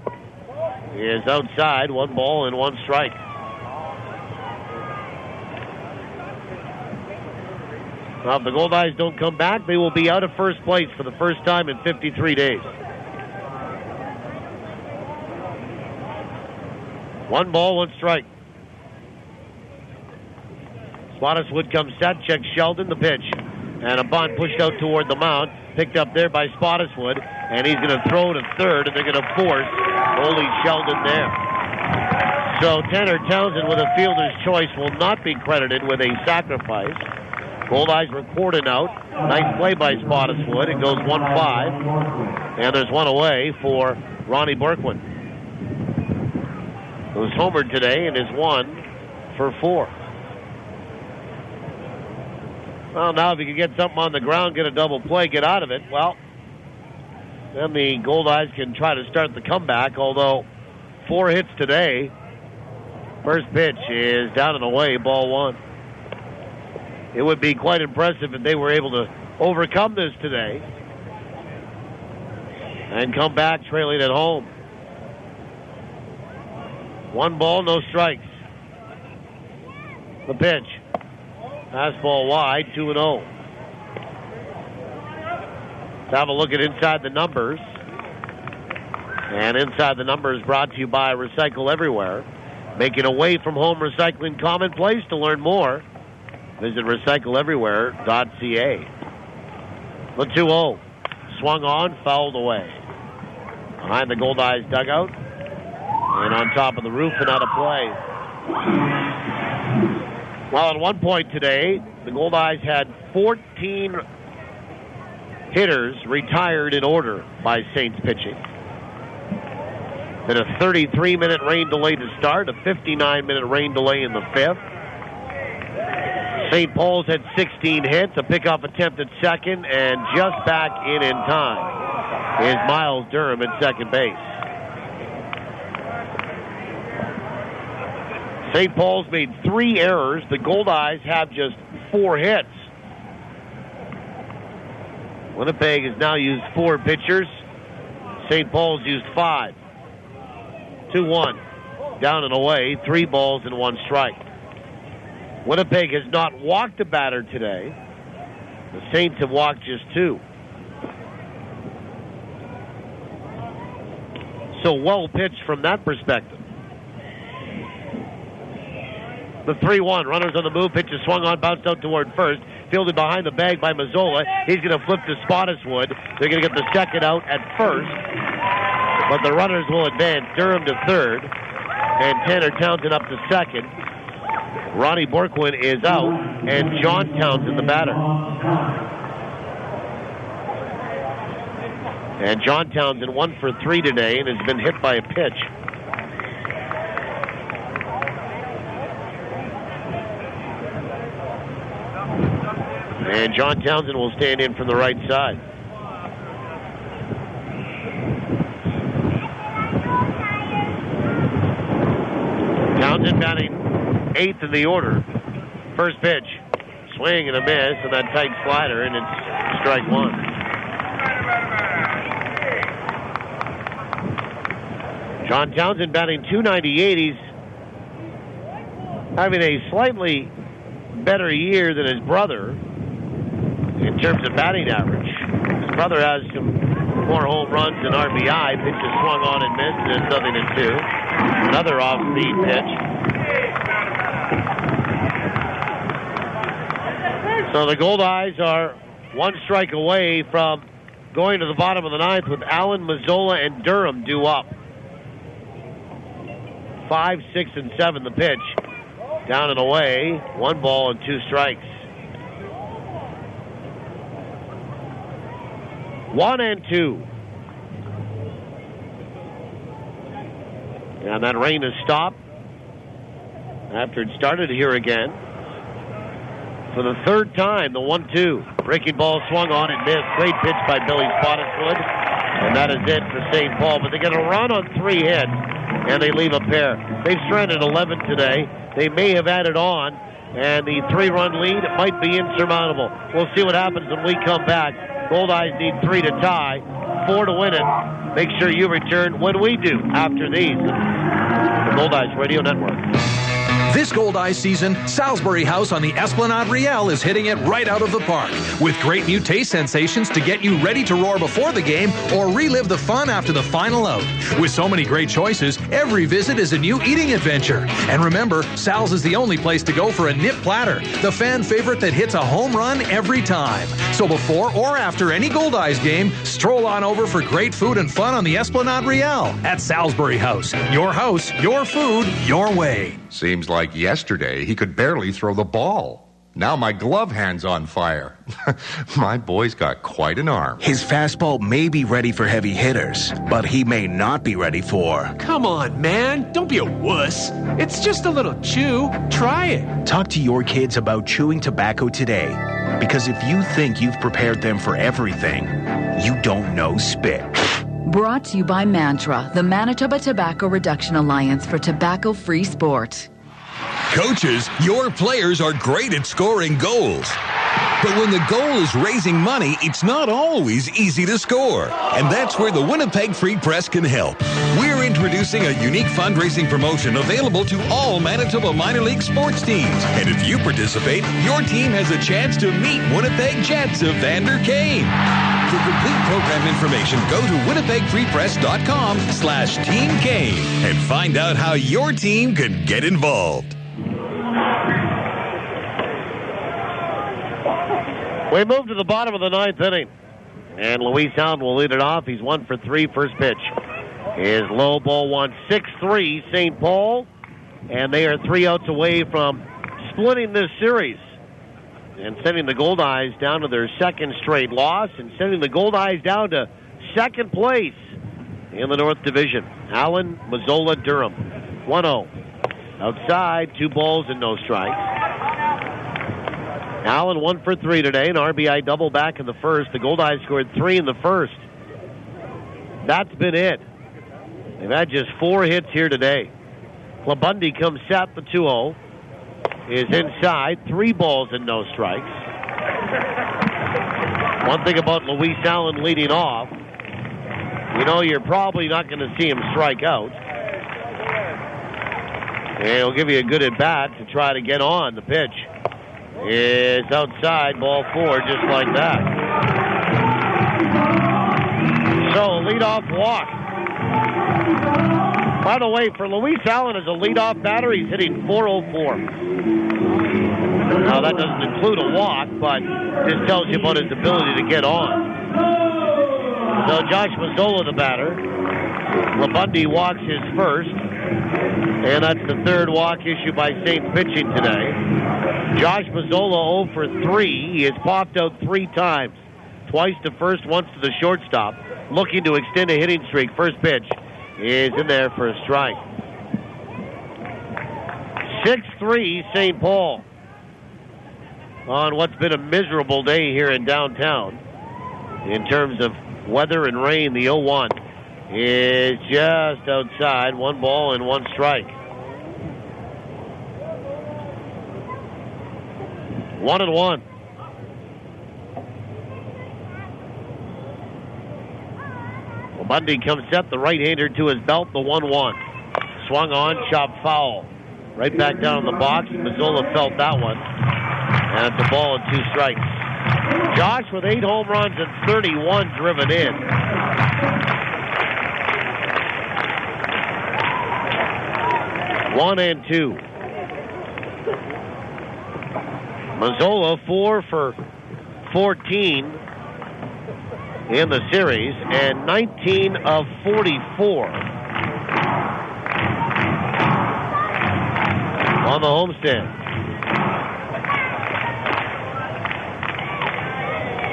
is outside, 1 ball and 1 strike. Well, if the Goldeyes don't come back, they will be out of first place for the first time in 53 days. 1 ball, 1 strike. Spottiswoode comes set, checks Sheldon, the pitch. And a bunt pushed out toward the mound, picked up there by Spottiswoode, and he's going to throw to third, and they're going to force Ole Sheldon there. So Tanner Townsend with a fielder's choice will not be credited with a sacrifice. Goldeyes record an out. Nice play by Spottiswoode. It goes 1-5, and there's 1 away for Ronnie Berkwin, who's homered today and is 1 for 4. Well, now if you can get something on the ground, get a double play, get out of it, well, then the Goldeyes can try to start the comeback, although 4 hits today. First pitch is down and away, ball 1. It would be quite impressive if they were able to overcome this today and come back trailing at home. 1 ball, no strikes. The pitch. Fastball wide, 2-0. Let's have a look at Inside the Numbers. And Inside the Numbers brought to you by Recycle Everywhere. Making away from home recycling commonplace. To learn more, visit recycleeverywhere.ca. The 2-0. Swung on, fouled away. Behind the Goldeyes dugout. And on top of the roof and out of play. Well, at one point today, the Goldeyes had 14 hitters retired in order by Saints pitching. Then a 33-minute rain delay to start, a 59-minute rain delay in the 5th. St. Paul's had 16 hits, a pickoff attempt at second, and just back in time is Miles Durham at second base. St. Paul's made 3 errors. The Goldeyes have just 4 hits. Winnipeg has now used 4 pitchers. St. Paul's used 5. 2-1. Down and away. 3 balls and 1 strike. Winnipeg has not walked a batter today. The Saints have walked just 2. So well pitched from that perspective. The 3-1, runners on the move, pitch is swung on, bounced out toward first, fielded behind the bag by Mazzola. He's going to flip to Spottiswoode. They're going to get the second out at first, but the runners will advance. Durham to third, and Tanner Townsend up to second. Ronnie Berkwin is out, and John Townsend the batter. And John Townsend 1 for 3 today and has been hit by a pitch. And John Townsend will stand in from the right side. Townsend batting 8th in the order. First pitch, swing and a miss, and that tight slider, and it's strike 1. John Townsend batting .298. He's having a slightly better year than his brother in terms of batting average. His brother has some more home runs than RBI. Pitch is swung on and missed, and it's 0-2. Another off-speed pitch. So the Goldeyes are 1 strike away from going to the bottom of the 9th with Allen, Mazzola, and Durham due up. 5, 6, and 7 the pitch. Down and away, 1 ball and 2 strikes. 1-2. And that rain has stopped after it started here again. For the third time, the 1-2. Breaking ball swung on and missed. Great pitch by Billy Spottiswoode. And that is it for St. Paul. But they get a run on 3 hits, and they leave a pair. They've stranded 11 today. They may have added on, and the 3-run lead might be insurmountable. We'll see what happens when we come back. Goldeyes need 3 to tie, 4 to win it. Make sure you return when we do after these. The Goldeyes Radio Network. This Goldeyes season, Salisbury House on the Esplanade Riel is hitting it right out of the park with great new taste sensations to get you ready to roar before the game or relive the fun after the final out. With so many great choices, every visit is a new eating adventure. And remember, Sal's is the only place to go for a nip platter, the fan favorite that hits a home run every time. So before or after any Goldeyes game, stroll on over for great food and fun on the Esplanade Riel at Salisbury House. Your house, your food, your way. Seems like yesterday he could barely throw the ball. Now my glove hand's on fire. My boy's got quite an arm. His fastball may be ready for heavy hitters, but he may not be ready for... Come on, man. Don't be a wuss. It's just a little chew. Try it. Talk to your kids about chewing tobacco today, because if you think you've prepared them for everything, you don't know spit. Brought to you by Mantra, the Manitoba Tobacco Reduction Alliance for Tobacco-Free Sport. Coaches, your players are great at scoring goals. But when the goal is raising money, it's not always easy to score. And that's where the Winnipeg Free Press can help. We're introducing a unique fundraising promotion available to all Manitoba minor league sports teams. And if you participate, your team has a chance to meet Winnipeg Jets of Vander Kane. For complete program information, go to winnipegfreepress.com/Team Kane and find out how your team can get involved. We move to the bottom of the 9th inning. And Louis Allen will lead it off. He's 1 for 3. First pitch is low, ball 1. 6-3 St. Paul. And they are 3 outs away from splitting this series and sending the Goldeyes down to their second straight loss and sending the Goldeyes down to second place in the North Division. Allen, Mazzola, Durham. 1-0. Outside, 2 balls and no strikes. Allen 1 for 3 today, an RBI double back in the first. The Goldeyes scored 3 in the first. That's been it. They've had just 4 hits here today. Labundy comes set, the 2-0. Is inside, 3 balls and no strikes. One thing about Louis Allen leading off, you know you're probably not going to see him strike out. And he'll give you a good at-bat to try to get on. The pitch is outside, ball 4, just like that. So, leadoff walk. By the way, for Louis Allen as a leadoff batter, he's hitting .404. Now, that doesn't include a walk, but this tells you about his ability to get on. So, Josh Mazzola, the batter. Labundy walks his first. And that's the 3rd walk issued by Saints pitching today. Josh Mazzola 0 for 3. He has popped out 3 times. Twice to first, once to the shortstop. Looking to extend a hitting streak. First pitch is in there for a strike. 6-3 St. Paul. On what's been a miserable day here in downtown. In terms of weather and rain, the 0-1 is just outside. 1 ball and 1 strike. 1-1. Well, Bundy comes set, the right-hander to his belt, the 1-1. Swung on, chopped foul. Right back down in the box. Mazzola felt that one. And it's a ball and 2 strikes. Josh with 8 home runs and 31 driven in. One and 2. Mazzola 4 for 14 in the series and 19 of 44 on the homestand.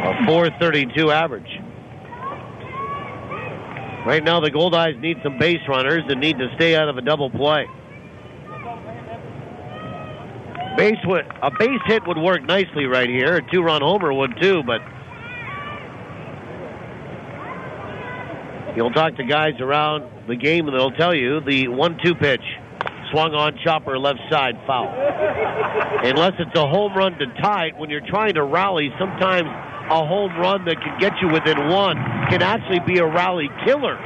A .432 average. Right now, the Goldeyes need some base runners and need to stay out of a double play. A base hit would work nicely right here. A 2-run homer would too, but you'll talk to guys around the game and they'll tell you the 1-2 pitch. Swung on, chopper left side, foul. Unless it's a home run to tie it, when you're trying to rally, sometimes a home run that can get you within one can actually be a rally killer.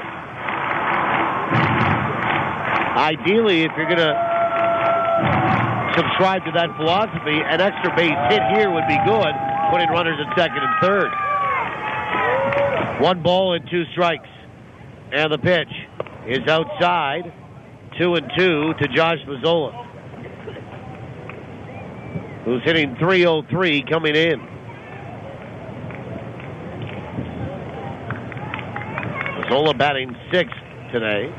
Ideally, if you're going to subscribe to that philosophy, an extra base hit here would be good, putting runners at second and third. 1 ball and 2 strikes. And the pitch is outside. 2-2 to Josh Mazzola, who's hitting .303 coming in. Mazzola batting 6th today.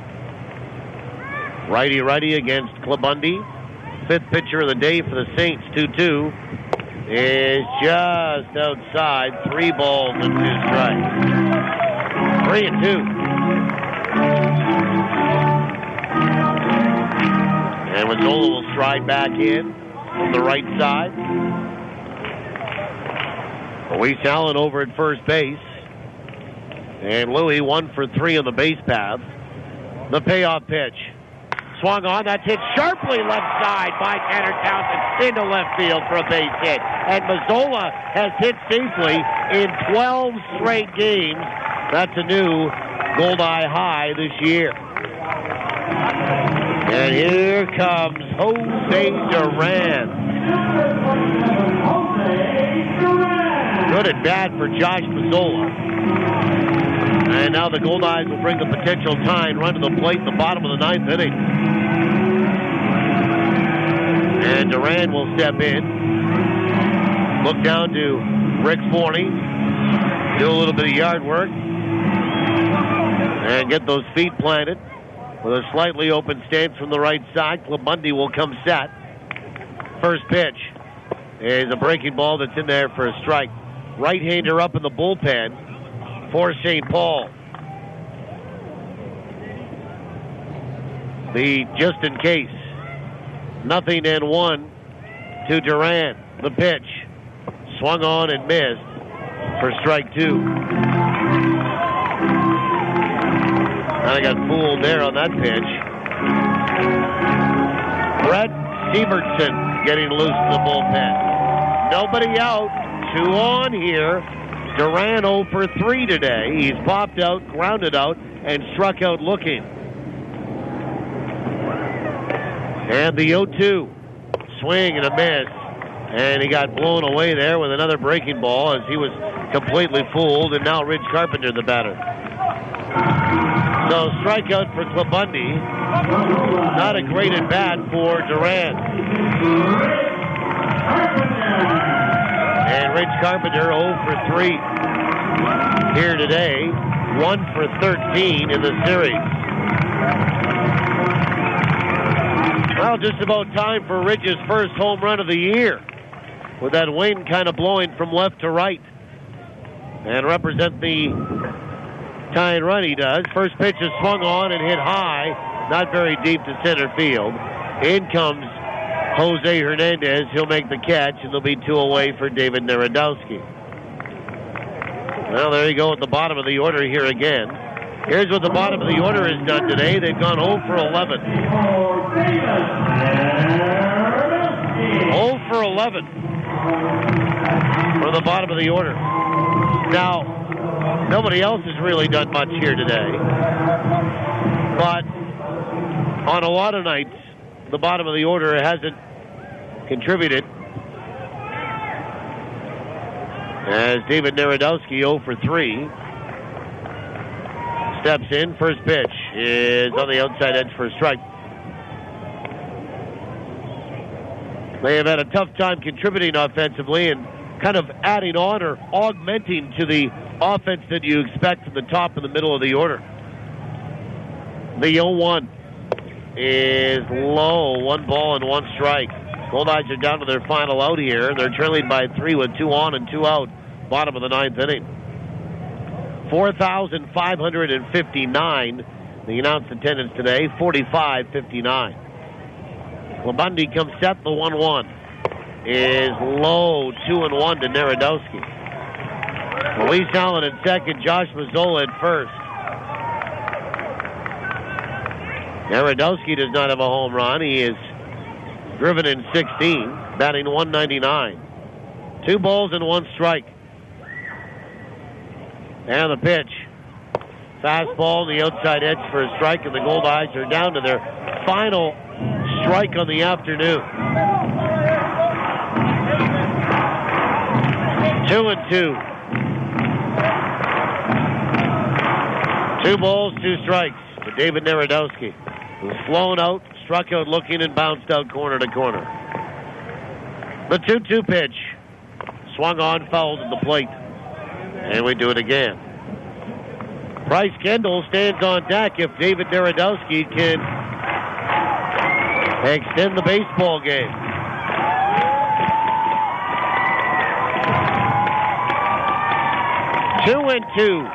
Righty-righty against Clubundy. 5th pitcher of the day for the Saints, 2-2, is just outside. 3 balls and 2 strikes. 3-2. And Mazzola will stride back in from the right side. Luis Allen over at first base. And Louis 1 for 3 on the base path. The payoff pitch. Swung on, that's hit sharply left side by Tanner Townsend into left field for a base hit. And Mazzola has hit safely in 12 straight games. That's a new Goldeye high this year. And here comes Jose Duran. Good at bat for Josh Mazzola. And now the Goldeyes will bring the potential tying run to the plate in the bottom of the 9th inning. And Duran will step in. Look down to Rick Forney. Do a little bit of yard work. And get those feet planted. With a slightly open stance from the right side, Clubundy will come set. First pitch is a breaking ball that's in there for a strike. Right-hander up in the bullpen for St. Paul. The just in case. 0-1 to Duran. The pitch. Swung on and missed for strike 2. I got fooled there on that pitch. Brett Severson getting loose in the bullpen. Nobody out. 2 on here. Duran 0 for 3 today. He's popped out, grounded out, and struck out looking. And the 0-2. Swing and a miss. And he got blown away there with another breaking ball as he was completely fooled. And now Rich Carpenter, the batter. So strikeout for Clubundy. Not a great at bat for Duran. And Rich Carpenter 0 for 3 here today. 1 for 13 in the series. Well, just about time for Rich's first home run of the year. With that wind kind of blowing from left to right. And represent the tying run he does. First pitch is swung on and hit high. Not very deep to center field. In comes Jose Hernandez. He'll make the catch, and there'll be 2 away for David Narodowski. Well, there you go at the bottom of the order here again. Here's what the bottom of the order has done today. They've gone 0 for 11. 0 for 11 for the bottom of the order. Now, nobody else has really done much here today. But on a lot of nights, the bottom of the order hasn't contributed. As David Narodowski 0 for 3. Steps in. First pitch is on the outside edge for a strike. They have had a tough time contributing offensively and kind of adding on or augmenting to the offense that you expect from the top and the middle of the order. The 0-1 is low. 1 ball and 1 strike. Goldeyes are down to their final out here. They're trailing by 3 with 2 on and 2 out. Bottom of the 9th inning. 4,559. The announced attendance today, 45,59. Klabundy comes set, the 1-1 is low, 2-1 to Narodowski. Luis Allen in second, Josh Mazzola at first. Narodowski does not have a home run. He is driven in 16, batting 199. 2 balls and 1 strike. And the pitch. Fastball on the outside edge for a strike, and the Goldeyes are down to their final strike on the afternoon. 2-2. 2 balls, 2 strikes to David Narodowski, who's flown out, struck out looking, and bounced out corner to corner. The 2-2 pitch. Swung on, fouled at the plate. And we do it again. Bryce Kendall stands on deck if David Narodowski can extend the baseball game. Two and 2.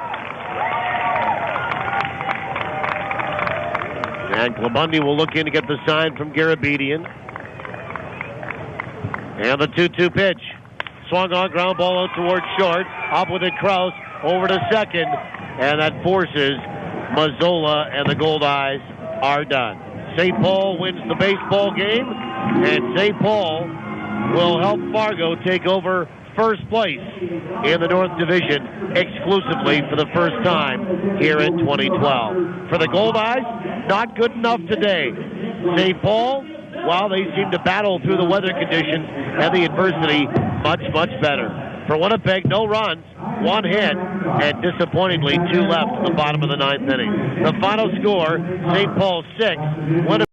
And Klabundy will look in to get the sign from Garabedian. And the 2-2 pitch. Swung on, ground ball out towards short. Up with it, Krause. Over to second. And that forces Mazzola, and the Goldeyes are done. St. Paul wins the baseball game. And St. Paul will help Fargo take over first place in the North Division exclusively for the first time here in 2012. For the Goldeyes, not good enough today. St. Paul, while they seem to battle through the weather conditions and the adversity, much, much better. For Winnipeg, no runs, 1 hit, and disappointingly 2 left in the bottom of the 9th inning. The final score, St. Paul 6, Winnipeg